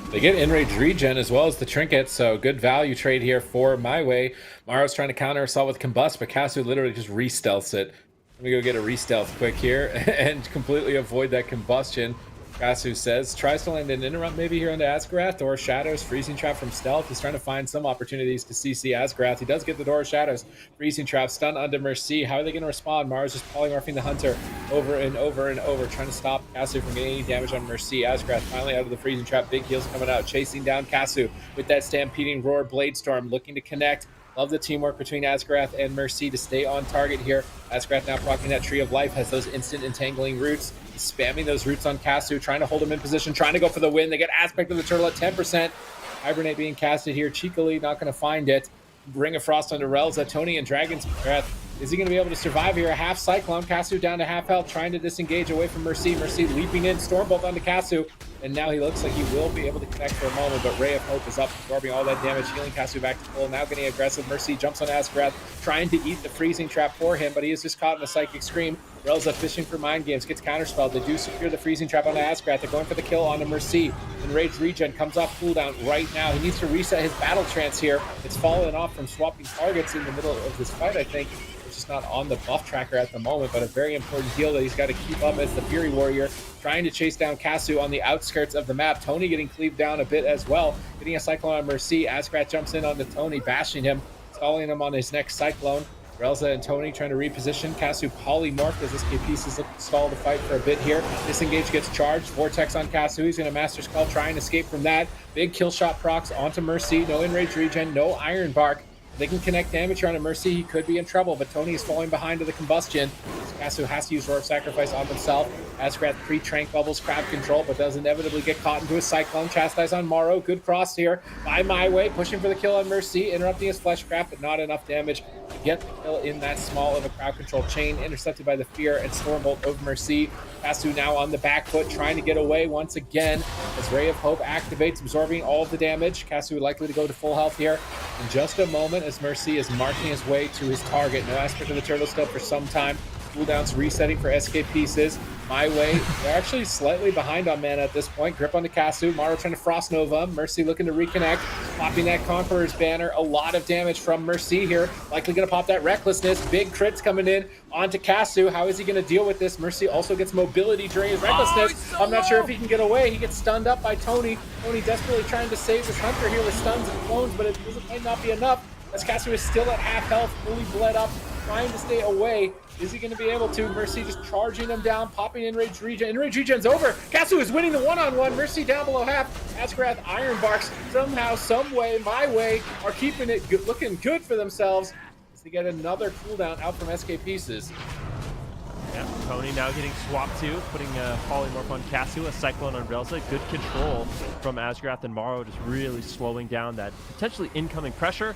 They get Enraged Regen as well as the trinket, so good value trade here for MyWay. Maro's trying to counter assault with Combust, but Casu literally just re-stealths it. Let me go get a re-stealth quick here and completely avoid that combustion. Casu says, tries to land an interrupt maybe here onto Asgarath, Door of Shadows, Freezing Trap from Stealth. He's trying to find some opportunities to CC Asgarath. He does get the Door of Shadows, Freezing Trap, stun onto Mercy. How are they going to respond? Mars just polymorphing the Hunter over and over and over, trying to stop Casu from getting any damage on Mercy. Asgarath finally out of the Freezing Trap, big heals coming out, chasing down Casu with that Stampeding Roar Blade Storm, looking to connect. Love the teamwork between Asgarath and Mercy to stay on target here. Asgarath now proccing that Tree of Life, has those instant entangling roots. He's spamming those roots on Casu, trying to hold him in position, trying to go for the win. They get Aspect of the Turtle at 10%. Hibernate being casted here, cheekily not going to find it. Ring of Frost onto Relza, Tony and Dragon's Breath. Is he going to be able to survive here? A half Cyclone, Casu down to half health, trying to disengage away from Mercy. Mercy leaping in, Stormbolt onto Casu. And now he looks like he will be able to connect for a moment, but Ray of Hope is up, absorbing all that damage, healing Casu back to full. Now getting aggressive. Mercy jumps on Asgarath, trying to eat the Freezing Trap for him, but he is just caught in a Psychic Scream. Relza fishing for Mind Games, gets counterspelled. They do secure the Freezing Trap onto Asgarath. They're going for the kill onto Mercy. Enraged Regen comes off cooldown right now. He needs to reset his Battle Trance here. It's fallen off from swapping targets in the middle of this fight, I think. It's just not on the buff tracker at the moment, but a very important heal that he's got to keep up as the Fury Warrior, trying to chase down Casu on the outskirts of the map. Tony getting cleaved down a bit as well, getting a Cyclone on Mercy. Asgarath jumps in onto Tony, bashing him, stalling him on his next Cyclone. Relza and Tony trying to reposition. Casu polymorphed as SK Pieces look to stall the fight for a bit here. Disengage gets charged. Vortex on Casu. He's going to Master Skull, try and escape from that. Big kill shot procs onto Mercy. No Enraged Regen, no Iron Bark. They can connect damage here on a Mercy. He could be in trouble, but Tony is falling behind to the combustion. Casu has to use Roar of Sacrifice on himself. Asgarath pre-trank bubbles crowd control, but does inevitably get caught into a Cyclone. Chastise on Morrow. Good cross here by MyWay, pushing for the kill on Mercy, interrupting his Fleshcraft, but not enough damage to get the kill in that small of a crowd control chain. Intercepted by the Fear and Stormbolt over Mercy. Casu now on the back foot, trying to get away once again as Ray of Hope activates, absorbing all of the damage. Casu likely to go to full health here in just a moment as Mercy is marking his way to his target. No Aspect of the Turtle still for some time. cooldowns resetting for SK Pieces. MYWAY, they're actually slightly behind on mana at this point. Grip on the Kasu. Maro trying to Frost Nova. Mercy looking to reconnect. Popping that Conqueror's banner. A lot of damage from Mercy here. Likely going to pop that Recklessness. Big crits coming in onto Kasu. How is he going to deal with this? Mercy also gets mobility during his Recklessness. I'm not sure if he can get away. He gets stunned up by Tony. Tony desperately trying to save his Hunter here with stuns and clones, but it might not be enough. As Kasu is still at half health, fully bled up, trying to stay away. Is he going to be able to? Mercy just charging him down, popping Enraged Regen. Enraged Regen's over. Kasu is winning the one-on-one. Mercy down below half. Azkrath Ironbarks, somehow, some way, MYWAY are keeping it good, looking good for themselves as they get another cooldown out from SK Pieces. Yeah, Tony now getting swapped to, putting a Polymorph on Kasu, a Cyclone on Relza. Good control from Azgrath and Maro, just really slowing down that potentially incoming pressure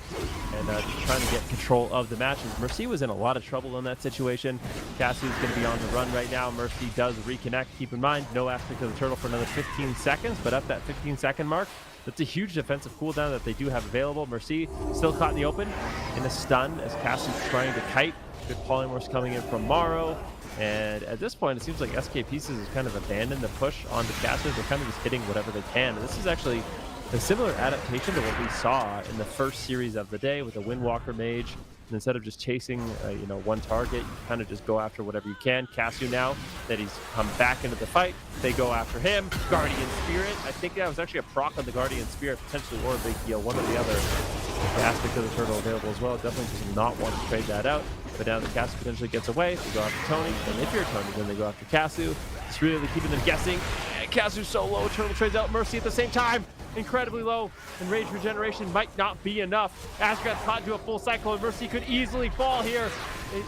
and just trying to get control of the matches. Mercy was in a lot of trouble in that situation. Kasu is going to be on the run right now. Mercy does reconnect. Keep in mind, no aspect of the turtle for another 15 seconds, but at that 15-second mark, that's a huge defensive cooldown that they do have available. Mercy still caught in the open in a stun as Kasu's trying to kite. Good polymorphs coming in from Maro. And at this point, it seems like SK Pieces has kind of abandoned the push onto Kasu. They're kind of just hitting whatever they can. And this is actually a similar adaptation to what we saw in the first series of the day with the Windwalker Mage. And instead of just chasing, one target, you kind of just go after whatever you can. Kasu now that he's come back into the fight, they go after him. Guardian Spirit. I think that was actually a proc on the Guardian Spirit, potentially, or a big heal, one or the other. The aspect of the turtle available as well. Definitely does not want to trade that out. But now the Kasu potentially gets away. They go after Tony. And if you're Tony, then they go after Kasu. It's really keeping them guessing. And Kasu's so low. Turtle trades out Mercy at the same time. Incredibly low. And Rage Regeneration might not be enough. Azkrath caught into a full Cyclone. Mercy could easily fall here.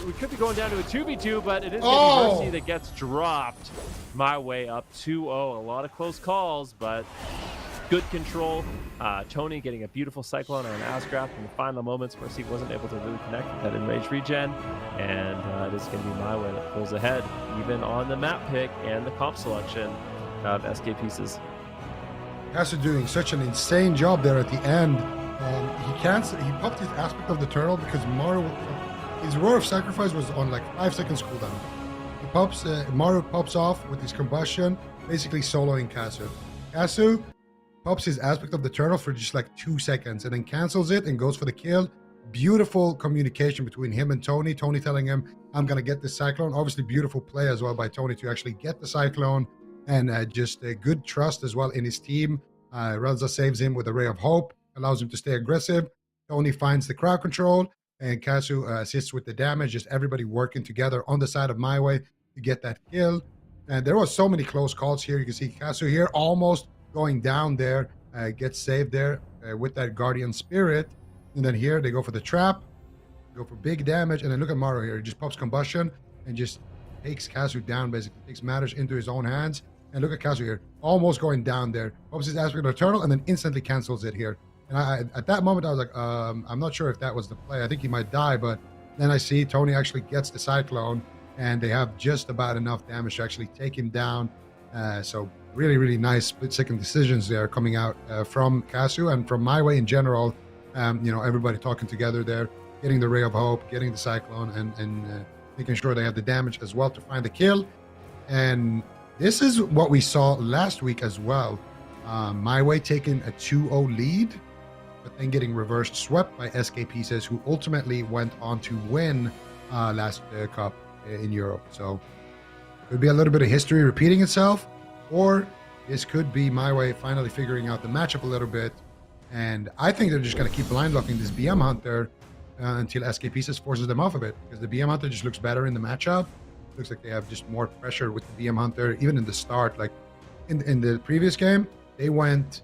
We could be going down to a 2v2, but it is going to be Mercy that gets dropped. MYWAY up 2-0. A lot of close calls, but good control. Tony getting a beautiful Cyclone on Azgrath in the final moments. Mercy wasn't able to really connect with that Enraged Regen. And it is going to be MYWAY that pulls ahead, even on the map pick and the comp selection of SK Pieces. Kasu doing such an insane job there at the end. He popped his aspect of the turtle because his Roar of Sacrifice was on like 5 seconds cooldown. Maro pops off with his combustion, basically soloing Kasu. Kasu pops his aspect of the turtle for just like 2 seconds and then cancels it and goes for the kill. Beautiful communication between him and Tony. Tony telling him, I'm going to get this Cyclone. Obviously beautiful play as well by Tony to actually get the Cyclone, and just a good trust as well in his team. Relza saves him with a Ray of Hope, allows him to stay aggressive. Tony finds the crowd control, and Kasu assists with the damage. Just everybody working together on the side of MYWAY to get that kill. And there was so many close calls here. You can see Kasu here almost going down there, gets saved there with that Guardian Spirit. And then here they go for the trap, go for big damage, and then look at Maro here. He just pops combustion and just takes Kasu down, basically takes matters into his own hands. And look at Kasu here, almost going down there. Pops his aspect of the turtle and then instantly cancels it here. And at that moment, I was like, I'm not sure if that was the play. I think he might die, but then I see Tony actually gets the Cyclone, and they have just about enough damage to actually take him down. So really, really nice split-second decisions there coming out from Kasu and from MYWAY in general. Everybody talking together there, getting the Ray of Hope, getting the Cyclone, and making sure they have the damage as well to find the kill. And this is what we saw last week as well. MYWAY taking a 2-0 lead, but then getting reversed swept by SK Pieces, who ultimately went on to win last Cup in Europe. So could be a little bit of history repeating itself, or this could be MYWAY finally figuring out the matchup a little bit. And I think they're just going to keep blind locking this BM Hunter until SK Pieces forces them off of it, because the BM Hunter just looks better in the matchup. Looks like they have just more pressure with the BM Hunter, even in the start. Like in the previous game, they went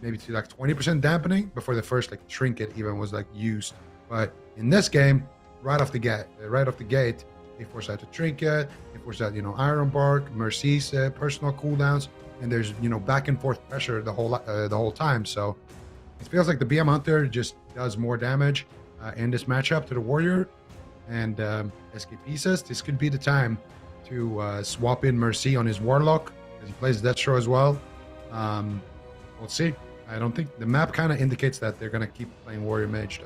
maybe to like 20% dampening before the first like trinket even was like used. But in this game, right off the gate, they force out the trinket, they force out Iron Bark, Mercy's personal cooldowns, and there's back and forth pressure the whole time. So it feels like the BM Hunter just does more damage in this matchup to the Warrior. And SK Pieces, this could be the time to swap in Mercy on his Warlock, as he plays Deathstroke as well. We'll see. I don't think the map kind of indicates that they're going to keep playing Warrior Mage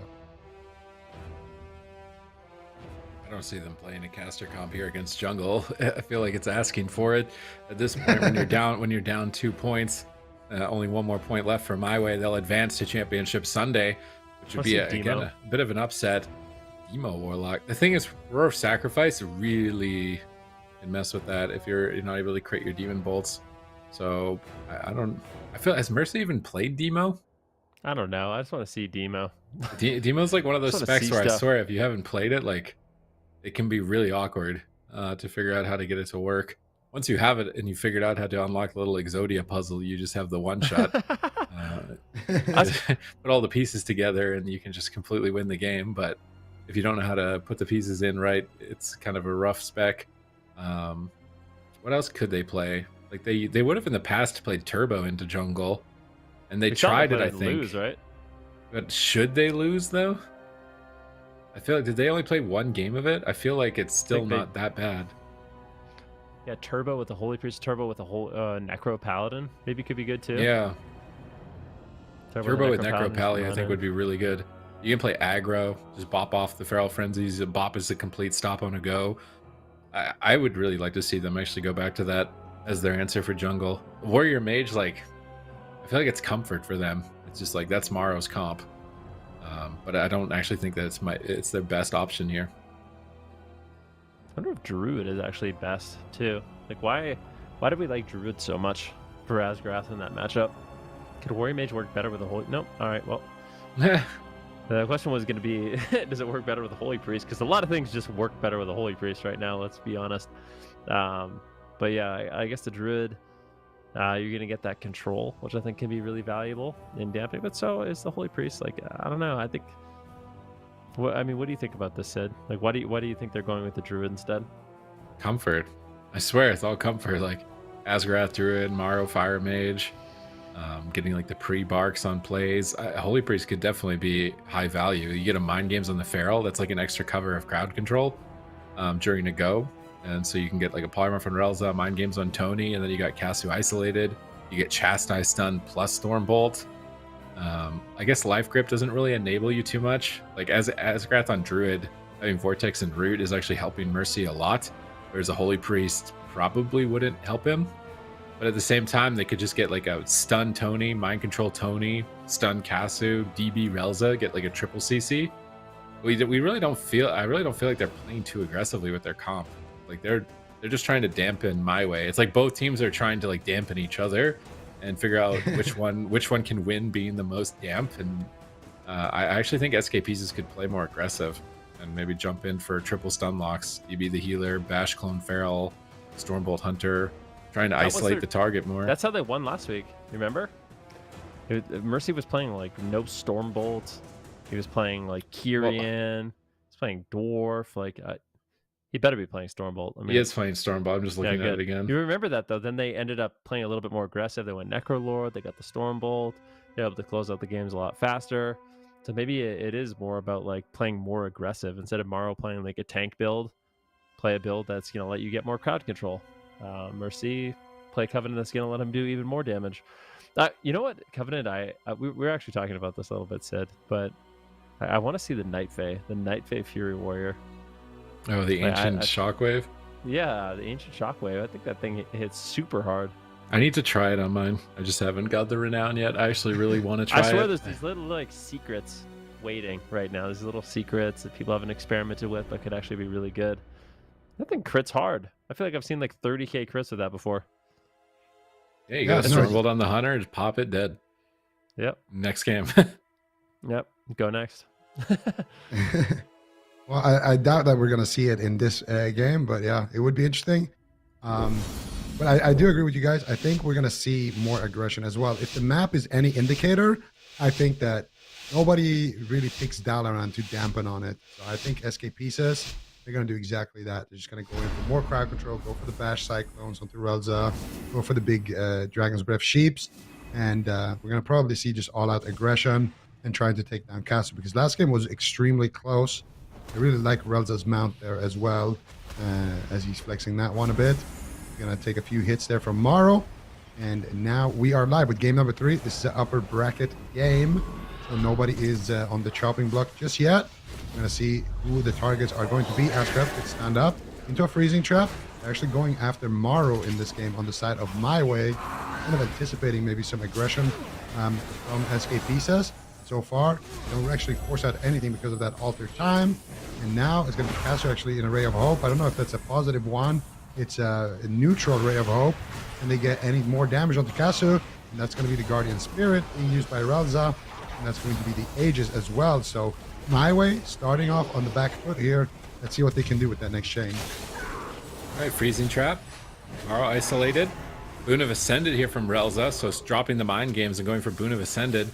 though. don't see them playing a caster comp here against jungle. I feel like it's asking for it at this point. When you're down 2 points, only one more point left for MYWAY. They'll advance to Championship Sunday, which would be again a bit of an upset. Demo Warlock. The thing is, Roar of Sacrifice really can mess with that if you're not able to create your demon bolts. So I feel, has Mercy even played Demo? I don't know. I just want to see Demo. Demo's like one of those specs where I swear if you haven't played it, like it can be really awkward to figure out how to get it to work. Once you have it and you figured out how to unlock the little Exodia puzzle, you just have the one shot. Put all the pieces together and you can just completely win the game. But if you don't know how to put the pieces in right, it's kind of a rough spec. What else could they play? Like they would have in the past played Turbo into jungle, and they tried it, I think. Lose, right? But should they lose though? I feel like, did they only play one game of it? I feel like it's still not that bad. Yeah, Turbo with the Holy Priest, Turbo with the whole Necro Paladin maybe could be good too. Yeah. Turbo with Necro Pally I think would be really good. You can play aggro, just bop off the Feral Frenzies. A bop is a complete stop on a go. I would really like to see them actually go back to that as their answer for jungle. Warrior Mage, like, I feel like it's comfort for them. It's just like, that's Maro's comp. But I don't actually think that it's their best option here. I wonder if Druid is actually best too. Like, why did we like Druid so much for Asgrath in that matchup? Could Warrior Mage work better with a Holy? Nope. All right, well. The question was going to be, does it work better with a Holy Priest? Because a lot of things just work better with a Holy Priest right now, let's be honest. But yeah, I guess the Druid, you're going to get that control, which I think can be really valuable in damping. But so is the Holy Priest. Like, I don't know. I think, what do you think about this, Sid? Like, why do you think they're going with the Druid instead? Comfort. I swear, it's all comfort. Like, Asgrath, Druid, Maro, Fire Mage. Getting like the pre-barks on plays. Holy Priest could definitely be high value. You get a Mind Games on the Feral, that's like an extra cover of crowd control during a go. And so you can get like a Polymorph on Relza, Mind Games on Tony, and then you got Casu Isolated. You get Chastise Stun plus Stormbolt. I guess Life Grip doesn't really enable you too much. Like Asgrath on Druid, having Vortex and Root is actually helping Mercy a lot, whereas a Holy Priest probably wouldn't help him. But at the same time, they could just get like a stun Tony, mind control Tony, stun Casu, DB Relza, get like a triple CC. I really don't feel like they're playing too aggressively with their comp. Like they're just trying to dampen MYWAY. It's like both teams are trying to like dampen each other and figure out which one can win being the most damp. And I actually think SK Pieces could play more aggressive and maybe jump in for triple stun locks. DB the healer, Bash Clone Feral, Stormbolt Hunter. Trying to isolate the target more. That's how they won last week. Remember? Mercy was playing like no Stormbolt. He was playing like Kyrian. He's playing Dwarf. Like he better be playing Stormbolt. I mean, he is playing Stormbolt. I'm just looking at it again. You remember that though? Then they ended up playing a little bit more aggressive. They went Necrolord. They got the Stormbolt. They're able to close out the games a lot faster. So maybe it is more about like playing more aggressive instead of Maro playing like a tank build. Play a build that's gonna let you get more crowd control. Mercy, play Covenant that's going to let him do even more damage. You know what, Covenant, we're actually talking about this a little bit, Sid, but I want to see the Night Fae Fury Warrior. Oh, the Ancient Shockwave? Yeah, the Ancient Shockwave. I think that thing hits super hard. I need to try it on mine. I just haven't got the renown yet. I actually really want to try it. I swear there's these little like secrets waiting right now. There's little secrets that people haven't experimented with but could actually be really good. That thing crits hard. I feel like I've seen like 30k crits with that before. Yeah, you got a Stormbolt on the Hunter, just pop it, dead. Yep. Next game. Yep. Go next. Well, I doubt that we're going to see it in this game, but yeah, it would be interesting. But I do agree with you guys. I think we're going to see more aggression as well. If the map is any indicator, I think that nobody really picks Dalaran to dampen on it. So I think SK Pieces, they're going to do exactly that. They're just going to go in for more crowd control, go for the Bash Cyclones onto Relza, go for the big Dragon's Breath Sheeps, and we're going to probably see just all-out aggression and trying to take down Casu, because last game was extremely close. I really like Relza's mount there as well, as he's flexing that one a bit. We're going to take a few hits there from Maro, and now we are live with game number 3. This is an upper bracket game. so nobody is on the chopping block just yet. We're going to see who the targets are going to be. Ascraft gets stand up into a freezing trap. They're actually going after Maro in this game on the side of MYWAY, kind of anticipating maybe some aggression from SK Pieces. So far, don't actually force out anything because of that altered time. And now it's going to be Caster actually in a Ray of Hope. I don't know if that's a positive one. It's a neutral Ray of Hope. And they get any more damage onto Casu. And that's going to be the Guardian Spirit being used by Relza. And that's going to be the Aegis as well. So MYWAY starting off on the back foot here. Let's see what they can do with that next chain. All right, freezing trap. Maro isolated. Boon of Ascended here from Relza. So it's dropping the mind games and going for Boon of Ascended.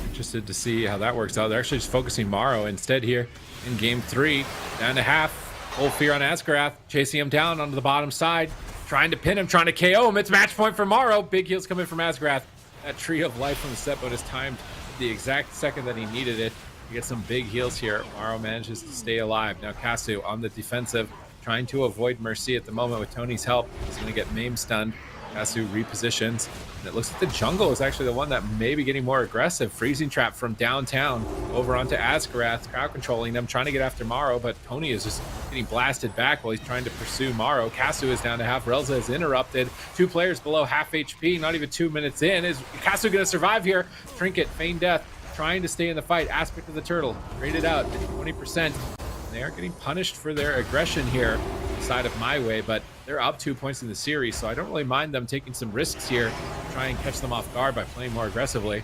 Interested to see how that works out. They're actually just focusing Maro instead here in game 3. Down to half. Full fear on Ascarath. Chasing him down onto the bottom side. Trying to pin him, trying to KO him. It's match point for Maro. Big heals coming from Ascarath. That Tree of Life from the set bonus timed the exact second that he needed it. You get some big heals here. Maro manages to stay alive. Now Casu on the defensive, trying to avoid Mercy at the moment with Tony's help. He's going to get Mame stunned. Casu repositions. And it looks like the jungle is actually the one that may be getting more aggressive. Freezing trap from downtown over onto Ascarath, crowd controlling them, trying to get after Maro, but Tony is just getting blasted back while he's trying to pursue Maro. Casu is down to half. Relza is interrupted. 2 players below half HP, not even 2 minutes in. Is Casu going to survive here? Trinket, feign death, trying to stay in the fight. Aspect of the Turtle, rated out at 20%. They are getting punished for their aggression here on the side of MYWAY, but they're up 2 points in the series, so I don't really mind them taking some risks here to try and catch them off guard by playing more aggressively.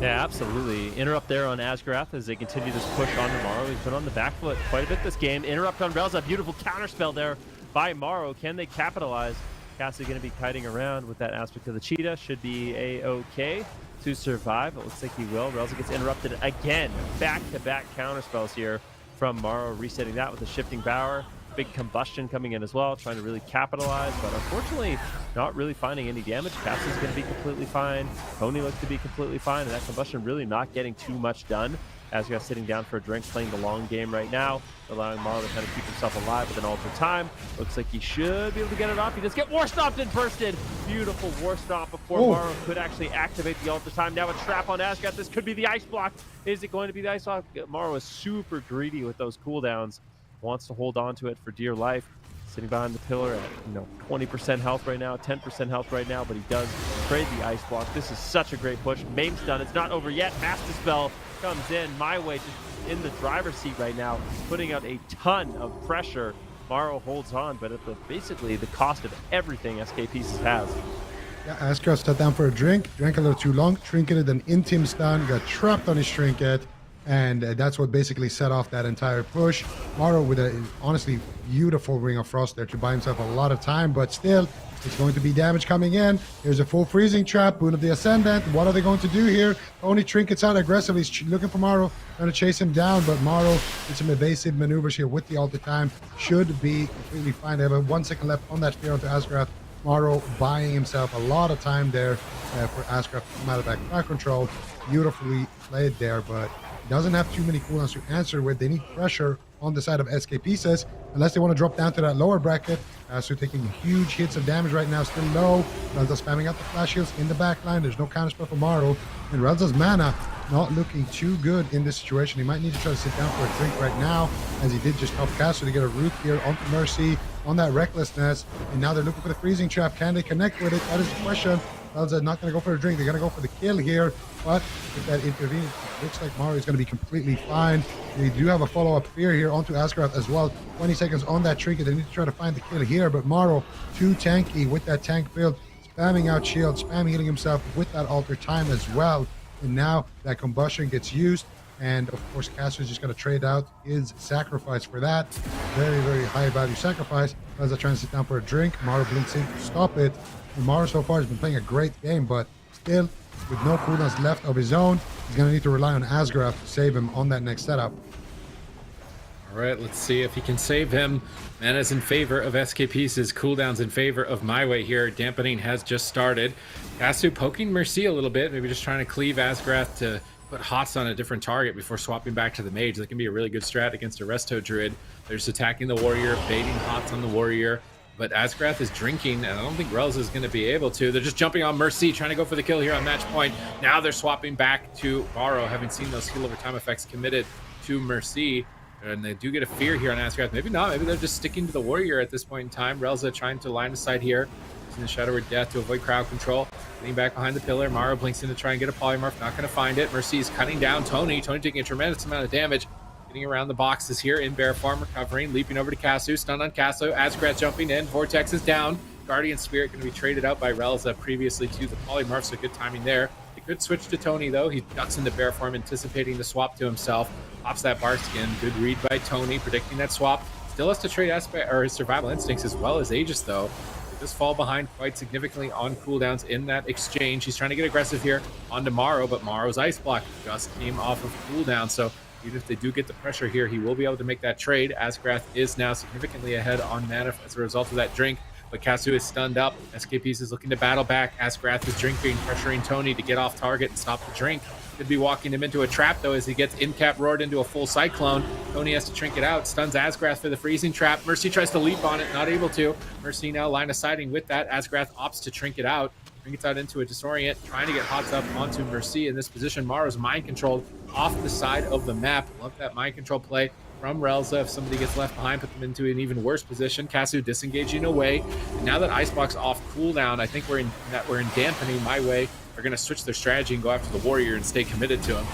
Yeah, absolutely. Interrupt there on Ascarath as they continue this push on Maro. He's been on the back foot quite a bit this game. Interrupt on Relza. Beautiful counterspell there by Maro. Can they capitalize? Cassie going to be kiting around with that aspect of the cheetah. Should be A-OK to survive. It looks like he will. Relza gets interrupted again. Back-to-back counterspells here from Maro, resetting that with a shifting bower. Big combustion coming in as well, trying to really capitalize, but unfortunately not really finding any damage. Cassie's going to be completely fine. Tony looks to be completely fine, and that combustion really not getting too much done. Asgarath sitting down for a drink, playing the long game right now, allowing Maro to kind of keep himself alive with an altered time. Looks like he should be able to get it off. He does get war stomped and bursted. Beautiful war stomp before Maro could actually activate the altered time. Now a trap on Asgarath. This could be the ice block. Is it going to be the ice block? Maro is super greedy with those cooldowns. Wants to hold on to it for dear life. Sitting behind the pillar at 20% health right now, 10% health right now, but he does trade the ice block. This is such a great push. Mame's done. It's not over yet. Master Spell comes in. MYWAY just in the driver's seat right now, putting out a ton of pressure. Maro holds on, but at basically the cost of everything SK Pieces has. Yeah, Ascarath sat down for a drink, drank a little too long, trinketed an intim stun, got trapped on his trinket, and that's what basically set off that entire push. Maro with a honestly beautiful Ring of Frost there to buy himself a lot of time, but still, it's going to be damage coming in. Here's a full freezing trap, Boon of the Ascendant. What are they going to do here? Only trinkets out aggressively. He's looking for Maro, trying to chase him down, but Maro did some evasive maneuvers here with the ulti time. Should be completely fine. They have 1 second left on that spear onto Ascarath. Maro buying himself a lot of time there for Ascarath to come out of that crowd control. Beautifully played there, but doesn't have too many cooldowns to answer with. They need pressure on the side of SK Pieces, unless they want to drop down to that lower bracket. So taking huge hits of damage right now, still low. Relza spamming out the flash heals in the back line. There's no counterspell for Maro. And Relza's mana not looking too good in this situation. He might need to try to sit down for a drink right now, as he did just help Caster to get a root here onto Mercy on that recklessness. And now they're looking for the freezing trap. Can they connect with it? That is the question. Relza not going to go for a drink. They're going to go for the kill here. But if that intervenes, it looks like Maro is going to be completely fine. They do have a follow-up fear here onto Ascarath as well. 20 seconds on that trinket. They need to try to find the kill here. But Maro, too tanky with that tank build, spamming out shield, spam healing himself with that alter time as well. And now that combustion gets used. And of course, Caster is just going to trade out his sacrifice for that. Very, very high value sacrifice. Relza trying to sit down for a drink. Maro blinks in to stop it. And Maro so far has been playing a great game, but still, with no cooldowns left of his own, he's going to need to rely on Asgarath to save him on that next setup. All right, let's see if he can save him. Mana's in favor of SK Pieces, cooldowns in favor of MYWAY here. Dampening has just started. Casu poking Mercy a little bit, maybe just trying to cleave Asgarath to put Hots on a different target before swapping back to the Mage. That can be a really good strat against a Resto Druid. They're just attacking the Warrior, baiting Hots on the Warrior. but Asgrath is drinking, and I don't think Relza is going to be able to. They're just jumping on Mercy, trying to go for the kill here on match point. Now they're swapping back to Morrow, having seen those heal over time effects committed to Mercy. And they do get a fear here on Asgrath. Maybe not. Maybe they're just sticking to the Warrior at this point in time. Relza trying to line of sight here, using the Shadow Word Death to avoid crowd control. Getting back behind the pillar. Morrow blinks in to try and get a polymorph. Not going to find it. Mercy is cutting down Tony. Tony taking a tremendous amount of damage. Getting around the boxes here in bear farm, recovering, leaping over to Kasu, stun on Kasu, Asgrath jumping in, Vortex is down, Guardian Spirit going to be traded out by Relza previously to the polymorph, so good timing there. They could switch to Tony though, he ducks into bear farm, anticipating the swap to himself, pops that bar skin, good read by Tony, predicting that swap, still has to trade his survival instincts as well as Aegis though. They just fall behind quite significantly on cooldowns in that exchange. He's trying to get aggressive here onto Morrow, but Morrow's Ice Block just came off of cooldown, so even if they do get the pressure here, he will be able to make that trade. Asgrath is now significantly ahead on mana as a result of that drink, but Kasu is stunned up. SKPs is looking to battle back. Asgrath is drinking, pressuring Tony to get off target and stop the drink. Could be walking him into a trap, though, as he gets in-cap roared into a full Cyclone. Tony has to trink it out, stuns Asgrath for the freezing trap. Mercy tries to leap on it, not able to. Mercy now line of sighting with that. Asgrath opts to trink it out. Gets out into a disorient, trying to get hopped up onto Mercy in this position. Morrow's mind controlled off the side of the map. Love that mind control play from Relza. If somebody gets left behind, put them into an even worse position. Kasu disengaging away. And now that Icebox off cooldown, I think we're in dampening. MYWAY are going to switch their strategy and go after the Warrior and stay committed to him.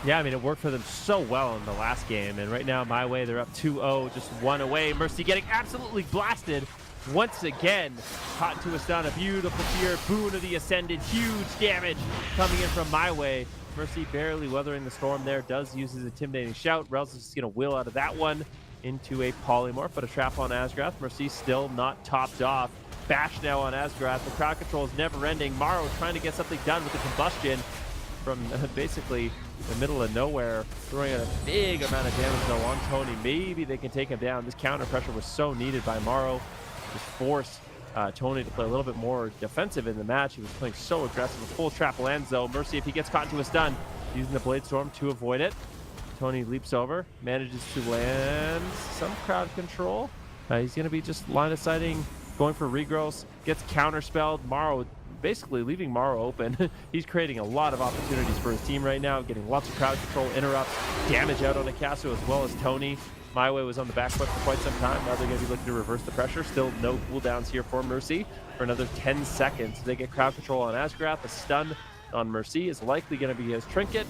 Yeah, I mean, it worked for them so well in the last game. And right now, MYWAY, they're up 2-0, just one away. Mercy getting absolutely blasted. Once again, caught into a stun, a beautiful fear, boon of the Ascended, huge damage coming in from MYWAY. Mercy barely weathering the storm there, does use his intimidating shout. Relza's just gonna will out of that one into a polymorph, but a trap on Asgrath. Mercy still not topped off. Bash now on Asgrath, the crowd control is never ending. Morrow trying to get something done with the combustion from basically the middle of nowhere, throwing out a big amount of damage though on Tony. Maybe they can take him down. This counter pressure was so needed by Morrow. Just forced Tony to play a little bit more defensive in the match. He was playing so aggressive. A full trap lands though. Mercy, if he gets caught into a stun, using the Blade Storm to avoid it. Tony leaps over, manages to land some crowd control. He's going to be just line of sighting, going for regrowths, gets counterspelled. Morrow basically leaving Morrow open. He's creating a lot of opportunities for his team right now, getting lots of crowd control, interrupts, damage out on Akasu as well as Tony. MYWAY was on the back foot for quite some time. Now they're going to be looking to reverse the pressure. Still no cooldowns here for Mercy for another 10 seconds. They get crowd control on Asgrath. A stun on Mercy is likely going to be his trinket.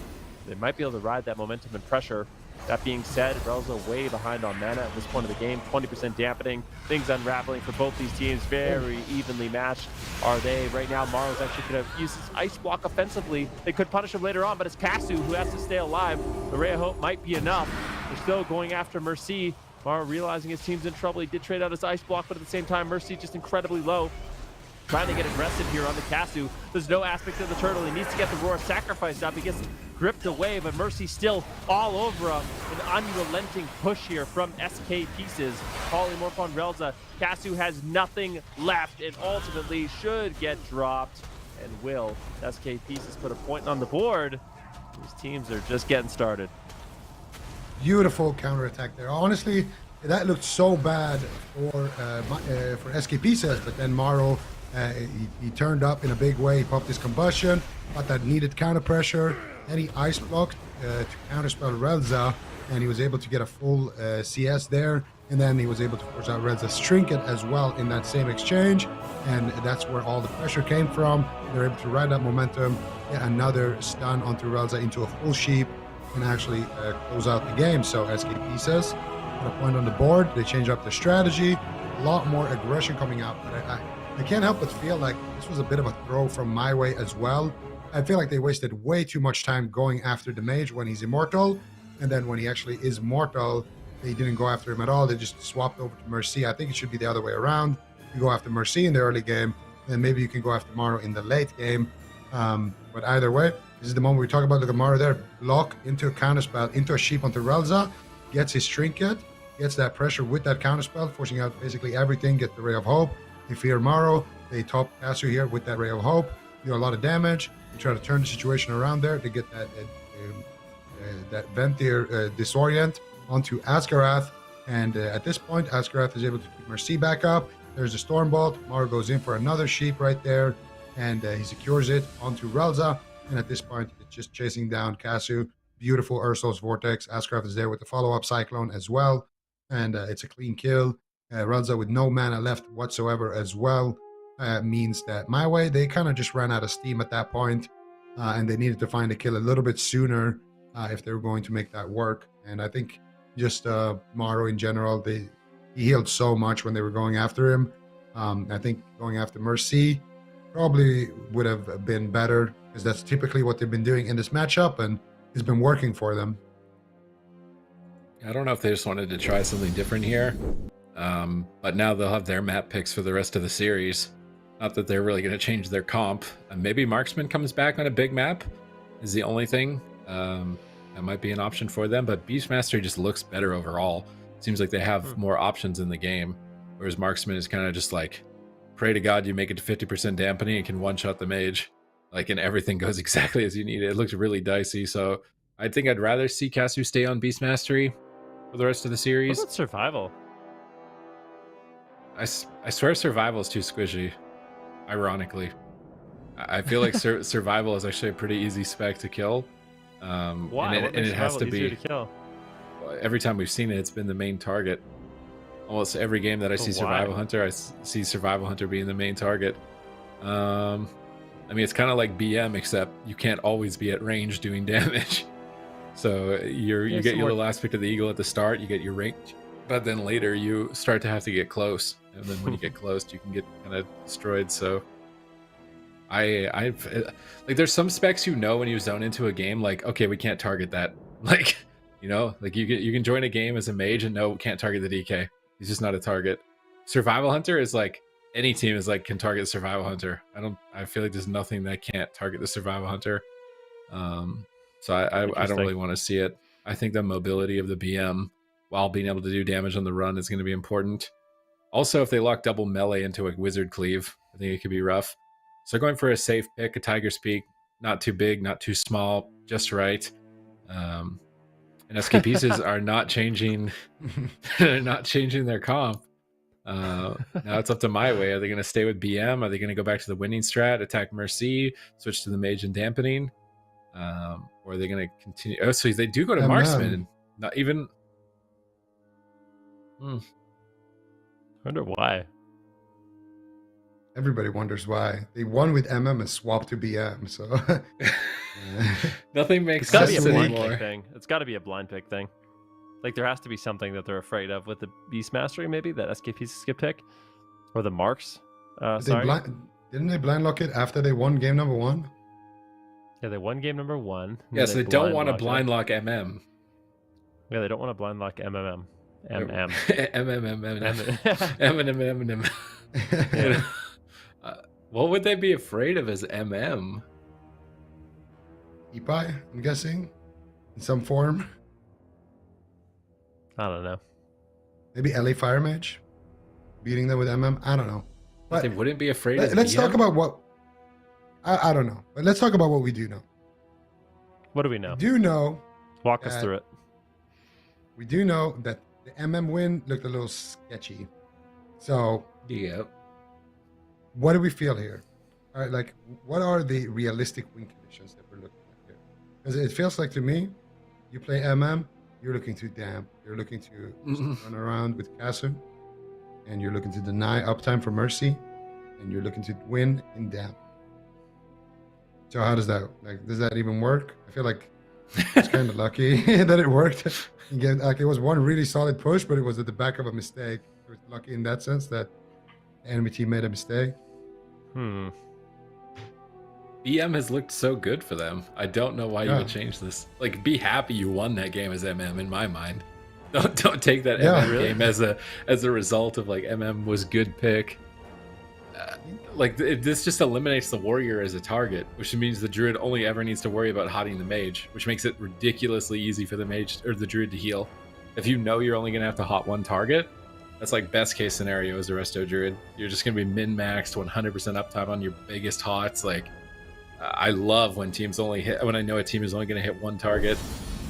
They might be able to ride that momentum and pressure. That being said, Relza way behind on mana at this point of the game. 20% dampening. Things unraveling for both these teams. Very evenly matched are they. Right now, Morrow's actually going to use his Ice Block offensively. They could punish him later on, but it's Kasu who has to stay alive. The Ray of Hope might be enough. They're still going after Mercy. Morrow realizing his team's in trouble. He did trade out his Ice Block, but at the same time, Mercy just incredibly low. Trying to get aggressive here on the Kasu. There's no aspect of the turtle. He needs to get the Roar sacrificed up. He gets gripped away, but Mercy still all over him. An unrelenting push here from SK Pieces. Polymorph on Relza. Kasu has nothing left and ultimately should get dropped and will. SK Pieces put a point on the board. These teams are just getting started. Beautiful counterattack there. Honestly, that looked so bad for SK Pieces, but then Morrow, he turned up in a big way. He popped his combustion, got that needed counter pressure, and he ice blocked to counterspell Relza, and he was able to get a full CS there, and then he was able to force out Relza's trinket as well in that same exchange, and that's where all the pressure came from. They're able to ride that momentum, get another stun onto Relza into a full sheep, and actually close out the game. So SK Pieces put a point on the board. They changed up their strategy, a lot more aggression coming out, but I can't help but feel like this was a bit of a throw from MYWAY as well. I feel like they wasted way too much time going after the mage when he's immortal, and then when he actually is mortal, they didn't go after him at all. They just swapped over to Mercy. I think it should be the other way around. You go after Mercy in the early game, and maybe you can go after Morrow in the late game. But either way, this is the moment we talk about. Look at Morrow there, block into a counterspell, into a sheep onto Relza, gets his trinket, gets that pressure with that counterspell, forcing out basically everything, get the Ray of Hope. They fear Morrow, they top Kasu here with that Ray of Hope, do a lot of damage. They try to turn the situation around there to get that Ventir disorient onto Asgarath, And at this point, Ascarath is able to keep Mercy back up. There's a Stormbolt. Maro goes in for another sheep right there, and he secures it onto Relza. And at this point, it's just chasing down Kasu. Beautiful Ursul's Vortex. Ascarath is there with the follow-up Cyclone as well. And it's a clean kill. Relza with no mana left whatsoever as well. Means that MYWAY, they kind of just ran out of steam at that point, and they needed to find a kill a little bit sooner if they were going to make that work. And I think just Maro in general, he healed so much when they were going after him. I think going after Mercy probably would have been better, because that's typically what they've been doing in this matchup, and it's been working for them. I don't know if they just wanted to try something different here, but now they'll have their map picks for the rest of the series. Not that they're really going to change their comp. Maybe Marksman comes back on a big map is the only thing. That might be an option for them, but Beastmastery just looks better overall. Seems like they have more options in the game, whereas Marksman is kind of just like, pray to God you make it to 50% dampening and can one-shot the mage. Like, and everything goes exactly as you need it. It looks really dicey, so I think I'd rather see Kasu stay on Beastmastery for the rest of the series. What about Survival? I swear Survival is too squishy, ironically. I feel like Survival is actually a pretty easy spec to kill. Why? And it has to be. To kill? Every time we've seen it, it's been the main target. Almost every game that I see Survival Hunter, I see Survival Hunter being the main target. I mean, it's kind of like BM, except you can't always be at range doing damage. So you get your little aspect of the eagle at the start, you get your range, but then later you start to have to get close, and then when you get close, you can get kind of destroyed. So I like, there's some specs when you zone into a game, like, okay, we can't target that. Like, you know, like you can join a game as a mage and no, we can't target the DK. He's just not a target. Survival Hunter is like, any team is like, can target the Survival Hunter. I feel like there's nothing that can't target the Survival Hunter. So I don't really want to see it. I think the mobility of the BM while being able to do damage on the run is going to be important. Also, if they lock double melee into a Wizard Cleave, I think it could be rough. So going for a safe pick, a Tiger's Peak, not too big, not too small, just right. And SK Pieces are not changing, not changing their comp. Now it's up to MYWAY. Are they going to stay with BM? Are they going to go back to the winning strat, attack Mercy, switch to the Mage and Dampening? Or are they going to continue? Oh, so they do go to Marksman, and not even. I wonder why. Everybody wonders why. They won with MM and swapped to BM, so nothing makes It's got to sense be a blind anymore. pick thing. It's got to be a blind pick thing. Like, there has to be something that they're afraid of with the Beast Mastery, maybe that SK Pieces could pick, or the Marks. Didn't they blind lock it after they won game number 1? Yeah, they won game number 1. Yes, they don't want to blind lock MM. Yeah, they don't want to blind lock MMM. MM. MMM. What would they be afraid of as MM? Ipai, I'm guessing, in some form. I don't know. Maybe LA Fire Mage, beating them with MM. I don't know. But they wouldn't be afraid of Let's BM? talk about what. I don't know. But let's talk about what we do know. What do we know? We do know. Walk us through it. We do know that the MM win looked a little sketchy. So, yeah. What do we feel here? All right, like, what are the realistic win conditions that we're looking at here? Because it feels like to me, you play MM, you're looking to damp, you're looking to run around with Kasu, and you're looking to deny uptime for Mercy, and you're looking to win in damp. So how does that, like, does that even work? I feel like it's kind of lucky that it worked. Again, like, it was one really solid push, but it was at the back of a mistake. It was lucky in that sense that the enemy team made a mistake. BM has looked so good for them. I don't know why you would change this. Like, be happy you won that game as MM in my mind. Don't take that MM game as a result of, like, MM was good pick. This just eliminates the warrior as a target, which means the druid only ever needs to worry about hotting the mage, which makes it ridiculously easy for the mage or the druid to heal. If you know you're only gonna have to hot one target, that's like best case scenario as a resto druid. You're just gonna be min-maxed 100% uptime on your biggest hots. Like, I love when teams only hit, when I know a team is only gonna hit one target.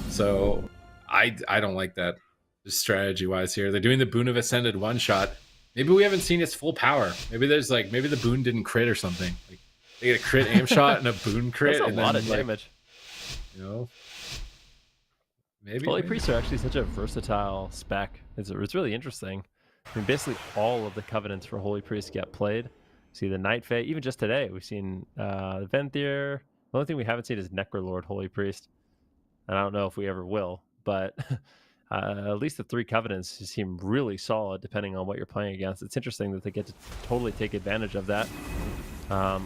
So I don't like that. just strategy wise here. They're doing the Boon of Ascended one shot. Maybe we haven't seen its full power. Maybe there's like, maybe the Boon didn't crit or something. Like they get a crit aim shot and a Boon crit. That's a and lot then, of like, damage. you know, maybe. Holy Priests are actually such a versatile spec. It's really interesting. I mean, basically all of the covenants for Holy Priest get played. See the Night Fae, even just today, we've seen Venthyr. The only thing we haven't seen is Necrolord Holy Priest. And I don't know if we ever will, but at least the 3 covenants seem really solid depending on what you're playing against. It's interesting that they get to totally take advantage of that.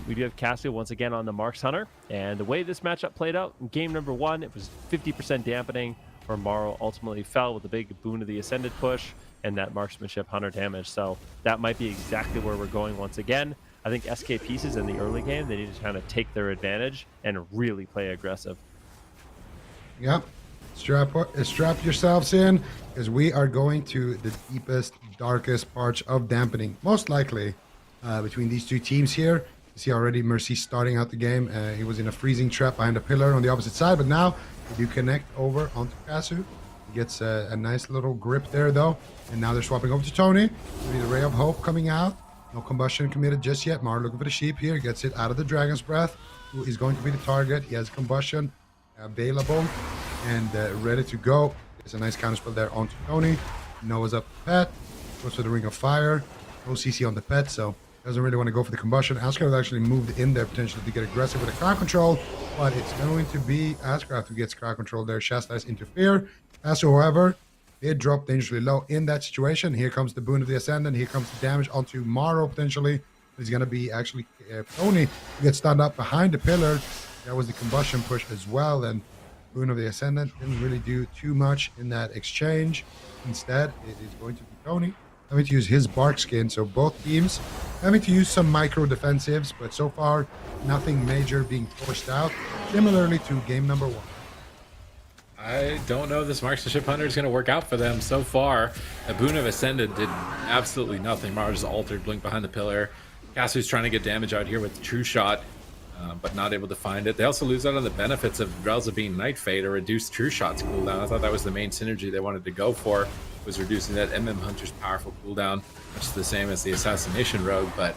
We do have Cassio once again on the Marks Hunter, and the way this matchup played out in game number 1, it was 50% dampening, where Morrow ultimately fell with the big Boon of the Ascended push and that marksmanship hunter damage. So that might be exactly where we're going once again. I think SK Pieces in the early game, they need to kind of take their advantage and really play aggressive. Yep. Strap yourselves in, because we are going to the deepest, darkest parts of dampening. Most likely between these 2 teams here. You see already Mercy starting out the game. He was in a freezing trap behind a pillar on the opposite side, but now they do connect over onto Kasu. He gets a nice little grip there though. And now they're swapping over to Tony. The Ray of Hope coming out. No combustion committed just yet. Mar looking for the sheep here. Gets it out of the Dragon's Breath. Who is going to be the target. He has combustion available and ready to go. There's a nice counterspell there onto Tony. Noah's up the pet. Goes for the Ring of Fire. No CC on the pet, so doesn't really want to go for the combustion. Ascraft actually moved in there potentially to get aggressive with a crowd control, but it's going to be Ascraft who gets crowd control there. Chastise interfere. Casu, however, did drop dangerously low in that situation. Here comes the Boon of the Ascendant. Here comes the damage onto Morrow potentially. He's going to be actually Tony who gets stunned up behind the pillar. That was the combustion push as well, and Boon of the Ascendant didn't really do too much in that exchange. Instead, it is going to be Tony having to use his bark skin. So both teams having to use some micro defensives, but so far nothing major being forced out, similarly to game number 1. I don't know if this Marksmanship Hunter is going to work out for them so far. The Boon of Ascended did absolutely nothing. Mara just altered Blink behind the pillar. Casu's trying to get damage out here with the True Shot, but not able to find it. They also lose out on the benefits of Drelza being Night Fade or reduced True Shot's cooldown. I thought that was the main synergy they wanted to go for, was reducing that MM Hunter's powerful cooldown, which is the same as the Assassination Rogue, but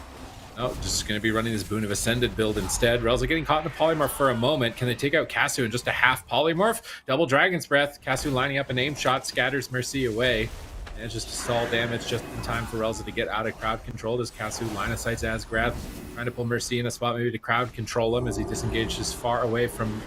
no, just going to be running this Boon of Ascended build instead. Relza getting caught in a polymorph for a moment. Can they take out Casu in just a half polymorph? Double Dragon's Breath. Casu lining up an aim shot, scatters Mercy away. And it's just stall damage just in time for Relza to get out of crowd control as Casu line of sights Asgrath, trying to pull Mercy in a spot maybe to crowd control him as he disengages far away from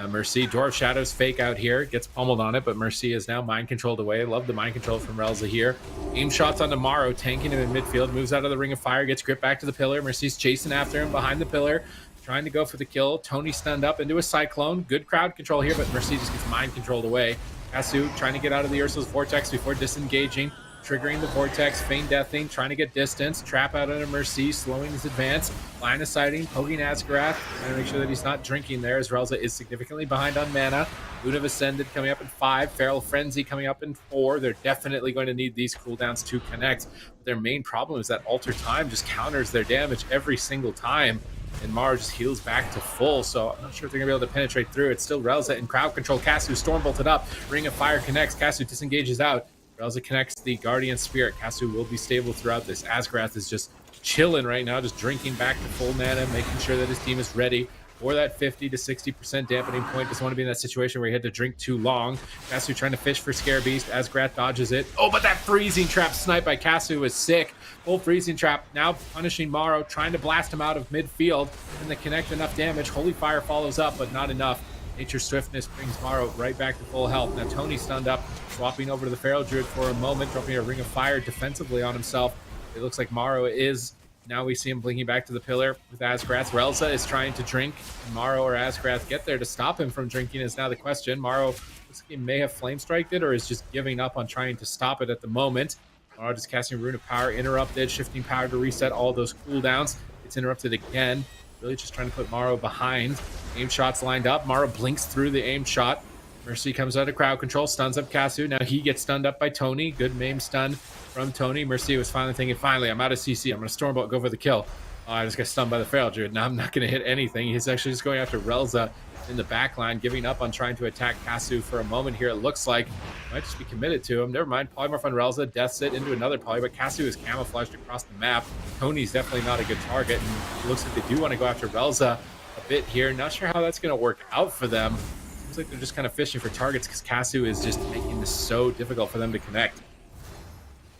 Mercy. Dwarf Shadows fake out here, gets pummeled on it, but Mercy is now mind controlled away. Love the mind control from Relza here. Aim shots onto Morrow, tanking him in midfield, moves out of the Ring of Fire, gets gripped back to the pillar. Mercy's chasing after him behind the pillar, trying to go for the kill. Tony stunned up into a Cyclone. Good crowd control here, but Mercy just gets mind controlled away. Kasu trying to get out of the Ursula's Vortex before disengaging, triggering the Vortex, feign deathing, trying to get distance, trap out under Mercy, slowing his advance, line of sighting, poking Asgrath, trying to make sure that he's not drinking there as Relza is significantly behind on mana. Boon of Ascended coming up in 5, Feral Frenzy coming up in 4. They're definitely going to need these cooldowns to connect. But their main problem is that Alter Time just counters their damage every single time, and Mara just heals back to full, so I'm not sure if they're going to be able to penetrate through. It's still Relza in crowd control. Casu storm bolted up, Ring of Fire connects, Casu disengages out. Relza connects the Guardian Spirit. Casu will be stable throughout this. Asgrath is just chilling right now, just drinking back to full mana, making sure that his team is ready for that 50 to 60% dampening point. Doesn't want to be in that situation where he had to drink too long. Casu trying to fish for Scare Beast. Asgrath dodges it. Oh, but that freezing trap snipe by Casu is sick. Full freezing trap now punishing Morrow, trying to blast him out of midfield, and they connect enough damage. Holy Fire follows up, but not enough. Nature's Swiftness brings Morrow right back to full health. Now Tony stunned up, swapping over to the Feral Druid for a moment, dropping a Ring of Fire defensively on himself. It looks like Morrow is. Now we see him blinking back to the pillar with Asgrath. Relza is trying to drink. Can Morrow or Asgrath get there to stop him from drinking is now the question. Morrow looks like he may have flame striked it or is just giving up on trying to stop it at the moment. Morrow just casting Rune of Power, interrupted, shifting power to reset all those cooldowns. It's interrupted again. Really just trying to put Morrow behind. Aim shots lined up. Morrow blinks through the aim shot. Mercy comes out of crowd control, stuns up Casu. Now he gets stunned up by Tony. Good maim stun from Tony. Mercy was finally thinking, finally, I'm out of CC. I'm going to Stormbolt, go for the kill. Oh, I just got stunned by the Feral Druid. Now I'm not going to hit anything. He's actually just going after Relza in the back line, giving up on trying to attack Kasu for a moment here. It looks like might just be committed to him. Never mind. Polymorph on Relza, Death Sit into another poly, but Kasu is camouflaged across the map. Tony's definitely not a good target, and it looks like they do want to go after Relza a bit here. Not sure how that's going to work out for them. Seems like they're just kind of fishing for targets because Kasu is just making this so difficult for them to connect.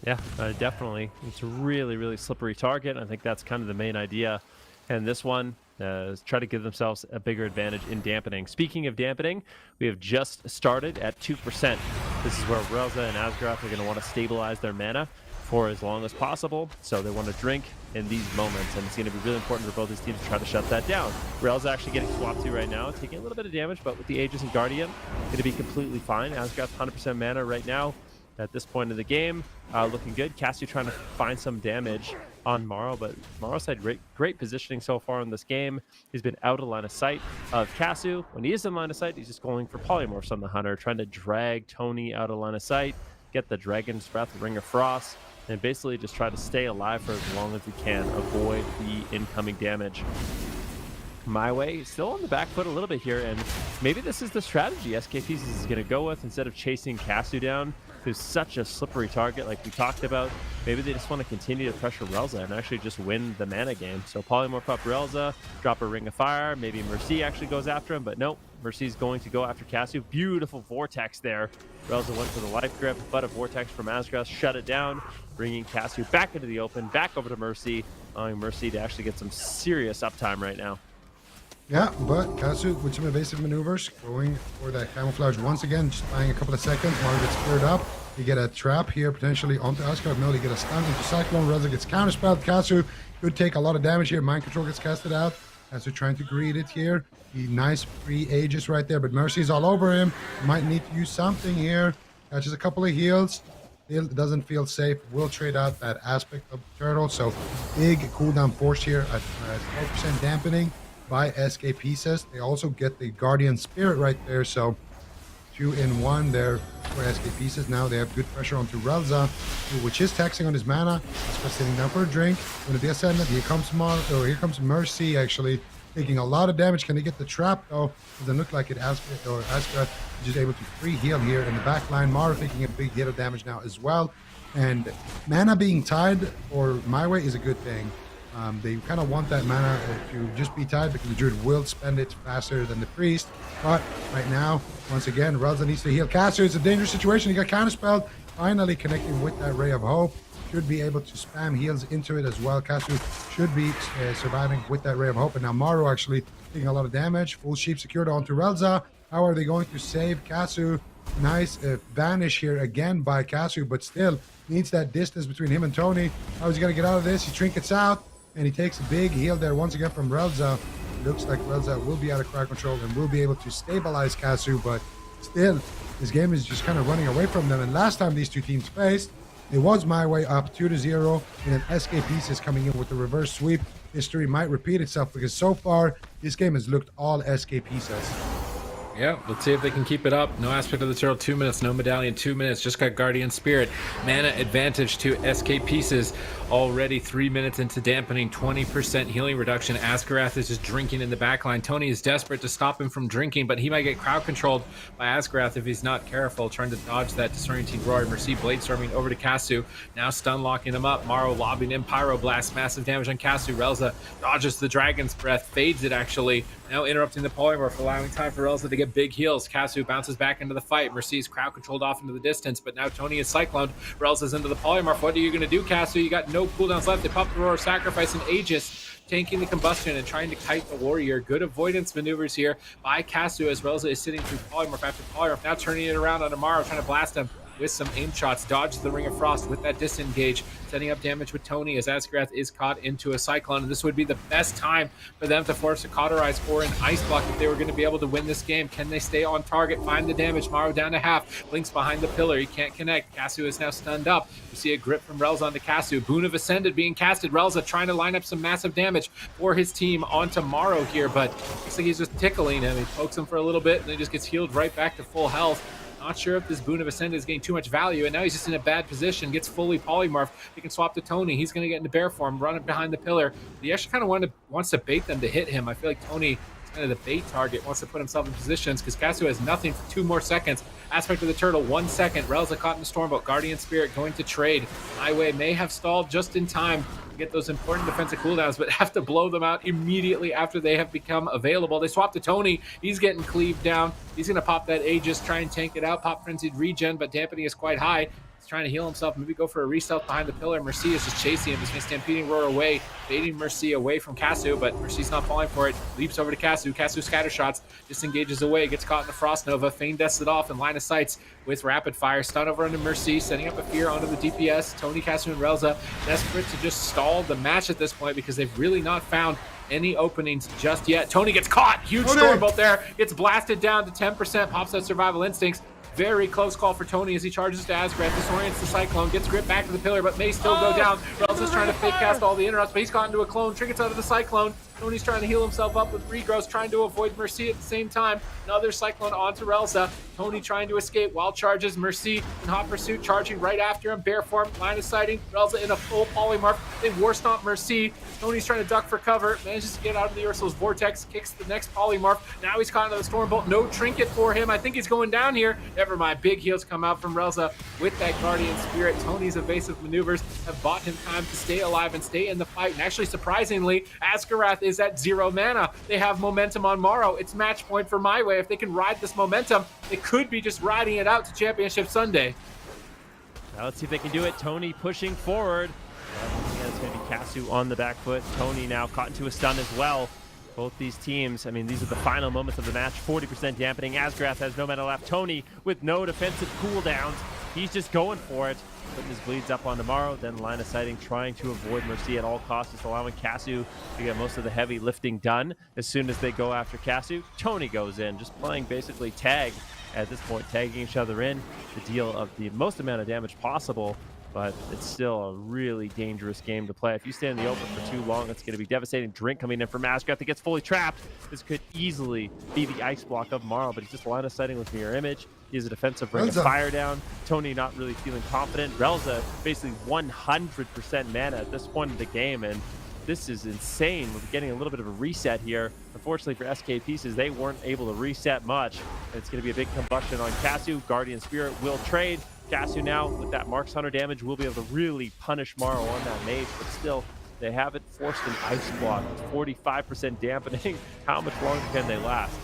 Yeah, definitely. It's a really, really slippery target. I think that's kind of the main idea. And this one is try to give themselves a bigger advantage in dampening. Speaking of dampening, we have just started at 2%. This is where Relza and Asgaroth are going to want to stabilize their mana for as long as possible. So they want to drink in these moments, and it's going to be really important for both these teams to try to shut that down. Relza actually getting swapped to right now, taking a little bit of damage, but with the Aegis and Guardian, going to be completely fine. Asgaroth 100% mana right now. At this point in the game, looking good. Kasu trying to find some damage on Morrow, but Morrow's had great positioning so far in this game. He's been out of line of sight of Kasu. When he is in line of sight, he's just going for polymorphs on the Hunter, trying to drag Tony out of line of sight, get the Dragon's Breath, Ring of Frost, and basically just try to stay alive for as long as he can, avoid the incoming damage. MYWAY still on the back foot a little bit here, and maybe this is the strategy SKPeeces is going to go with instead of chasing Kasu down, who's such a slippery target like we talked about. Maybe they just want to continue to pressure Relza and actually just win the mana game. So polymorph up Relza, drop a Ring of Fire, maybe Mercy actually goes after him, but nope, Mercy's going to go after Kasu. Beautiful Vortex there. Relza went for the Life Grip, but a Vortex from Asgaroth shut it down, bringing Kasu back into the open, back over to Mercy, allowing Mercy to actually get some serious uptime right now. Yeah, but Kasu with some evasive maneuvers, going for that camouflage once again, just buying a couple of seconds. Mario gets cleared up. You get a trap here potentially onto Asgaroth. No, they get a stun into Cyclone. Relza gets counterspelled. Kasu could take a lot of damage here. Mind Control gets casted out. Kasu trying to greet it here. The nice free Aegis right there, but Mercy's all over him. Might need to use something here. Catches a couple of heals. Still doesn't feel safe. Will trade out that aspect of the turtle. So big cooldown force here at 12% dampening by SKPeeces. They also get the Guardian Spirit right there, so 2 in 1 there for SKPeeces. Now they have good pressure onto Relza, which is taxing on his mana. He's sitting down for a drink. When the ascendant, here comes Mercy actually taking a lot of damage. Can they get the trap though? Doesn't look like it. Asgaroth is just able to free heal here in the back line. Mara taking a big hit of damage now as well. And mana being tied for MYWAY is a good thing. They kind of want that mana to just be tied because the Druid will spend it faster than the Priest. But right now, once again, Relza needs to heal Kasu. It's a dangerous situation. He got counterspelled. Finally connecting with that Ray of Hope. Should be able to spam heals into it as well. Kasu should be surviving with that Ray of Hope. And now Maru actually taking a lot of damage. Full Sheep secured onto Relza. How are they going to save Kasu? Nice vanish here again by Kasu, but still needs that distance between him and Tony. How is he going to get out of this? He trinkets out. And he takes a big heal there once again from Relza. Looks like Relza will be out of crowd control and will be able to stabilize Kasu, but still, this game is just kind of running away from them. And last time these two teams faced, it was MYWAY up 2-0, and then SKPeeces coming in with the reverse sweep. History might repeat itself because so far, this game has looked all SKPeeces. Yeah, let's see if they can keep it up. No aspect of the turtle, 2 minutes. No medallion, 2 minutes. Just got Guardian Spirit. Mana advantage to SKPeeces. Already 3 minutes into dampening, 20% healing reduction. Asgaroth is just drinking in the backline. Tony is desperate to stop him from drinking, but he might get crowd controlled by Asgaroth if he's not careful, trying to dodge that disorienting roar. Mercy bladestorming over to Kasu. Now stun locking him up. Morrow lobbing in Pyroblast. Massive damage on Kasu. Relza dodges the Dragon's Breath, fades it actually. Now interrupting the polymorph, allowing time for Relza to get big heals. Kasu bounces back into the fight. Mercy's crowd controlled off into the distance, but now Tony is cycloned. Relza's into the polymorph. What are you going to do, Kasu? You got no cooldowns left. They pop the roar, sacrifice an Aegis, tanking the combustion and trying to kite the warrior. Good avoidance maneuvers here by Kasu as Relza is sitting through polymorph after polymorph. Now turning it around on Amaro, trying to blast him with some aim shots. Dodges the Ring of Frost with that disengage, setting up damage with Tony as Asgaroth is caught into a Cyclone. And this would be the best time for them to force a Cauterize or an Ice Block if they were going to be able to win this game. Can they stay on target, find the damage? Morrow down to half, Blinks behind the pillar, he can't connect. Kasu is now stunned up. We see a grip from Relza onto Kasu. Boon of Ascended being casted. Relza trying to line up some massive damage for his team onto Morrow here, but looks like he's just tickling him. He pokes him for a little bit and then just gets healed right back to full health. Not sure if this Boon of Ascendant is getting too much value, and now he's just in a bad position. Gets fully polymorphed. He can swap to Tony. He's going to get into bear form, run it behind the pillar. He actually kind of wants to bait them to hit him. I feel like Tony is kind of the bait target, wants to put himself in positions because Casu has nothing for 2 more seconds. Aspect of the Turtle, 1 second. Relza caught in the Stormbolt. Guardian Spirit going to trade. MYWAY may have stalled just in time to get those important defensive cooldowns, but have to blow them out immediately after they have become available. They swap to Tony. He's getting cleaved down. He's going to pop that Aegis, try and tank it out. Pop Frenzied Regen, but dampening is quite high. He's trying to heal himself, maybe go for a re-stealth behind the pillar. Mercy is just chasing him. He's going to Stampeding Roar away, baiting Mercy away from Casu, but Mercy's not falling for it. Leaps over to Casu. Casu scatter shots, disengages away, gets caught in the Frost Nova. Feign Deaths it off in line of sights with Rapid Fire. Stun over onto Mercy, setting up a fear onto the DPS. Tony, Casu, and Relza desperate to just stall the match at this point because they've really not found any openings just yet. Tony gets caught. Huge Stormbolt there. Gets blasted down to 10%. Pops that Survival Instincts. Very close call for Tony as he charges to Asgrath, disorients the Cyclone, gets gripped back to the pillar, but may still go down. Relza's trying to fake cast all the interrupts, but he's caught into a clone, trinkets out of the Cyclone. Tony's trying to heal himself up with regrowth, trying to avoid Mercy at the same time. Another Cyclone onto Relza. Tony trying to escape while charges. Mercy in hot pursuit, charging right after him. Bear form, line of sighting. Relza in a full polymorph. They war stomp Mercy. Tony's trying to duck for cover. Manages to get out of the Ursul's vortex. Kicks the next polymorph. Now he's caught into the Stormbolt. No trinket for him. I think he's going down here. Never mind. Big heals come out from Relza with that Guardian Spirit. Tony's evasive maneuvers have bought him time to stay alive and stay in the fight. And actually, surprisingly, Asgarath is at 0 mana. They have momentum on Morrow. It's match point for MYWAY. If they can ride this momentum, it could be just riding it out to Championship Sunday. Now let's see if they can do it. Tony pushing forward. Again, it's going to be Casu on the back foot. Tony now caught into a stun as well. Both these teams, I mean, these are the final moments of the match. 40% dampening. Asgrath has no mana left. Tony with no defensive cooldowns. He's just going for it. Putting his bleeds up on tomorrow, then line of sighting, trying to avoid Mercy at all costs, just allowing Casu to get most of the heavy lifting done. As soon as they go after Casu, Tony goes in, just playing basically tag at this point, tagging each other in to deal of the most amount of damage possible. But it's still a really dangerous game to play. If you stay in the open for too long, it's going to be devastating. Drink coming in from Asgrath that gets fully trapped. This could easily be the ice block of Morrow, but he's just line of sighting with Mirror Image. He has a defensive ring of fire down. Tony not really feeling confident. Relza basically 100% mana at this point in the game, and this is insane. We're getting a little bit of a reset here. Unfortunately for SK Pieces, they weren't able to reset much. It's going to be a big combustion on Casu. Guardian Spirit will trade. Casu now, with that Marks Hunter damage, will be able to really punish Morrow on that mage, but still, they haven't forced an ice block. 45% dampening. How much longer can they last?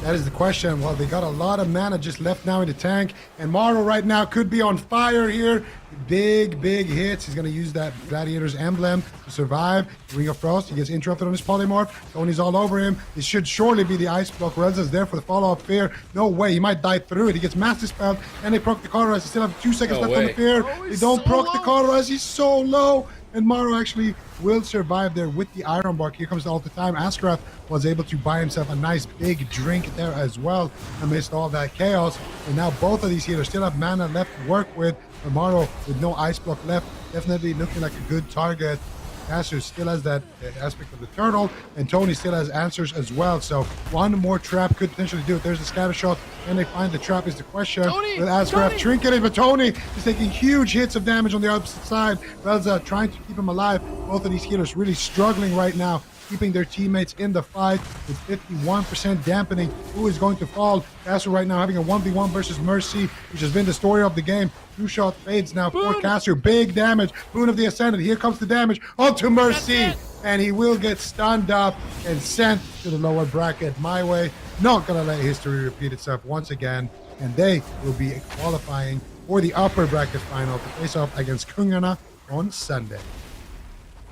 That is the question. Well, they got a lot of mana just left now in the tank, and Morrow right now could be on fire here. Big hits. He's going to use that Gladiator's emblem to survive. Ring of Frost. He gets interrupted on his polymorph. Tony's all over him. It should surely be the ice block. Relza's there for the follow-up fear. No way. He might die through it. He gets master spelled, and they proc the Cauterize. They still have 2 seconds left on the fear. They don't proc the Cauterize. He's so low. And Morrow actually will survive there with the Iron Bark. Here comes the Alter Time. Asgrath was able to buy himself a nice big drink there as well amidst all that chaos. And now both of these healers still have mana left to work with. But Morrow with no ice block left, definitely looking like a good target. Casu still has that aspect of the turtle, and Tony still has answers as well. So one more trap could potentially do it. There's a scatter shot, and they find the trap is the question. With Asgrath trinketed, but Tony is taking huge hits of damage on the opposite side. Relza trying to keep him alive. Both of these healers really struggling right now, keeping their teammates in the fight with 51% dampening. Who is going to fall? Casu right now having a 1v1 versus Mercy, which has been the story of the game. 2-shot fades now for Casu. Big damage. Boon of the Ascendant. Here comes the damage onto Mercy. And he will get stunned up and sent to the lower bracket. MYWAY not going to let history repeat itself once again. And they will be qualifying for the upper bracket final to face off against KUNGARNA on Sunday.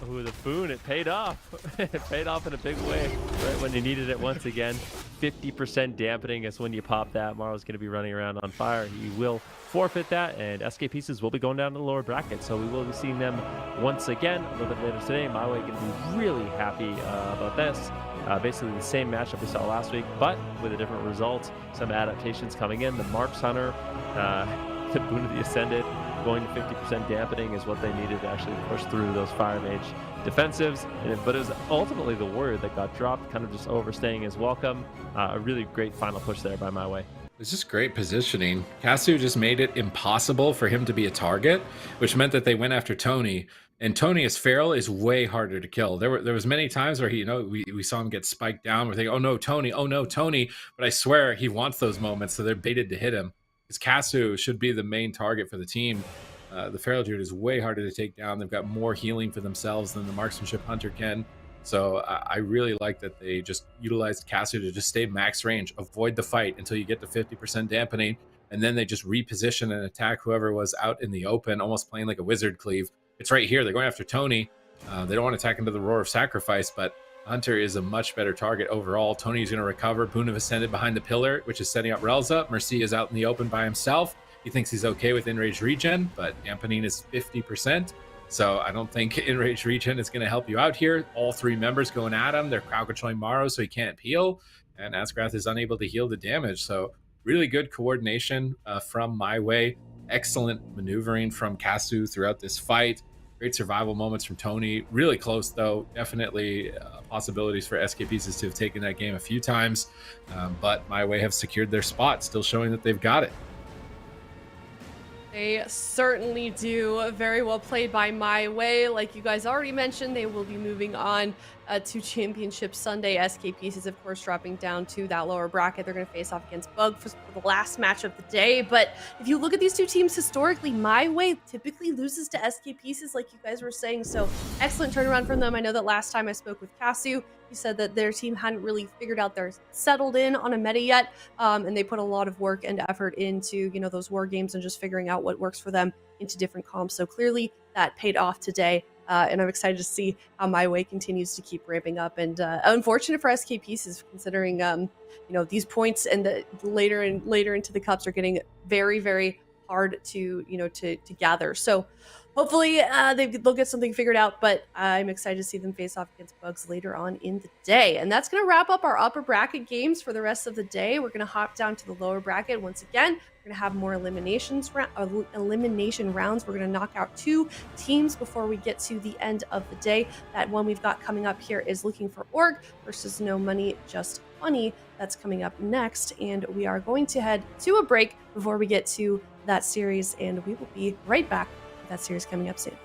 Ooh, the Boon, it paid off. It paid off in a big way right when you needed it once again. 50% dampening is when you pop that. Morrow's going to be running around on fire. He will forfeit that, and SK Pieces will be going down to the lower bracket, so we will be seeing them once again a little bit later today. MYWAY going to be really happy about this. Basically the same matchup we saw last week, but with a different result. Some adaptations coming in. The Marks Hunter, the Boon of the Ascended, going to 50% dampening is what they needed to actually push through those Fire Mage defensives. But it was ultimately the Warrior that got dropped, kind of just overstaying his welcome. A really great final push there by MYWAY. It's just great positioning. Casu just made it impossible for him to be a target, which meant that they went after Tony. And Tony as Feral is way harder to kill. There was many times where we saw him get spiked down. We're thinking, oh no, Tony. But I swear he wants those moments, so they're baited to hit him. Because Casu should be the main target for the team. The Feral Druid is way harder to take down. They've got more healing for themselves than the Marksmanship Hunter can. So I really like that they just utilized Casu to just stay max range, avoid the fight until you get to 50% dampening, and then they just reposition and attack whoever was out in the open, almost playing like a wizard cleave. It's right here. They're going after Tony. They don't want to attack into the Roar of Sacrifice, but Hunter is a much better target overall. Tony's going to recover. Boon of Ascended behind the pillar, which is setting up Relza. Mercy is out in the open by himself. He thinks he's okay with Enraged Regen, but dampening is 50%. So I don't think Enraged Regen is going to help you out here. All three members going at him. They're crowd controlling Maro, so he can't peel. And Asgrath is unable to heal the damage. So really good coordination from MYWAY. Excellent maneuvering from Casu throughout this fight. Great survival moments from Tony. Really close, though. Definitely possibilities for SK Pieces to have taken that game a few times. But MYWAY have secured their spot, still showing that they've got it. They certainly do. Very well played by MYWAY. Like you guys already mentioned, they will be moving on to Championship Sunday. SK Pieces, of course, dropping down to that lower bracket. They're going to face off against Bug for the last match of the day. But if you look at these two teams historically, MYWAY typically loses to SK Pieces, like you guys were saying. So excellent turnaround from them. I know that last time I spoke with Casu, he said that their team hadn't really figured out they're settled in on a meta yet, and they put a lot of work and effort into those war games and just figuring out what works for them into different comps. So clearly that paid off today, and I'm excited to see how MYWAY continues to keep ramping up. And unfortunate for SK Pieces, considering these points and the later into the cups are getting very, very hard to gather. So hopefully they'll get something figured out, but I'm excited to see them face off against Bugs later on in the day. And that's going to wrap up our upper bracket games for the rest of the day. We're going to hop down to the lower bracket once again. We're going to have more elimination rounds. We're going to knock out 2 teams before we get to the end of the day. That one we've got coming up here is Looking for Org versus No Money, Just Funny. That's coming up next, and we are going to head to a break before we get to that series, and we will be right back. That series coming up soon.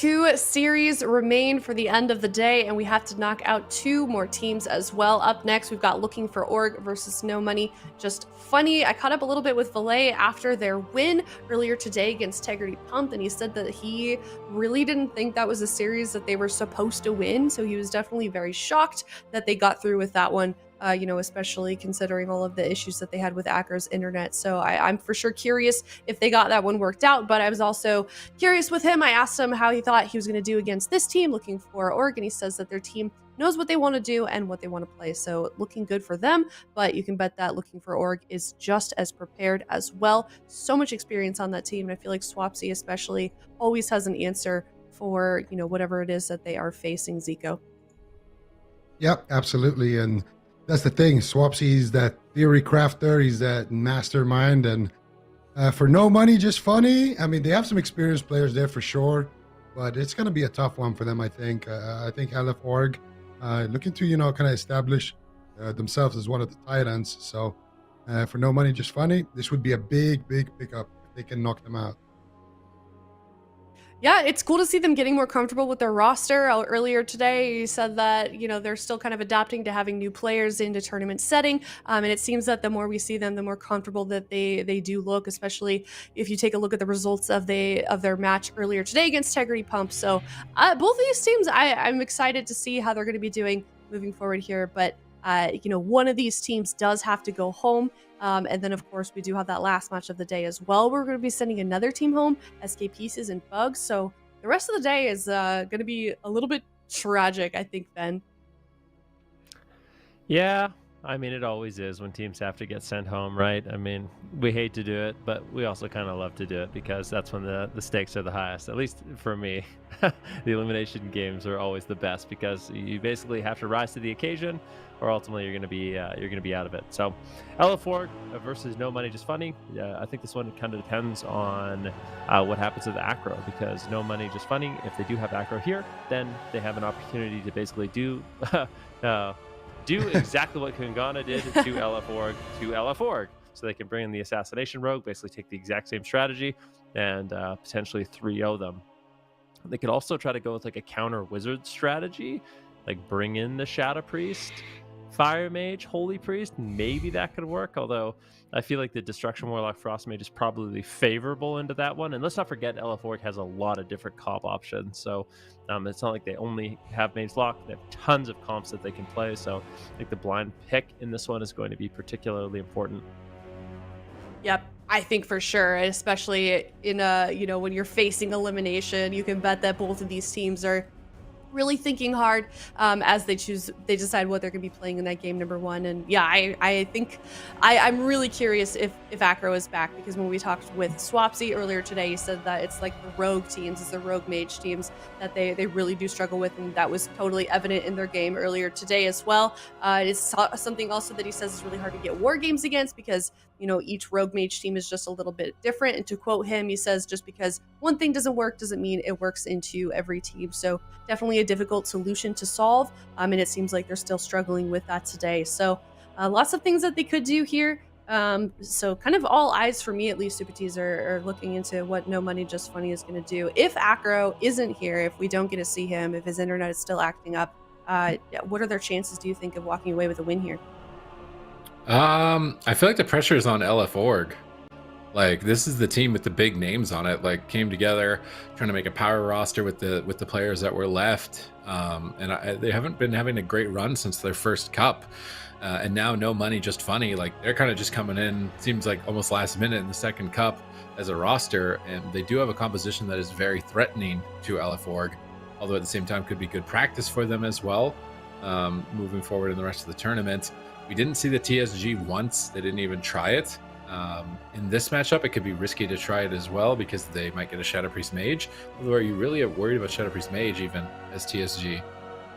2 series remain for the end of the day, and we have to knock out 2 more teams as well. Up next, we've got Looking for Org versus No Money Just Funny. I caught up a little bit with Valet after their win earlier today against Tegrity Pump, and he said that he really didn't think that was a series that they were supposed to win, so he was definitely very shocked that they got through with that one. Especially considering all of the issues that they had with Acro's internet. So I'm for sure curious if they got that one worked out, but I was also curious with him. I asked him how he thought he was going to do against this team, Looking for Org, and he says that their team knows what they want to do and what they want to play. So looking good for them, but you can bet that Looking for Org is just as prepared as well. So much experience on that team, and I feel like Swapsy especially always has an answer for, whatever it is that they are facing, Zico. Yep, absolutely. And that's the thing. Swapsy's that theory crafter. He's that mastermind. And for No Money Just Funny, I mean, they have some experienced players there for sure, but it's going to be a tough one for them, I think. I think LF.org looking to, kind of establish themselves as one of the titans. So for No Money Just Funny, this would be a big, big pickup if they can knock them out. Yeah, it's cool to see them getting more comfortable with their roster. Earlier today, he said that, they're still kind of adapting to having new players into tournament setting. And it seems that the more we see them, the more comfortable that they do look, especially if you take a look at the results of their match earlier today against Tegrity Pump. So both of these teams, I'm excited to see how they're going to be doing moving forward here. But, one of these teams does have to go home. And then, of course, we do have that last match of the day as well. We're going to be sending another team home, SK Pieces and Bugs. So the rest of the day is going to be a little bit tragic, I think, Ben. Yeah, I mean, it always is when teams have to get sent home, right? I mean, we hate to do it, but we also kind of love to do it because that's when the stakes are the highest. At least for me, the elimination games are always the best because you basically have to rise to the occasion, or ultimately you're going to be out of it. So, LF.org versus No Money Just Funny. I think this one kind of depends on what happens with Acro, because No Money Just Funny, if they do have Acro here, then they have an opportunity to basically do exactly what Kungana did to LF.org, so they can bring in the assassination rogue, basically take the exact same strategy and potentially 3-0 them. They could also try to go with like a counter wizard strategy, like bring in the Shadow Priest, Fire Mage, Holy Priest. Maybe that could work, although I feel like the Destruction Warlock Frost Mage is probably favorable into that one. And let's not forget, LF.org has a lot of different comp options, so it's not like they only have Mage Lock. They have tons of comps that they can play, so I think the blind pick in this one is going to be particularly important. Yep, I think for sure, especially in when you're facing elimination, you can bet that both of these teams are really thinking hard as they decide what they're going to be playing in that game number 1. And yeah, I think I'm really curious if Acro is back, because when we talked with Swapsy earlier today, he said that it's like the rogue teams, it's the rogue mage teams that they really do struggle with, and that was totally evident in their game earlier today as well. It's something also that he says is really hard to get war games against, because each rogue mage team is just a little bit different. And to quote him, he says just because one thing doesn't work doesn't mean it works into every team. So definitely a difficult solution to solve. And it seems like they're still struggling with that today. So lots of things that they could do here. So kind of all eyes for me, at least, Supatis are looking into what No Money Just Funny is going to do. If Acro isn't here, if we don't get to see him, if his internet is still acting up, what are their chances, do you think, of walking away with a win here? I feel like the pressure is on LF.org. Like, this is the team with the big names on it, like came together trying to make a power roster with the players that were left. They haven't been having a great run since their first cup. And now No Money Just Funny, like they're kind of just coming in, seems like almost last minute in the second cup as a roster. And they do have a composition that is very threatening to LF.org, although at the same time could be good practice for them as well, moving forward in the rest of the tournament. We didn't see the TSG once. They didn't even try it. In this matchup, it could be risky to try it as well, because they might get a Shadow Priest Mage. Although, are you really worried about Shadow Priest Mage even as TSG?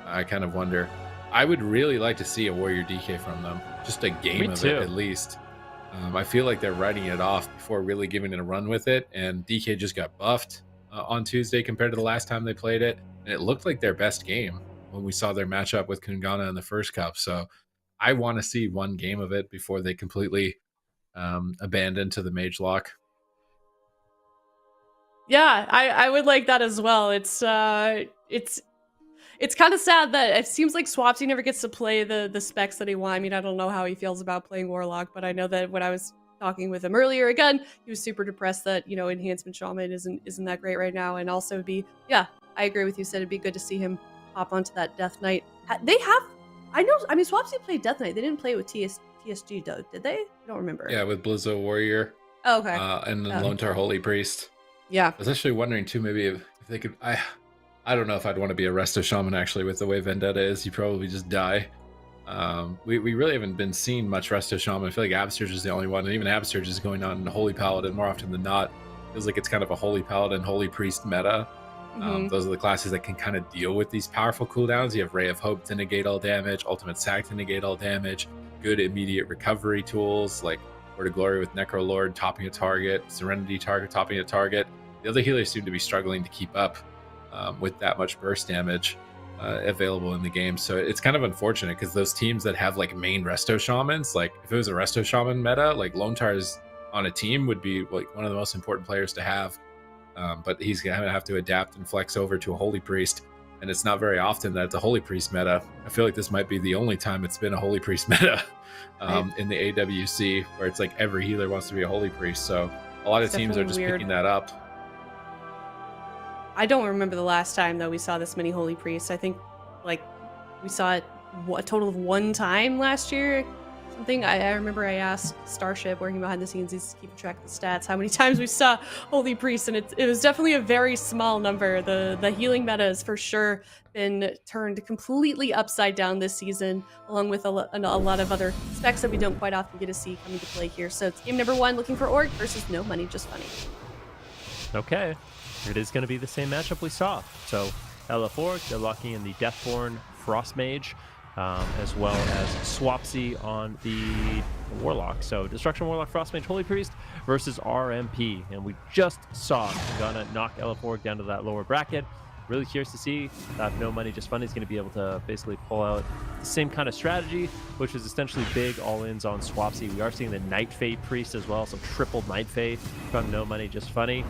I kind of wonder. I would really like to see a Warrior DK from them. Just a game of it, at least. I feel like they're writing it off before really giving it a run with it. And DK just got buffed on Tuesday compared to the last time they played it. And it looked like their best game when we saw their matchup with Kungana in the first cup. So I want to see one game of it before they completely abandon to the Mage Lock. Yeah, I would like that as well. It's kind of sad that it seems like Swapsy never gets to play the specs that he wants. I mean, I don't know how he feels about playing Warlock, but I know that when I was talking with him earlier, again, he was super depressed that, Enhancement Shaman isn't that great right now. And also I agree with you, said it'd be good to see him hop onto that Death Knight. Swapsy played Death Knight. They didn't play it with TSG though, did they? I don't remember. Yeah, with Blizzo Warrior. Oh, okay. And then Lone Tar Holy Priest. Yeah. I was actually wondering too, maybe if they could. I don't know if I'd want to be a Resto Shaman actually. With the way Vendetta is, you probably just die. We really haven't been seeing much Resto Shaman. I feel like Absurge is the only one, and even Absurge is going on Holy Paladin more often than not. Feels like it's kind of a Holy Paladin, Holy Priest meta. Those are the classes that can kind of deal with these powerful cooldowns. You have Ray of Hope to negate all damage, Ultimate Sack to negate all damage, good immediate recovery tools like Word of Glory with Necro Lord topping a target, Serenity target topping a target. The other healers seem to be struggling to keep up with that much burst damage available in the game. So it's kind of unfortunate because those teams that have like main Resto Shamans, like if it was a Resto Shaman meta, like Lone Tar's on a team would be like one of the most important players to have. But he's going to have to adapt and flex over to a Holy Priest. And it's not very often that it's a Holy Priest meta. I feel like this might be the only time it's been a Holy Priest meta in the AWC, where it's like every healer wants to be a Holy Priest. So a lot of teams are just picking that up. I don't remember the last time though we saw this many Holy Priests. I think like we saw it a total of one time last year. Something I remember I asked Starship, working behind the scenes, he's keeping track of the stats, how many times we saw Holy Priest, and it was definitely a very small number. The healing meta has for sure been turned completely upside down this season, along with a lot of other specs that we don't quite often get to see coming to play here. So it's game number 1, looking for Org versus No Money, Just Funny. Okay, it is going to be the same matchup we saw. So LF Org, they're locking in the Deathborn Frost Mage, as well as Swapsy on the Warlock. So Destruction Warlock, Frostmage, Holy Priest versus RMP. And we just saw Kungana knock LF Org down to that lower bracket. Really curious to see if No Money Just Funny is going to be able to basically pull out the same kind of strategy, which is essentially big all-ins on Swapsy. We are seeing the Night Fae Priest as well, so triple Night Fae from No Money Just Funny.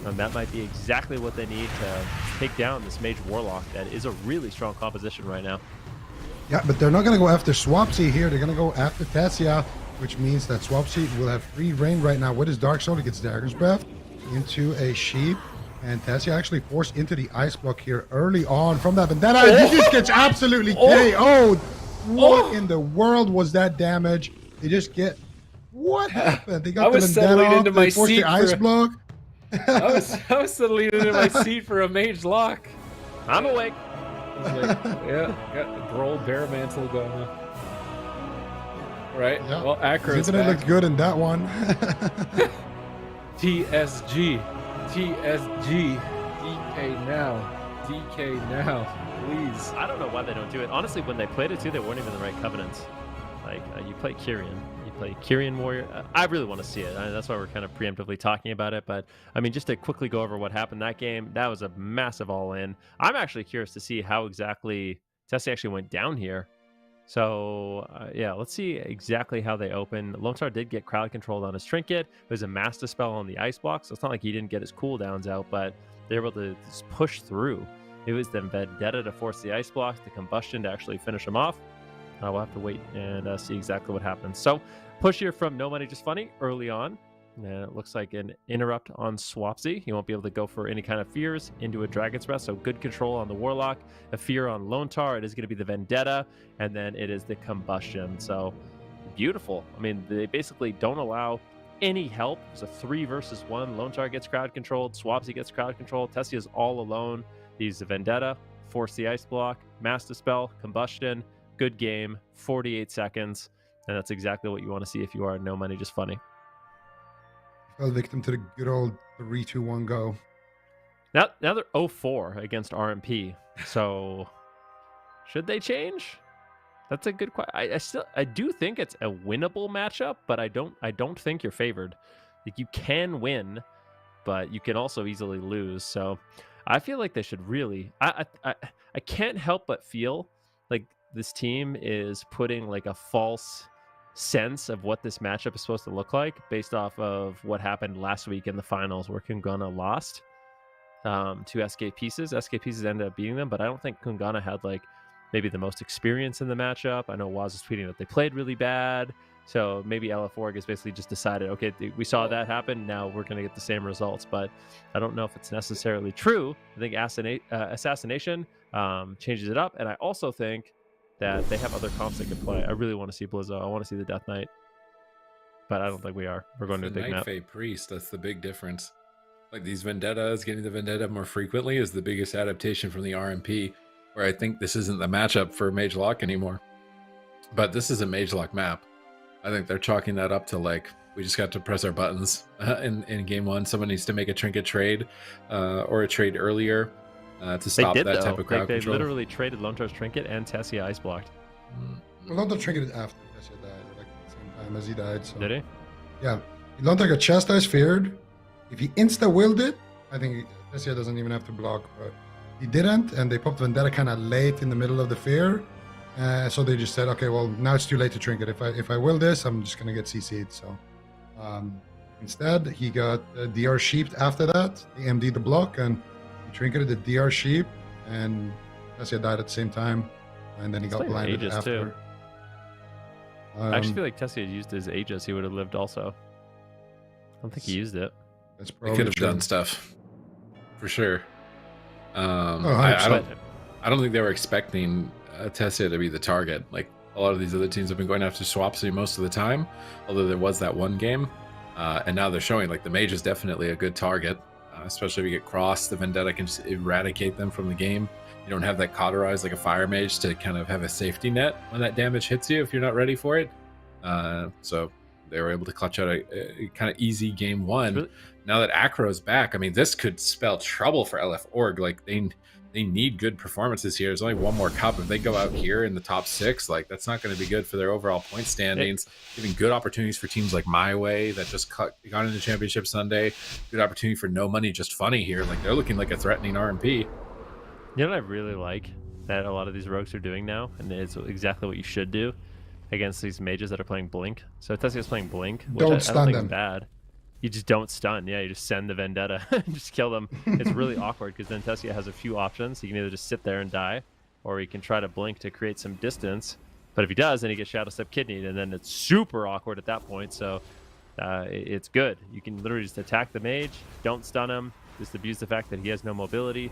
And that might be exactly what they need to take down this Mage Warlock that is a really strong composition right now. Yeah, but they're not going to go after Swapsy here. They're going to go after Tessia, which means that Swapsy will have free reign right now with his Dark Soul. He gets Dagger's Breath into a Sheep, and Tessia actually forced into the Ice Block here early on from that Vendetta. He just gets absolutely KO'd. What in the world was that damage? They just get... What happened? They got the Vendetta off, they forced the Ice Block. I was settling into my seat for a Mage Lock. I'm awake. Yeah, got the Droll Bear Mantle going on. Right, yeah. Well, Acro's It looked good in that one. TSG, DK now, please. I don't know why they don't do it. Honestly, when they played it too, they weren't even the right covenants. Like, you play Kyrian. Play Kyrian Warrior. I really want to see it. That's why we're kind of preemptively talking about it. But I mean, just to quickly go over what happened that game, that was a massive all-in. I'm actually curious to see how exactly Tessie actually went down here. So yeah, let's see exactly how they open. Lone Star did get crowd controlled on his trinket. It was a Mass Dispel on the ice block, so it's not like he didn't get his cooldowns out, but they were able to just push through. It was the Vendetta to force the ice block, the Combustion to actually finish him off. We'll have to wait and see exactly what happens. So push here from No Money Just Funny early on. And it looks like an interrupt on Swapsy. He won't be able to go for any kind of fears into a Dragon's Breath. So good control on the Warlock. A fear on Lone Tar. It is going to be the Vendetta. And then it is the Combustion. So beautiful. I mean, they basically don't allow any help. It's a 3 versus 1. Lone Tar gets crowd controlled. Swapsy gets crowd controlled. Tessie is all alone. He's the Vendetta. Force the Ice Block. Mass Dispel. Combustion. Good game, 48 seconds, and that's exactly what you want to see if you are No Money Just Funny. Fell victim to the good old 3-2-1 go. Now they're 0-4 against RMP. So should they change? That's a good question. I do think it's a winnable matchup, but I don't think you're favored. Like, you can win, but you can also easily lose. So I feel like they should really. I can't help but feel like this team is putting like a false sense of what this matchup is supposed to look like based off of what happened last week in the finals where Kungana lost. to SK Pieces. SK Pieces ended up beating them, but I don't think Kungana had like maybe the most experience in the matchup. I know Waz is tweeting that they played really bad. So maybe LF Org has basically just decided, okay, we saw that happen. Now we're going to get the same results. But I don't know if it's necessarily true. I think Assassination changes it up. And I also think that they have other comps they can play. I really want to see Blizzo. I want to see the Death Knight. But I don't think we are. We're going to a big map. Night Fae Priest, that's the big difference. Like these Vendettas, getting the Vendetta more frequently is the biggest adaptation from the RMP, where I think this isn't the matchup for Mage Lock anymore. But this is a Mage Lock map. I think they're chalking that up to like, we just got to press our buttons in game one. Someone needs to make a trinket trade or a trade earlier to stop that type of crowd control. They literally traded Lontar's trinket and Tessia ice blocked. Well, Lontar trinketed after Tessia died, like at the same time as he died. So. Did he? Yeah. Lontar got chastised, feared. If he insta-willed it, I think Tessia doesn't even have to block, but he didn't, and they popped Vendetta kind of late in the middle of the fear. So they just said, okay, well, now it's too late to trinket. If I will this, I'm just gonna get CC'd. So instead, he got DR sheeped after that. He MD'd the block and he trinketed the DR sheep, and Tessia died at the same time, and then he got blinded Aegis after. too. I actually feel like Tessia used his Aegis. He would have lived also. I don't think he used it. That's They probably could have true. done stuff for sure. I don't think they were expecting Tessia to be the target. Like a lot of these other teams have been going after Swapsy most of the time, although there was that one game, and now they're showing like the mage is definitely a good target, especially if you get crossed. The Vendetta can just eradicate them from the game. You don't have that cauterize like a fire mage to kind of have a safety net when that damage hits you if you're not ready for it. So they were able to clutch out a kind of easy game one. Really? Now that Acro's back, I mean, this could spell trouble for LF Org. Like they need good performances here. There's only one more cup. If they go out here in the top 6, like that's not going to be good for their overall point standings. Giving good opportunities for teams like MyWay that just got into Championship Sunday. Good opportunity for No Money Just Funny here. Like they're looking like a threatening RMP. You know what I really like that a lot of these rogues are doing now, and it's exactly what you should do against these mages that are playing Blink. So Tessia's playing Blink, which I don't think is bad. You just don't stun. Yeah, you just send the Vendetta and just kill them. It's really awkward because then Tessia has a few options. He can either just sit there and die, or he can try to blink to create some distance. But if he does, then he gets Shadow Step kidneyed, and then it's super awkward at that point. So it's good. You can literally just attack the mage, don't stun him, just abuse the fact that he has no mobility.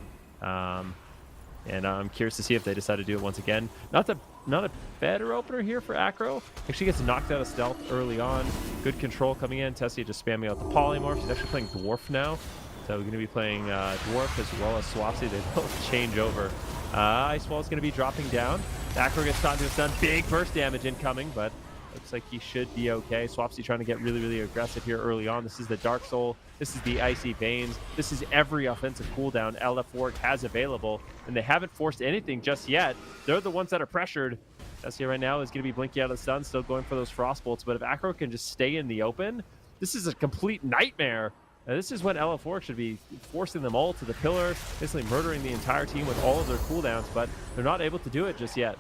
And I'm curious to see if they decide to do it once again. Not a better opener here for Acro. Actually gets knocked out of stealth early on. Good control coming in. Tessia just spamming out the polymorph. He's actually playing Dwarf now. So we're going to be playing Dwarf as well as Swapsy. They both change over. Ice Wall is going to be dropping down. Acro gets caught into a stun. Big burst damage incoming, but looks like he should be okay. Swapsy trying to get really, really aggressive here early on. This is the Dark Soul. This is the Icy Veins. This is every offensive cooldown LF Org has available, and they haven't forced anything just yet. They're the ones that are pressured. Tessia right now is going to be blinking out of the stun, still going for those frost bolts, but if Acro can just stay in the open, this is a complete nightmare. This is when LF Org should be forcing them all to the pillar, basically murdering the entire team with all of their cooldowns, but they're not able to do it just yet.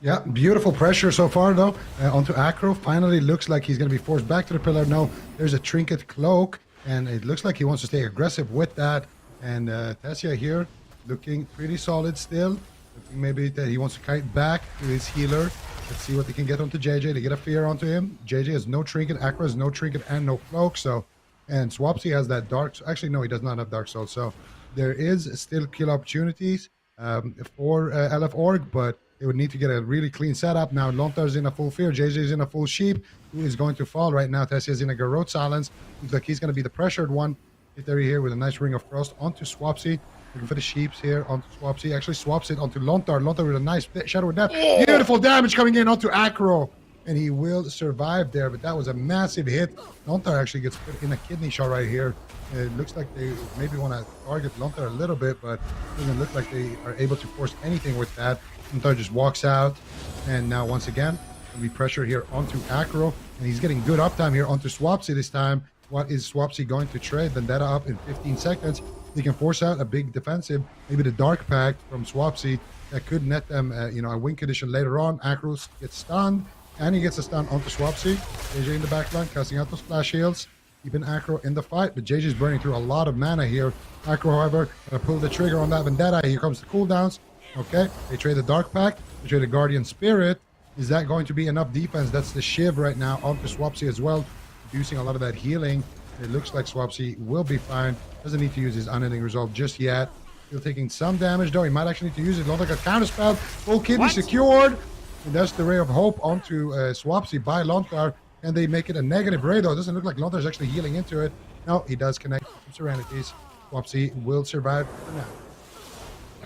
Yeah, beautiful pressure so far, though, onto Acro. Finally looks like he's going to be forced back to the pillar. No, there's a Trinket Cloak, and it looks like he wants to stay aggressive with that. And Tessia here looking pretty solid still. Looking maybe that he wants to kite back to his healer. Let's see what they can get onto JJ. They get a fear onto him. JJ has no Trinket, Acro has no Trinket and no Cloak. So, and Swapsy has that Dark. Actually, no, he does not have Dark Soul. So there is still kill opportunities for LF Org, but they would need to get a really clean setup. Now Lontar's in a full fear. JJ's in a full sheep. Who is going to fall right now? Tessia's in a Garrote Silence. Looks like he's going to be the pressured one. Hittery here with a nice Ring of Frost onto Swapsy. Looking for the sheeps here onto Swapsy. Actually swaps it onto Lontar. Lontar with a nice Shadow Depth. Beautiful damage coming in onto Acro. And he will survive there, but that was a massive hit. Lontar actually gets put in a kidney shot right here. It looks like they maybe want to target Lontar a little bit, but it doesn't look like they are able to force anything with that. Lontar just walks out, and now once again, we pressure here onto Acro, and he's getting good uptime here onto Swapsy this time. What is Swapsy going to trade? Vendetta up in 15 seconds. He can force out a big defensive, maybe the Dark Pact from Swapsy that could net them, a win condition later on. Acro gets stunned, and he gets a stun onto Swapsy. AJ in the backline, casting out those flash heals. keeping Acro in the fight, but JJ's burning through a lot of mana here. Acro, however, gonna pull the trigger on that Vendetta. Here comes the cooldowns. Okay, they trade the Dark Pact, they trade the Guardian Spirit. Is that going to be enough defense? That's the Shiv right now onto Swapsy as well, reducing a lot of that healing. It looks like Swapsy will be fine. Doesn't need to use his Unending Resolve just yet. Still taking some damage though. He might actually need to use it. Looks like a counterspell. Full kidney secured. And that's the Ray of Hope onto Swapsy by Lontar. And they make it a negative Ray though. It doesn't look like Lontar's actually healing into it. No, he does connect some Serenities. Swapsy will survive for now.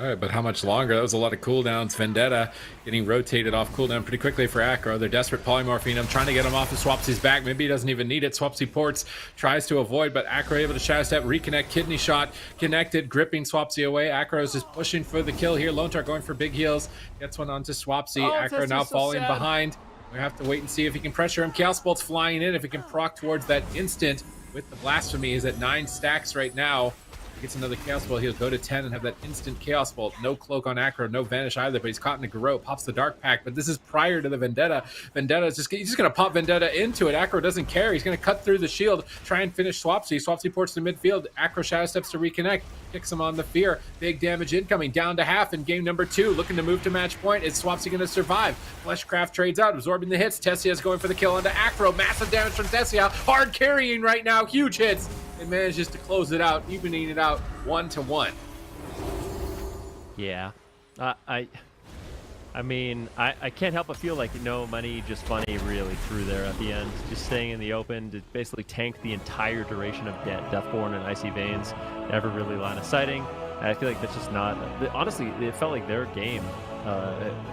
All right, but how much longer? That was a lot of cooldowns. Vendetta getting rotated off cooldown pretty quickly for Acro. They're desperate polymorphing him, trying to get him off of Swapsy's back. Maybe he doesn't even need it. Swapsy ports, tries to avoid, but Acro able to shadow step, reconnect, kidney shot, connected, gripping Swapsy away. Acro is just pushing for the kill here. Lontar going for big heals, gets one onto Swapsy. Acro now falling behind. We have to wait and see if he can pressure him. Chaos Bolt's flying in. If he can proc towards that instant with the Blasphemy, is at 9 stacks right now. Gets another Chaos Bolt. He'll go to 10 and have that instant Chaos Bolt. No cloak on Acro, no vanish either, but he's caught in a garrote. Pops the Dark Pact, but this is prior to the Vendetta. Vendetta is he's just going to pop Vendetta into it. Acro doesn't care. He's going to cut through the shield, try and finish Swapsy. Swapsy ports to midfield. Acro shadow steps to reconnect. Kicks him on the fear. Big damage incoming. Down to half in game number 2. Looking to move to match point. Is Swapsy going to survive? Fleshcraft trades out, absorbing the hits. Tessia's going for the kill onto Acro. Massive damage from Tessia. Hard carrying right now. Huge hits. And manages to close it out, evening it out 1-1. Yeah, I mean, I can't help but feel like no money, just funny really through there at the end. Just staying in the open to basically tank the entire duration of Deathborn and Icy Veins. Never really line of sighting. I feel like that's just not, honestly, it felt like their game.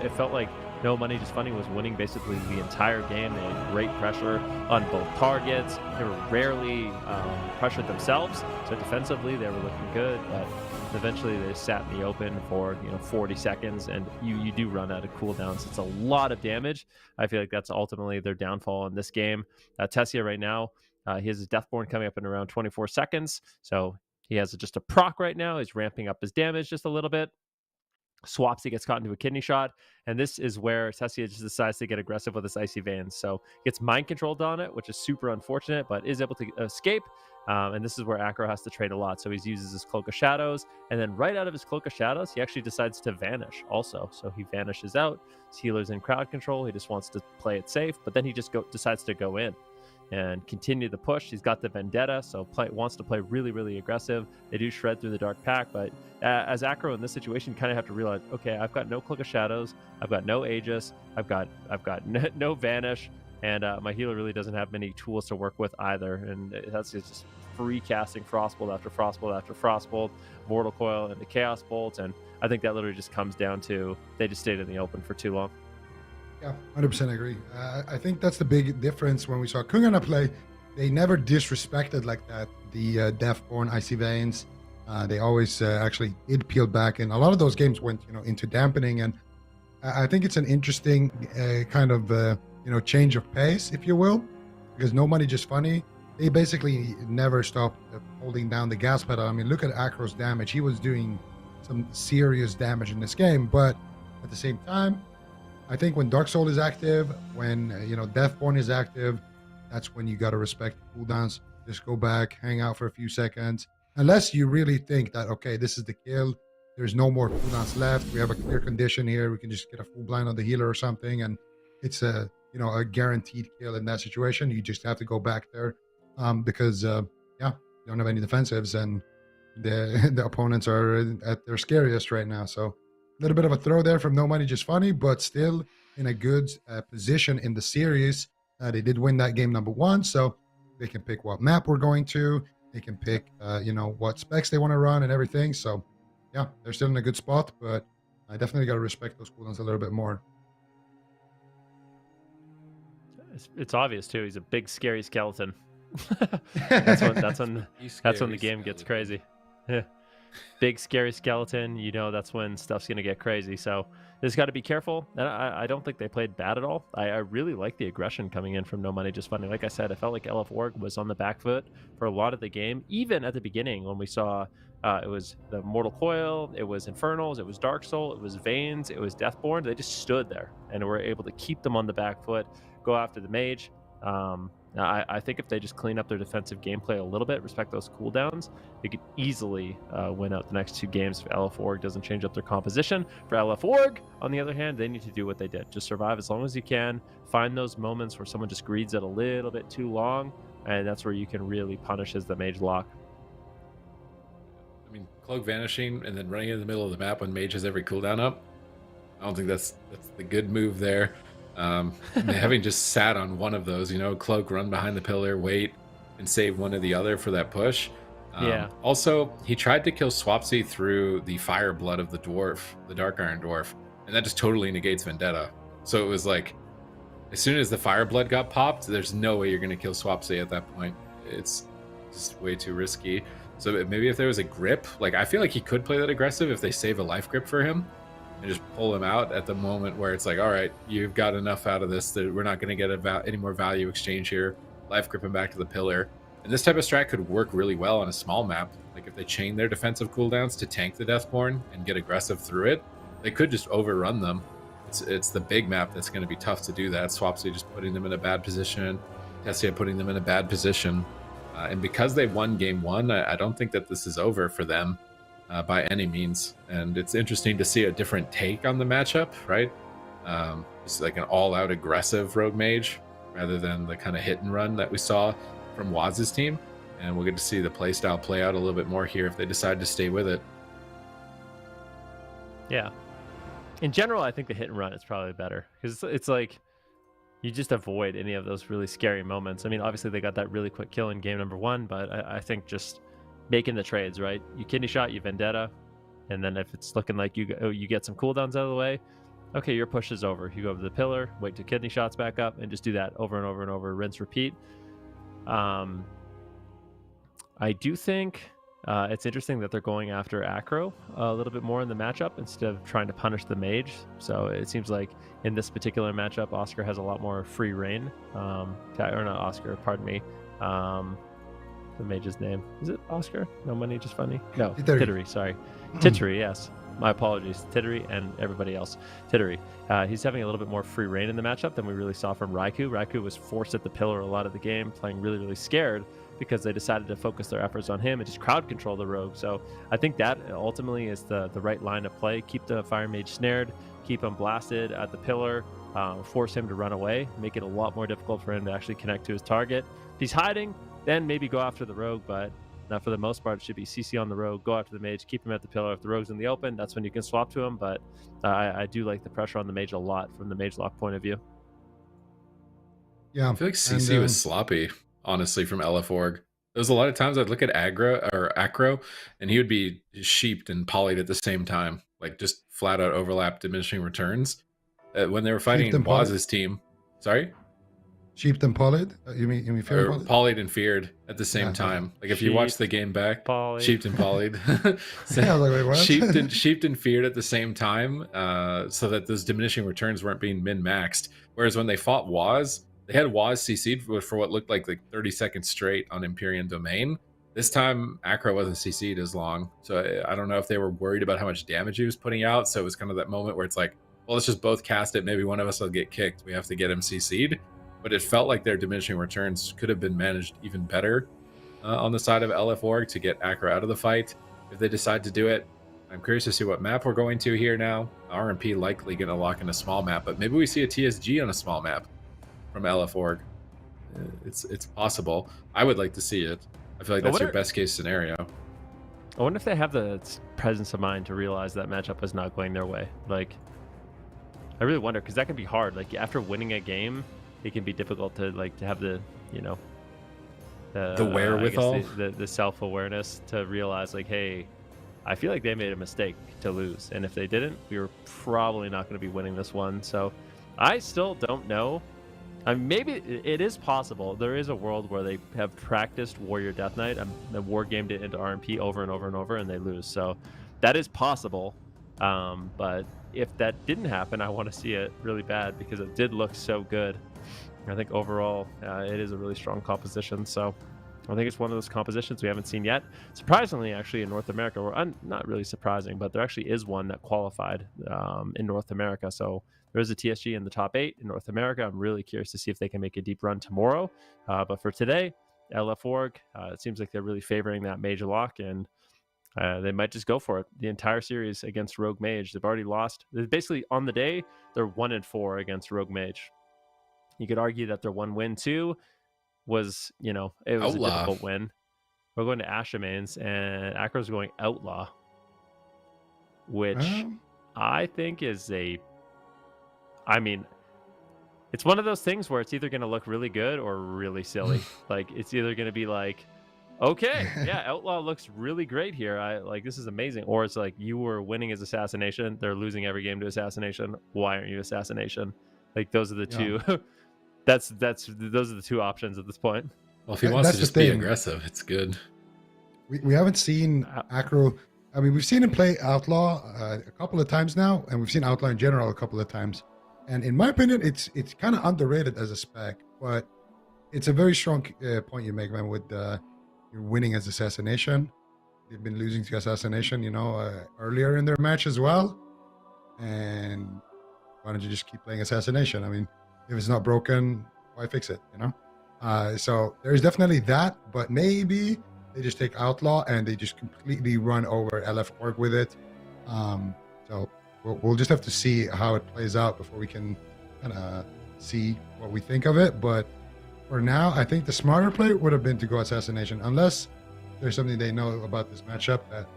It felt like No Money Just Funny was winning basically the entire game. They had great pressure on both targets. They were rarely pressured themselves, so defensively they were looking good, but eventually they sat in the open for 40 seconds, and you do run out of cooldowns. It's a lot of damage. I feel like that's ultimately their downfall in this game. Tessia right now, he has his Deathborn coming up in around 24 seconds, so he has just a proc right now. He's ramping up his damage just a little bit. Swapsy gets caught into a kidney shot, and this is where Tessia just decides to get aggressive with his Icy Veins. So gets mind controlled on it, which is super unfortunate, but is able to escape. And this is where Acro has to trade a lot. So he uses his Cloak of Shadows, and then right out of his Cloak of Shadows, he actually decides to vanish also. So he vanishes out. His healer's in crowd control. He just wants to play it safe, but then he just decides to go in and continue the push. He's got the Vendetta, so wants to play really, really aggressive. They do shred through the Dark Pact, but as Acro in this situation, you kind of have to realize, okay, I've got no Cloak of Shadows, I've got no Aegis, I've got no Vanish, and my healer really doesn't have many tools to work with either. And that's just free casting Frostbolt after Frostbolt after Frostbolt, Mortal Coil, and the Chaos Bolt. And I think that literally just comes down to they just stayed in the open for too long. Yeah, 100% agree. I think that's the big difference when we saw KUNGARNA play. They never disrespected like that the Deathborn, Icy Veins. They always actually did peel back, and a lot of those games went into dampening. And I think it's an interesting kind of change of pace, if you will, because No Money Just Funny. They basically never stopped holding down the gas pedal. I mean, look at Acro's damage. He was doing some serious damage in this game, but at the same time, I think when Dark Soul is active, when Deathborn is active, that's when you got to respect cooldowns. Just go back, hang out for a few seconds, unless you really think that, okay, this is the kill. There's no more cooldowns left. We have a clear condition here. We can just get a full blind on the healer or something, and it's a guaranteed kill in that situation. You just have to go back there because you don't have any defensives, and the opponents are at their scariest right now. So a little bit of a throw there from No Money Just Funny, but still in a good position in the series. They did win that game number 1, so they can pick what map we're going to. They can pick, what specs they want to run and everything. So, yeah, they're still in a good spot, but I definitely got to respect those cooldowns a little bit more. It's obvious too. He's a big, scary skeleton. that's when the game gets crazy. Yeah. Big scary skeleton, that's when stuff's gonna get crazy. So there's got to be careful. And I don't think they played bad at all. I really like the aggression coming in from No Money Just Funny. Like I said, I felt like LF Org was on the back foot for a lot of the game, even at the beginning when we saw it was the Mortal Coil, it was Infernals, it was Dark Soul, it was Veins, it was Deathborn. They just stood there and were able to keep them on the back foot, go after the mage. I think if they just clean up their defensive gameplay a little bit, respect those cooldowns, they could easily win out the next 2 games if LF Org doesn't change up their composition. For LF Org, on the other hand, they need to do what they did. Just survive as long as you can. Find those moments where someone just greeds it a little bit too long, and that's where you can really punish as the mage lock. I mean, Cloak vanishing and then running in the middle of the map when mage has every cooldown up. I don't think that's the good move there. Having just sat on one of those, Cloak run behind the pillar, wait, and save one or the other for that push. Also, he tried to kill Swapsy through the fire blood of the dwarf, the Dark Iron Dwarf, and that just totally negates Vendetta. So it was like, as soon as the fire blood got popped, there's no way you're going to kill Swapsy at that point. It's just way too risky. So maybe if there was a grip, like I feel like he could play that aggressive if they save a life grip for him and just pull him out at the moment where it's like, all right, you've got enough out of this that we're not going to get any more value exchange here. Life grip him back to the pillar. And this type of strat could work really well on a small map. Like if they chain their defensive cooldowns to tank the Deathborn and get aggressive through it, they could just overrun them. It's the big map that's going to be tough to do that. Swapsy just putting them in a bad position. Tessia putting them in a bad position. And because they won game 1, I don't think that this is over for them by any means. And it's interesting to see a different take on the matchup, right? It's like an all-out aggressive rogue mage rather than the kind of hit and run that we saw from Waz's team. And we'll get to see the playstyle play out a little bit more here if they decide to stay with it. Yeah. In general, I think the hit and run is probably better because it's like you just avoid any of those really scary moments. I mean, obviously they got that really quick kill in game number 1, but I think just making the trades, right? You kidney shot, you Vendetta, and then if it's looking like you get some cooldowns out of the way, okay, your push is over. You go over the pillar, wait till kidney shots back up, and just do that over and over and over, rinse, repeat. I do think it's interesting that they're going after Acro a little bit more in the matchup instead of trying to punish the mage. So it seems like in this particular matchup, Oscar has a lot more free reign. Or not Oscar, pardon me. The mage's name. Is it Oscar? No money, just funny? No, Tittery, sorry. Tittery, yes. My apologies. Tittery and everybody else. Tittery. He's having a little bit more free reign in the matchup than we really saw from Raikou. Raikou was forced at the pillar a lot of the game, playing really, really scared because they decided to focus their efforts on him and just crowd control the rogue. So I think that ultimately is the right line of play. Keep the Fire Mage snared, keep him blasted at the pillar, force him to run away, make it a lot more difficult for him to actually connect to his target. If he's hiding, then maybe go after the rogue, but now for the most part, it should be CC on the rogue, go after the mage, keep him at the pillar. If the rogue's in the open, that's when you can swap to him, but I do like the pressure on the mage a lot from the mage lock point of view. Yeah, I feel like CC was sloppy, honestly, from LF Org. There was a lot of times I'd look at Acro, and he would be sheeped and polyed at the same time, like just flat out overlap diminishing returns. When they were fighting Waz's team, sorry? Sheeped and polyed? You mean feared and polyed and feared at the same time. Like if you watch the game back, sheeped and polyed. So, yeah, like, wait, what? sheeped and feared at the same time, so that those diminishing returns weren't being min-maxed. Whereas when they fought Waz, they had Waz CC'd for what looked like 30 seconds straight on Empyrean Domain. This time, Acro wasn't CC'd as long. So I don't know if they were worried about how much damage he was putting out. So it was kind of that moment where it's like, well, let's just both cast it. Maybe one of us will get kicked. We have to get him CC'd. But it felt like their diminishing returns could have been managed even better on the side of LF Org to get Acro out of the fight if they decide to do it. I'm curious to see what map we're going to here now. RMP likely going to lock in a small map, but maybe we see a TSG on a small map from LF Org. It's possible. I would like to see it. I feel like that's your best case scenario. I wonder if they have the presence of mind to realize that matchup is not going their way. Like, I really wonder, because that can be hard. Like, after winning a game, it can be difficult to have the the wherewithal, the self-awareness to realize, like, hey, I feel like they made a mistake to lose, and if they didn't, we were probably not going to be winning this one. So I still don't know. I mean, maybe it is possible. There is a world where they have practiced Warrior Death Knight and war gamed it into RMP over and over and over, and they lose. So that is possible. But if that didn't happen, I want to see it really bad because it did look so good. I think overall, it is a really strong composition. So I think it's one of those compositions we haven't seen yet. Surprisingly, actually, in North America, or not really surprising, but there actually is one that qualified in North America. So There is a TSG in the top 8 in North America. I'm really curious to see if they can make a deep run tomorrow. But for today, LF Org, it seems like they're really favoring that Mage lock, and they might just go for it. The entire series against Rogue Mage, they've already lost. They're basically, on the day, they're 1-4 against Rogue Mage. You could argue that their one win too was, it was Outlaw. a difficult win. We're going to Ashamains, and Acro's going Outlaw, which I think is it's one of those things where it's either going to look really good or really silly. Like, it's either going to be like, okay, yeah, Outlaw looks really great here. This is amazing. Or it's like, you were winning as Assassination. They're losing every game to Assassination. Why aren't you Assassination? Like, those are the two. Those are the two options at this point. Well, if he wants to just be aggressive, it's good. We haven't seen Acro. I mean, we've seen him play Outlaw a couple of times now, and we've seen Outlaw in general a couple of times. And in my opinion, it's kind of underrated as a spec, but it's a very strong point you make, man, with you're winning as Assassination. They've been losing to Assassination, earlier in their match as well. And why don't you just keep playing Assassination? I mean, if it's not broken, why fix it, So there's definitely that, but maybe they just take Outlaw and they just completely run over LF Org with it. So we'll just have to see how it plays out before we can kind of see what we think of it. But for now, I think the smarter play would have been to go Assassination, unless there's something they know about this matchup that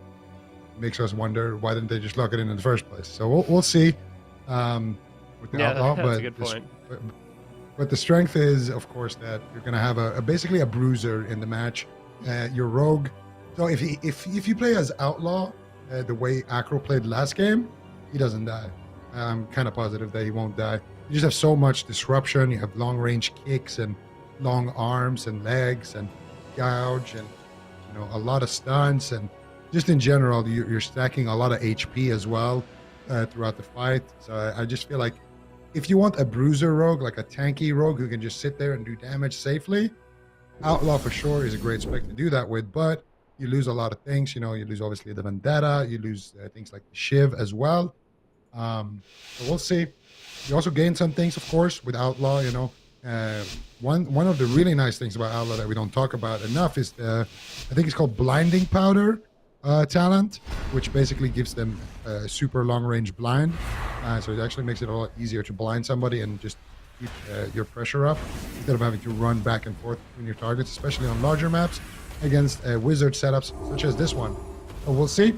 makes us wonder why didn't they just lock it in the first place. So we'll see with the Outlaw. That's but a good point. But the strength is, of course, that you're going to have basically a bruiser in the match. Your Rogue. So if you play as Outlaw, the way Acro played last game, he doesn't die. I'm kind of positive that he won't die. You just have so much disruption. You have long range kicks and long arms and legs and gouge and a lot of stunts, and just in general you're stacking a lot of HP as well throughout the fight. So I just feel like if you want a bruiser rogue, like a tanky rogue who can just sit there and do damage safely, Outlaw for sure is a great spec to do that with. But you lose a lot of things. You lose obviously the Vendetta, you lose things like the Shiv as well. So we'll see. You also gain some things, of course, with Outlaw. One of the really nice things about Outlaw that we don't talk about enough is I think it's called Blinding Powder talent, which basically gives them super long range blind. So it actually makes it a lot easier to blind somebody and just keep your pressure up instead of having to run back and forth between your targets, especially on larger maps against wizard setups such as this one. So we'll see.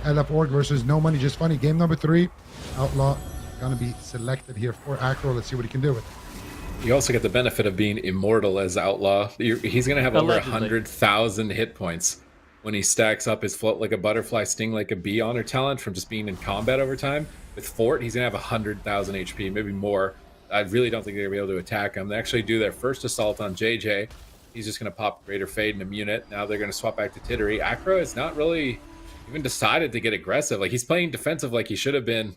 LF Org versus No Money Just Funny. Game number 3. Outlaw going to be selected here for Acro. Let's see what he can do with it. You also get the benefit of being immortal as Outlaw. He's going to have over 100,000 hit points when he stacks up his float like a butterfly, sting like a bee honor talent from just being in combat over time. With Fort, he's going to have 100,000 HP, maybe more. I really don't think they're going to be able to attack him. They actually do their first assault on JJ. He's just going to pop Greater Fade and immune it. Now they're going to swap back to Tittery. Acro is not really even decided to get aggressive. Like, he's playing defensive like he should have been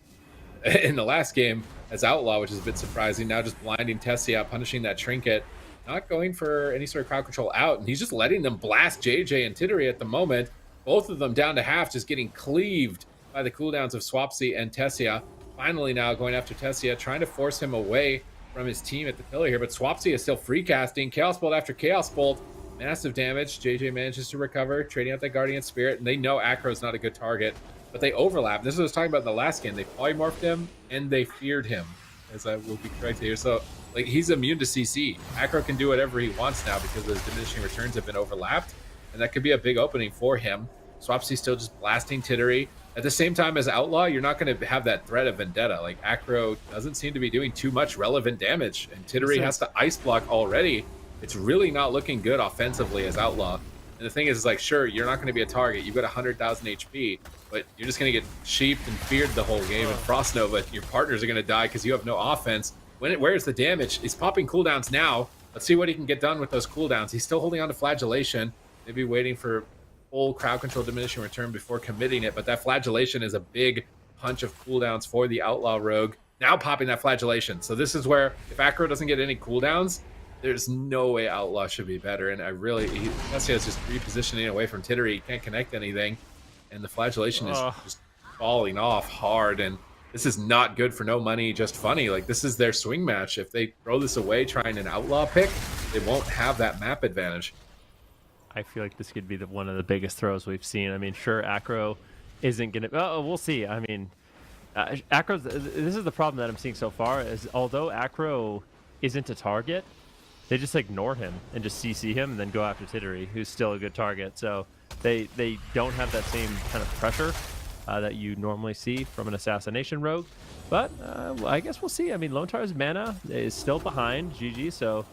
in the last game as Outlaw, which is a bit surprising. Now just blinding Tessie out, punishing that Trinket. Not going for any sort of crowd control out, and he's just letting them blast JJ and Tittery at the moment. Both of them down to half, just getting cleaved by the cooldowns of Swapsy and Tessia. Finally now going after Tessia, trying to force him away from his team at the pillar here, but Swapsy is still free casting. Chaos Bolt after Chaos Bolt. Massive damage. JJ manages to recover, trading out that Guardian Spirit, and they know Acro's not a good target, but they overlap. This is what I was talking about in the last game. They polymorphed him, and they feared him, as I will be correct here. So, like, he's immune to CC. Acro can do whatever he wants now because those diminishing returns have been overlapped, and that could be a big opening for him. Swapsy's still just blasting Tittery. At the same time as Outlaw, you're not going to have that threat of Vendetta. Like, Acro doesn't seem to be doing too much relevant damage, and Tittery has to ice block already. It's really not looking good offensively as Outlaw. And the thing is, like, sure, you're not going to be a target. You've got 100,000 HP, but you're just going to get sheeped and feared the whole game. And Frost Nova, your partners are going to die because you have no offense. Where's the damage? He's popping cooldowns now. Let's see what he can get done with those cooldowns. He's still holding on to Flagellation, maybe waiting for full crowd control diminishing return before committing it. But that Flagellation is a big punch of cooldowns for the Outlaw Rogue. Now popping that Flagellation. So this is where, if Acro doesn't get any cooldowns, there's no way Outlaw should be better. And Tessia is just repositioning away from Tittery. He can't connect anything. And the Flagellation is just falling off hard. And this is not good for No Money, Just Funny. Like, this is their swing match. If they throw this away trying an outlaw pick, they won't have that map advantage. I feel like this could be one of the biggest throws we've seen. I mean, sure, Acro isn't going to... Oh, we'll see. I mean, Acro's... This is the problem that I'm seeing so far, is although Acro isn't a target, they just ignore him and just CC him and then go after Tittery, who's still a good target. So they don't have that same kind of pressure that you normally see from an assassination rogue. But I guess we'll see. I mean, Lone Tar's mana is still behind GG, so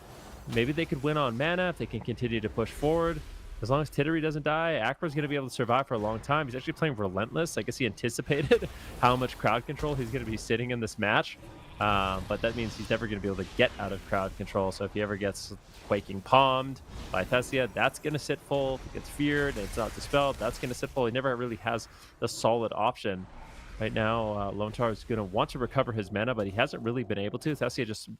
maybe they could win on mana if they can continue to push forward. As long as Tittery doesn't die, Acro's going to be able to survive for a long time. He's actually playing Relentless. I guess he anticipated how much crowd control he's going to be sitting in this match. But that means he's never going to be able to get out of crowd control. So if he ever gets Quaking Palmed by Thessia, that's going to sit full. If he gets Feared and it's not Dispelled, that's going to sit full. He never really has a solid option. Right now, Lone Tar is going to want to recover his mana, but he hasn't really been able to. Thessia just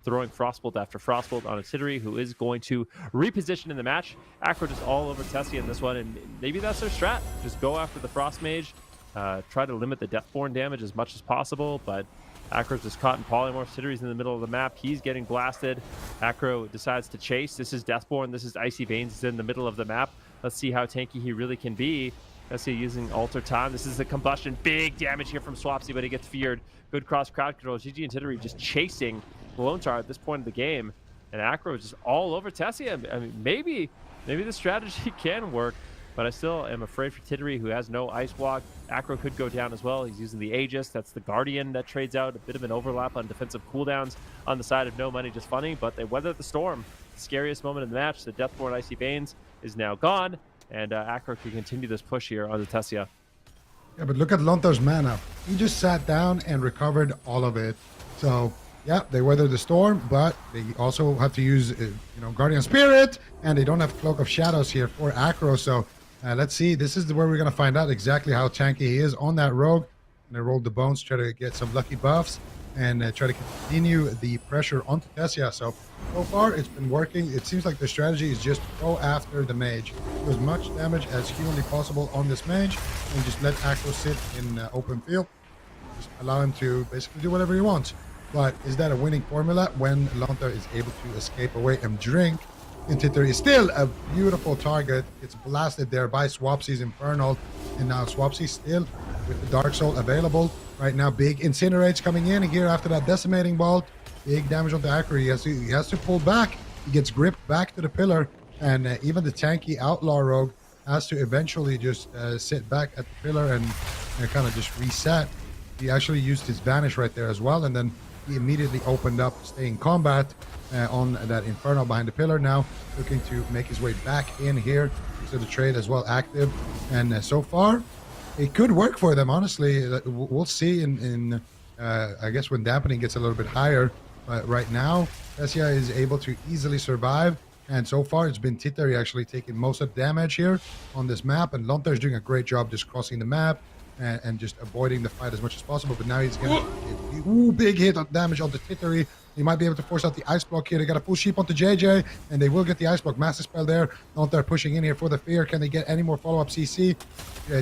throwing Frostbolt after Frostbolt on a Tittery, who is going to reposition in the match. Acro just all over Thessia in this one, and maybe that's their strat. Just go after the Frost Mage, try to limit the Deathborn damage as much as possible, but Acro's just caught in Polymorph. Tittery's in the middle of the map. He's getting blasted. Acro decides to chase. This is Deathborn. This is Icy Veins. He's in the middle of the map. Let's see how tanky he really can be. Thessia using Alter Time. This is the combustion. Big damage here from Swapsy, but he gets feared. Good cross crowd control. GG and Tittery just chasing Lone Tar at this point of the game. And Acro is just all over Thessia. I mean, maybe the strategy can work, but I still am afraid for Tittery, who has no Ice Block. Acro could go down as well. He's using the Aegis. That's the Guardian that trades out. A bit of an overlap on defensive cooldowns on the side of No Money Just Funny, but they weathered the storm. Scariest moment in the match. The Deathborn Icy Veins is now gone, and Acro can continue this push here on the Thessia. Yeah, but look at Lone Tar's mana. He just sat down and recovered all of it. So, yeah, they weathered the storm, but they also have to use, Guardian Spirit, and they don't have Cloak of Shadows here for Acro. So, let's see. This is where we're going to find out exactly how tanky he is on that rogue. And they rolled the bones, try to get some lucky buffs, and try to continue the pressure onto Thessia. So far, it's been working. It seems like the strategy is just go after the mage. Do as much damage as humanly possible on this mage, and just let Acro sit in open field. Just allow him to basically do whatever he wants. But is that a winning formula when Lone Tar is able to escape away and drink? Tittery is still a beautiful target. It's blasted there by Swapsy's Infernal, and now Swapsy still with the Dark Soul available. Right now, big Incinerates coming in here after that Decimating Bolt. Big damage on the Acro. He has to pull back. He gets gripped back to the pillar, and even the tanky Outlaw Rogue has to eventually just sit back at the pillar and kind of just reset. He actually used his Vanish right there as well, and then he immediately opened up Stay in Combat on that Infernal behind the pillar. Now looking to make his way back in here. So the trade as well active, and so far it could work for them. Honestly, we'll see in I guess when dampening gets a little bit higher. But right now, Thessia is able to easily survive, and so far it's been Tittery actually taking most of the damage here on this map, and Lone Tar is doing a great job just crossing the map and just avoiding the fight as much as possible. But now he's gonna get big hit on damage on the Tittery. He might be able to force out the Ice Block here. They got a full sheep onto JJ, and they will get the Ice Block. Massive spell there. Lone Tar pushing in here for the Fear. Can they get any more follow-up CC?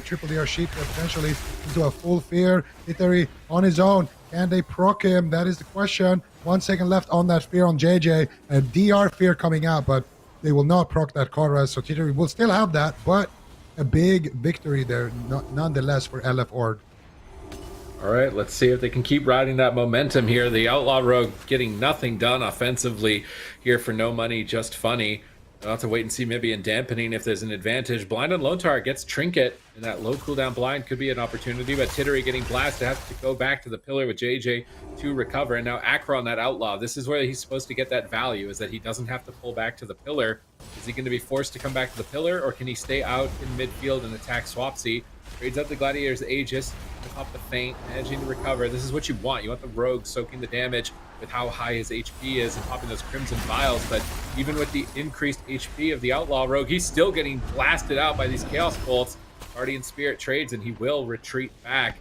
Triple DR sheep there potentially into a full Fear. Tittery on his own. Can they proc him? That is the question. 1 second left on that Fear on JJ. A DR Fear coming out, but they will not proc that Korra, so Tittery will still have that, but a big victory there nonetheless for LF Org. All right, let's see if they can keep riding that momentum here. The Outlaw Rogue getting nothing done offensively here for No Money Just Funny. We'll have to wait and see maybe in dampening if there's an advantage. Blind on Lone Tar gets Trinket, and that low cooldown blind could be an opportunity, but Tittery getting blasted, has to go back to the pillar with JJ to recover. And now Acro on that Outlaw. This is where he's supposed to get that value, is that he doesn't have to pull back to the pillar. Is he going to be forced to come back to the pillar, or can he stay out in midfield and attack Swapsy? Trades out the Gladiator's Aegis, pop the feint, managing to recover. This is what you want. You want the Rogue soaking the damage with how high his HP is and popping those Crimson Vials. But even with the increased HP of the Outlaw Rogue, he's still getting blasted out by these Chaos Bolts. Guardian Spirit trades, and he will retreat back.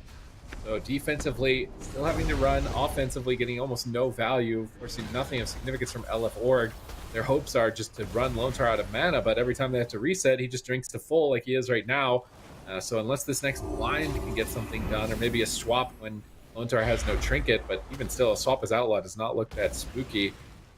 So defensively, still having to run. Offensively, getting almost no value, forcing nothing of significance from LF Org. Their hopes are just to run Lone Tar out of mana, but every time they have to reset, he just drinks to full like he is right now. So unless this next blind can get something done, or maybe a swap when Lontar has no trinket, but even still, a swap as outlaw does not look that spooky.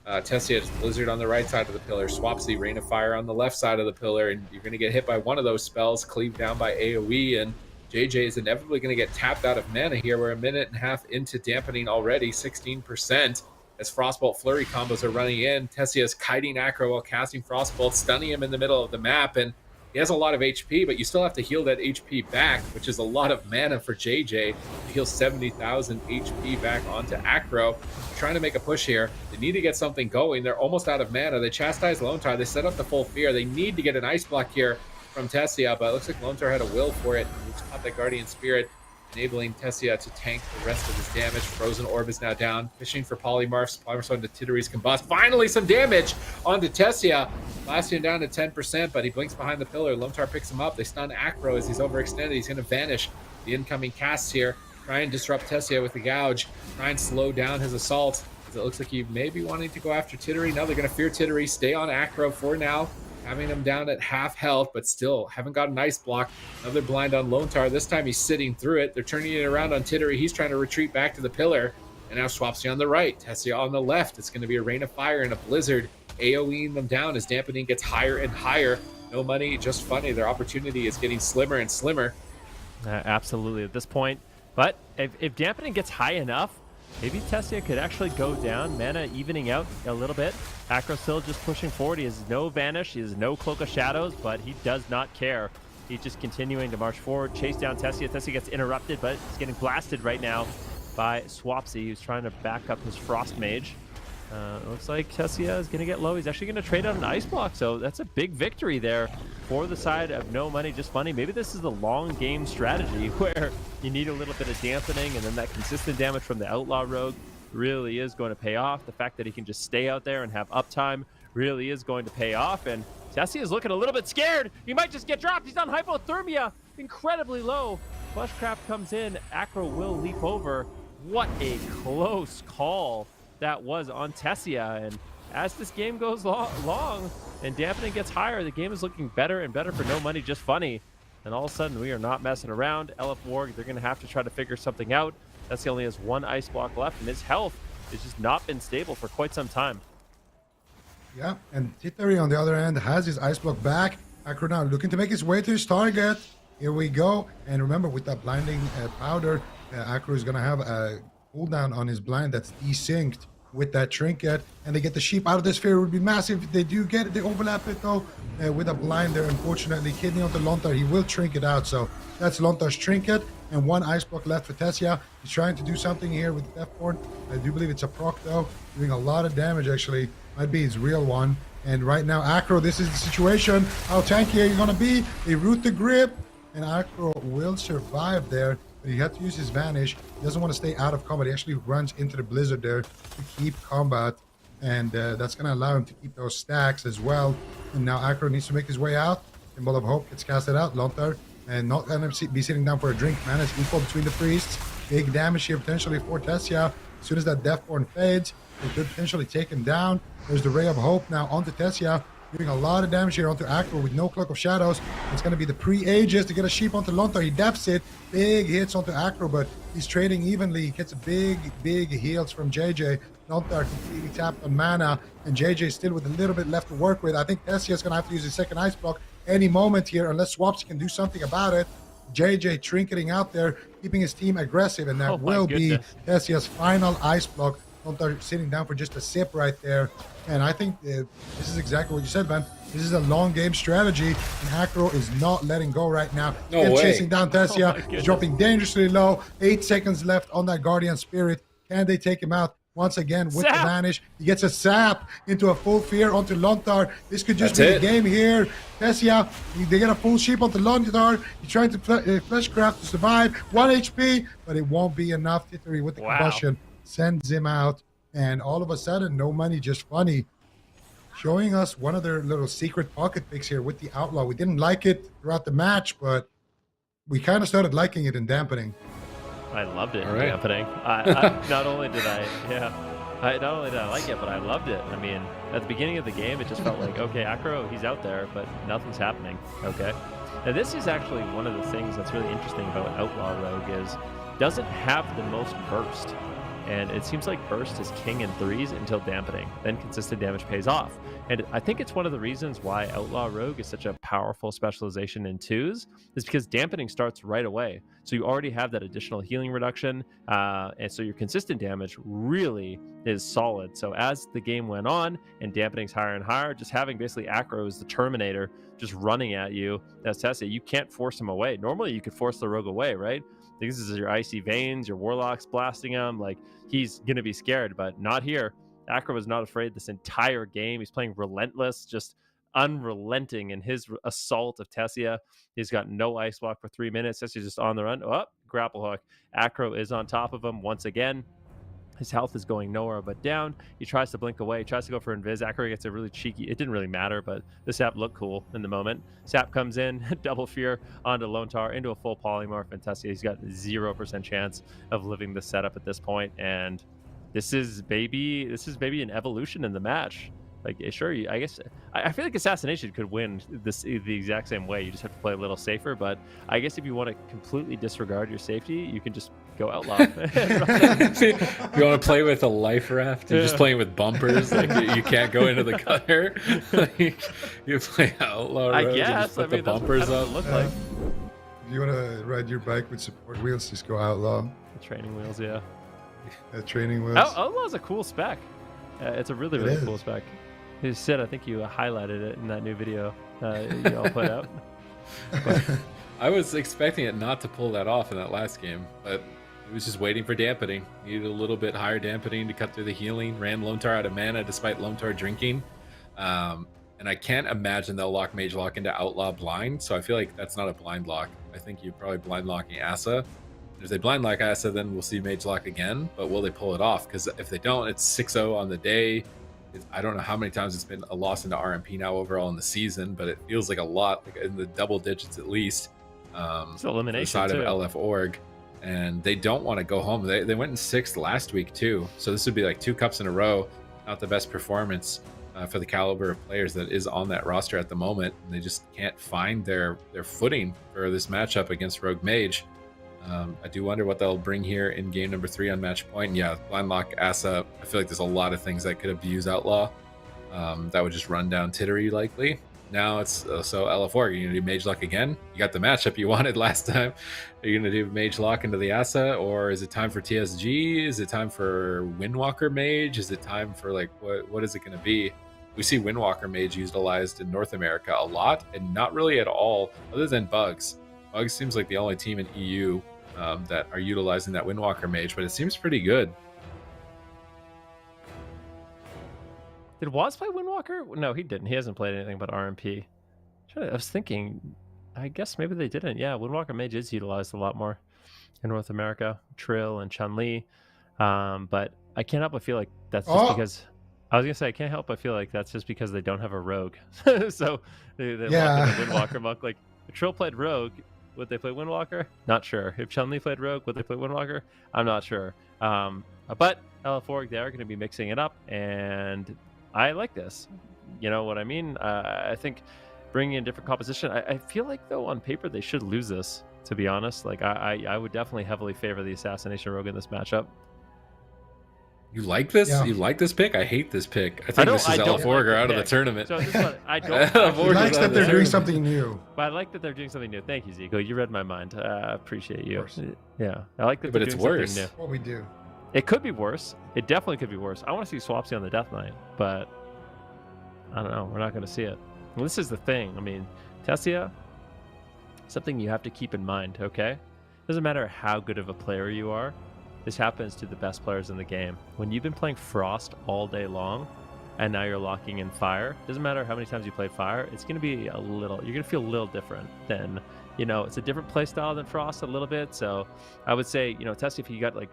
Tessia has Blizzard on the right side of the pillar, Swapsy, Rain of Fire on the left side of the pillar, and you're going to get hit by one of those spells, cleaved down by AoE, and JJ is inevitably going to get tapped out of mana here. We're a minute and a half into dampening already, 16%. As Frostbolt Flurry combos are running in, Tessia is kiting Acro while casting Frostbolt, stunning him in the middle of the map, and he has a lot of HP, but you still have to heal that HP back, which is a lot of mana for JJ to heal 70,000 HP back onto Acro. They're trying to make a push here. They need to get something going. They're almost out of mana. They chastise Lontar. They set up the full fear. They need to get an ice block here from Tessia, but it looks like Lontar had a will for it. He's caught that Guardian Spirit, enabling Tessia to tank the rest of his damage. Frozen Orb is now down. Fishing for Polymorphs. Polymorphs onto Tittery's Combust. Finally, some damage onto Tessia. Blasting him down to 10%, but he blinks behind the pillar. Lontar picks him up. They stun Acro as he's overextended. He's going to vanish. The incoming casts here. Try and disrupt Tessia with the Gouge. Try and slow down his assault, as it looks like he may be wanting to go after Tittery. No, they're going to fear Tittery. Stay on Acro for now, having him down at half health, but still haven't got an ice block. Another blind on Lontar. This time he's sitting through it. They're turning it around on Tittery. He's trying to retreat back to the pillar. And now Swapsy on the right, Tessia on the left. It's going to be a Rain of Fire and a Blizzard, AoEing them down as dampening gets higher and higher. No money, just funny. Their opportunity is getting slimmer and slimmer. Absolutely at this point. But if dampening gets high enough, maybe Tessia could actually go down, mana evening out a little bit. Acro still just pushing forward. He has no Vanish, he has no Cloak of Shadows, but he does not care. He's just continuing to march forward, chase down Tessia. Tessia gets interrupted, but he's getting blasted right now by Swapsy, who's trying to back up his Frost Mage. Looks like Tessia is going to get low. He's actually going to trade out an Ice Block, so that's a big victory there for the side of no money, just funny. Maybe this is the long game strategy where you need a little bit of dampening, and then that consistent damage from the Outlaw Rogue really is going to pay off. The fact that he can just stay out there and have uptime really is going to pay off, and Tessia is looking a little bit scared. He might just get dropped. He's on hypothermia, incredibly low. Flushcraft comes in. Acro will leap over. What a close call that was on Tessia, and as this game goes long and dampening gets higher, the game is looking better and better for no money, just funny. And all of a sudden, we are not messing around. LF Warg, they're going to have to try to figure something out. Tessia only has one ice block left, and his health has just not been stable for quite some time. Yeah, and Tittery on the other end has his ice block back. Acro now looking to make his way to his target. Here we go. And remember, with that blinding powder, Acro is going to have a cooldown on his blind that's desynced with that trinket, and they get the sheep out of this sphere. It would be massive if they do get it. They overlap it though with a blind there. Unfortunately, kidney onto Lontar. He will trinket out, so that's Lontar's trinket, and one ice block left for Tessia. He's trying to do something here with Deathborn. I do believe it's a proc though, doing a lot of damage actually. Might be his real one. And right now, Acro, this is the situation. How tanky are you gonna be? They root the grip, and Acro will survive there. But he had to use his Vanish. He doesn't want to stay out of combat. He actually runs into the Blizzard there to keep combat. And that's going to allow him to keep those stacks as well. And now Acro needs to make his way out. Symbol of Hope gets casted out. Lontar, and not going to be sitting down for a drink. Mana is equal between the priests. Big damage here potentially for Tessia. As soon as that Deathborn fades, they could potentially take him down. There's the Ray of Hope now onto Tessia, doing a lot of damage here onto Acro with no Cloak of Shadows. It's going to be the pre-Aegis to get a sheep onto Lontar. He depths it. Big hits onto Acro, but he's trading evenly. He gets big heals from JJ. Lontar completely tapped on mana, and JJ still with a little bit left to work with. I think Tessia is going to have to use his second ice block any moment here, unless Swapsy can do something about it. JJ trinketing out there, keeping his team aggressive, and that will be Tessia's final ice block. Lontar sitting down for just a sip right there. And I think this is exactly what you said, man. This is a long game strategy, and Acro is not letting go right now. No way. Chasing down Tessia. He's dropping dangerously low. 8 seconds left on that Guardian Spirit. Can they take him out? Once again with the Vanish. He gets a sap into a full fear onto Lontar. This could just be the game here. Tessia, they get a full sheep onto Lontar. He's trying to Fleshcraft to survive. 1 HP, but it won't be enough. Tittery with the combustion sends him out. And all of a sudden, no money, just funny. Showing us one of their little secret pocket picks here with the Outlaw. We didn't like it throughout the match, but we kind of started liking it in dampening. I loved it in dampening. Not only did I like it, but I loved it. I mean, at the beginning of the game, it just felt like, okay, Acro, he's out there, but nothing's happening. Okay. Now, this is actually one of the things that's really interesting about Outlaw Rogue is doesn't have the most burst. And it seems like burst is king in 3s until dampening. Then consistent damage pays off. And I think it's one of the reasons why Outlaw Rogue is such a powerful specialization in 2s, is because dampening starts right away. So you already have that additional healing reduction. And so your consistent damage really is solid. So as the game went on and dampening's higher and higher, just having basically Acro as the Terminator just running at you, that's Tessia, you can't force him away. Normally you could force the Rogue away, right? This is your Icy Veins, your Warlocks blasting him. Like, he's going to be scared, but not here. Acro was not afraid this entire game. He's playing relentless, just unrelenting in his assault of Tessia. He's got no Ice Block for 3 minutes. Tessia's just on the run. Oh, grapple hook. Acro is on top of him once again. His health is going nowhere but down. He tries to blink away. He tries to go for Invis. Acro gets a really cheeky... It didn't really matter, but the Sap looked cool in the moment. Sap comes in, double fear onto Lone Tar, into a full polymorph, and Tessia, he's got 0% chance of living the setup at this point, and this is maybe an evolution in the match. Like, sure, I guess I feel like Assassination could win this the exact same way. You just have to play a little safer. But I guess if you want to completely disregard your safety, you can just go Outlaw. If you want to play with a life raft, you're just playing with bumpers. Like, you can't go into the gutter. Like, you play Outlaw Road, I guess. and just put the that's bumpers what up. it looked like. If you want to ride your bike with support wheels, just go Outlaw. The training wheels, yeah. Training wheels. Outlaw's a cool spec. It's a really cool spec. Sid, I think you highlighted it in that new video you all put out. I was expecting it not to pull that off in that last game, but it was just waiting for dampening. Needed a little bit higher dampening to cut through the healing. Ran Lone Tar out of mana despite Lone Tar drinking. And I can't imagine they'll lock Mage Lock into Outlaw blind, so I feel like that's not a blind lock. I think you're probably blind locking Asa. If they blind lock Asa, then we'll see Mage Lock again, but will they pull it off? Because if they don't, it's 6-0 on the day. I don't know how many times it's been a loss into RMP now overall in the season, but it feels like a lot, like in the double digits at least. It's elimination side too. of LF Org, and they don't want to go home. They went in 6th last week too, so this would be like 2 cups in a row. Not the best performance for the caliber of players that is on that roster at the moment, and they just can't find their footing for this matchup against Rogue Mage. I do wonder what they'll bring here in game number 3 on match point. And yeah, blind lock Asa. I feel like there's a lot of things that could abuse Outlaw. That would just run down Tittery likely. Now it's so LF4. Are you gonna do Mage Lock again? You got the matchup you wanted last time. Are you gonna do Mage Lock into the Asa, or is it time for TSG? Is it time for Windwalker Mage? Is it time for like what is it gonna be? We see Windwalker Mage utilized in North America a lot, and not really at all, other than Bugs. Bugs seems like the only team in EU that are utilizing that Windwalker Mage, but it seems pretty good. Did Waz play Windwalker? No, he didn't. He hasn't played anything but RMP. I was thinking, I guess maybe they didn't. Yeah, Windwalker Mage is utilized a lot more in North America. Trill and Chun-Li. But I can't help but feel like that's just because... I was going to say, I can't help but feel like that's just because they don't have a Rogue. So they locked in the Windwalker monk. Like, if Trill played Rogue, would they play Windwalker? Not sure. If Chun-Li played Rogue, would they play Windwalker? I'm not sure. But LF4, they are going to be mixing it up, and I like this. You know what I mean? I think bringing in different composition, I feel like, though, on paper, they should lose this, to be honest. Like, I would definitely heavily favor the Assassination Rogue in this matchup. You like this? Yeah. You like this pick? I hate this pick. I think this is LF Org out of the tournament. So this one, I don't. He likes that they're doing something new. But I like that they're doing something new. Thank you, Zico. You read my mind. I appreciate you. Yeah, I like that. But they're it's doing worse. something new. What we do. It could be worse. It definitely could be worse. I want to see Swapsy on the Death Knight, but I don't know. We're not going to see it. Well, this is the thing. I mean, Tessia, something you have to keep in mind, okay? Doesn't matter how good of a player you are. This happens to the best players in the game. When you've been playing Frost all day long, and now you're locking in Fire, doesn't matter how many times you play Fire, it's going to be you're going to feel a little different than, it's a different play style than Frost a little bit. So I would say, Tessia, if you got a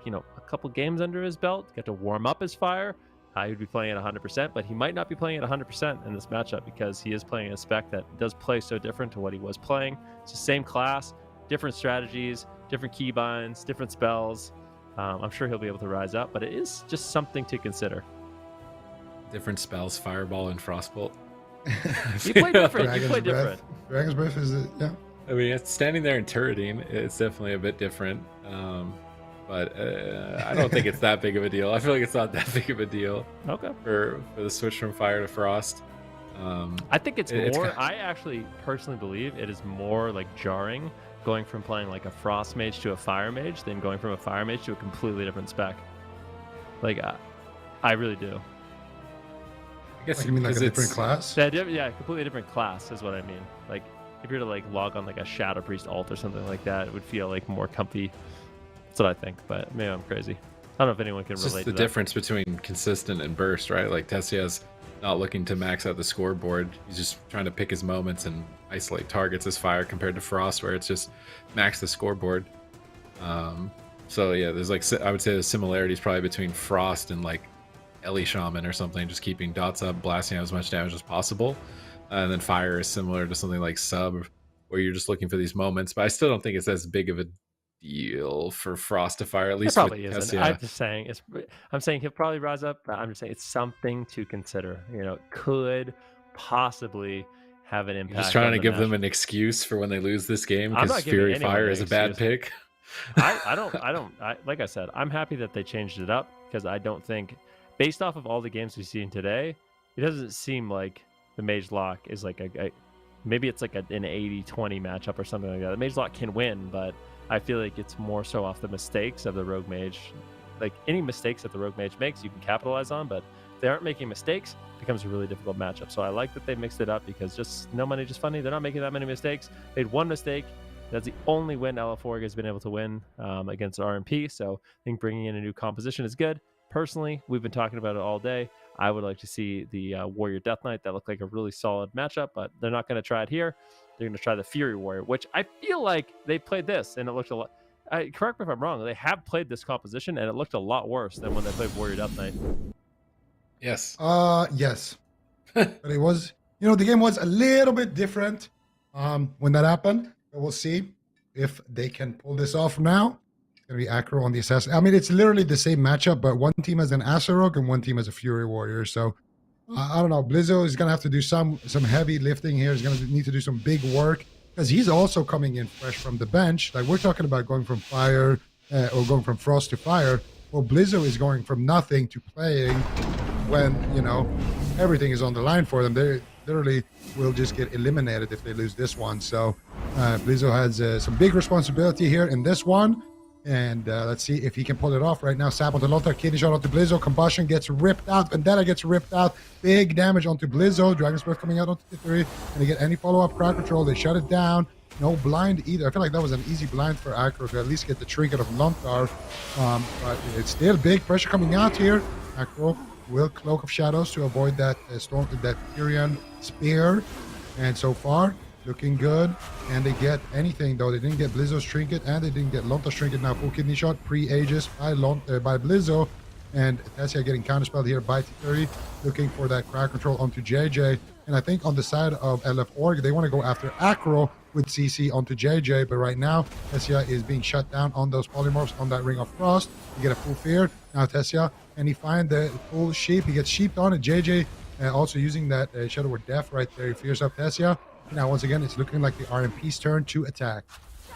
couple games under his belt, got to warm up his Fire, he would be playing at 100%, but he might not be playing at 100% in this matchup because he is playing a spec that does play so different to what he was playing. It's the same class, different strategies, different keybinds, different spells. I'm sure he'll be able to rise up, but it is just something to consider. Different spells, Fireball and Frostbolt. You play different. You play different. Dragon's Breath is it? Yeah. I mean, it's standing there and turreting. It's definitely a bit different. but I don't think it's that big of a deal. I feel like it's not that big of a deal. Okay. For the switch from fire to frost. I think it's more. I actually personally believe it is more like jarring going from playing like a frost mage to a fire mage than going from a fire mage to a completely different spec. Like, I really do. I guess you mean like a different class? Yeah, completely different class is what I mean. Like, if you were to like log on like a Shadow Priest alt or something like that, it would feel like more comfy. That's what I think, but maybe I'm crazy. I don't know if anyone can relate to that. It's just the difference between consistent and burst, right? Like Tessia's not looking to max out the scoreboard. He's just trying to pick his moments and isolate targets as fire compared to Frost, where it's just max the scoreboard. So yeah, there's like, I would say the similarities probably between Frost and like Ellie Shaman or something, just keeping dots up, blasting out as much damage as possible. And then fire is similar to something like sub, where you're just looking for these moments. But I still don't think it's as big of a deal for Frost to fire, at least it probably with isn't. I'm just saying I'm saying he'll probably rise up, but I'm just saying it's something to consider. You know, it could possibly have an impact. You're just trying to give match. them an excuse for when they lose this game because Fury Fire is a bad pick. I don't like I said, I'm happy that they changed it up, because I don't think, based off of all the games we've seen today, it doesn't seem like the Mage Lock is like maybe it's like an 80-20 matchup or something like that. The Mage Lock can win, but I feel like it's more so off the mistakes of the Rogue Mage. Like, any mistakes that the Rogue Mage makes, you can capitalize on, but if they aren't making mistakes, it becomes a really difficult matchup. So I like that they mixed it up, because just no money, just funny. They're not making that many mistakes. They had one mistake. That's the only win LF4 has been able to win against RMP. So I think bringing in a new composition is good. Personally, we've been talking about it all day. I would like to see the Warrior Death Knight. That looked like a really solid matchup, but they're not going to try it here. They're going to try the Fury Warrior, which I feel like they played this, and it looked a lot... correct me if I'm wrong. They have played this composition, and it looked a lot worse than when they played Warrior Death Knight. Yes. Yes. But it was, the game was a little bit different when that happened. But we'll see if they can pull this off now. It's going to be Acro on the Assassin. I mean, it's literally the same matchup, but one team has an Asarok and one team has a Fury Warrior. So, I don't know. Blizzo is going to have to do some heavy lifting here. He's going to need to do some big work, because he's also coming in fresh from the bench. Like, we're talking about going from fire or going from frost to fire. Well, Blizzo is going from nothing to playing when, everything is on the line for them. They literally will just get eliminated if they lose this one. So Blizzo has some big responsibility here in this one. And let's see if he can pull it off right now. Sap onto Lontar, kidney shot onto Blizzo. Combustion gets ripped out. Vendetta gets ripped out. Big damage onto Blizzo. Dragon's Breath coming out onto Tittery. Can they get any follow-up crowd control? They shut it down. No blind either. I feel like that was an easy blind for Acro to at least get the trinket of Lontar. But it's still big pressure coming out here. Acro will Cloak of Shadows to avoid that that Tyrion spear. And so far, looking good. And they get anything, though. They didn't get Blizzo's trinket, and they didn't get Lontar's trinket. Now full kidney shot, pre-Aegis by Blizzo. And Tessia getting counterspelled here by T30, looking for that crowd control onto JJ. And I think on the side of LF Org, they want to go after Acro with CC onto JJ. But right now, Tessia is being shut down on those polymorphs on that Ring of Frost. You get a full fear. Now Tessia, and he find the full sheep. He gets sheeped on, and JJ also using that Shadow Word Death right there. He fears up Tessia. Now, once again, it's looking like the RMP's turn to attack.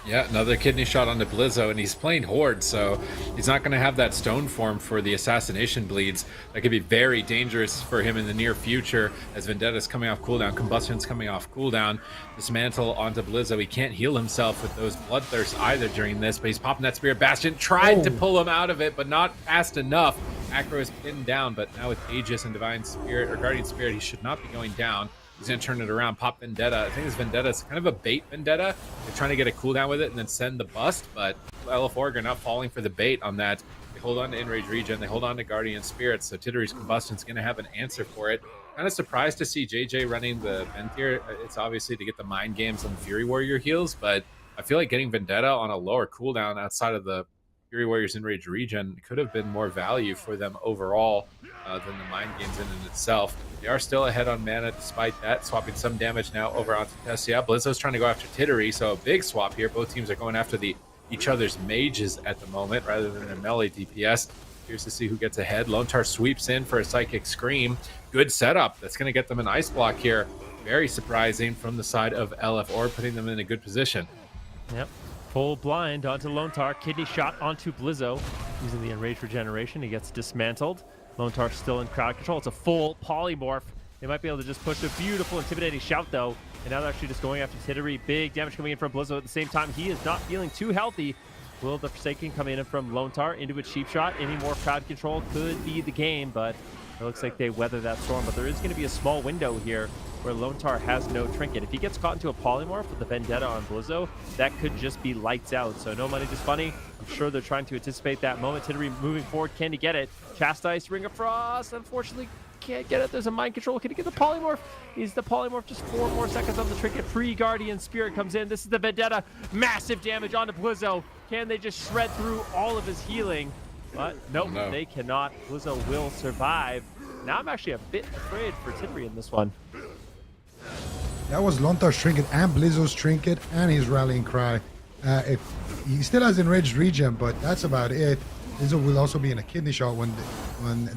Yeah, another kidney shot onto Blizzo, and he's playing Horde, so he's not going to have that stone form for the assassination bleeds. That could be very dangerous for him in the near future, as Vendetta's coming off cooldown, Combustion's coming off cooldown. Dismantle onto Blizzo. He can't heal himself with those bloodthirsts either during this, but he's popping that Spirit Bastion. Tried to pull him out of it, but not fast enough. Acro is pinned down, but now with Aegis and Divine Spirit, or Guardian Spirit, he should not be going down. He's going to turn it around, pop Vendetta. I think this Vendetta is kind of a bait Vendetta. They're trying to get a cooldown with it and then send the bust, but LF Org are not falling for the bait on that. They hold on to Enrage Regen. They hold on to Guardian Spirit, so Tittery's Combustion's going to have an answer for it. Kind of surprised to see JJ running the Ventier. It's obviously to get the mind games on the Fury Warrior heals, but I feel like getting Vendetta on a lower cooldown outside of the Fury Warrior's Enrage Regen could have been more value for them overall than the mind games in itself. They are still ahead on mana despite that, swapping some damage now over onto Tessia. Blizzo's trying to go after Tittery, so a big swap here. Both teams are going after each other's mages at the moment rather than a melee DPS. Here's to see who gets ahead. Lontar sweeps in for a Psychic Scream. Good setup. That's going to get them an Ice Block here. Very surprising from the side of LF Org, putting them in a good position. Yep. Full blind onto Lontar. Kidney shot onto Blizzo. Using the enraged regeneration, he gets dismantled. Lontar still in crowd control. It's a full polymorph. They might be able to just push a beautiful, intimidating shout, though. And now they're actually just going after Tittery. Big damage coming in from Blizzo at the same time. He is not feeling too healthy. Will the Forsaken come in from Lontar into a cheap shot? Any more crowd control could be the game, but it looks like they weather that storm. But there is going to be a small window here where Lontar has no trinket. If he gets caught into a polymorph with the Vendetta on Blizzo, that could just be lights out. So no money, just funny. I'm sure they're trying to anticipate that moment. Tittery moving forward. Can he get it? Chastise, Ring of Frost. Unfortunately, can't get it. There's a mind control. Can he get the polymorph? He's the polymorph. Just 4 more seconds on the trinket. Pre-Guardian Spirit comes in. This is the Vendetta. Massive damage onto Blizzo. Can they just shred through all of his healing? But nope, they cannot. Blizzo will survive. Now I'm actually a bit afraid for Tittery in this one. That was Lontar's trinket and Blizzo's trinket and his rallying cry. He still has enraged regen, but that's about it. Blizzo will also be in a kidney shot when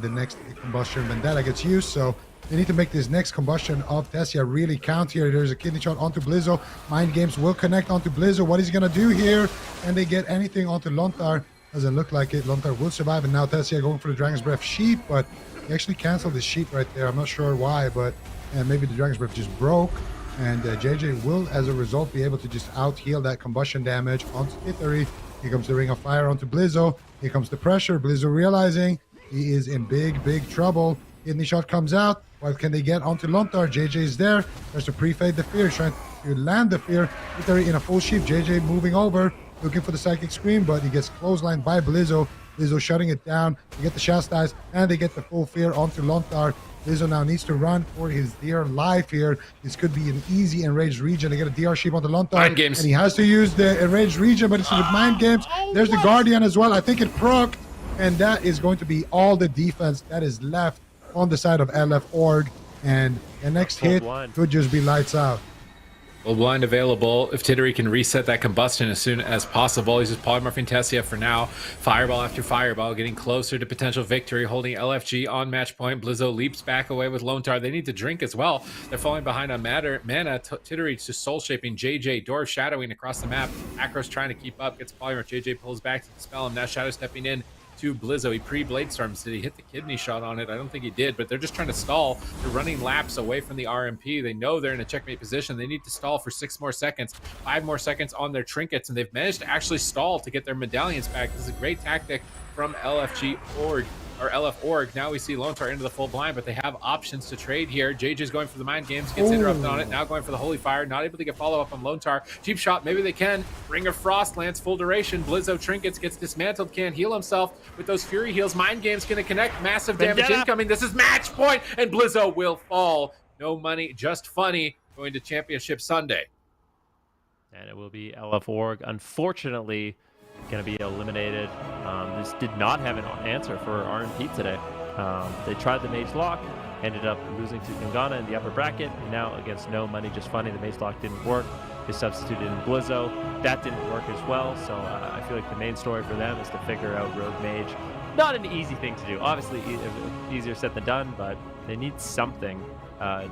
the next combustion Vendetta gets used. So they need to make this next combustion of Tessia really count here. There's a kidney shot onto Blizzo. Mind Games will connect onto Blizzo. What is he gonna do here? And they get anything onto Lontar? Doesn't look like it. Lontar will survive, and now Tessia going for the Dragon's Breath sheet, but he actually canceled the sheet right there. I'm not sure why, but maybe the Dragon's Breath just broke. And JJ will, as a result, be able to just out-heal that combustion damage onto Tittery. Here comes the Ring of Fire onto Blizzo. Here comes the pressure. Blizzo realizing he is in big trouble. Kidney shot comes out. What can they get onto Lontar? JJ is there. There's to pre-fade the fear, trying to land the fear. Tittery in a full sheep. JJ moving over, looking for the Psychic Scream, but he gets clotheslined by Blizzo. Blizzo shutting it down. They get the Chastise, and they get the full fear onto Lontar. Blizzo now needs to run for his dear life here. This could be an easy enraged region. They get a DR sheep onto Lontar. Mind Games. And he has to use the enraged region, but it's the Mind Games. There's the Guardian as well. I think it proc. And that is going to be all the defense that is left on the side of LF Org. And the next hit could just be lights out. Full blind available. If Tittery can reset that combustion as soon as possible. He's just polymorphing Tessia for now. Fireball after fireball, getting closer to potential victory, holding LFG on match point. Blizzo leaps back away with Lontar. They need to drink as well. They're falling behind on mana. Tittery's just soul shaping. JJ, door shadowing across the map. Acro's trying to keep up, gets polymorph. JJ pulls back to dispel him. Now Shadow stepping in to Blizzo. He pre-blade storms. Did he hit the kidney shot on it? I don't think he did, but they're just trying to stall. They're running laps away from the RMP. They know they're in a checkmate position. They need to stall for 6 more seconds, 5 more seconds on their trinkets, and they've managed to actually stall to get their medallions back. This is a great tactic from LFG Org. Or LF Org. Now we see Lontar into the full blind, but they have options to trade here. JJ's going for the Mind Games, gets interrupted on it. Now going for the Holy Fire, not able to get follow-up on Lontar. Cheap shot, maybe they can. Ring of Frost lands full duration. Blizzo trinkets, gets dismantled, can't heal himself with those Fury heals. Mind Games gonna connect, massive damage incoming. This is match point, and Blizzo will fall. No money, just funny, going to Championship Sunday. And it will be LF Org. Unfortunately, going to be eliminated. This did not have an answer for RMP today. They tried the Mage Lock, ended up losing to KUNGARNA in the upper bracket, and now against No Money Just Funny, the Mage Lock didn't work. They substituted in Blizzo. That didn't work as well, so I feel like the main story for them is to figure out Rogue Mage. Not an easy thing to do. Obviously, easier said than done, but they need something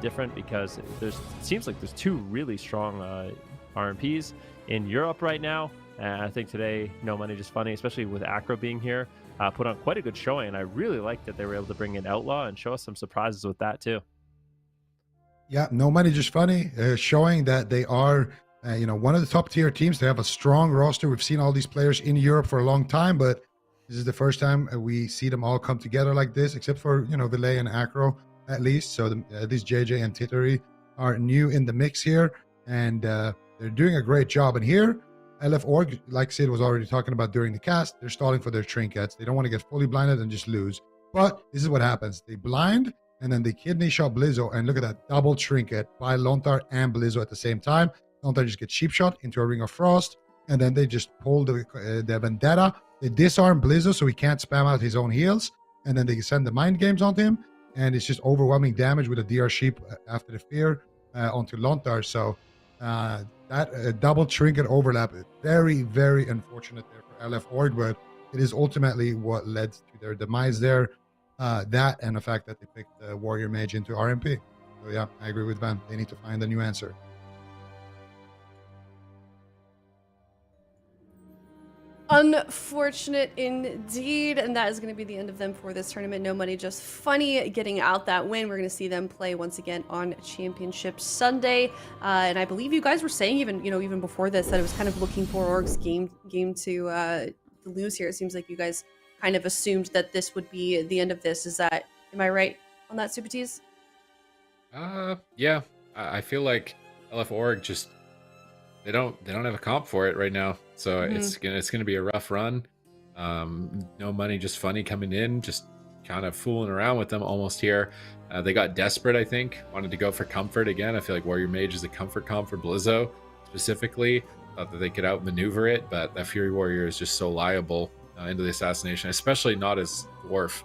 different because it seems like there's 2 really strong RMPs in Europe right now. And I think today, No Money Just Funny, especially with Acro being here, put on quite a good showing. And I really like that they were able to bring in Outlaw and show us some surprises with that too. Yeah, No Money Just Funny, showing that they are, one of the top tier teams. They have a strong roster. We've seen all these players in Europe for a long time, but this is the first time we see them all come together like this, except for, Valet and Acro at least. So at least JJ and Tittery are new in the mix here, and they're doing a great job. And here, LF Org, like Sid was already talking about during the cast, they're stalling for their trinkets. They don't want to get fully blinded and just lose. But this is what happens. They blind, and then they kidney shot Blizzo, and look at that double trinket by Lontar and Blizzo at the same time. Lontar just gets cheap shot into a Ring of Frost, and then they just pull the Vendetta. They disarm Blizzo so he can't spam out his own heals, and then they send the Mind Games onto him, and it's just overwhelming damage with a DR Sheep after the fear onto Lontar. So that double trinket overlap is very, very unfortunate there for LF Org, but it is ultimately what led to their demise there. That and the fact that they picked the Warrior Mage into RMP. So yeah, I agree with Ben. They need to find a new answer. Unfortunate indeed, and that is going to be the end of them for this tournament. No money, just funny getting out that win. We're going to see them play once again on Championship Sunday, and I believe you guys were saying even before this that it was kind of looking for Org's game to lose here. It seems like you guys kind of assumed that this would be the end of this. Am I right on that, Super Tees? Yeah. I feel like LF Org just they don't have a comp for it right now, so it's gonna be a rough run. No money, just funny coming in, just kind of fooling around with them almost here. They got desperate, I think, wanted to go for comfort again. I feel like Warrior Mage is a comfort comp for Blizzo specifically. Thought that they could outmaneuver it, but that Fury Warrior is just so liable into the assassination, especially not as Dwarf.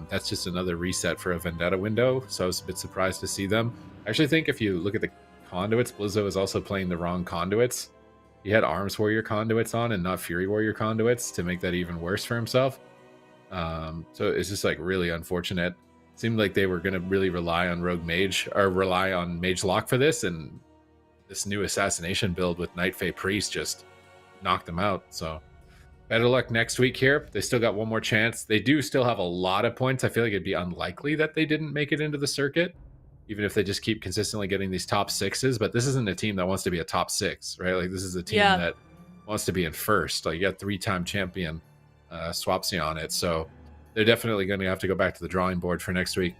That's just another reset for a Vendetta window, so I was a bit surprised to see them. I actually think if you look at the conduits, Blizzo is also playing the wrong conduits. He had Arms Warrior conduits on and not Fury Warrior conduits to make that even worse for himself. So it's just like really unfortunate. Seemed like they were going to really rely on Rogue Mage or rely on Mage Lock for this, and this new assassination build with Night Fae Priest just knocked them out. So better luck next week here. They still got one more chance. They do still have a lot of points. I feel like it'd be unlikely that they didn't make it into the circuit, even if they just keep consistently getting these top sixes. But this isn't a team that wants to be a top six, right? Like this is a team that wants to be in first. Like you got 3-time champion Swapsy on it. So they're definitely going to have to go back to the drawing board for next week.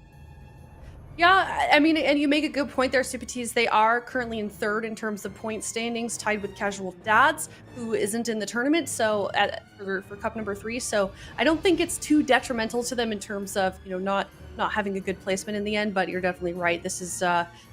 Yeah, I mean, and you make a good point there, Supatis. They are currently in third in terms of point standings, tied with Casual Dads, who isn't in the tournament. So for Cup number 3, so I don't think it's too detrimental to them in terms of not having a good placement in the end. But you're definitely right. This is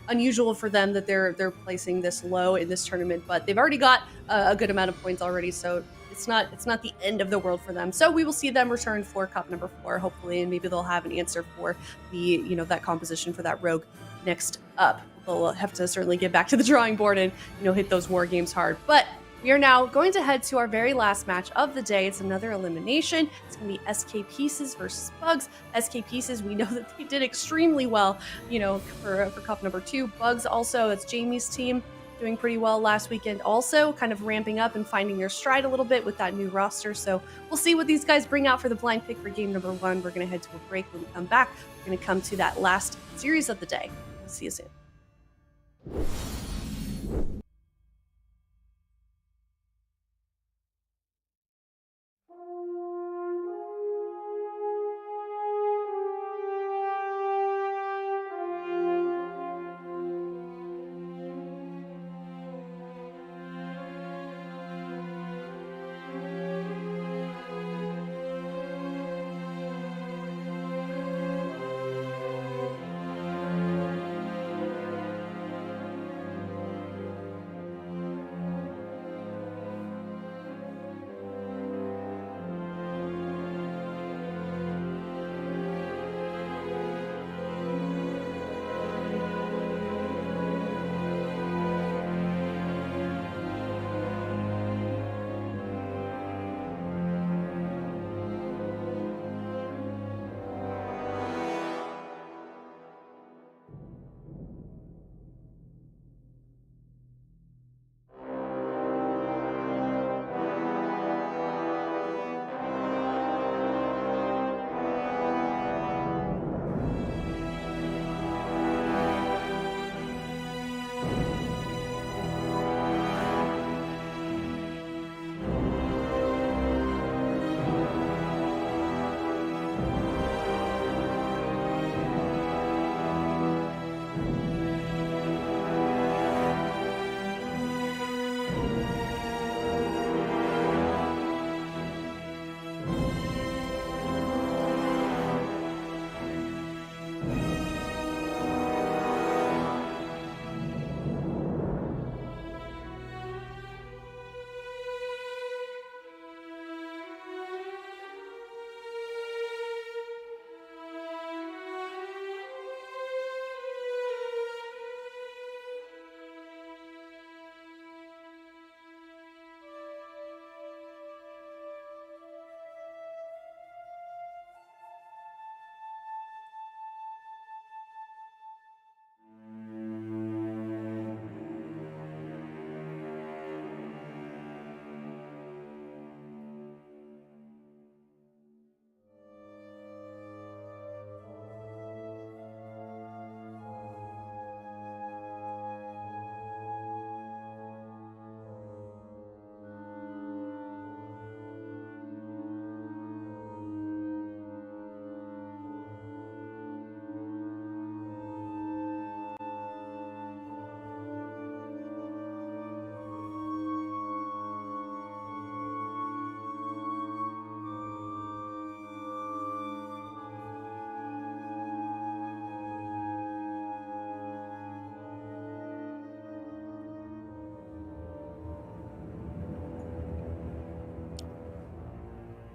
unusual for them that they're placing this low in this tournament. But they've already got a good amount of points already, so it's not the end of the world for them. So we will see them return for Cup number 4, hopefully, and maybe they'll have an answer for the that composition for that rogue next up. They'll have to certainly get back to the drawing board and hit those war games hard. But we are now going to head to our very last match of the day. It's another elimination. It's going to be SK Pieces versus Bugs. SK Pieces, we know that they did extremely well, for Cup number 2. Bugs also, it's Jamie's team, doing pretty well last weekend, also kind of ramping up and finding their stride a little bit with that new roster. So we'll see what these guys bring out for the blind pick for game number 1. We're going to head to a break. When we come back, we're going to come to that last series of the day. We'll see you soon.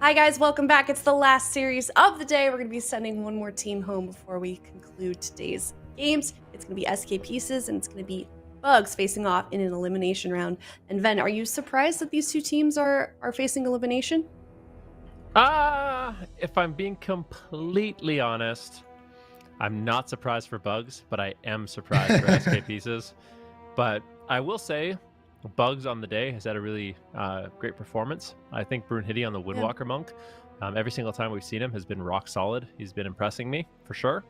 Hi guys, welcome back. It's the last series of the day. We're going to be sending one more team home before we conclude today's games. It's going to be SK Pieces and it's going to be Bugs facing off in an elimination round. And Ven, are you surprised that these two teams are facing elimination? If I'm being completely honest, I'm not surprised for Bugs, but I am surprised for SK Pieces. But I will say, Bugs on the day has had a really great performance. I think Brunhilde on the Windwalker Monk, every single time we've seen him, has been rock solid. He's been impressing me, for sure.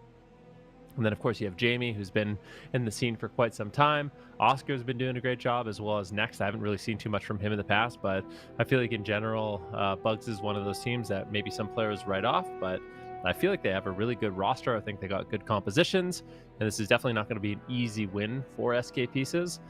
And then, of course, you have Jamie, who's been in the scene for quite some time. Oscar's been doing a great job, as well as Next. I haven't really seen too much from him in the past, but I feel like in general, Bugs is one of those teams that maybe some players write off, but I feel like they have a really good roster. I think they got good compositions, and this is definitely not going to be an easy win for SK Pieces.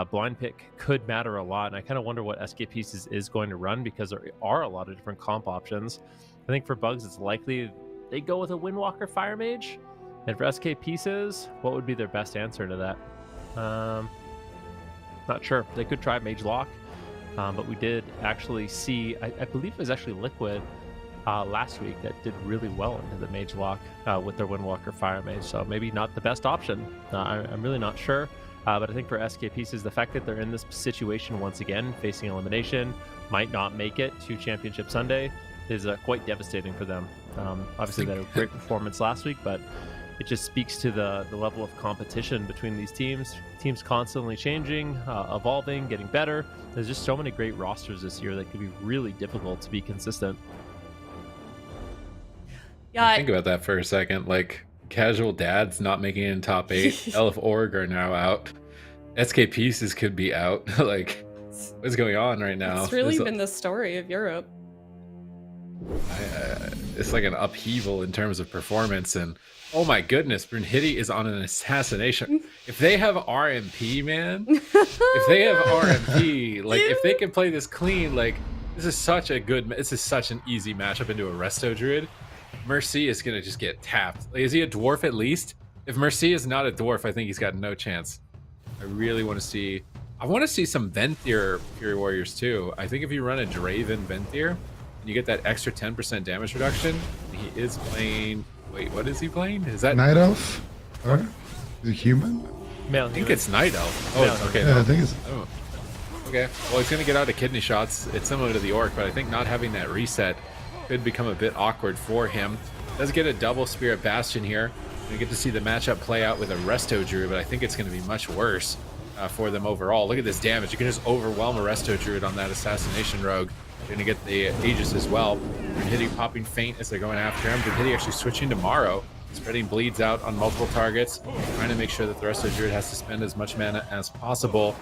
Blind pick could matter a lot, and I kind of wonder what SK Pieces is going to run because there are a lot of different comp options. I think for Bugs, it's likely they go with a Windwalker Fire Mage. And for SK Pieces, what would be their best answer to that? Not sure. They could try Mage Lock, but we did actually see, I believe it was actually Liquid last week that did really well into the Mage Lock with their Windwalker Fire Mage, so maybe not the best option. I'm really not sure, but I think for SK Pieces, the fact that they're in this situation once again, facing elimination, might not make it to Championship Sunday, is quite devastating for them. Obviously, they had a great performance last week, but it just speaks to the level of competition between these teams. Teams constantly changing, evolving, getting better. There's just so many great rosters this year that could be really difficult to be consistent. Yeah, Think about that for a second. Like, Casual Dads not making it in top 8. Elf Org are now out. SK Pieces could be out. Like, what's going on right now? It's really been the story of Europe. It's like an upheaval in terms of performance, and oh my goodness, Brunhilde is on an assassination. If they have RMP, man, if they have RMP, like if they can play this clean, like this is such an easy matchup into a Resto Druid. Mercy is gonna just get tapped. Like, is he a dwarf at least? If Mercy is not a dwarf, I think he's got no chance. I really want to see. I want to see some Venthyr Fury Warriors too. I think if you run a Draven Venthyr, you get that extra 10% damage reduction. He is playing. Wait, what is he playing? Is that Night Elf? Or is it human? I think it's Night Elf. Oh, okay. Yeah, I think it's. Oh. Okay. Well, he's gonna get out of kidney shots. It's similar to the Orc, but I think not having that reset could become a bit awkward for him. Does get a double Spirit Bastion here. We get to see the matchup play out with a Resto Druid, but I think it's going to be much worse for them overall. Look at this damage. You can just overwhelm a Resto Druid on that Assassination Rogue. You're going to get the Aegis as well. Brunhilde popping Feint as they're going after him. Brunhilde actually switching to Morrow, spreading bleeds out on multiple targets, trying to make sure that the Resto Druid has to spend as much mana as possible.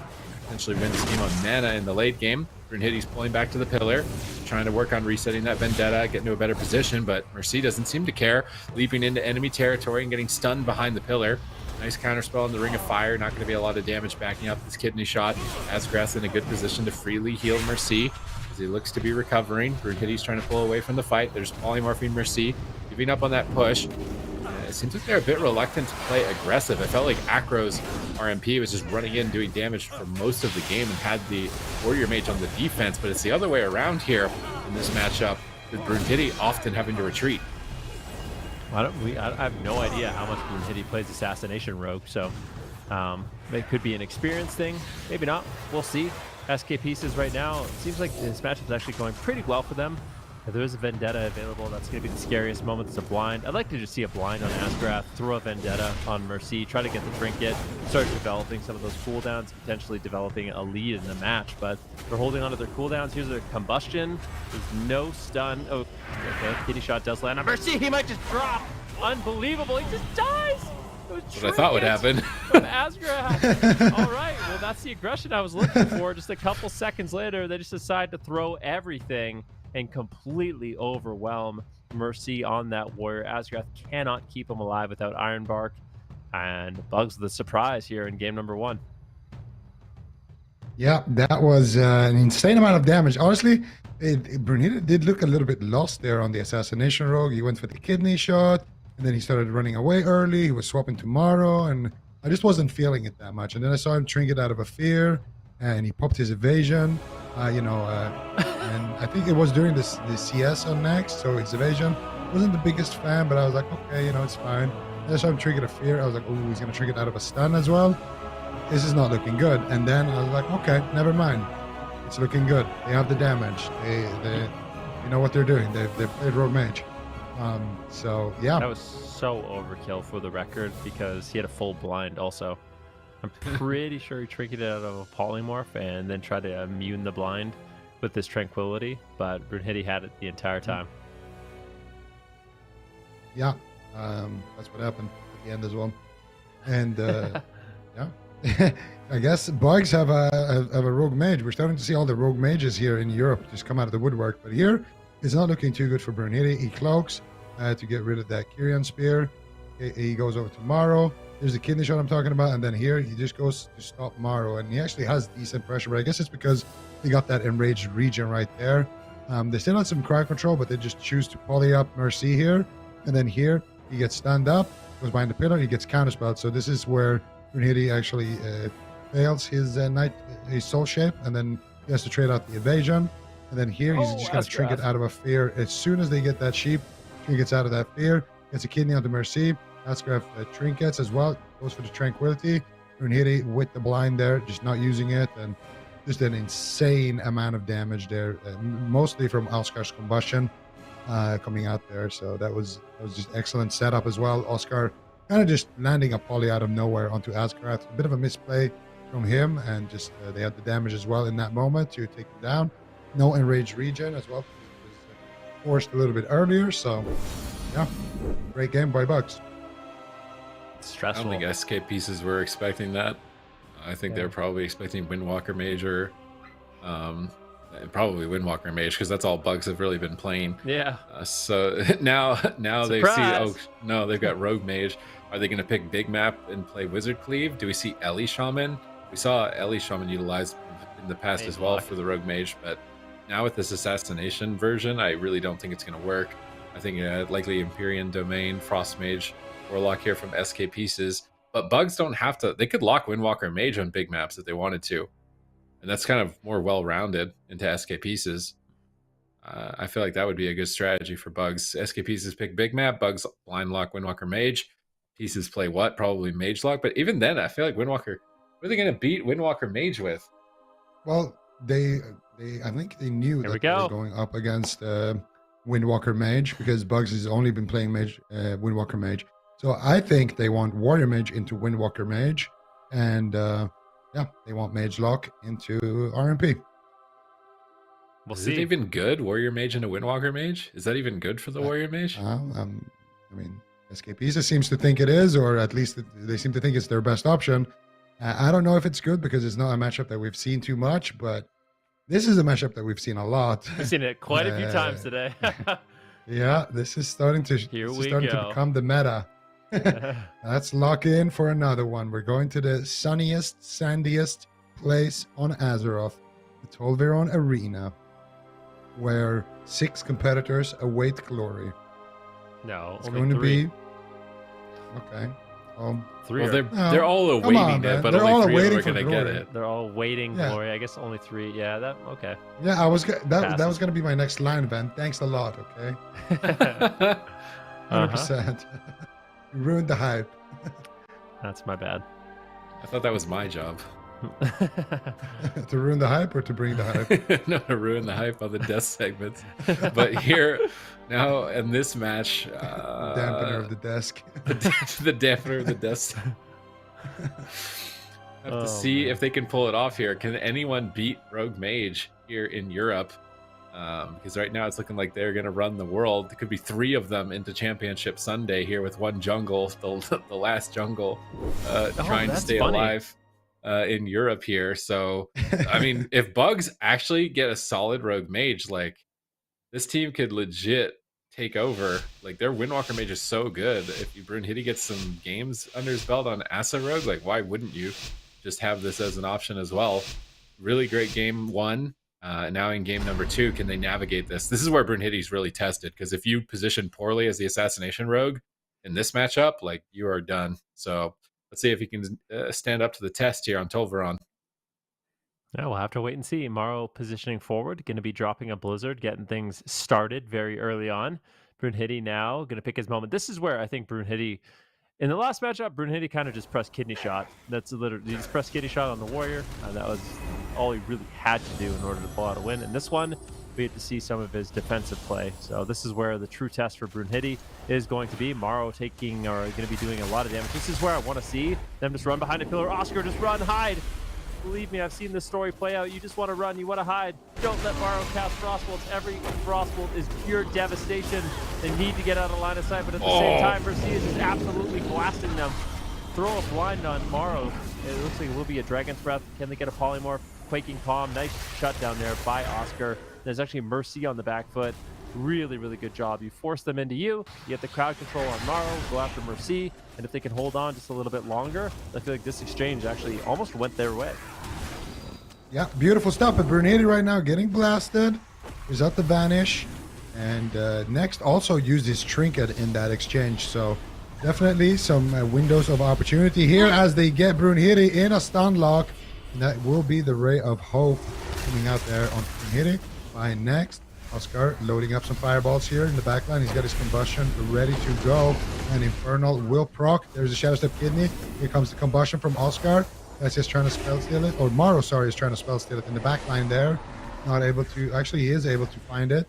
Potentially win this game on mana in the late game. Brunhilde's pulling back to the pillar, trying to work on resetting that Vendetta, get into a better position, but Mercy doesn't seem to care, leaping into enemy territory and getting stunned behind the pillar. Nice counterspell in the Ring of Fire, not going to be a lot of damage backing up this kidney shot. Asgrath's in a good position to freely heal Mercy as he looks to be recovering. Brunhilde's trying to pull away from the fight. There's polymorphing Mercy, giving up on that push. It seems like they're a bit reluctant to play aggressive. I felt like Acro's RMP was just running in, doing damage for most of the game and had the Warrior Mage on the defense, but it's the other way around here in this matchup, with Brunhilde often having to retreat. I have no idea how much Brunhilde plays Assassination Rogue, so it could be an experience thing. Maybe not. We'll see. SK Pieces right now, it seems like this matchup is actually going pretty well for them. If there is a Vendetta available, that's going to be the scariest moment. It's a blind. I'd like to just see a blind on Asgrath, throw a Vendetta on Mercy, try to get the trinket, start developing some of those cooldowns, potentially developing a lead in the match. But they're holding on to their cooldowns. Here's their combustion. There's no stun. Oh, okay. Kidney shot does land on Mercy. He might just drop. Unbelievable. He just dies. What I thought would happen. From Asgrath. All right. Well, that's the aggression I was looking for. Just a couple seconds later, they just decide to throw everything and completely overwhelm Mercy on that warrior. Asgrath cannot keep him alive without Ironbark, and Bugs the surprise here in game number 1. Yeah, that was an insane amount of damage. Honestly, Brunhilde did look a little bit lost there on the Assassination Rogue. He went for the kidney shot, and then he started running away early. He was swapping tomorrow, and I just wasn't feeling it that much. And then I saw him trinket out of a fear, and he popped his evasion. And I think it was during the CS on next, so it's evasion. Wasn't the biggest fan, but I was like, okay, it's fine. I saw him trigger a fear. I was like, oh, he's gonna trigger it out of a stun as well. This is not looking good. And then I was like, okay, never mind. It's looking good. They have the damage. They know what they're doing. They played Rogue Mage. So yeah. That was so overkill for the record because he had a full blind also. I'm pretty sure he triggered it out of a polymorph and then tried to immune the blind with his tranquility, but Brunhilde had it the entire time. Yeah, that's what happened at the end as well. And yeah, I guess Bugs have a rogue mage. We're starting to see all the rogue mages here in Europe just come out of the woodwork, but here it's not looking too good for Brunhilde. He cloaks to get rid of that Kyrian spear. He goes over to Maro. There's the kidney shot I'm talking about, and then here he just goes to stop Maro, and he actually has decent pressure, but I guess it's because he got that enraged region right there. They still had some crowd control, but they just choose to poly up Mercy here, and then here he gets stand up, goes behind the pillar, he gets counterspelled. So this is where Brunhilde actually fails his his soul shape, and then he has to trade out the evasion, and then here he's just going to trinket out of a fear. As soon as they get that sheep, he gets out of that fear, gets a kidney onto Mercy. Asgraf trinkets as well, goes for the tranquility. Brunhilde with the blind there, just not using it, and just an insane amount of damage there, mostly from Oscar's combustion coming out there. So that was just excellent setup as well. Oscar kind of just landing a poly out of nowhere onto Asgraf. A bit of a misplay from him, and just they had the damage as well in that moment to take him down. No enraged regen as well. It was forced a little bit earlier. So yeah, great game by Bugs. Stressful. I don't think SK Pieces were expecting that. I think they're probably expecting Windwalker Mage or probably Windwalker Mage, because that's all Bugs have really been playing. Yeah. So now they see, oh no, they've got Rogue Mage. Are they going to pick Big Map and play Wizard Cleave? Do we see Ellie Shaman? We saw Ellie Shaman utilized in the past as well for the Rogue Mage, but now with this assassination version, I really don't think it's going to work. I think likely Empyrean Domain, Frost Mage, Warlock here from SK Pieces, but Bugs don't have to. They could lock Windwalker Mage on big maps if they wanted to, and that's kind of more well-rounded into SK Pieces. I feel like that would be a good strategy for Bugs. SK Pieces pick big map, Bugs blind lock Windwalker Mage. Pieces play what? Probably Mage lock, but even then, I feel like Windwalker. What are they going to beat Windwalker Mage with? Well, I think they knew that they were going up against Windwalker Mage, because Bugs has only been playing Mage, Windwalker Mage. So I think they want Warrior Mage into Windwalker Mage, and yeah, they want Mage Lock into RMP. Is it even good, Warrior Mage into Windwalker Mage? Is that even good for the Warrior Mage? I mean, SK Pieces seems to think it is, or at least they seem to think it's their best option. I don't know if it's good, because it's not a matchup that we've seen too much, but this is a matchup that we've seen a lot. We've seen it quite a few times today. Yeah, this is starting to become the meta. Let's lock in for another one. We're going to the sunniest, sandiest place on Azeroth, the Tolveron Arena, where 6 competitors await glory. No, it's only going 3. to be okay. 3. Well, they're all awaiting it, but they're only all 3 waiting are going to get it. They're all waiting glory. I guess only 3. Yeah, that okay. Yeah, that was going to be my next line, Ben. Thanks a lot. Okay. 100%. You ruined the hype. That's my bad. I thought that was my job. To ruin the hype or to bring the hype? No, to ruin the hype on the death segments. But here, now in this match... dampener of the desk. The dampener of the desk. Have to see if they can pull it off here. Can anyone beat Rogue Mage here in Europe? Because right now it's looking like they're going to run the world. There could be 3 of them into Championship Sunday here with one jungle, the last jungle, trying to stay alive in Europe here. So, I mean, if Bugs actually get a solid Rogue Mage, like, this team could legit take over. Like, their Windwalker Mage is so good. If Brunhilde gets some games under his belt on Asa Rogue, like, why wouldn't you just have this as an option as well? Really great game 1. Now in game number 2, can they navigate this? This is where Brunhilde's really tested, because if you position poorly as the assassination rogue in this matchup, like, you are done. So let's see if he can stand up to the test here on Tolveron. Yeah, we'll have to wait and see. Morrow positioning forward, going to be dropping a blizzard, getting things started very early on. Brunhilde now going to pick his moment. This is where I think Brunhilde, in the last matchup, Brunhilde kind of just pressed kidney shot. That's literally, he just pressed kidney shot on the warrior. That was all he really had to do in order to pull out a win. And this one, we get to see some of his defensive play. So this is where the true test for Brunhilde is going to be. Morrow taking, or going to be doing a lot of damage. This is where I want to see them just run behind a pillar. Oscar, just run, hide. Believe me, I've seen this story play out. You just want to run, you want to hide. Don't let Morrow cast Frostbolt. Every Frostbolt is pure devastation. They need to get out of line of sight, but at the same time, Mercedes is absolutely blasting them. Throw a blind on Morrow. It looks like it will be a Dragon's Breath. Can they get a Polymorph? Quaking Palm. Nice shutdown there by Oscar. There's actually Mercy on the back foot. Really, really good job. You force them into you. You get the crowd control on Morrow, go after Mercy, and if they can hold on just a little bit longer, I feel like this exchange actually almost went their way. Yeah, beautiful stuff. But Brunhilde right now getting blasted. He's at the Vanish. And next also used his Trinket in that exchange. So definitely some windows of opportunity here as they get Brunhilde in a stun lock. And that will be the Ray of Hope coming out there on Brunhilde. By next, Oscar loading up some fireballs here in the backline. He's got his combustion ready to go. And Infernal will proc. There's a Shadow Step Kidney. Here comes the combustion from Oscar. That's just trying to spell steal it. Or Morrow, sorry, is trying to spell steal it in the backline there. Not able to. Actually, he is able to find it.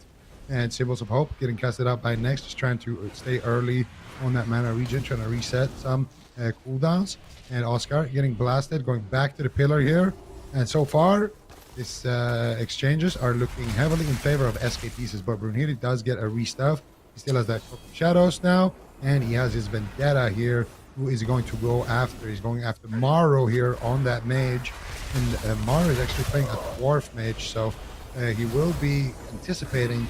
And Symbols of Hope getting casted out by next. Just trying to stay early on that mana region. Trying to reset some cooldowns. And Oscar getting blasted. Going back to the pillar here. And so far, these exchanges are looking heavily in favor of SK pieces, but Brunhilde does get a restuff. He still has that Shadows now, and he has his Vendetta here, who is going to go after. He's going after Morrow here on that mage, and Morrow is actually playing a Dwarf mage, so he will be anticipating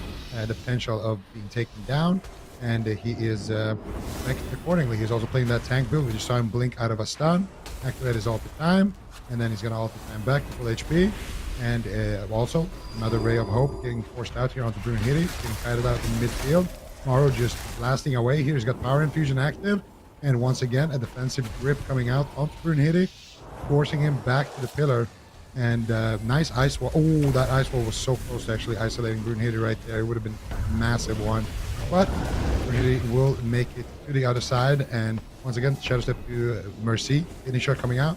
the potential of being taken down, and he is acting accordingly. He's also playing that tank build. We just saw him blink out of a stun, activate his ult time, and then he's going to ult time back to full HP. And also another Ray of Hope getting forced out here onto Brunhilde, getting kited out in midfield. Morrow just blasting away here. He's got Power Infusion active, and once again a defensive grip coming out onto Brunhilde, forcing him back to the pillar. And nice ice wall. Oh, that ice wall was so close to actually isolating Brunhilde right there. It would have been a massive one, but Brunhilde will make it to the other side. And once again, Shadow Step to Mercy. Kidney shot coming out.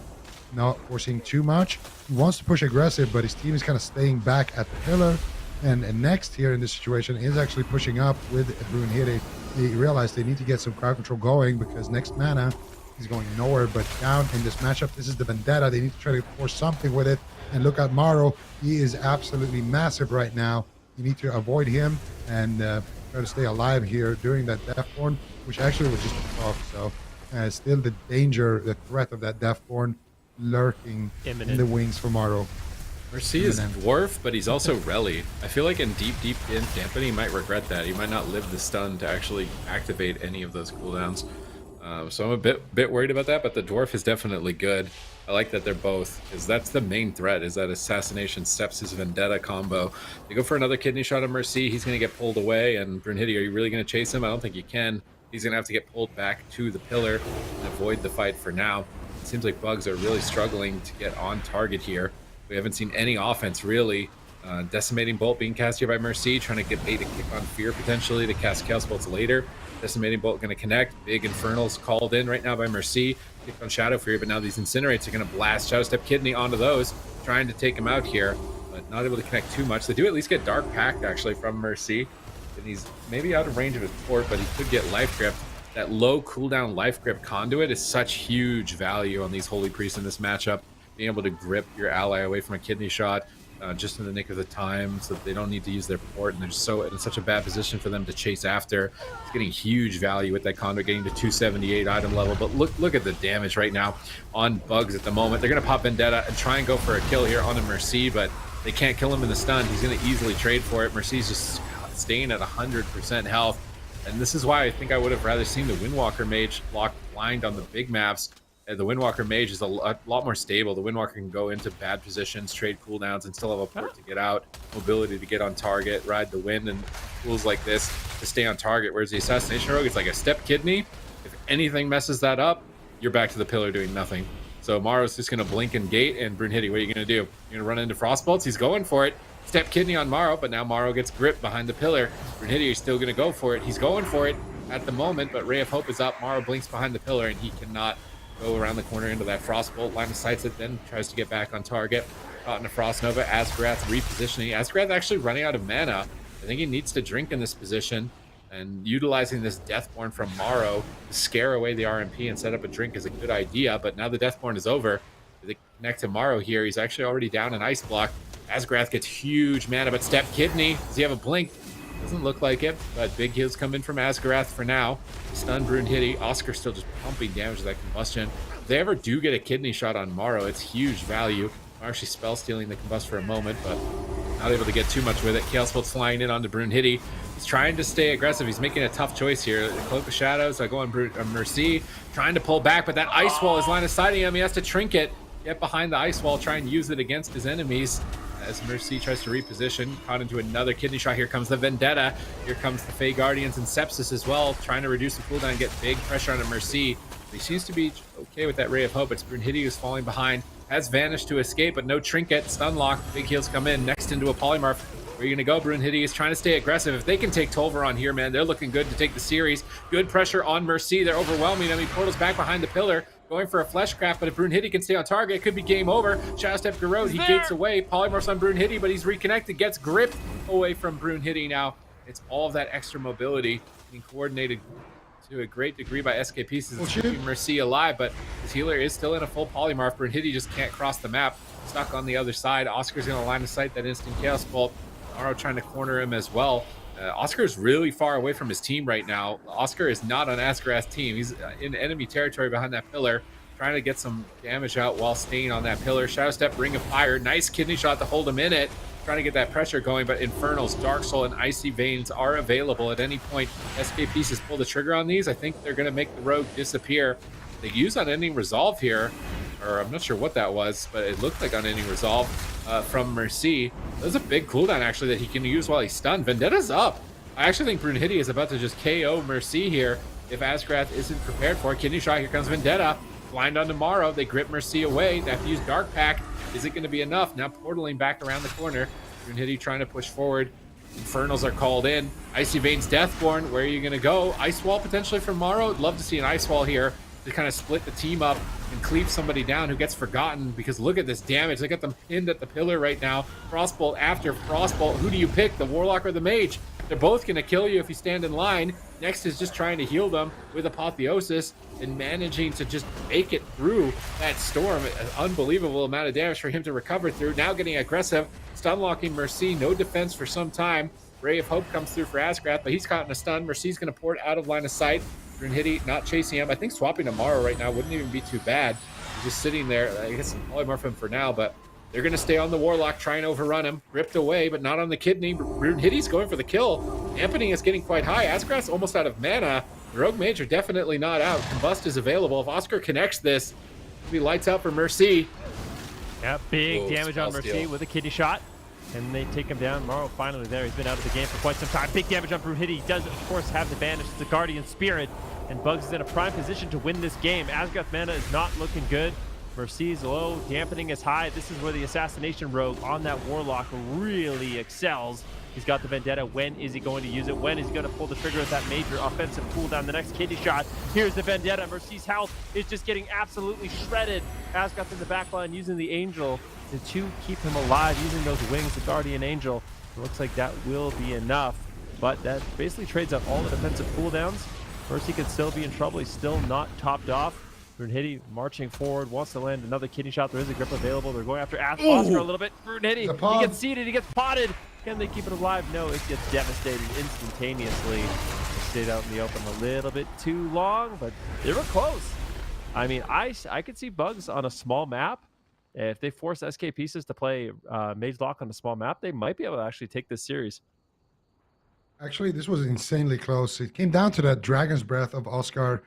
Not forcing too much. He wants to push aggressive, but his team is kind of staying back at the pillar. And next here in this situation is actually pushing up with Brunhilde. They realize they need to get some crowd control going because next mana is going nowhere but down in this matchup. This is the Vendetta. They need to try to force something with it. And look at Morrow. He is absolutely massive right now. You need to avoid him and try to stay alive here during that Deathborn, which actually was just a proc. So still the danger, the threat of that Deathborn lurking in the wings for Morrow. Mercy is Dwarf, but he's also Rally. I feel like in deep Dampen, he might regret that. He might not live the stun to actually activate any of those cooldowns. So I'm a bit worried about that, but the Dwarf is definitely good. I like that they're both, because that's the main threat, is that Assassination Steps his Vendetta combo. You go for another Kidney Shot of Mercy, he's going to get pulled away, and Brunhilde, are you really going to chase him? I don't think you can. He's going to have to get pulled back to the pillar and avoid the fight for now. It seems like Bugs are really struggling to get on target here. We haven't seen any offense, really. Decimating Bolt being cast here by Mercy, trying to get bait to kick on Fear potentially to cast Chaos Bolts later. Decimating Bolt going to connect. Big Infernals called in right now by Mercy. Kick on Shadow Fear, but now these Incinerates are going to blast Shadow Step Kidney onto those, trying to take him out here, but not able to connect too much. They do at least get Dark Pact, actually, from Mercy. And he's maybe out of range of his port, but he could get Life Grip. That low cooldown Life Grip Conduit is such huge value on these Holy Priests in this matchup. Being able to grip your ally away from a kidney shot just in the nick of the time so that they don't need to use their port, and they're so in such a bad position for them to chase after. It's getting huge value with that conduit getting to 278 item level, but look at the damage right now on Bugs at the moment. They're going to pop Vendetta and try and go for a kill here on a Mercy, but they can't kill him in the stun. He's going to easily trade for it. Mercy's just staying at 100% health, and this is why I think I would have rather seen the Windwalker Mage lock blind on the big maps. The Windwalker Mage is a lot more stable. The Windwalker can go into bad positions, trade cooldowns, and still have a port to get out, mobility to get on target, ride the wind, and tools like this to stay on target. Whereas the Assassination Rogue, it's like a Step Kidney. If anything messes that up, you're back to the pillar doing nothing. So Maro's just going to blink and gate, and Brunhilde, what are you going to do? You're going to run into Frostbolts? He's going for it. Step Kidney on Maro, but now Maro gets gripped behind the pillar. Brunhilde is still going to go for it. He's going for it at the moment, but Ray of Hope is up. Maro blinks behind the pillar, and he cannot go around the corner into that Frostbolt. Line of sights it, then tries to get back on target. Caught in a Frost Nova. Asgrath repositioning. Asgrath actually running out of mana. I think he needs to drink in this position, and utilizing this Deathborn from Maro to scare away the RMP and set up a drink is a good idea, but now the Deathborn is over. They connect to Maro here. He's actually already down an Ice Block. Asgrath gets huge mana, but Step Kidney, does he have a blink? Doesn't look like it, but big heals come in from Asgrath for now. Stun Brunhilde. Oscar still just pumping damage with that combustion. If they ever do get a kidney shot on Maro, it's huge value. Actually spell stealing the combust for a moment, but not able to get too much with it. Chaos Bolt's flying in onto Brunhilde. He's trying to stay aggressive. He's making a tough choice here. The Cloak of Shadows, I go on Mercy, trying to pull back, but that Ice Wall is line of sighting him. He has to trinket, get behind the Ice Wall, try and use it against his enemies. As Mercy tries to reposition, caught into another kidney shot. Here comes the Vendetta. Here comes the Fey Guardians and Sepsis as well, trying to reduce the cooldown and get big pressure on Mercy. But he seems to be okay with that Ray of Hope. It's Brunhilde who's falling behind. Has vanished to escape, but no trinket. Stun lock. Big heals come in. Next into a Polymorph. Where are you going to go? Brunhilde is trying to stay aggressive. If they can take Tolver on here, man, they're looking good to take the series. Good pressure on Mercy. They're overwhelming him. He portals back behind the pillar. Going for a Fleshcraft, but if Brunhilde can stay on target, it could be game over. Shadow Step Garrod, he gates away. Polymorphs on Brunhilde, but he's reconnected. Gets gripped away from Brunhilde now. It's all of that extra mobility being coordinated to a great degree by SK Pieces. It's keeping Mercy alive, but his healer is still in a full Polymorph. Brunhilde just can't cross the map. Stuck on the other side. Oscar's going to line of sight that instant Chaos Bolt. Maro trying to corner him as well. Oscar is really far away from his team right now. Oscar is not on Asgrath's team. He's in enemy territory behind that pillar, trying to get some damage out while staying on that pillar. Shadow Step, Ring of Fire. Nice kidney shot to hold him in it. Trying to get that pressure going, but Infernals, Dark Soul, and Icy Veins are available at any point. SK Pieces pull the trigger on these. I think they're going to make the rogue disappear. They use Unending Resolve here, or I'm not sure what that was, but it looked like Unending Resolve from Mercy. There's a big cooldown actually that he can use while he's stunned. Vendetta's up. I actually think Brunhilde is about to just KO Mercy here if Asgrath isn't prepared for it. Kidney shot, here comes Vendetta. Blind on tomorrow. They grip Mercy away. They have to use Dark Pack. Is it going to be enough? Now portaling back around the corner. Brunhilde trying to push forward. Infernals are called in. Icy Veins Deathborn, where are you going to go? Ice Wall potentially from Maro. I'd love to see an Ice Wall here to kind of split the team up and cleave somebody down who gets forgotten, because look at this damage. They got them pinned at the pillar right now. Frostbolt after Frostbolt. Who do you pick, the Warlock or the Mage? They're both going to kill you if you stand in line. Next is just trying to heal them with Apotheosis and managing to just make it through that storm. An unbelievable amount of damage for him to recover through. Now getting aggressive, stun locking Mercy. No defense for some time. Ray of Hope comes through for Asgrath, but he's caught in a stun. Mercy's going to port out of line of sight. Brunhilde not chasing him. I think swapping to Maro right now wouldn't even be too bad. He's just sitting there. I guess polymorph him for now, but they're going to stay on the Warlock, try and overrun him. Ripped away, but not on the kidney. Brunhilde's going for the kill. Dampening is getting quite high. Asgrath's almost out of mana. The Rogue Mage are definitely not out. Combust is available. If Oscar connects this, it'll be lights out for Mercy. Yeah, big damage on Mercy with a kidney shot. And they take him down. Maro finally there. He's been out of the game for quite some time. Big damage on Brunhilde. He does, of course, have the advantage. It's the Guardian Spirit. And Bugs is in a prime position to win this game. Asgrath mana is not looking good. Mercy's low, dampening is high. This is where the Assassination Rogue on that Warlock really excels. He's got the Vendetta. When is he going to use it? When is he going to pull the trigger with that major offensive cooldown? The next kidney shot. Here's the Vendetta. Mercy's health is just getting absolutely shredded. Asgrath in the back line using the Angel to keep him alive, using those wings, the Guardian Angel. It looks like that will be enough, but that basically trades out all the defensive cooldowns. Mercy could still be in trouble. He's still not topped off. Brunhilde marching forward, wants to land another kidney shot. There is a grip available. They're going after Oscar a little bit. Brunhilde, he gets seated, he gets potted. Can they keep it alive? No, it gets devastated instantaneously. They stayed out in the open a little bit too long, but they were close. I mean, I could see Bugs on a small map. If they force SK Pieces to play Mage Lock on a small map, they might be able to actually take this series. Actually, this was insanely close. It came down to that Dragon's Breath of Oscar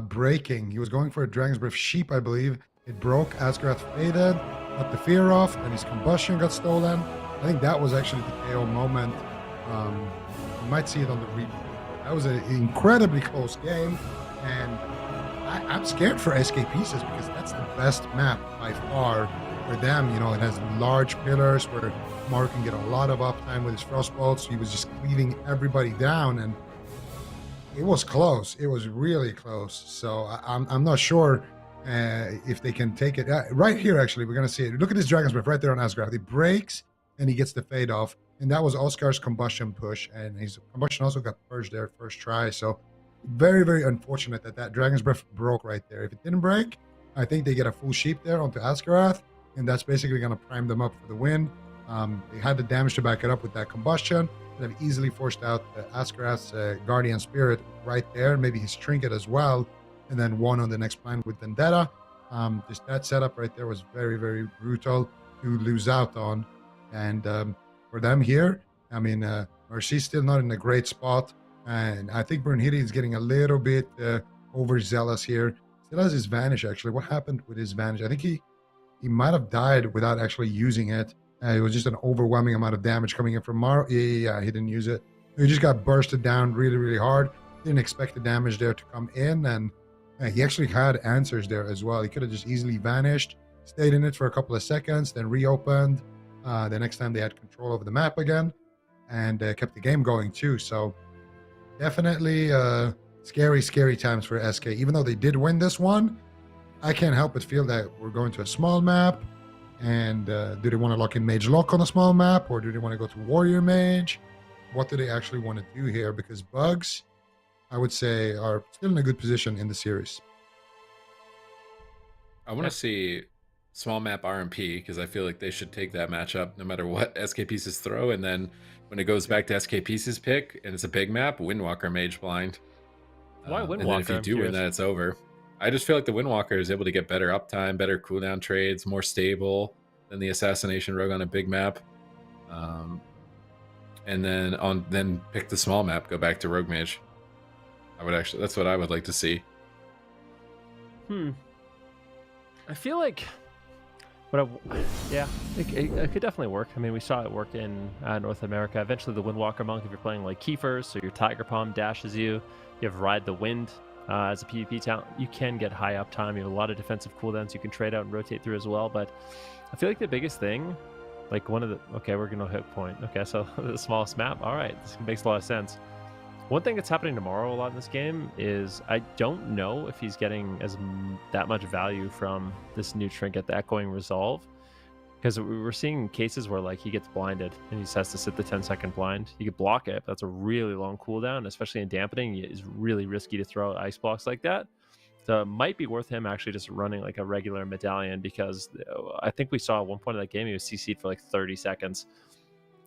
breaking. He was going for a Dragon's Breath Sheep, I believe. It broke. Asgrath faded, got the fear off, and his combustion got stolen. I think that was actually the KO moment. You might see it on the replay. That was an incredibly close game, and I'm scared for SK Pieces because that's the best map by far for them. You know, it has large pillars where Mario can get a lot of uptime with his frostbolts. He was just cleaving everybody down, and it was close. It was really close. So I'm not sure if they can take it. Right here, actually, we're going to see it. Look at this Dragon's Breath right there on Asgard. It breaks, and he gets the fade off. And that was Oscar's combustion push. And his combustion also got purged there first try. So very, very unfortunate that Dragon's Breath broke right there. If it didn't break, I think they get a full sheep there onto Askarath. And that's basically going to prime them up for the win. They had the damage to back it up with that combustion. They've easily forced out Askarath's Guardian Spirit right there. Maybe his Trinket as well. And then one on the next plan with Vendetta. Just that setup right there was very, very brutal to lose out on. And for them here, I mean, Mercy's still not in a great spot. And I think Brunhilde is getting a little bit overzealous here. Still has his Vanish, actually. What happened with his Vanish? I think he might have died without actually using it. It was just an overwhelming amount of damage coming in from Maro. Yeah, he didn't use it. He just got bursted down really, really hard. Didn't expect the damage there to come in. And he actually had answers there as well. He could have just easily vanished, stayed in it for a couple of seconds, then reopened. The next time they had control over the map again, and kept the game going too. So definitely scary, scary times for SK. Even though they did win this one, I can't help but feel that we're going to a small map. And do they want to lock in Mage Lock on a small map, or do they want to go to Warrior Mage? What do they actually want to do here? Because Bugs, I would say, are still in a good position in the series. I want to see small map RMP because I feel like they should take that matchup no matter what SK Pieces throw. And then when it goes back to SK Pieces pick and it's a big map, Windwalker Mage Blind. Why Windwalker? And then if you do win that, it's over. I just feel like the Windwalker is able to get better uptime, better cooldown trades, more stable than the Assassination Rogue on a big map. And then pick the small map, go back to Rogue Mage. That's what I would like to see. I feel like it could definitely work. I mean, we saw it work in North America. Eventually, the Windwalker Monk, if you're playing like Kiefer, so your Tiger Palm dashes you have Ride the Wind as a PvP talent, you can get high uptime. You have a lot of defensive cooldowns you can trade out and rotate through as well. But I feel like the biggest thing, like we're going to hit point. Okay, so the smallest map. All right, this makes a lot of sense. One thing that's happening tomorrow a lot in this game is I don't know if he's getting that much value from this new trinket, the Echoing Resolve, because we're seeing cases where like he gets blinded and he just has to sit the 10-second blind. You could block it, but that's a really long cooldown, especially in dampening. It's really risky to throw out ice blocks like that. So it might be worth him actually just running like a regular medallion, because I think we saw at one point in that game he was CC'd for like 30 seconds.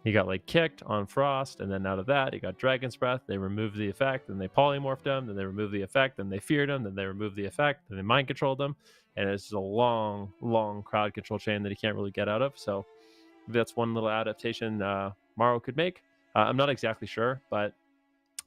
He got like kicked on Frost, and then out of that he got Dragon's Breath. They removed the effect, and they polymorphed him, then they removed the effect, then they feared him, then they removed the effect, then they mind controlled him, and it's just a long crowd control chain that he can't really get out of. So that's one little adaptation Maro could make. I'm not exactly sure, but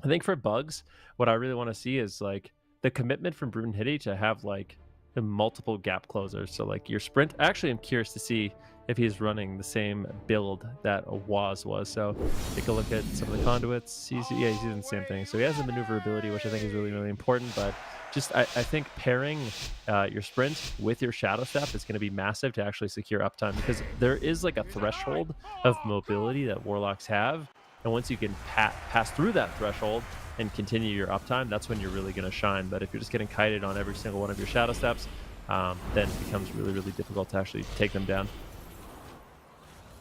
I think for Bugs, what I really want to see is like the commitment from Brunhilde to have like multiple gap closers. So like your sprint, actually I'm curious to see if he's running the same build that Waz was. So take a look at some of the conduits. He's doing the same thing. So he has the maneuverability, which I think is really, really important. But just I think pairing your sprint with your shadow step is going to be massive to actually secure uptime, because there is like a threshold of mobility that Warlocks have. And once you can pass through that threshold and continue your uptime, that's when you're really going to shine. But if you're just getting kited on every single one of your shadow steps, then it becomes really, really difficult to actually take them down.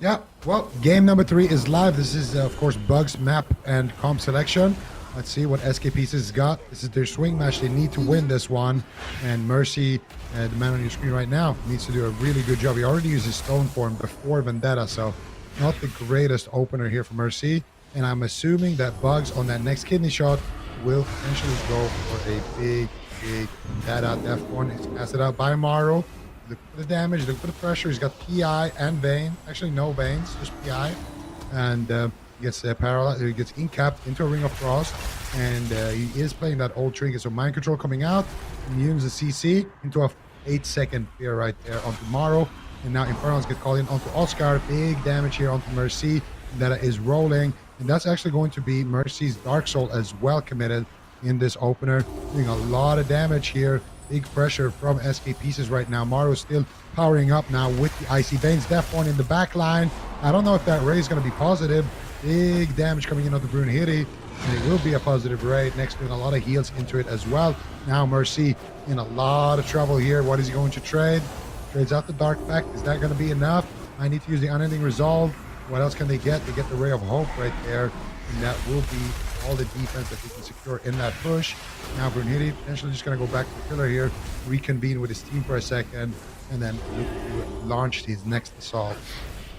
Yeah, well, game number 3 is live. This is, of course, Bugs map and comp selection. Let's see what SK Pieces got. This is their swing match. They need to win this one. And Mercy, the man on your screen right now, needs to do a really good job. He already used his stone form before Vendetta, so not the greatest opener here for Mercy. And I'm assuming that Bugs on that next kidney shot will potentially go for a big Vendetta. Death one is passed out by Maro. Look for the damage, look for the pressure. He's got PI and Vayne. Actually, no Vaynes, just PI. And he gets paralyzed. He gets incapped into a Ring of Frost. And he is playing that old trinket. So Mind Control coming out. Immunes the CC into a 8-second fear right there onto Maro. And now Infernals get called in onto Oscar. Big damage here onto Mercy. That is rolling. And that's actually going to be Mercy's Dark Soul as well committed in this opener. Doing a lot of damage here big pressure from SK Pieces right now. Maru still powering up now with the Icy Veins. Deathborn in the back line. I don't know if that ray is going to be positive. Big damage coming in on the Brunhilde, and it will be a positive ray. Next doing a lot of heals into it as well. Now Mercy in a lot of trouble here. What is he going to trade? Trades out the Dark Pact. Is that going to be enough? I need to use the Unending Resolve. What else can they get? They get the Ray of Hope right there, and that will be all the defense that they can secure in that push. Now Brunhilde potentially just going to go back to the pillar here, reconvene with his team for a second, and then launch his next assault.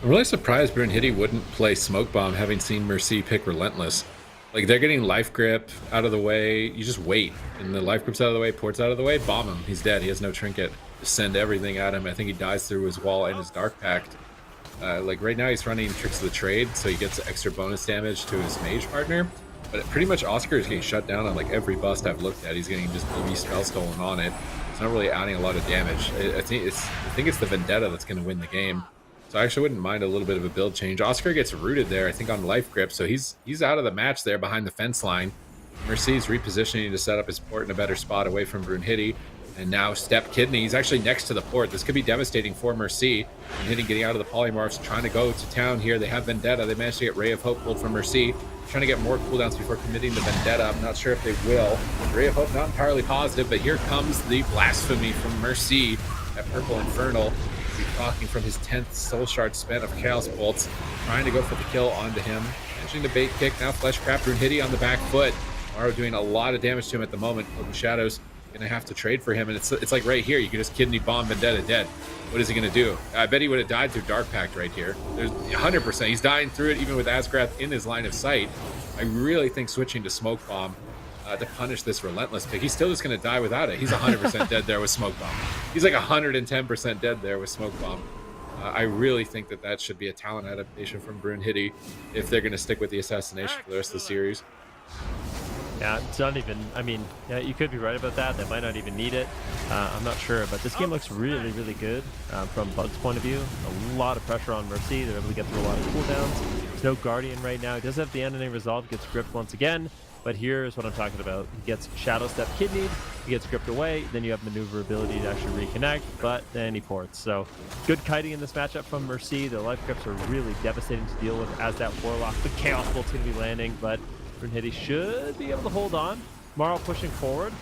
I'm really surprised Brunhilde wouldn't play Smoke Bomb, having seen Mercy pick Relentless. Like, they're getting Life Grip out of the way. You just wait, and the Life Grip's out of the way, Port's out of the way, bomb him. He's dead. He has no trinket. Just send everything at him. I think he dies through his wall and his Dark Pact. Like, right now he's running Tricks of the Trade, so he gets extra bonus damage to his mage partner. But pretty much Oscar is getting shut down on like every bust I've looked at. He's getting just BB spell stolen on it. It's not really adding a lot of damage. I think it's the Vendetta that's going to win the game. So I actually wouldn't mind a little bit of a build change. Oscar gets rooted there, I think, on Life Grip, so he's out of the match there behind the fence line. Mercy's repositioning to set up his port in a better spot away from Brunhilde. And now Step Kidney, he's actually next to the port. This could be devastating for Mercy. Brunhilde getting out of the polymorphs, trying to go to town here. They have Vendetta. They managed to get Ray of Hope pulled from Mercy. Trying to get more cooldowns before committing the Vendetta. I'm not sure if they will. Ray of Hope not entirely positive, but here comes the Blasphemy from Mercy. That Purple Infernal. He's talking from his 10th Soul Shard spent of Chaos Bolts. Trying to go for the kill onto him. Managing to bait kick. Now Fleshcraft Brunhilde on the back foot. Maru doing a lot of damage to him at the moment. Open Shadows gonna have to trade for him, and it's like right here. You can just Kidney Bomb Vendetta dead. What is he gonna do? I bet he would have died through Dark Pact right here. There's 100%. He's dying through it even with Asgrath in his line of sight. I really think switching to Smoke Bomb to punish this Relentless pick. He's still just gonna die without it. He's 100% dead there with Smoke Bomb. He's like 110% dead there with Smoke Bomb. I really think that should be a talent adaptation from Brunhilde if they're gonna stick with the assassination for the rest of the series. Yeah, it's not even, I mean, yeah, you could be right about that. They might not even need it. I'm not sure, but this game looks really, really good from Bug's point of view. A lot of pressure on Mercy. They're able to get through a lot of cooldowns. There's no Guardian right now. He does have the Unending Resolve, gets gripped once again, but here's what I'm talking about. He gets Shadow Step Kidneyed, he gets gripped away, then you have maneuverability to actually reconnect, but then he ports. So good kiting in this matchup from Mercy. The life grips are really devastating to deal with as that Warlock. The Chaos Bolt's going to be landing, but Brunhilde should be able to hold on. Maru pushing forward.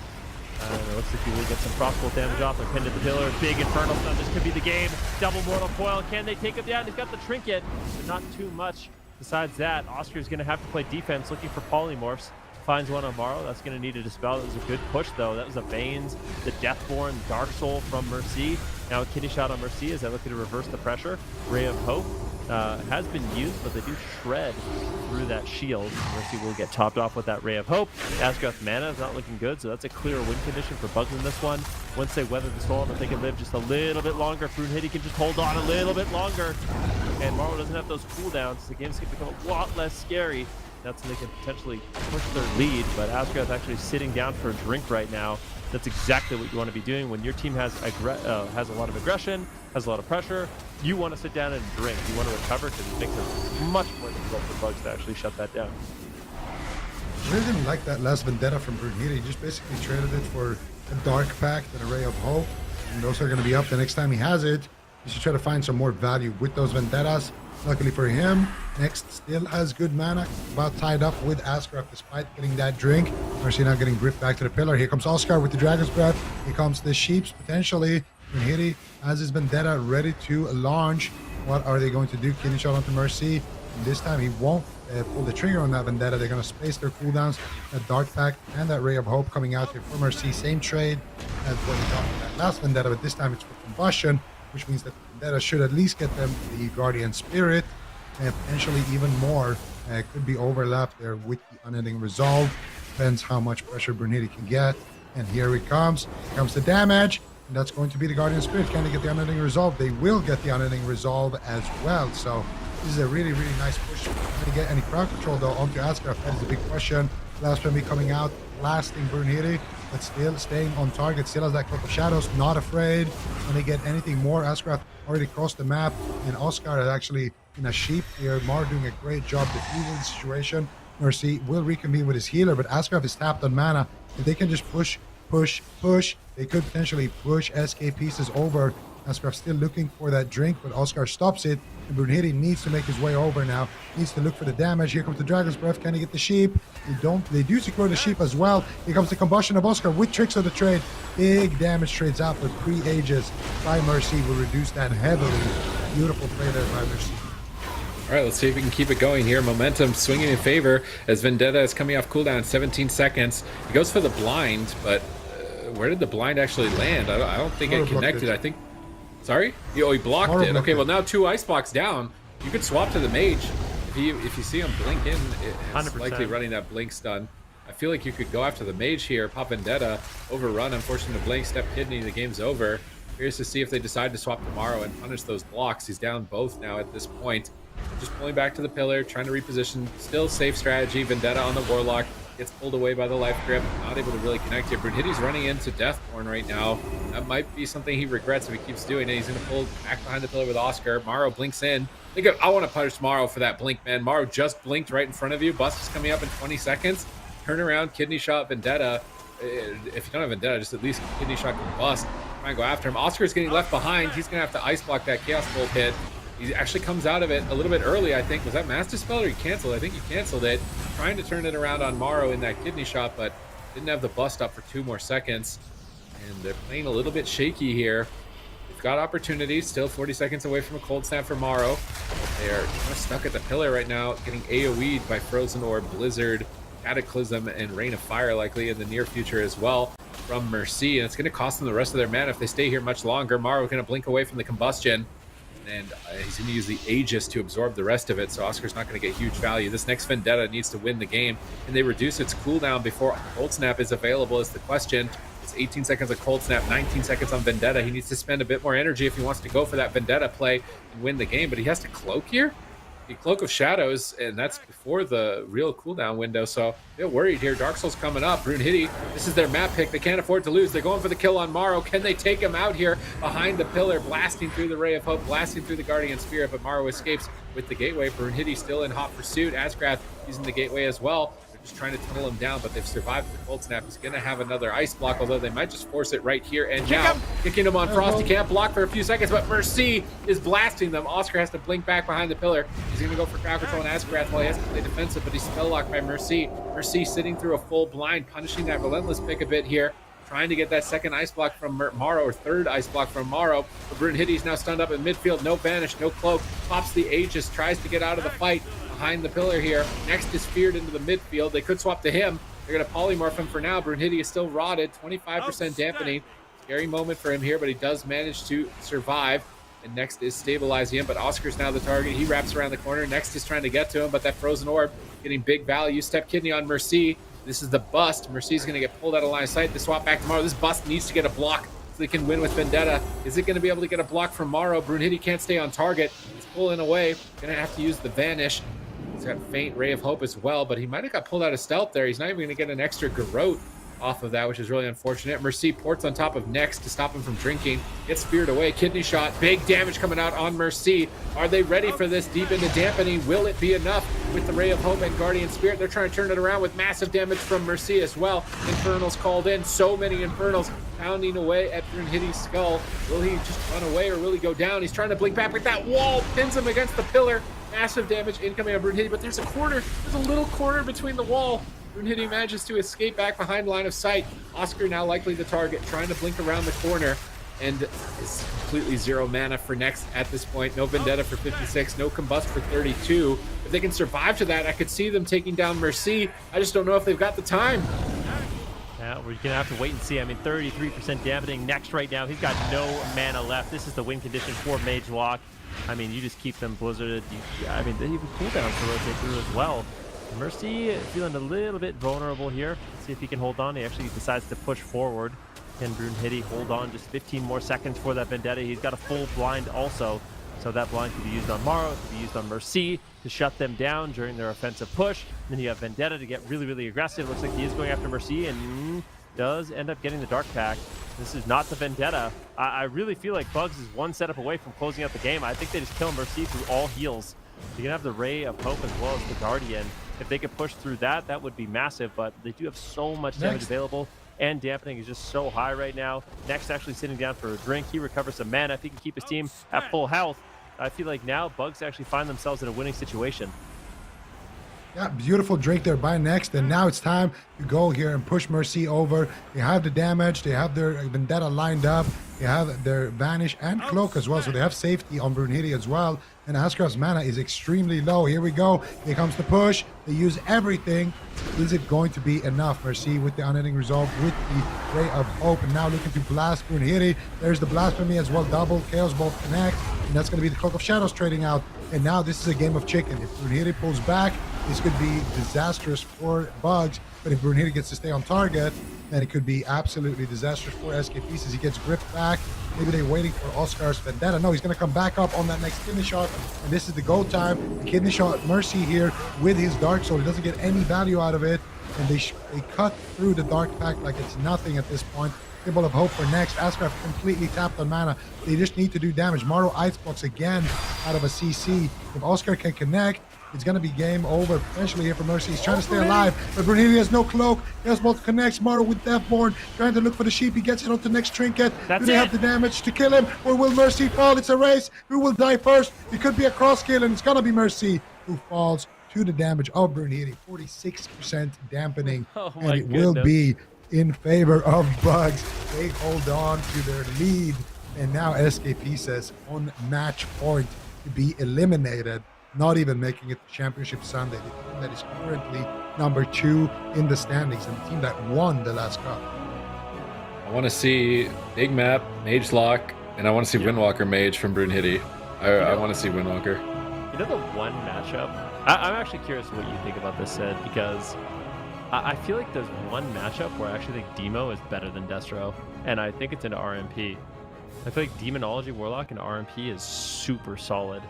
It looks like he will get some crossbow damage off. They're pinned to the pillar. Big Infernal Stun. This could be the game. Double Mortal Coil. Can they take him down? He's got the Trinket, but not too much. Besides that, Oscar's going to have to play defense, looking for polymorphs. Finds one on Maru. That's going to need to dispel. That was a good push, though. That was the Veins, the Deathborn, Dark Soul from Mercy. Now a kidney shot on Mercy as they're looking to reverse the pressure. Ray of Hope has been used, but they do shred through that shield. Mercy will get topped off with that Ray of Hope. Asgrath mana is not looking good, so that's a clear win condition for Bugs in this one. Once they weather the storm, if they can live just a little bit longer, Brunhilde can just hold on a little bit longer. And Maru doesn't have those cooldowns. The game's going to become a lot less scary. That's when they can potentially push their lead, but Asgrath actually sitting down for a drink right now. That's exactly what you want to be doing when your team has a lot of aggression, has a lot of pressure. You want to sit down and drink. You want to recover because it makes it much more difficult for Bugs to actually shut that down. I really didn't like that last Vendetta from Brunhilde. He just basically traded it for a Dark Pact and a Ray of Hope. And those are going to be up the next time he has it. You should try to find some more value with those Vendettas. Luckily for him, Next still has good mana, about tied up with Asgrath despite getting that drink. Mercy now getting gripped back to the pillar. Here comes Oscar with the Dragon's Breath. Here comes the Sheeps potentially. Brunhilde has his Vendetta ready to launch. What are they going to do? Kidney shot onto Mercy. And this time he won't pull the trigger on that Vendetta. They're going to space their cooldowns. That Dark Pact and that Ray of Hope coming out here for Mercy. Same trade as what we got with that last Vendetta, but this time it's for Combustion, which means that Vendetta should at least get them the Guardian Spirit, and potentially even more. Could be overlapped there with the Unending Resolve. Depends how much pressure Brunhilde can get. And here it comes. Here comes the damage. And that's going to be the Guardian Spirit. Can they get the Unending Resolve? They will get the Unending Resolve as well. So this is a really, really nice push. Can they get any crowd control though onto Asgrath? That is a big question. Blasphemy coming out, blasting Brunhilde, but still staying on target. Still has that Cloak of Shadows. Not afraid. Can they get anything more? Asgrath already crossed the map, and Oscar is actually in a sheep here. Mar doing a great job defusing the situation. Mercy will reconvene with his healer, but Asgrath is tapped on mana. If they can just push, They could potentially push SK Pieces over. Ascraft still looking for that drink, but Oscar stops it. And Brunhilde needs to make his way over now. Needs to look for the damage. Here comes the Dragon's Breath. Can he get the sheep? They do secure the sheep as well. Here comes the combustion of Oscar with Tricks of the Trade. Big damage trades out, but 3 Ages by Mercy will reduce that heavily. Beautiful play there by Mercy. All right, let's see if we can keep it going here. Momentum swinging in favor as Vendetta is coming off cooldown in 17 seconds. He goes for the blind, but where did the blind actually land? I don't think it connected. I think... Sorry? Oh, he blocked it. Okay, well now 2 ice blocks down. You could swap to the mage. If you see him blink in, it's 100%. likely running that blink stun. I feel like you could go after the mage here, pop Vendetta, overrun, unfortunately the blink, step kidney, the game's over. Curious to see if they decide to swap tomorrow and punish those blocks. He's down both now at this point. Just pulling back to the pillar, trying to reposition. Still safe strategy. Vendetta on the Warlock. Gets pulled away by the life grip. Not able to really connect here. Brunhilde's running into Deathborn right now. That might be something he regrets if he keeps doing it. He's going to pull back behind the pillar with Oscar. Morrow blinks in. I want to punish Morrow for that blink, man. Morrow just blinked right in front of you. Bust is coming up in 20 seconds. Turn around, kidney shot Vendetta. If you don't have Vendetta, just at least kidney shot can bust. Try and go after him. Oscar's getting left behind. He's going to have to ice block that Chaos Bolt hit. He actually comes out of it a little bit early, I think. Was that Master Spell or he canceled? I think he canceled it. Trying to turn it around on Morrow in that kidney shot, but didn't have the bust up for 2 more seconds. And they're playing a little bit shaky here. They've got opportunities. Still 40 seconds away from a cold snap for Morrow. They're kind of stuck at the pillar right now, getting AoE'd by Frozen Orb, Blizzard, Cataclysm, and Rain of Fire likely in the near future as well from Mercy. And it's going to cost them the rest of their mana if they stay here much longer. Morrow going to blink away from the combustion. And he's going to use the Aegis to absorb the rest of it, so Oscar's not going to get huge value. This next Vendetta needs to win the game, and they reduce its cooldown before Cold Snap is available is the question. It's 18 seconds of Cold Snap, 19 seconds on Vendetta. He needs to spend a bit more energy if he wants to go for that Vendetta play and win the game, but he has to Cloak here. The Cloak of Shadows, and that's before the real cooldown window, so a bit worried here. Dark Souls coming up. Brunhilde, this is their map pick. They can't afford to lose. They're going for the kill on Morrow. Can they take him out here behind the pillar, blasting through the Ray of Hope, blasting through the Guardian Spirit, but Morrow escapes with the Gateway. Brunhilde still in hot pursuit. Asgrath using the Gateway as well. Just trying to tunnel him down, but they've survived the Cold Snap. He's going to have another Ice Block, although they might just force it right here and now. Kicking him on Frost. He can't block for a few seconds, but Mercy is blasting them. Oscar has to blink back behind the pillar. He's going to go for crowd control and Asgrath while he has to play defensive, but he's spell locked by Mercy. Mercy sitting through a full blind, punishing that Relentless pick a bit here. Trying to get that second Ice Block from Morrow, or third Ice Block from Morrow. But Brunhilde's now stunned up in midfield. No Vanish, no Cloak. Pops the Aegis, tries to get out of the fight behind the pillar here. Next is feared into the midfield. They could swap to him. They're going to polymorph him for now. Brunhilde is still rotted. 25% dampening. Scary moment for him here, but he does manage to survive. And next is stabilizing him, but Oscar's now the target. He wraps around the corner. Next is trying to get to him, but that Frozen Orb getting big value. Step Kidney on Mercy. This is the bust. Mercy's going to get pulled out of line of sight. They swap back to Morrow. This bust needs to get a block so they can win with Vendetta. Is it going to be able to get a block from Morrow? Brunhilde can't stay on target. He's pulling away. Going to have to use the Vanish. He's got faint Ray of Hope as well, but he might have got pulled out of stealth there. He's not even going to get an extra Garrote off of that, which is really unfortunate. Mercy ports on top of Next to stop him from drinking. Gets speared away. Kidney shot. Big damage coming out on Mercy. Are they ready for this deep into dampening? Will it be enough with the Ray of Hope and Guardian Spirit? They're trying to turn it around with massive damage from Mercy as well. Infernals called in. So many Infernals pounding away at Brunhilde's skull. Will he just run away or will he go down? He's trying to blink back, but that wall pins him against the pillar. Massive damage incoming on Brunhilde, but there's a corner. There's a little corner between the wall. Brunhilde manages to escape back behind line of sight. Oscar now likely the target, trying to blink around the corner, and is completely zero mana for Next at this point. No Vendetta for 56, no Combust for 32. If they can survive to that, I could see them taking down Mercy. I just don't know if they've got the time. Yeah, we're gonna have to wait and see. I mean, 33% dampening Next right now. He's got no mana left. This is the win condition for Mage Lock. I mean, you just keep them blizzarded. I mean, they even cooldowns to rotate through as well. Mercy feeling a little bit vulnerable here. Let's see if he can hold on. He actually decides to push forward. Can Brunhilde hold on just 15 more seconds for that Vendetta? He's got a full blind also. So that blind can be used on Morrow, it can be used on Mercy to shut them down during their offensive push. And then you have Vendetta to get really, really aggressive. Looks like he is going after Mercy and does end up getting the Dark Pack. This is not the Vendetta. I really feel like Bugs is one setup away from closing out the game. I think they just kill Mercy through all heals. You can have the Ray of Hope as well as the Guardian. If they could push through that, that would be massive, but they do have so much damage available. and dampening is just so high right now. Next actually sitting down for a drink. He recovers some mana. If he can keep his team at full health, I feel like now Bugs actually find themselves in a winning situation. Yeah, beautiful drink there by Next, and now it's time to go here and push Mercy over. They have the damage, they have their Vendetta lined up, they have their Vanish and Cloak as well, so they have safety on Brunhilde as well. And Askar's mana is extremely low. Here we go. Here comes the push. They use everything. Is it going to be enough? Mercy with the unending resolve, with the Ray of Hope, and now looking to blast Brunhilde. There's the Blasphemy as well. Double Chaos Bolt connect, and that's going to be the Cloak of Shadows trading out. And now this is a game of chicken. If Brunhilde pulls back, this could be disastrous for Bugs. But if Brunhilde gets to stay on target, then it could be absolutely disastrous for SKP as he gets gripped back. Maybe they're waiting for Oscar's Vendetta. No, he's going to come back up on that next kidney shot, and this is the go time. The kidney shot Mercy here with his Dark Soul. He doesn't get any value out of it, and they cut through the Dark Pact like it's nothing at this point. Symbol of Hope for Next. Ascraft completely tapped on mana. They just need to do damage. Maro Icebox again out of a CC. If Oscar can connect, it's going to be game over potentially here for Mercy. He's trying to stay alive, but Brunhilde has no cloak. Chaosbolt connects. Maro with Deathborn trying to look for the sheep. He gets it onto the next trinket. Do they have the damage to kill him, or will Mercy fall? It's a race. Who will die first? It could be a cross kill, and it's going to be Mercy who falls to the damage of Brunhilde. 46% dampening, and it will be in favor of Bugs. They hold on to their lead, and now SKP says on match point to be eliminated. Not even making it to Championship Sunday. The team that is currently number 2 in the standings, and the team that won the last cup. I want to see Big Map, Mage Lock, and I want to see Windwalker Mage from Brunhilde. I want to see Windwalker. You know the one matchup? I'm actually curious what you think about this, Sid, because I feel like there's one matchup where I actually think Demo is better than Destro, and I think it's into RMP. I feel like Demonology Warlock and RMP is super solid.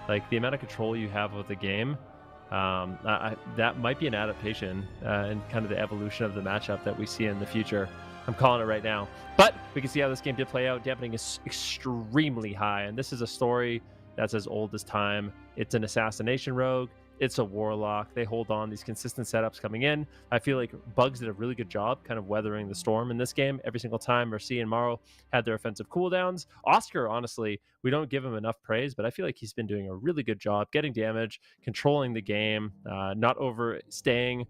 Like, the amount of control you have of the game, that might be an adaptation and kind of the evolution of the matchup that we see in the future. I'm calling it right now. But we can see how this game did play out. Dampening is extremely high, and this is a story that's as old as time. It's an assassination rogue. It's a warlock. They hold on these consistent setups coming in. I feel like Bugs did a really good job kind of weathering the storm in this game. Every single time Mercy and Maro had their offensive cooldowns. Oscar, honestly, we don't give him enough praise, but I feel like he's been doing a really good job getting damage, controlling the game, not overstaying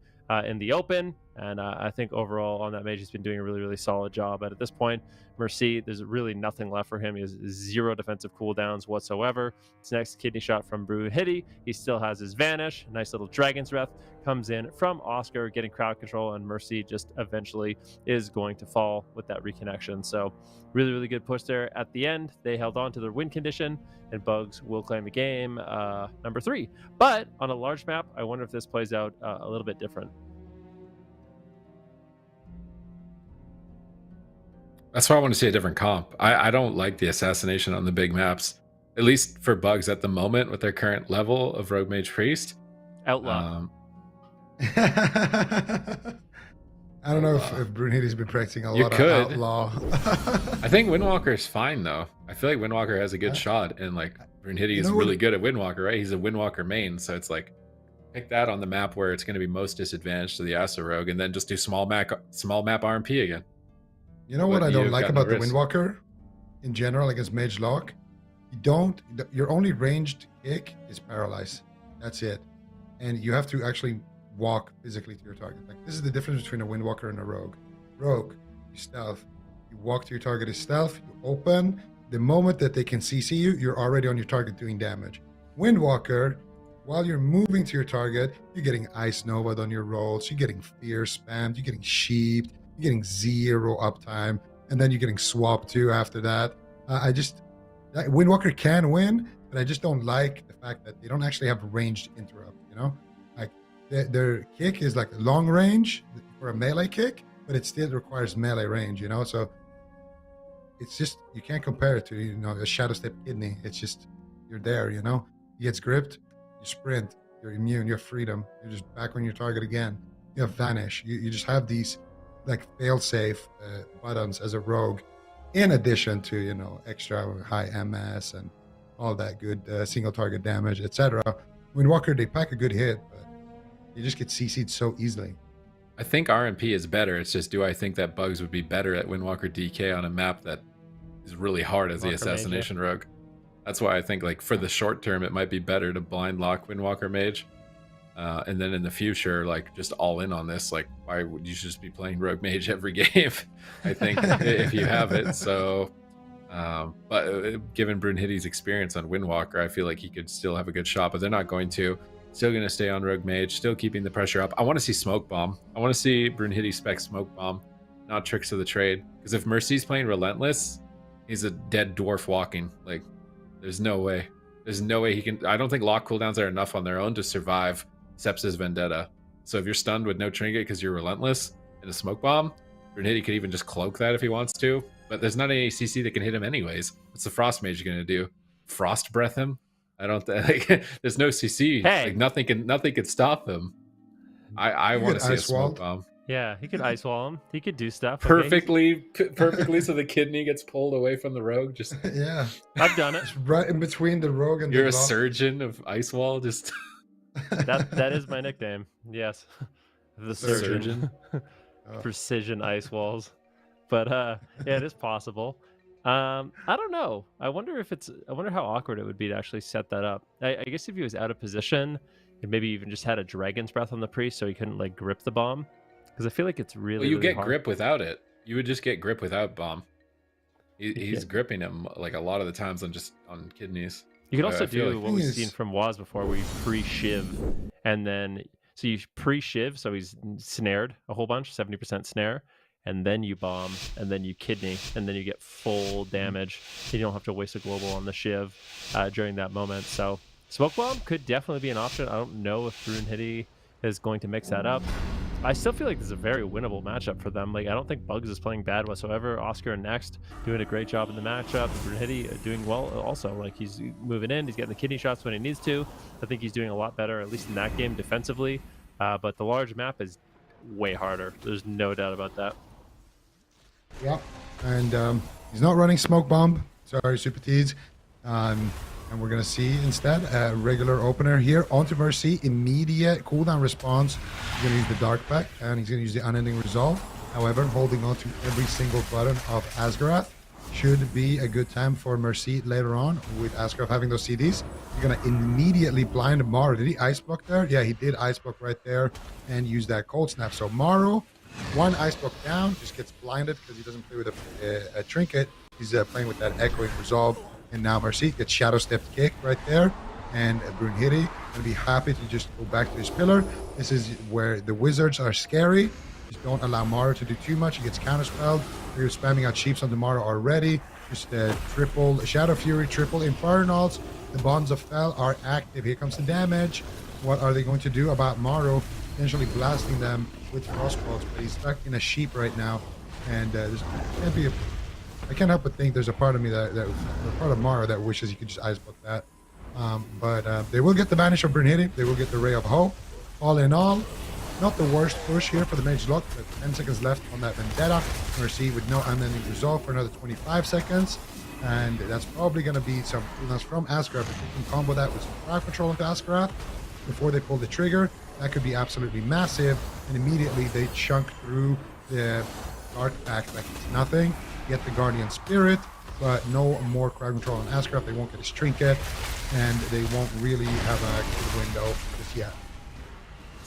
in the open. And I think overall on that mage, he's been doing a really, really solid job. But at this point, Mercy, there's really nothing left for him. He has 0 defensive cooldowns whatsoever. His next kidney shot from Brunhilde. He still has his Vanish. Nice little Dragon's Breath comes in from Oscar, getting crowd control, and Mercy just eventually is going to fall with that reconnection. So really, really good push there. At the end, they held on to their win condition, and Bugs will claim the game number 3. But on a large map, I wonder if this plays out a little bit different. That's why I want to see a different comp. I don't like the assassination on the big maps, at least for Bugs at the moment with their current level of Rogue Mage Priest. Outlaw. I don't know if Brunhilde's been practicing a lot of Outlaw. I think Windwalker is fine, though. I feel like Windwalker has a good shot, and like Brunhilde is really good at Windwalker, right? He's a Windwalker main, so it's like pick that on the map where it's going to be most disadvantaged to the Asa Rogue, and then just do small map RMP again. You know what I don't like about the Windwalker in general against Mage Lock? Your only ranged kick is Paralyze. That's it. And you have to actually walk physically to your target. Like, this is the difference between a Windwalker and a Rogue. Rogue, you stealth. You walk to your target as stealth, you open. The moment that they can CC you, you're already on your target doing damage. Windwalker, while you're moving to your target, you're getting Ice Nova'd on your rolls, you're getting Fear spammed, you're getting sheeped, you're getting 0 uptime, and then you're getting swapped too after that. Windwalker can win, but I just don't like the fact that they don't actually have ranged interrupt, you know? Like, their kick is like long range for a melee kick, but it still requires melee range, you know? So it's just, you can't compare it to, you know, a Shadow Step Kidney. It's just, you're there, you know? He gets gripped, you sprint, you're immune, you have freedom, you're just back on your target again. You have Vanish. You just have these like fail-safe buttons as a rogue, in addition to, you know, extra high MS and all that good single target damage, etc. Windwalker, they pack a good hit, but you just get CC'd so easily. I think RMP is better. It's just, do I think that Bugs would be better at Windwalker DK on a map that is really hard as the Assassination Rogue? That's why I think, like, for the short term, it might be better to blind lock Windwalker Mage. And then in the future, like, just all in on this. Like, why would you just be playing Rogue Mage every game? I think if you have it. So, but given Brunhilde's experience on Windwalker, I feel like he could still have a good shot. But they're not going to. Still going to stay on Rogue Mage. Still keeping the pressure up. I want to see Smoke Bomb. I want to see Brunhilde spec Smoke Bomb, not Tricks of the Trade. Because if Mercy's playing Relentless, he's a dead dwarf walking. Like, there's no way. There's no way he can. I don't think lock cooldowns are enough on their own to survive Sepsis Vendetta. So if you're stunned with no trinket because you're Relentless and a Smoke Bomb, Brunhilde could even just cloak that if he wants to. But there's not any CC that can hit him anyways. What's the Frost Mage going to do? Frost Breath him? I don't think there's no CC. Hey. Like, nothing can stop him. I want to see a Smoke Bomb. Yeah, he could ice wall him. He could do stuff. Perfectly, so the kidney gets pulled away from the rogue. Just Yeah, I've done it. right in between the rogue and You're the a block. surgeon of ice wall. Just That is my nickname. Yes, the surgeon. Precision ice walls. But yeah, it is possible. I don't know. I wonder how awkward it would be to actually set that up. I guess if he was out of position and maybe even just had a Dragon's Breath on the priest so he couldn't like grip the bomb. Because I feel like it's really, well, you really get hard. grip without it. You would just get grip without bomb. He's gripping him like a lot of the times on kidneys. You could also I feel do like what we've seen from Waz before, where you pre-shiv, and then so you pre-shiv, so he's snared a whole bunch, 70% snare, and then you bomb, and then you kidney, and then you get full damage. You don't have to waste a global on the shiv during that moment. So smoke bomb could definitely be an option. I don't know if Brunhilde is going to mix that up. I still feel like this is a very winnable matchup for them. Like, I don't think Bugs is playing bad whatsoever. Oscar next doing a great job in the matchup. Brunhilde doing well also. Like, he's moving in. He's getting the kidney shots when he needs to. I think he's doing a lot better, at least in that game, defensively. But the large map is way harder. There's no doubt about that. Yeah, and he's not running Smoke Bomb. Sorry, Super Tees. And we're going to see instead a regular opener here onto Mercy. Immediate cooldown response. He's going to use the Dark Pack and he's going to use the Unending Resolve. However, holding on to every single button of Asgarath should be a good time for Mercy later on with Asgarath having those CDs. You're going to immediately blind Maro. Did he Ice Block there? Yeah, he did Ice Block right there and use that Cold Snap. So Maro, one Ice Block down, just gets blinded because he doesn't play with a Trinket. He's playing with that Echoing Resolve. And now Mercy gets Shadow Stepped Kick right there. And Brunhilde going to be happy to just go back to his pillar. This is where the wizards are scary. Just don't allow Maro to do too much. He gets counterspelled. You're spamming out Sheeps onto Maro already. Just triple Shadow Fury, triple Infernals. The Bonds of Fel are active. Here comes the damage. What are they going to do about Maro? Potentially blasting them with Frostbolts. But he's stuck in a Sheep right now. And there's can't be I can't help but think there's a part of me that part of Maro that wishes he could just Ice Block that. But they will get the Banish of Brunhilde. They will get the Ray of Hope. All in all, not the worst push here for the Mage Lock. But 10 seconds left on that Vendetta. Mercy with no Unending Resolve for another 25 seconds. And that's probably going to be some cooldowns from Asgarath. If they can combo that with some crowd control into Asgarath before they pull the trigger, that could be absolutely massive. And immediately they chunk through the Dark Pack like it's nothing. Get the Guardian Spirit, but no more crowd control on Asgarath. They won't get his Trinket, and they won't really have a good window just yet.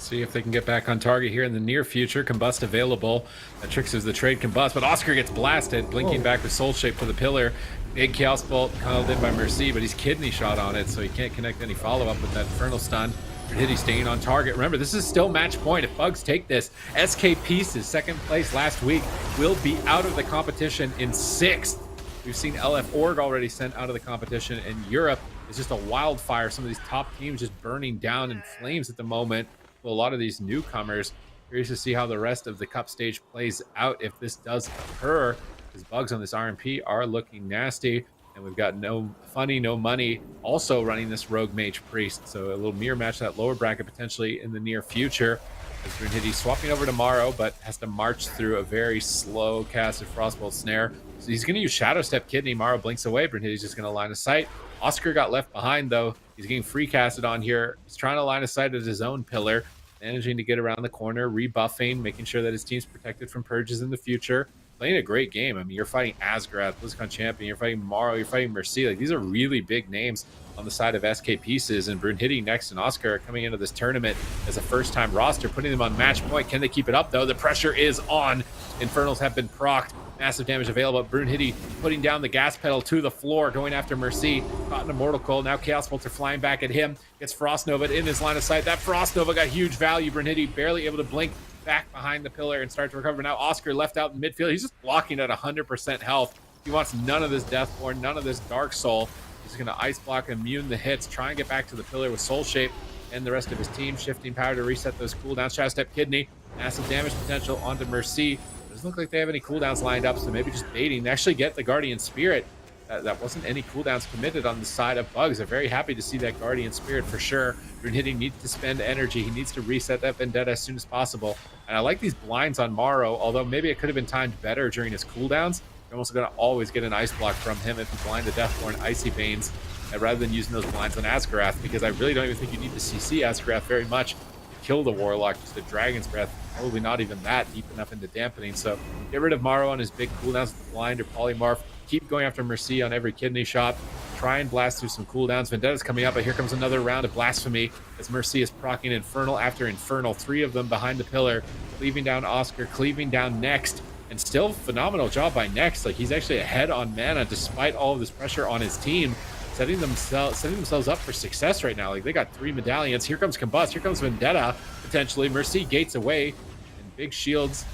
see if they can get back on target here in the near future. Combust available. That tricks is the trade Combust, but Oscar gets blasted, blinking back with Soul Shape to the pillar. Big Chaos Bolt called in by Mercy, but he's kidney shot on it, so he can't connect any follow-up with that Infernal Stun. Brunhilde staying on target. Remember, this is still match point. If Bugs take this, SK Pieces, second place last week, will be out of the competition in 6th. We've seen LF Org already sent out of the competition, and Europe is just a wildfire. Some of these top teams just burning down in flames at the moment. Well, a lot of these newcomers. Curious to see how the rest of the cup stage plays out if this does occur, because Bugs on this RMP are looking nasty. And we've got no funny, no money also running this Rogue Mage Priest. So a little mirror match that lower bracket potentially in the near future. As Brunhilde swapping over to Maro, but has to march through a very slow casted Frostbolt Snare. So he's going to use Shadow Step Kidney. Maro blinks away. Brunhilde's just going to line of sight. Oscar got left behind, though. He's getting free casted on here. He's trying to line of sight at his own pillar. managing to get around the corner, rebuffing, making sure that his team's protected from purges in the future. Playing a great game. I mean, you're fighting Asgrath, BlizzCon champion, you're fighting Morrow, you're fighting Mercy. Like, these are really big names on the side of SK Pieces, and Brunhilde next and Oscar are coming into this tournament as a first-time roster, putting them on match point. Can they keep it up, though? The pressure is on. Infernals have been procced. Massive damage available. Brunhilde putting down the gas pedal to the floor, going after Mercy. Caught in a Mortal Coil. Now Chaos Bolts are flying back at him. Gets Frost Nova in his line of sight. That Frost Nova got huge value. Brunhilde barely able to blink back behind the pillar and start to recover. Now Oscar left out in midfield. He's just blocking at 100% health. He wants none of this Deathborn, none of this Dark Soul. He's going to ice block and immune the hits, try and get back to the pillar with Soul Shape and the rest of his team. Shifting power to reset those cooldowns. Shadow Step Kidney. Massive damage potential onto Mercy. Doesn't look like they have any cooldowns lined up, so maybe just baiting. They actually get the Guardian Spirit. That wasn't any cooldowns committed on the side of Bugs. They're very happy to see that Guardian Spirit for sure. Brunhilde needs to spend energy. He needs to reset that Vendetta as soon as possible. And I like these blinds on Morrow, although maybe it could have been timed better during his cooldowns. You're almost going to always get an ice block from him if you blind the Deathborn Icy Veins, rather than using those blinds on Asgarath, because I really don't even think you need to CC Asgarath very much to kill the Warlock. Just a Dragon's Breath, probably not even that deep enough into dampening. So get rid of Morrow on his big cooldowns with blind or polymorph. Keep going after Mercy on every kidney shot. Try and blast through some cooldowns. Vendetta's coming up, but here comes another round of Blasphemy as Mercy is proccing Infernal after Infernal. 3 of them behind the pillar, cleaving down Oscar, cleaving down Next, and still phenomenal job by Next. Like, he's actually ahead on mana despite all of this pressure on his team, setting themselves up for success right now. Like, they got 3 medallions. Here comes Combust. Here comes Vendetta, potentially. Mercy gates away, and big shields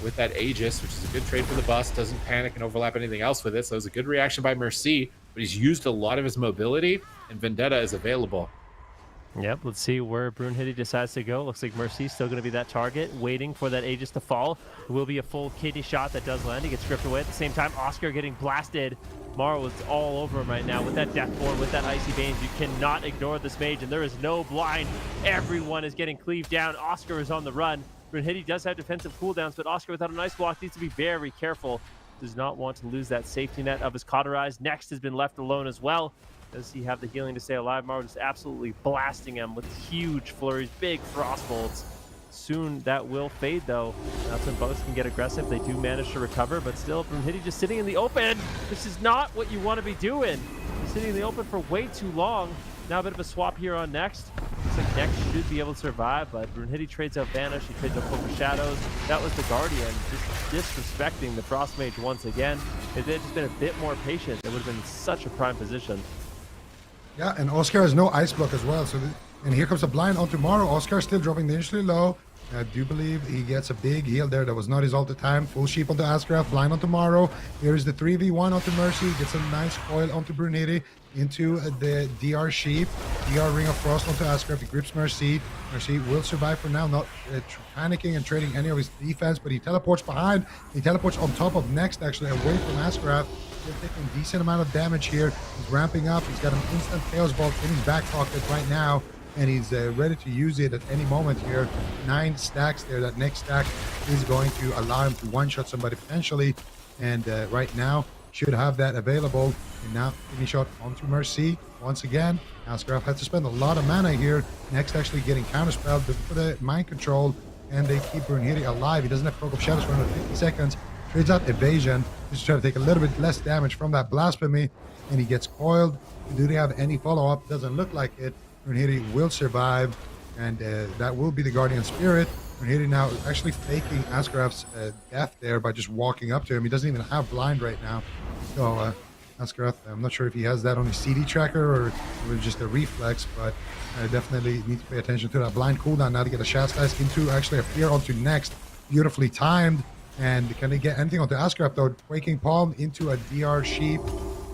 with that Aegis, which is a good trade for the bus. Doesn't panic and overlap anything else with it, so it was a good reaction by Mercy, but he's used a lot of his mobility, and Vendetta is available. Yep, let's see where Brunhilde decides to go. Looks like Mercy's still going to be that target, waiting for that Aegis to fall. It will be a full kidney shot that does land. He gets stripped away. At the same time, Oscar getting blasted. Morrow is all over him right now with that Deathborn, with that Icy Veins. You cannot ignore this mage, and there is no blind. Everyone is getting cleaved down. Oscar is on the run. Brunhilde does have defensive cooldowns, but Oscar without an ice block needs to be very careful. Does not want to lose that safety net of his Cauterize. Next has been left alone as well. Does he have the healing to stay alive? Morrow just absolutely blasting him with huge flurries, big frost bolts. Soon that will fade though. That's when Bugs can get aggressive. They do manage to recover, but still Brunhilde just sitting in the open. This is not what you want to be doing. He's sitting in the open for way too long. Now a bit of a swap here on Next. Looks like Next should be able to survive, but Brunhilde trades out Vanish. He trades out Poker Shadows. That was the Guardian, just disrespecting the Frost Mage once again. If they had just been a bit more patient, it would have been such a prime position. Yeah, and Oscar has no ice block as well. And here comes a blind on tomorrow. Oscar still dropping dangerously low. I do believe he gets a big heal there. That was not his ult at the time. Full sheep onto Asgraf, blind on tomorrow. Here is the 3v1 onto Mercy. Gets a nice coil onto Brunhilde into the DR sheep. DR Ring of Frost onto Asgraf. He grips Mercy. Mercy will survive for now, not panicking and trading any of his defense, but he teleports behind. He teleports on top of Next, actually, away from Asgraf. He's taking a decent amount of damage here. He's ramping up. He's got an instant Chaos Bolt in his back pocket right now, and he's ready to use it at any moment here. 9 stacks there. That next stack is going to allow him to one-shot somebody potentially, and right now should have that available. And now kidney shot onto Mercy once again. Asgraf had to spend a lot of mana here. Next actually getting counterspelled for the mind control, and they keep Brunhilde alive. He doesn't have Cloak of Shadows for another 50 seconds. Trades out evasion, just trying to take a little bit less damage from that blasphemy, and he gets coiled. Do they have any follow-up? Doesn't look like it. Brunhilde will survive, and that will be the Guardian Spirit. Brunhilde now actually faking Asgraf's death there by just walking up to him. He doesn't even have blind right now. So Asgraf, I'm not sure if he has that on his CD tracker or just a reflex, but definitely need to pay attention to that blind cooldown now to get a Chastise into actually a Fear onto Next. Beautifully timed. And can they get anything onto Asgraf though? Quaking Palm into a DR Sheep.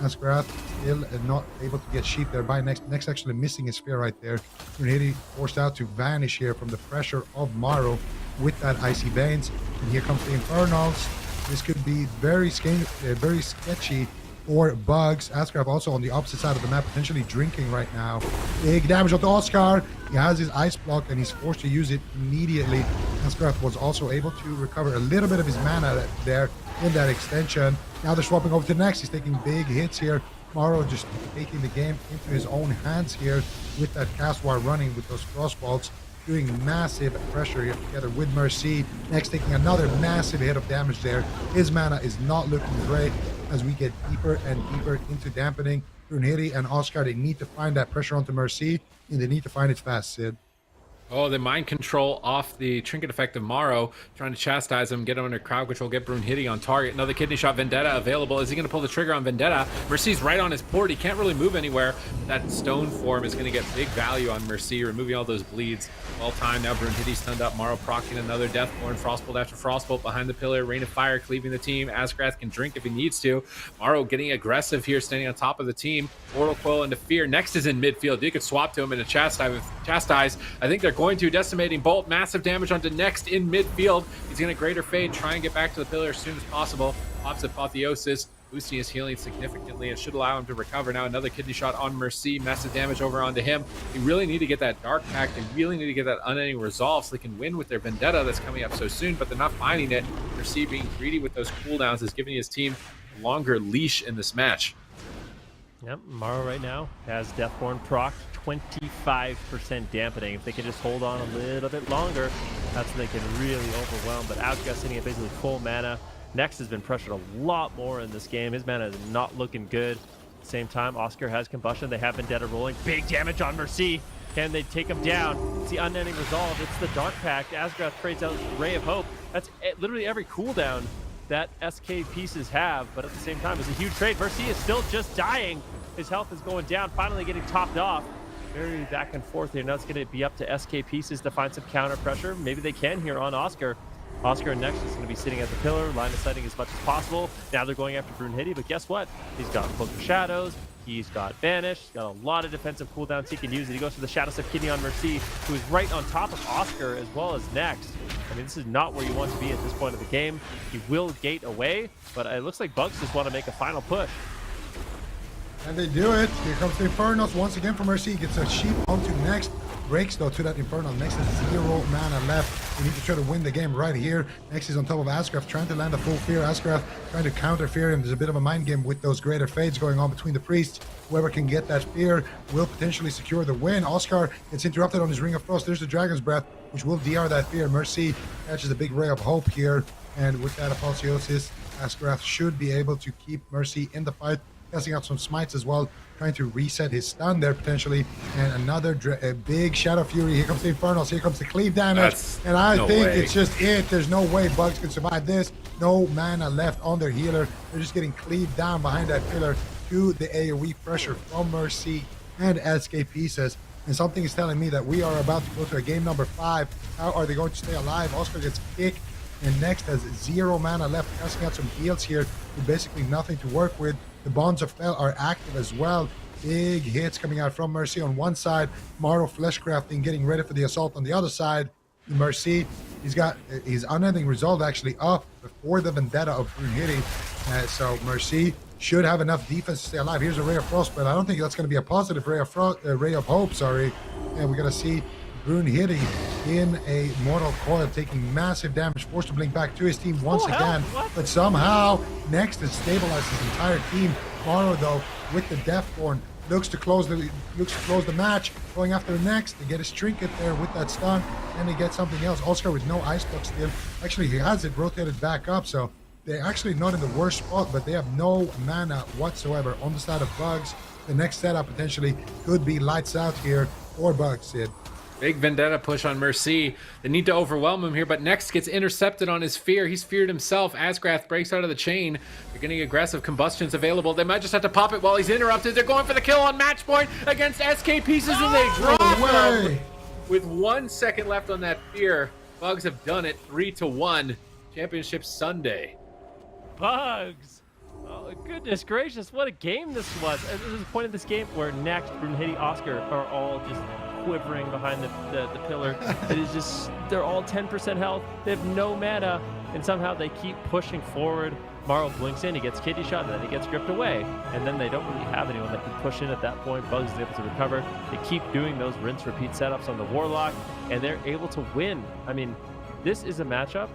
Asgraf still not able to get Sheep there by Next. Next actually missing his Sphere right there. Brunhilde forced out to vanish here from the pressure of Morrow with that Icy Veins. And here comes the Infernals. This could be very sketchy for Bugs. Asgraf also on the opposite side of the map, potentially drinking right now. Big damage onto Oscar. He has his ice block and he's forced to use it immediately. Asgraf was also able to recover a little bit of his mana there in that extension. Now they're swapping over to Next. He's taking big hits here. Morrow just taking the game into his own hands here with that cast while running with those crossbolts. doing massive pressure here together with Mercy. Next taking another massive hit of damage there. His mana is not looking great as we get deeper and deeper into dampening. Brunhilde and Oscar, they need to find that pressure onto Mercy, and they need to find it fast, Sid. Oh, the mind control off the trinket effect of Morrow, trying to chastise him, get him under crowd control, get Brunhilde on target. Another kidney shot Vendetta available. Is he going to pull the trigger on Vendetta? Mercy's right on his port. He can't really move anywhere. That stone form is going to get big value on Mercy, removing all those bleeds. Well timed. Now Brunhilde stunned up. Morrow proccing another Deathborn. Frostbolt after Frostbolt behind the pillar. Rain of Fire cleaving the team. Asgrath can drink if he needs to. Morrow getting aggressive here, standing on top of the team. Mortal Coil into Fear. Next is in midfield. You could swap to him in a chastise. I think they're going to. Decimating Bolt, massive damage onto Next in midfield. He's going to Greater Fade, try and get back to the pillar as soon as possible. Pops Apotheosis, boosting his healing significantly and should allow him to recover. Now another kidney shot on Mercy, massive damage over onto him. They really need to get that Dark Pact. They really need to get that unending resolve so they can win with their Vendetta that's coming up so soon, but they're not finding it. Mercy being greedy with those cooldowns is giving his team a longer leash in this match. Yep, Morrow right now has Deathborn proc, 25% dampening. If they can just hold on a little bit longer, that's when they can really overwhelm. But Outcast sitting at basically full mana. Next has been pressured a lot more in this game. His mana is not looking good. At the same time, Oscar has Combustion. They have Vendetta rolling. Big damage on Mercy. Can they take him down? It's the unending resolve. It's the Dark Pact. Asgrath trades out Ray of Hope. That's literally every cooldown that SK pieces have, but at the same time, it's a huge trade. Mercy is still just dying. His health is going down, finally getting topped off. Very back and forth here. Now it's going to be up to SK pieces to find some counter pressure. Maybe they can here on Oscar. Oscar next is going to be sitting at the pillar, line of sighting as much as possible. Now they're going after Brunhilde, but guess what? He's got Cloak of Shadows. He's got Vanish. He's got a lot of defensive cooldowns he can use. And he goes for the Shadows of Kidney on Mercy, who is right on top of Oscar as well as Next. I mean, this is not where you want to be at this point of the game. He will gate away, but it looks like Bugs just want to make a final push. And they do it. Here comes the Infernos once again from Mercy. Gets a sheep onto Next. Breaks though to that Inferno. Next has 0 mana left. We need to try to win the game right here. Next is on top of Asgrath, trying to land a full Fear. Asgrath trying to counter Fear him. There's a bit of a mind game with those Greater Fades going on between the priests. Whoever can get that Fear will potentially secure the win. Oscar gets interrupted on his Ring of Frost. There's the Dragon's Breath, which will DR that Fear. Mercy catches a big Ray of Hope here. And with that Apotheosis, Asgrath should be able to keep Mercy in the fight. Casting out some smites as well, trying to reset his stun there potentially. And another big Shadow Fury. Here comes the Infernos. Here comes the cleave damage. And I think it's just it. There's no way Bugs can survive this. No mana left on their healer. They're just getting cleaved down behind that pillar to the AoE pressure from Mercy and SK pieces. And something is telling me that we are about to go to a game number 5. How are they going to stay alive? Oscar gets kicked. And Next has 0 mana left, casting out some heals here with basically nothing to work with. The Bonds of Fel are active as well. Big hits coming out from Mercy on one side. Morrow Flesh Crafting getting ready for the assault on the other side. Mercy, he's got his unending resolve actually up before the Vendetta of Brunhilde. So Mercy should have enough defense to stay alive. Here's a Ray of Frost, but I don't think that's going to be a positive Ray of Hope. Sorry. And we're going to see Brunhilde in a Mortal Coil taking massive damage, forced to blink back to his team once again. But somehow Next has stabilized his entire team. Morrow though, with the Deathborn, looks to close the match, going after the Next to get his trinket there with that stun, and he gets something else. Oscar with no Ice Block still. Actually, he has it rotated back up, so they're actually not in the worst spot, but they have no mana whatsoever on the side of Bugs. The next setup potentially could be lights out here for Bugs, Sid. Big Vendetta push on Mercy. They need to overwhelm him here, but Next gets intercepted on his Fear. He's feared himself. Asgrath breaks out of the chain. They're getting aggressive. Combustion's available. They might just have to pop it while he's interrupted. They're going for the kill on match point against SK pieces, and they drop him. With 1 second left on that Fear, Bugs have done it. 3-1. Championship Sunday. Bugs! Oh, goodness gracious, what a game this was. And this is the point of this game where Next, Brunhilde, Oscar are all just quivering behind the pillar. It is just, they're all 10% health. They have no mana, and somehow they keep pushing forward. Morrow blinks in, he gets kidney shot, and then he gets gripped away. And then they don't really have anyone that can push in at that point. Bugs is able to recover. They keep doing those rinse-repeat setups on the Warlock, and they're able to win. I mean, this is a matchup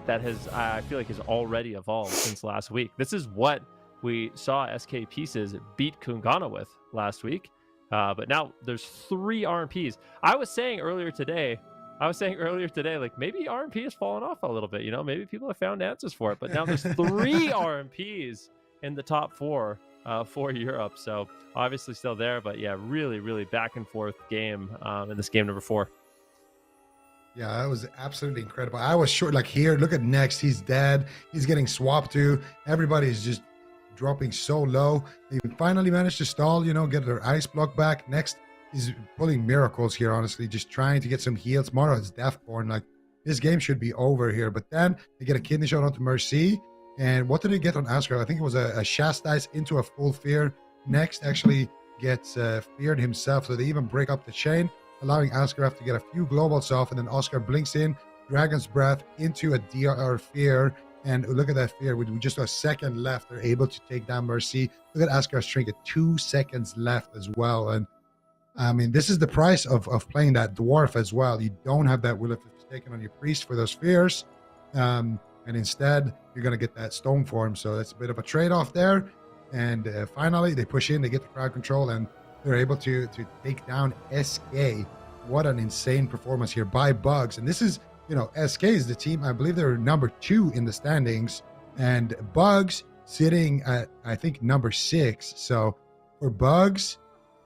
that has, I feel like, has already evolved since last week. This is what we saw SK Pieces beat KUNGARNA with last week. But now there's 3 RMPs. I was saying earlier today, like maybe RMP has fallen off a little bit. Maybe people have found answers for it. But now there's 3 RMPs in the top 4 for Europe. So obviously still there. But yeah, really, really back and forth game in this game number 4. Yeah, that was absolutely incredible. I was sure, like here, look at Next. He's dead. He's getting swapped to. Everybody's just dropping so low. They finally managed to stall, get their ice block back. Next is pulling miracles here, honestly, just trying to get some heals. Mara is Deathborn. Like, this game should be over here. But then they get a kidney shot onto Mercy. And what did they get on Asgard? I think it was a chastise into a full fear. Next actually gets feared himself. So they even break up the chain, allowing Askaraf to get a few globals off, and then Oscar blinks in, Dragon's Breath into a DR fear, and look at that fear. With just a second left, they're able to take down Mercy. Look at Askaraf's trinket, 2 seconds left as well. And I mean, this is the price of playing that dwarf as well. You don't have that Will of taken on your priest for those fears, and instead you're going to get that stone form. So that's a bit of a trade-off there. And finally, they push in, they get the crowd control, and they're able to take down SK. What an insane performance here by Bugs. And this is, SK is the team, I believe they're number 2 in the standings, and Bugs sitting at, I think, number 6. So for Bugs,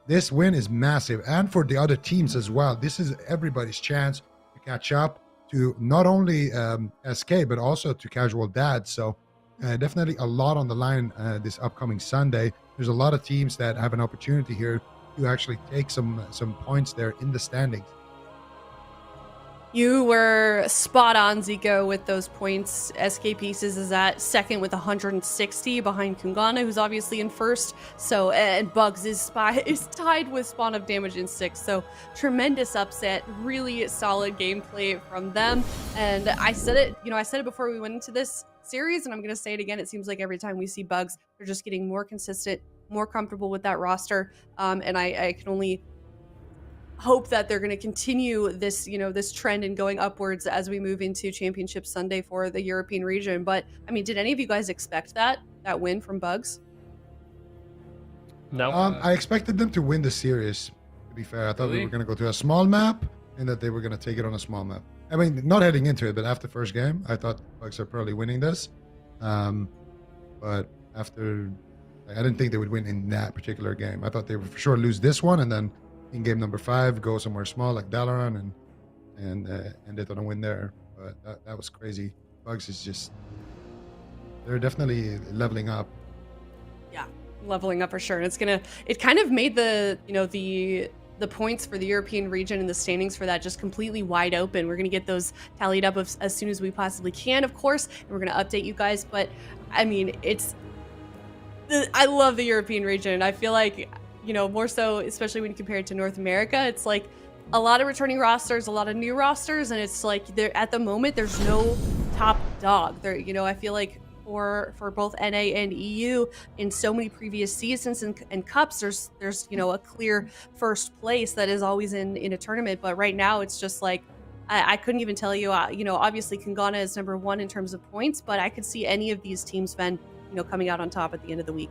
this win is massive. And for the other teams as well, this is everybody's chance to catch up to not only SK, but also to Casual Dad. So definitely a lot on the line this upcoming Sunday. There's a lot of teams that have an opportunity here to actually take some points there in the standings. You were spot on, Zico, with those points. SK Pieces is at second with 160 behind KUNGARNA, who's obviously in first. So, and Bugs is tied with Spawn of Damage in 6th. So, tremendous upset, really solid gameplay from them. And I said it before we went into this series, and I'm going to say it again. It seems like every time we see Bugs, they're just getting more consistent, more comfortable with that roster. And I can only hope that they're going to continue this, this trend and going upwards as we move into Championship Sunday for the European region. But I mean, did any of you guys expect that win from Bugs? No. I expected them to win the series, to be fair. I thought they were going to go to a small map and that they were going to take it on a small map. I mean, not heading into it, but after first game, I thought Bugs are probably winning this. But after, I didn't think they would win in that particular game. I thought they would for sure lose this one, and then in game number 5, go somewhere small like Dalaran and end it on a win there. But that was crazy. Bugs is just, they're definitely leveling up. Yeah, leveling up for sure. And it kind of made the points for the European region and the standings for that just completely wide open. We're going to get those tallied up as soon as we possibly can, of course, and we're going to update you guys. But I mean, I love the European region, and I feel like, more so, especially when you compare it to North America, it's like a lot of returning rosters, a lot of new rosters, and it's like at the moment there's no top dog. There, I feel like for both NA and EU in so many previous seasons and cups, there's a clear first place that is always in a tournament. But right now it's just like I couldn't even tell you. Obviously KUNGARNA is number 1 in terms of points, but I could see any of these teams, Ben, coming out on top at the end of the week.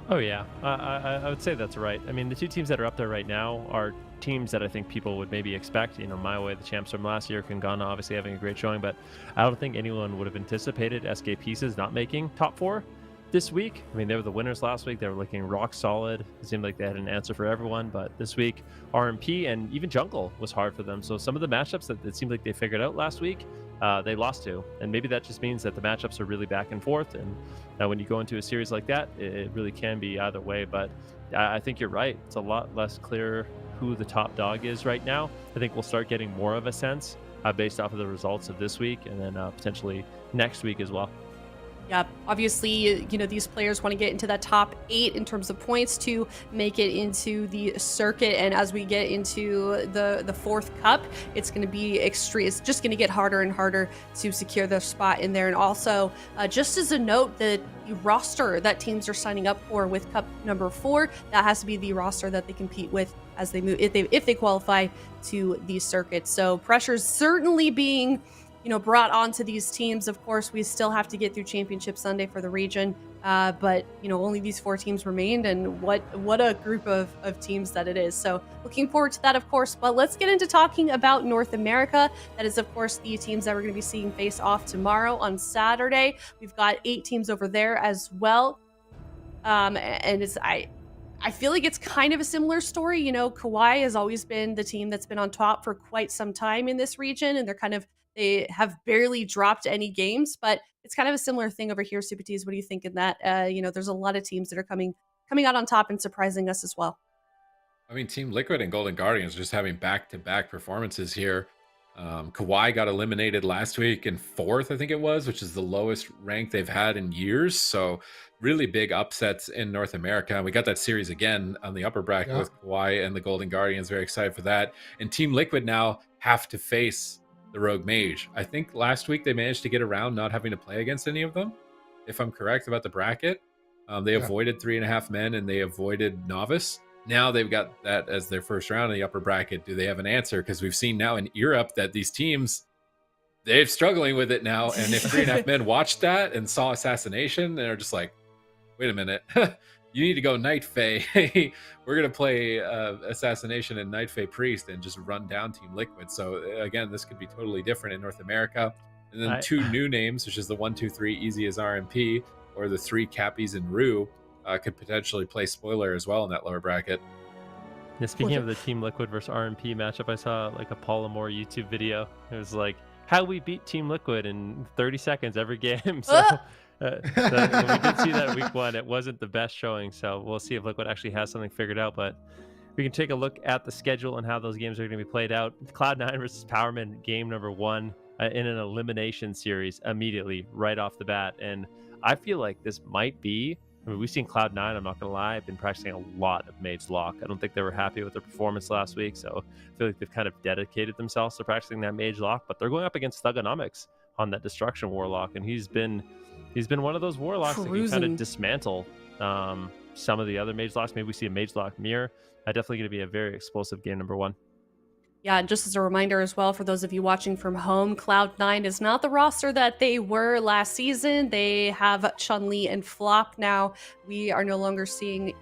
Oh yeah, I would say that's right. I mean, the 2 teams that are up there right now are teams that I think people would maybe expect. MYWAY, the champs from last year, KUNGARNA obviously having a great showing, but I don't think anyone would have anticipated SK Pieces not making top 4 this week. I mean, they were the winners last week. They were looking rock solid. It seemed like they had an answer for everyone, but this week, RMP and even Jungle was hard for them. So some of the matchups that it seemed like they figured out last week, they lost to. And maybe that just means that the matchups are really back and forth. And when you go into a series like that, it really can be either way. But I think you're right. It's a lot less clear who the top dog is right now. I think we'll start getting more of a sense based off of the results of this week and then potentially next week as well. Yeah, obviously, these players want to get into that top 8 in terms of points to make it into the circuit. And as we get into the 4th cup, it's going to be extreme. It's just going to get harder and harder to secure their spot in there. And also, just as a note, the roster that teams are signing up for with cup number 4, that has to be the roster that they compete with as they move, if they qualify to these circuits. So pressure's certainly being brought onto these teams. Of course, we still have to get through Championship Sunday for the region, But only these 4 teams remained, and what a group of teams that it is. So looking forward to that, of course. But let's get into talking about North America. That is, of course, the teams that we're going to be seeing face off tomorrow on Saturday. We've got 8 teams over there as well. And I feel like it's kind of a similar story. KUNGARNA has always been the team that's been on top for quite some time in this region, and they have barely dropped any games, but it's kind of a similar thing over here. Supatis, what do you think in that? There's a lot of teams that are coming out on top and surprising us as well. I mean, Team Liquid and Golden Guardians just having back-to-back performances here. KUNGARNA got eliminated last week in 4th, I think it was, which is the lowest rank they've had in years. So really big upsets in North America. We got that series again on the upper bracket with KUNGARNA and the Golden Guardians. Very excited for that. And Team Liquid now have to face the Rogue Mage. I think last week they managed to get around not having to play against any of them, if I'm correct about the bracket. They avoided 3.5 men and they avoided Novice. Now they've got that as their first round in the upper bracket. Do they have an answer? Because we've seen now in Europe that these teams, they're struggling with it now. And if 3.5 men watched that and saw Assassination, they're just like, wait a minute, you need to go Night Fae. We're going to play Assassination and Night Fae Priest and just run down Team Liquid. So again, this could be totally different in North America. And then 2 new names, which is the 1, 2, 3 Easy as RMP, or the 3 Cappies and Rue, could potentially play spoiler as well in that lower bracket. Yeah, speaking of the Team Liquid versus RMP matchup, I saw like a Paul Moore YouTube video. It was like how we beat Team Liquid in 30 seconds every game. So we did see that week 1. It wasn't the best showing, so we'll see if Liquid actually has something figured out. But we can take a look at the schedule and how those games are going to be played out. Cloud9 versus Powerman, game number 1 in an elimination series immediately right off the bat. And I feel like this might be, we've seen Cloud9, I'm not going to lie, I've been practicing a lot of Mage Lock. I don't think they were happy with their performance last week, so I feel like they've kind of dedicated themselves to practicing that Mage Lock, but they're going up against Thugonomics on that Destruction Warlock, and he's been one of those Warlocks that can kind of dismantle some of the other Mage Locks. Maybe we see a Mage Lock mirror. Definitely going to be a very explosive game number 1. Yeah, and just as a reminder as well, for those of you watching from home, Cloud9 is not the roster that they were last season. They have Chun-Li and Flop now. We are no longer seeing,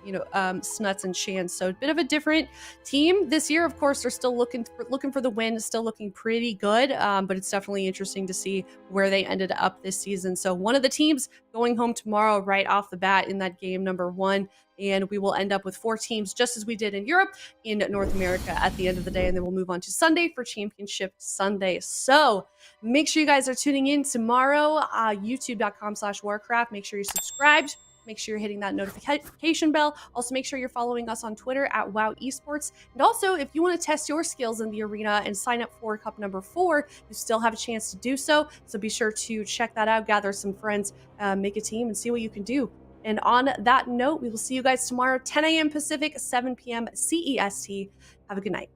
Snuts and Chance. So a bit of a different team this year. Of course, they're still looking for the win, still looking pretty good. But it's definitely interesting to see where they ended up this season. So one of the teams going home tomorrow right off the bat in that game number 1. And we will end up with 4 teams, just as we did in Europe, in North America at the end of the day. And then we'll move on to Sunday for Championship Sunday. So make sure you guys are tuning in tomorrow, youtube.com/Warcraft. Make sure you're subscribed. Make sure you're hitting that notification bell. Also, make sure you're following us on Twitter at WoW Esports. And also, if you want to test your skills in the arena and sign up for Cup number 4, you still have a chance to do so. So be sure to check that out, gather some friends, make a team, and see what you can do. And on that note, we will see you guys tomorrow, 10 a.m. Pacific, 7 p.m. CEST. Have a good night.